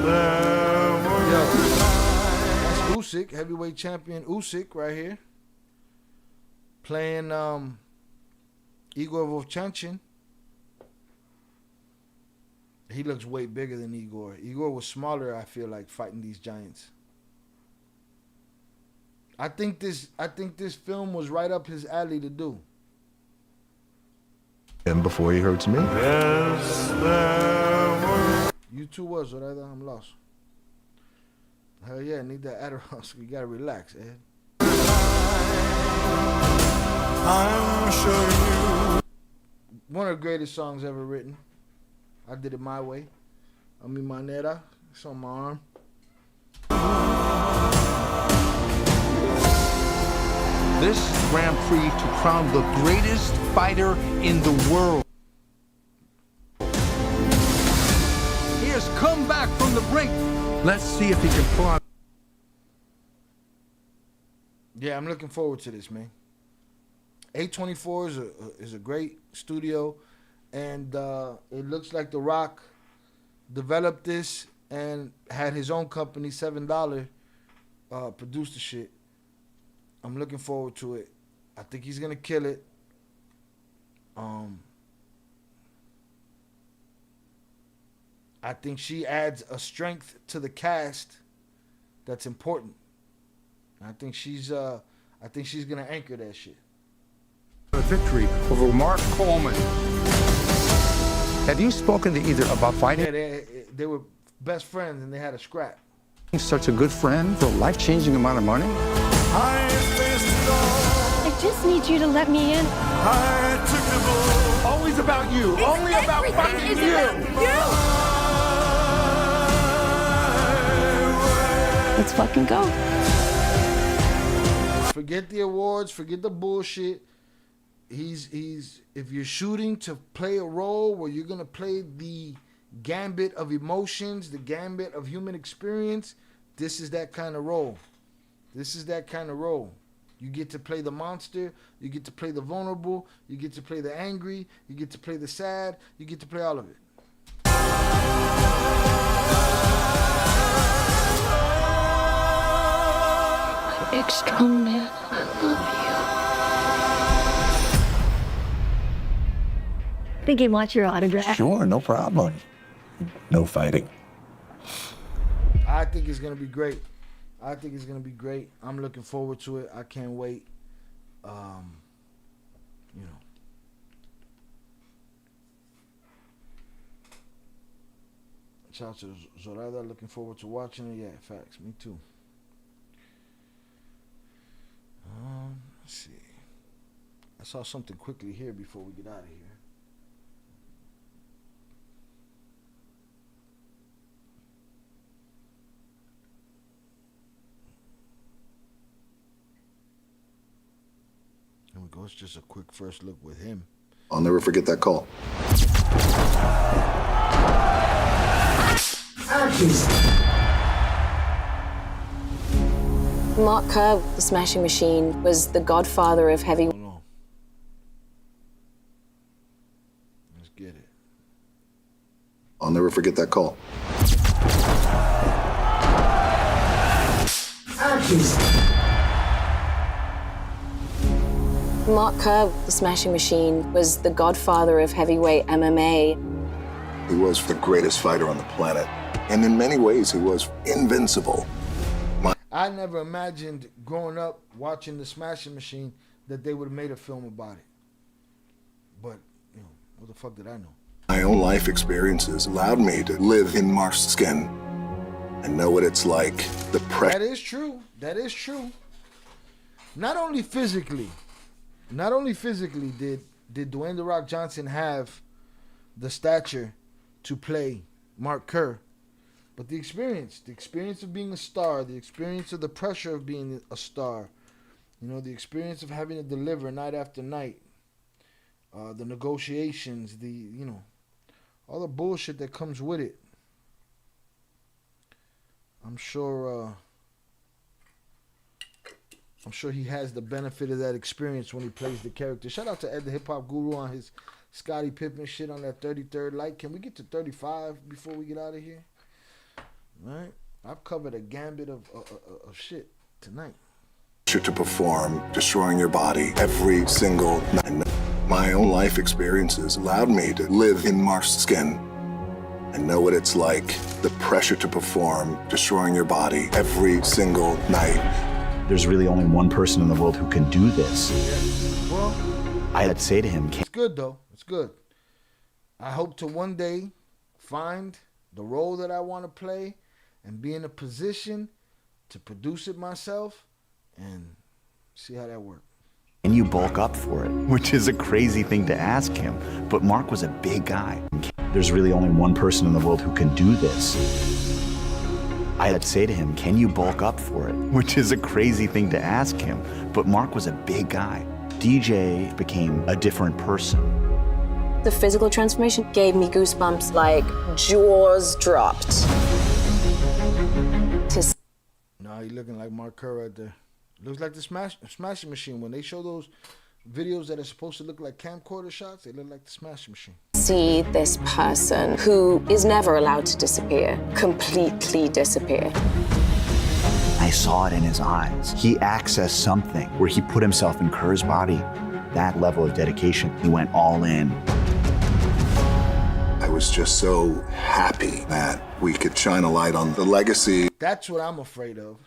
Usyk, heavyweight champion Usyk right here. Playing Igor Vovchanchin. He looks way bigger than Igor. Igor was smaller, I feel like, fighting these giants. I think this film was right up his alley to do. Him before he hurts me? You too was, or I'm lost. Hell yeah, need that Adderall, so you gotta relax, Ed. I'm sure you. One of the greatest songs ever written. I did it my way. A mi manera. It's on my arm. This Grand Prix to crown the greatest fighter in the world. He has come back from the brink. Let's see if he can pull on. Yeah, I'm looking forward to this, man. A24 is a great studio, and it looks like The Rock developed this and had his own company, $7, produce the shit. I'm looking forward to it. I think he's gonna kill it. I think she adds a strength to the cast that's important. I think she's gonna anchor that shit. A victory over Mark Coleman. Have you spoken to either about fighting? Yeah, they were best friends and they had a scrap. Such a good friend for a life-changing amount of money? I just need you to let me in. Always about you. Only about fighting you. Let's fucking go. Forget the awards, forget the bullshit. He's if you're shooting to play a role where you're gonna play the gambit of emotions, the gambit of human experience, this is that kind of role. This is that kind of role. You get to play the monster, you get to play the vulnerable, you get to play the angry, you get to play the sad, you get to play all of it. My big strong man, I love you. I think he wants your autograph. Sure, no problem. No fighting. I think it's gonna be great. I think it's gonna be great. I'm looking forward to it. I can't wait. You know. Shout out to Zorada. Looking forward to watching it. Yeah, facts. Me too. Let's see. I saw something quickly here before we get out of here. Here we go. It's just a quick first look with him. I'll never forget that call. Mark Kerr, the Smashing Machine, was the godfather of heavy. Let's get it. I'll never forget that call. Mark Kerr, the Smashing Machine, was the godfather of heavyweight MMA. He was the greatest fighter on the planet. And in many ways, he was invincible. I never imagined growing up watching the Smashing Machine that they would have made a film about it. But, you know, what the fuck did I know? My own life experiences allowed me to live in Mark's skin and know what it's like. That is true. That is true. Not only physically did Dwayne "The Rock" Johnson have the stature to play Mark Kerr, but the experience of being a star, the experience of the pressure of being a star, You know, the experience of having to deliver night after night, the negotiations, all the bullshit that comes with it. I'm sure he has the benefit of that experience when he plays the character. Shout out to Ed the Hip Hop Guru on his Scottie Pippen shit on that 33rd light. Can we get to 35 before we get out of here? All right. I've covered a gambit of shit tonight. To perform, destroying your body every single night. My own life experiences allowed me to live in Mark's skin and know what it's like, the pressure to perform, destroying your body every single night. There's really only one person in the world who can do this. Well, I'd say to him, it's good though. It's good. I hope to one day find the role that I want to play and be in a position to produce it myself and see how that works. can you bulk up for it? Which is a crazy thing to ask him. But Mark was a big guy. There's really only one person in the world who can do this. I'd say to him, can you bulk up for it? Which is a crazy thing to ask him. But Mark was a big guy. DJ became a different person. The physical transformation gave me goosebumps, like jaws dropped. Nah, he looking like Mark Kerr right there. Looks like the Smashing Machine. When they show those videos that are supposed to look like camcorder shots, they look like the Smashing Machine. See this person who is never allowed to disappear, completely disappear. I saw it in his eyes. He accessed something where he put himself in Kerr's body. That level of dedication, he went all in. I was just so happy that we could shine a light on the legacy. That's what I'm afraid of.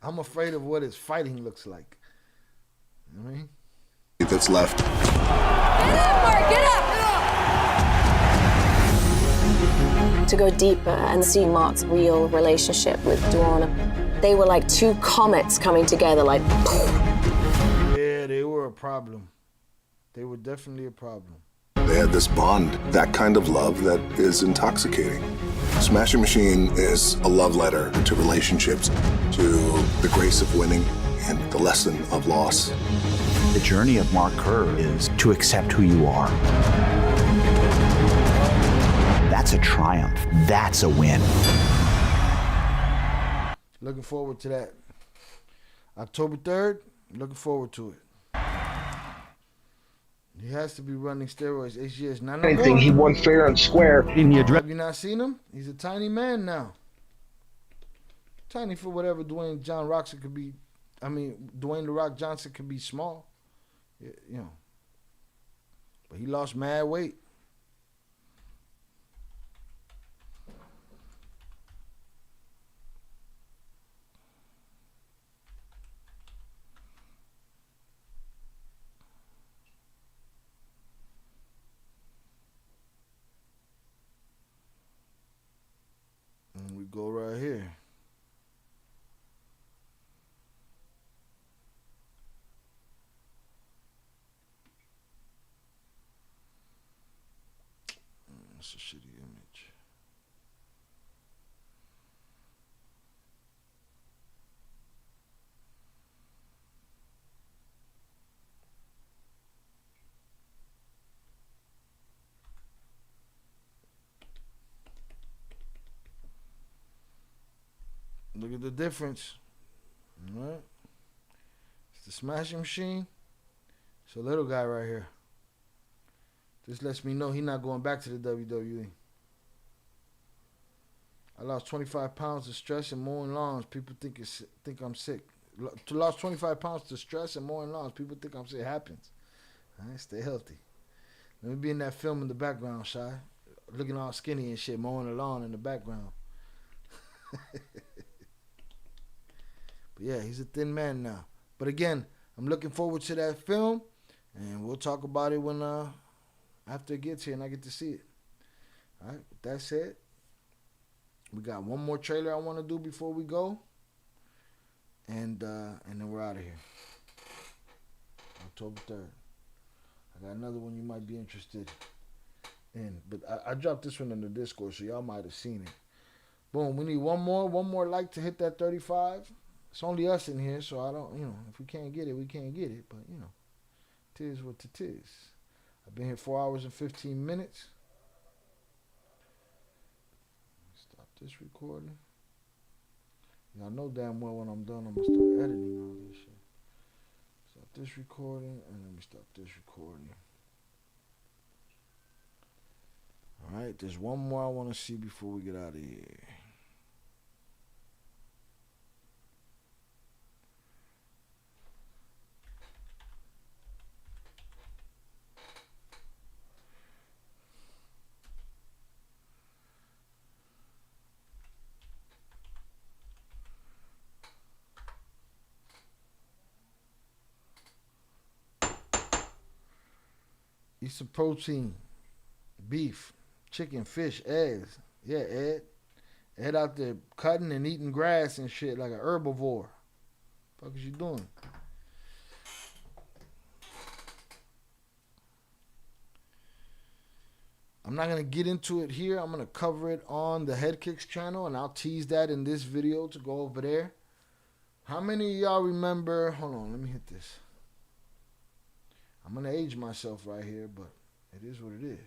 I'm afraid of what his fighting looks like. You know what I mean? That's left. Get up, Mark, get up! To go deeper and see Mark's real relationship with Dawn, they were like two comets coming together, like. Yeah, they were a problem. They were definitely a problem. They had this bond, that kind of love that is intoxicating. Smashing Machine is a love letter to relationships, to the grace of winning and the lesson of loss. The journey of Mark Kerr is to accept who you are. That's a triumph. That's a win. Looking forward to that. October 3rd, looking forward to it. He has to be running steroids. HGS. Anything, he won fair and square. Have you not seen him? He's a tiny man now. Tiny for whatever Dwayne John Rockson could be. I mean, Dwayne The Rock Johnson could be small. You know. But he lost mad weight. And we go right here. That's a shitty image. Look at the difference. All right. It's the Smashing Machine. It's a little guy right here. This lets me know he's not going back to the WWE. I lost 25 pounds to stress and mowing lawns. People think I'm sick. Lost 25 pounds to stress and mowing lawns. People think I'm sick. It happens. All right, stay healthy. Let me be in that film in the background, Shy. Looking all skinny and shit, mowing the lawn in the background. But yeah, he's a thin man now. But again, I'm looking forward to that film, and we'll talk about it when after it gets here and I get to see it. All right. With that said, we got one more trailer I want to do before we go, and then we're out of here. October 3rd. I got another one you might be interested in, but I dropped this one in the Discord, so y'all might have seen it. Boom. We need one more like to hit that 35. It's only us in here, so I don't, if we can't get it, we can't get it. But, it is what it is. I've been here 4 hours and 15 minutes. Stop this recording. Y'all know damn well when I'm done, I'm going to start editing all this shit. Stop this recording, and let me stop this recording. All right, there's one more I want to see before we get out of here. Eat some protein, beef, chicken, fish, eggs. Yeah, Ed. Ed out there cutting and eating grass and shit like an herbivore. What the fuck is you doing? I'm not going to get into it here. I'm going to cover it on the Head Kicks channel, and I'll tease that in this video to go over there. How many of y'all remember? Hold on, let me hit this. I'm going to age myself right here, but it is what it is.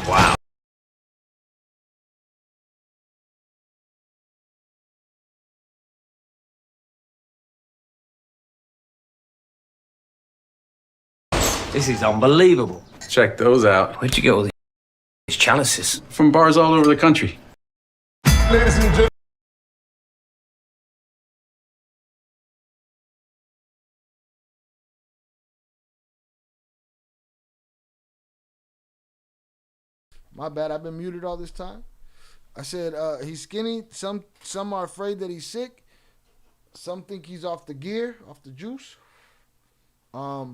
Wow. This is unbelievable. Check those out. Where'd you get all these chalices? From bars all over the country. Ladies and gentlemen. My bad, I've been muted all this time. I said he's skinny. Some are afraid that he's sick. Some think he's off the gear, off the juice. Or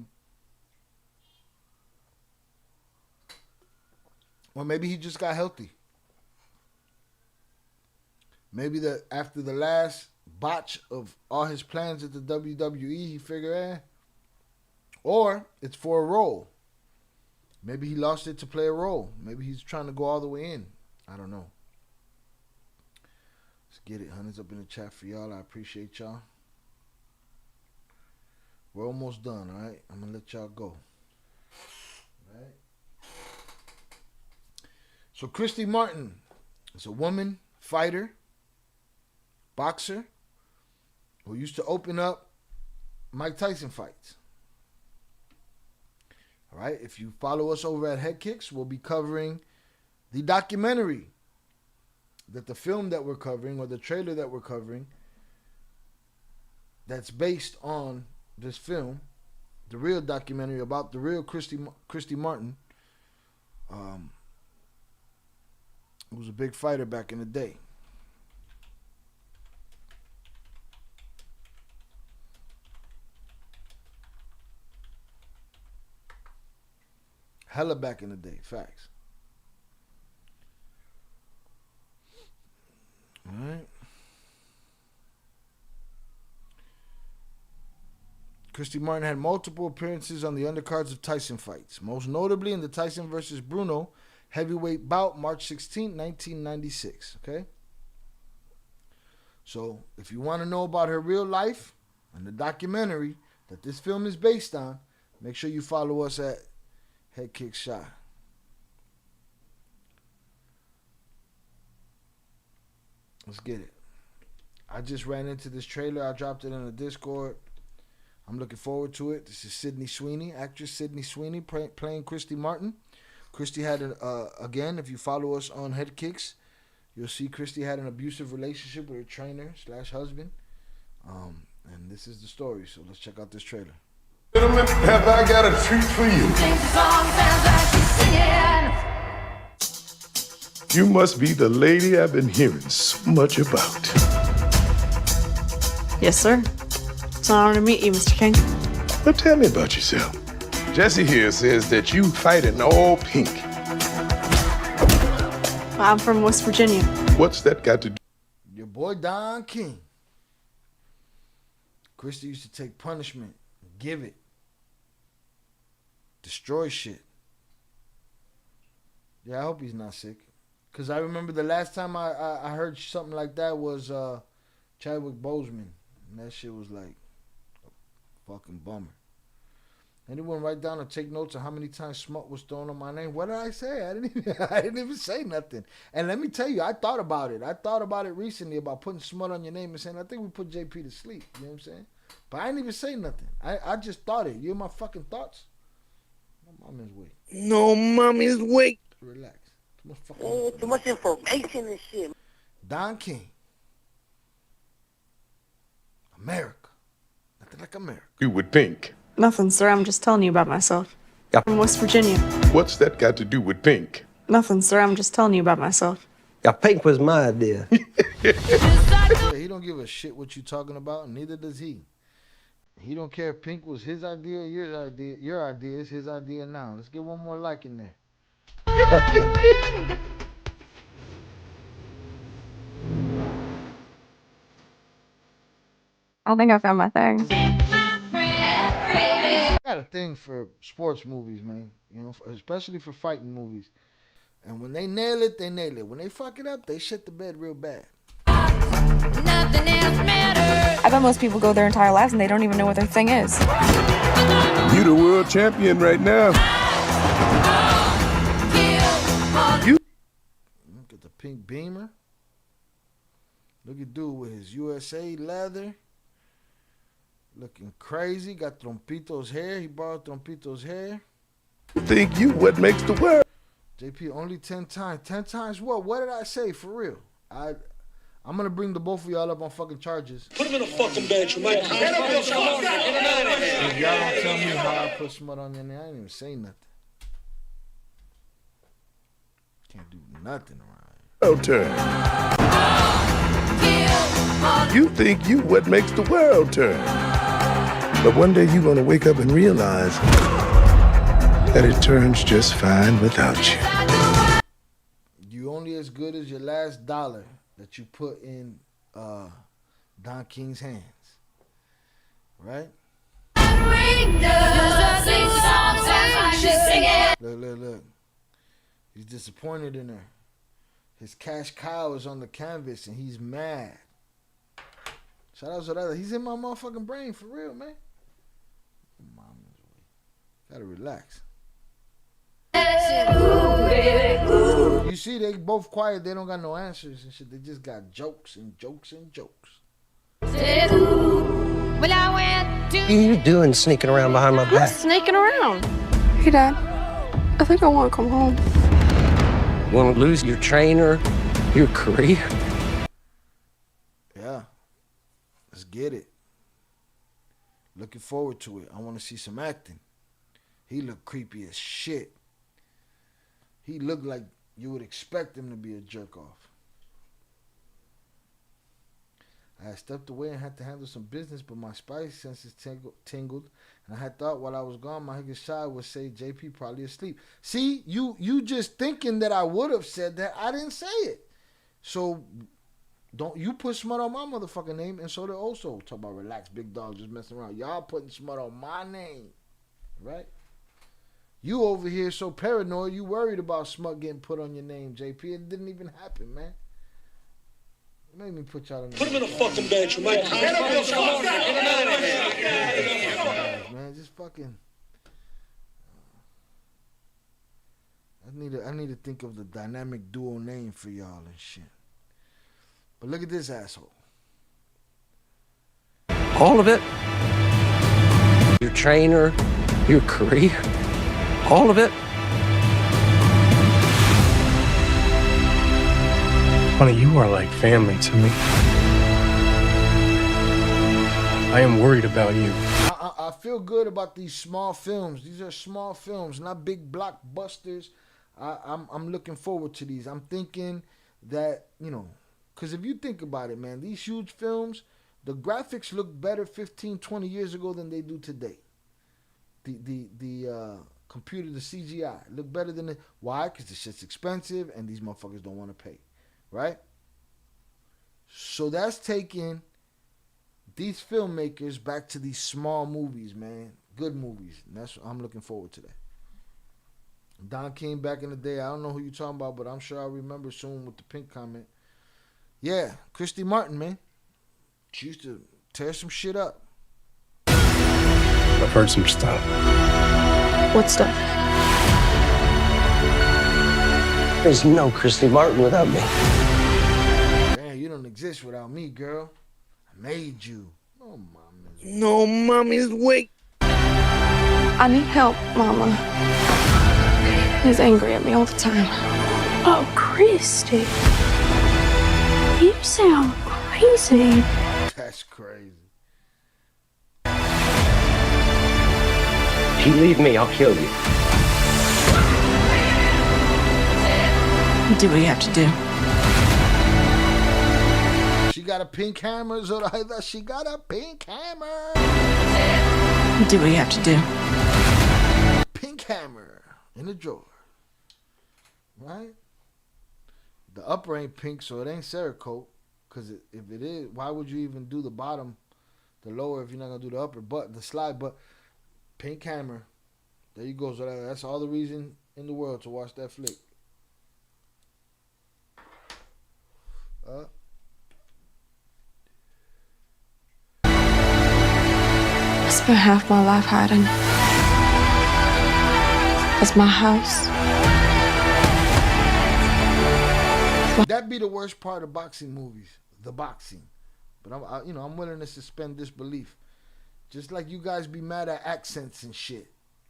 maybe he just got healthy. Maybe after the last botch of all his plans at the WWE, he figured, or it's for a role. Maybe he lost it to play a role. Maybe he's trying to go all the way in. I don't know. Let's get it. Hundreds up in the chat for y'all. I appreciate y'all. We're almost done, all right? I'm going to let y'all go. All right? So Christy Martin is a woman fighter, boxer, who used to open up Mike Tyson fights. All right, if you follow us over at Head Kicks, we'll be covering the documentary that the film that we're covering, or the trailer that we're covering, that's based on this film, the real documentary about the real Christy Martin, who was a big fighter back in the day. Hella back in the day, facts. All right. Christy Martin had multiple appearances on the undercards of Tyson fights, most notably in the Tyson versus Bruno heavyweight bout, March 16, 1996. Okay? So, if you want to know about her real life and the documentary that this film is based on, make sure you follow us at Head Kick Shot. Let's get it. I just ran into this trailer. I dropped it in the Discord. I'm looking forward to it. This is Sydney Sweeney, actress Sydney Sweeney playing Christy Martin. Christy had, again, if you follow us on Head Kicks, you'll see Christy had an abusive relationship with her trainer / husband. And this is the story. So let's check out this trailer. Gentlemen, have I got a treat for you? You must be the lady I've been hearing so much about. Yes, sir. It's an honor to meet you, Mr. King. Now tell me about yourself. Jesse here says that you fight in all pink. I'm from West Virginia. What's that got to do? Your boy Don King. Christy used to take punishment, give it, destroy shit. Yeah, I hope he's not sick. Because I remember the last time I heard something like that was Chadwick Boseman. And that shit was like a fucking bummer. Anyone write down or take notes of how many times smut was thrown on my name? What did I say? I didn't even say nothing. And let me tell you, I thought about it. I thought about it recently about putting smut on your name and saying, I think we put JP to sleep. You know what I'm saying? But I didn't even say nothing. I just thought it. You hear my fucking thoughts? My mom is weak. No, mommy's weak. Relax. Too much information and shit. Don King. America. Nothing like America. You would think. Nothing, sir. I'm just telling you about myself. Yeah. From West Virginia. What's that got to do with pink? Nothing, sir. I'm just telling you about myself. Yeah, pink was my idea. Yeah, he don't give a shit what you talking about, and neither does he. He don't care if pink was his idea, your idea. Your idea is his idea now. Let's get one more like in there. I don't think I found my thing. I got a thing for sports movies, man. You know, especially for fighting movies. And when they nail it, they nail it. When they fuck it up, they shit the bed real bad. Nothing else matters. I bet most people go their entire lives and they don't even know what their thing is. You the world champion right now. You. Look at the pink Beamer. Look at dude with his USA leather. Looking crazy. Got Trompito's hair. He borrowed Trompito's hair. Think you what makes the world. JP, only 10 times. 10 times what? What did I say? For real. I'm going to bring the both of y'all up on fucking charges. Put him in a fucking bench, Mike. If y'all don't tell me how I put smut on your name, I ain't even say nothing. Can't do nothing around here. Turn. You think you what makes the world turn. But one day you're going to wake up and realize that it turns just fine without you. You only as good as your last dollar that you put in Don King's hands. Right? Look. He's disappointed in her. His cash cow is on the canvas and he's mad. Shout out to that. He's in my motherfucking brain for real, man. Gotta relax. You see, they both quiet. They don't got no answers and shit. They just got jokes and jokes and jokes. What are you doing sneaking around behind my back? Sneaking around. Hey, Dad. I think I want to come home. Want to lose your trainer, your career? Yeah. Let's get it. Looking forward to it. I want to see some acting. He looked creepy as shit. He looked like you would expect him to be a jerk off. I had stepped away and had to handle some business, but my spidey senses tingled, and I had thought while I was gone, my nigga Shy would say JP probably asleep. See, you just thinking that I would have said that. I didn't say it. So don't you put smut on my motherfucking name, and so they also talk about relax, big dog, just messing around. Y'all putting smut on my name, right? You over here so paranoid, you worried about smut getting put on your name, JP. It didn't even happen, man. It made me put y'all in the... Put him in a fucking bench, Mike. Man, just fucking... I need to think of the dynamic duo name for y'all and shit. But look at this asshole. All of it? Your trainer, your career, all of it? Honey, you are like family to me. I am worried about you. I feel good about these small films. These are small films, not big blockbusters. I'm looking forward to these. I'm thinking that, you know, because if you think about it, man, these huge films, the graphics look better 15, 20 years ago than they do today. The computer, the CGI, look better than it. Why? Because the shit's expensive and these motherfuckers don't want to pay, right? So that's taking these filmmakers back to these small movies, man. Good movies. And that's what I'm looking forward to that. Don King back in the day, I don't know who you're talking about, but I'm sure I'll remember soon with the pink comment. Yeah, Christy Martin, man. She used to tear some shit up. I've heard some stuff. What stuff? There's no Christy Martin without me. Man, you don't exist without me, girl. I made you. Oh, mama. No, mommy's weak. I need help, Mama. He's angry at me all the time. Oh, Christy. You sound crazy. That's crazy. If you leave me, I'll kill you. Do what you have to do. She got a pink hammer, Zoraida. She got a pink hammer. Do what you have to do. Pink hammer in the drawer. Right? The upper ain't pink, so it ain't Cerakote. Because if it is, why would you even do the bottom, the lower, if you're not going to do the upper, but the slide, but pink hammer. There you go. So that's all the reason in the world to watch that flick. I spent half my life hiding. That's my house. That'd be the worst part of boxing movies, the boxing. But I'm willing to suspend disbelief. Just like you guys be mad at accents and shit,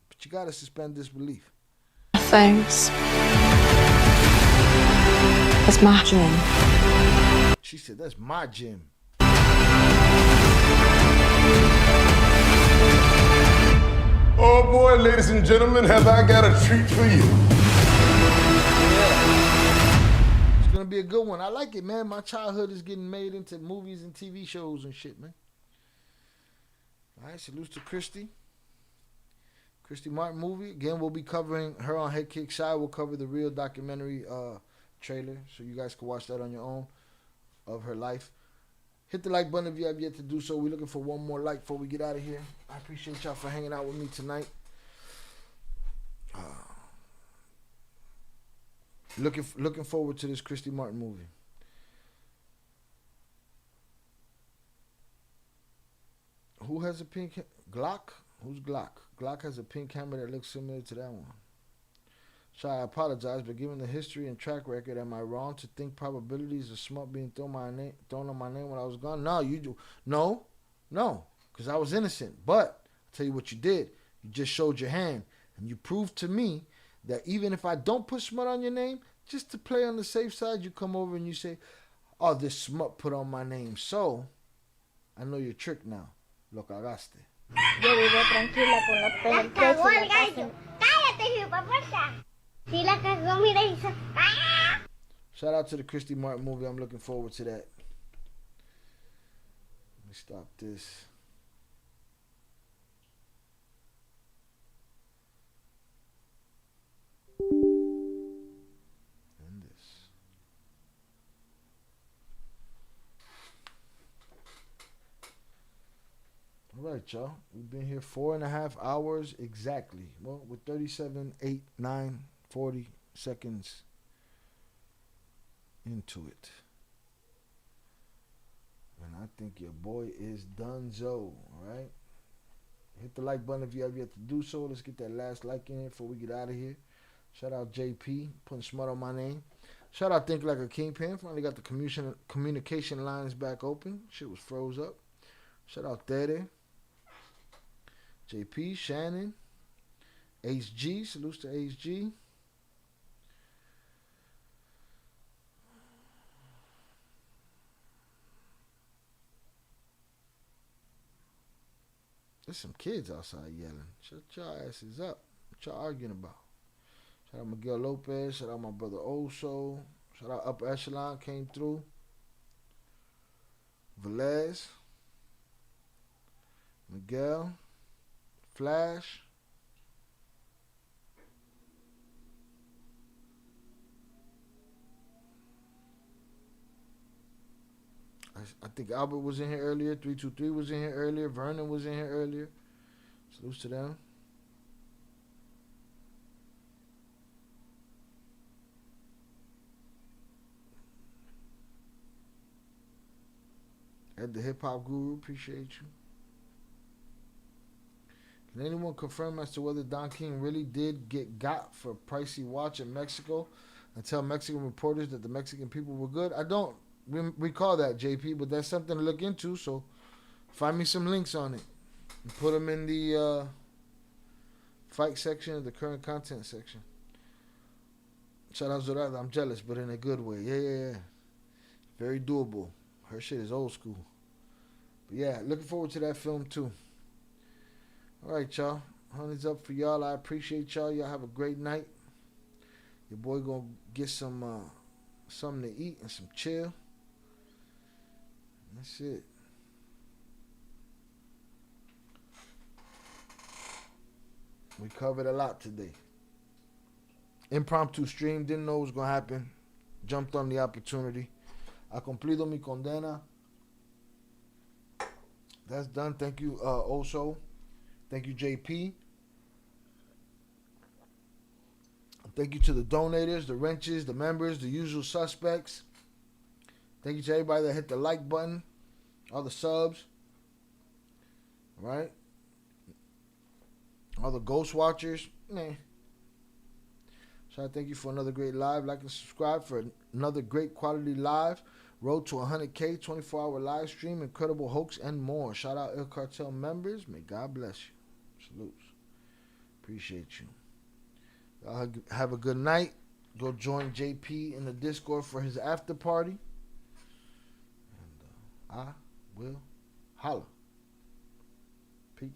but you gotta suspend disbelief. Thanks. That's my gym. She said, "That's my gym." Oh boy, ladies and gentlemen, have I got a treat for you. It's gonna be a good one. I like it, man. My childhood is getting made into movies and TV shows and shit, man. All right, salutes to Christy. Christy Martin movie. Again, we'll be covering her on Head Kick Shy. We'll cover the real documentary trailer, so you guys can watch that on your own of her life. Hit the like button if you have yet to do so. We're looking for one more like before we get out of here. I appreciate y'all for hanging out with me tonight. Looking forward to this Christy Martin movie. Who has a pink Glock? Who's Glock? Glock has a pink hammer that looks similar to that one. Shy, I apologize, but given the history and track record, am I wrong to think probabilities of smut being thrown on my name when I was gone? No, you do. No, because I was innocent. But I'll tell you what you did. You just showed your hand, and you proved to me that even if I don't put smut on your name, just to play on the safe side, you come over and you say, "Oh, this smut put on my name." So I know your trick now. Lo cagaste. Yo vivo tranquila con los pelos. Cagó el gallo. Cállate, hipopuerta. Si la cagó, mira y se... Shout out to the Christy Martin movie. I'm looking forward to that. Let me stop this. And this. All right, y'all. We've been here 4.5 hours exactly. Well, with 37, 8, 9, 40 seconds into it. And I think your boy is donezo. Alright? Hit the like button if you have yet to do so. Let's get that last like in here before we get out of here. Shout out JP, putting smut on my name. Shout out Think Like a Kingpin. Finally got the communication lines back open. Shit was froze up. Shout out Tere, JP, Shannon, HG. Salutes to HG. There's some kids outside yelling. Shut your asses up. What y'all arguing about? Shout out Miguel Lopez. Shout out my brother Oso. Shout out Upper Echelon came through. Velez. Miguel. Flash. I think Albert was in here earlier. 323 was in here earlier. Vernon was in here earlier. Salutes to them. Ed the Hip Hop Guru, appreciate you. Can anyone confirm as to whether Don King really did get got for a pricey watch in Mexico and tell Mexican reporters that the Mexican people were good? I don't recall that, JP, but that's something to look into, so find me some links on it and put them in the fight section, the current content section. Shout out Zorada, I'm jealous, but in a good way. Yeah. Very doable. Her shit is old school. But yeah, looking forward to that film too. Alright, y'all. Honey's up for y'all. I appreciate y'all. Y'all have a great night. Your boy gonna get some something to eat and some chill. That's it. We covered a lot today. Impromptu stream. Didn't know it was gonna happen. Jumped on the opportunity. Ha cumplido mi condena. That's done. Thank you, Oso. Thank you, JP. Thank you to the donators, the wrenches, the members, the usual suspects. Thank you to everybody that hit the like button, all the subs. All right? All the ghost watchers. So I thank you for another great live. Like and subscribe for another great quality live. Road to 100K, 24-hour live stream, incredible hoax, and more. Shout out El Cartel members. May God bless you. Salutes. Appreciate you. Y'all have a good night. Go join JP in the Discord for his after party. And I will holla. Peace.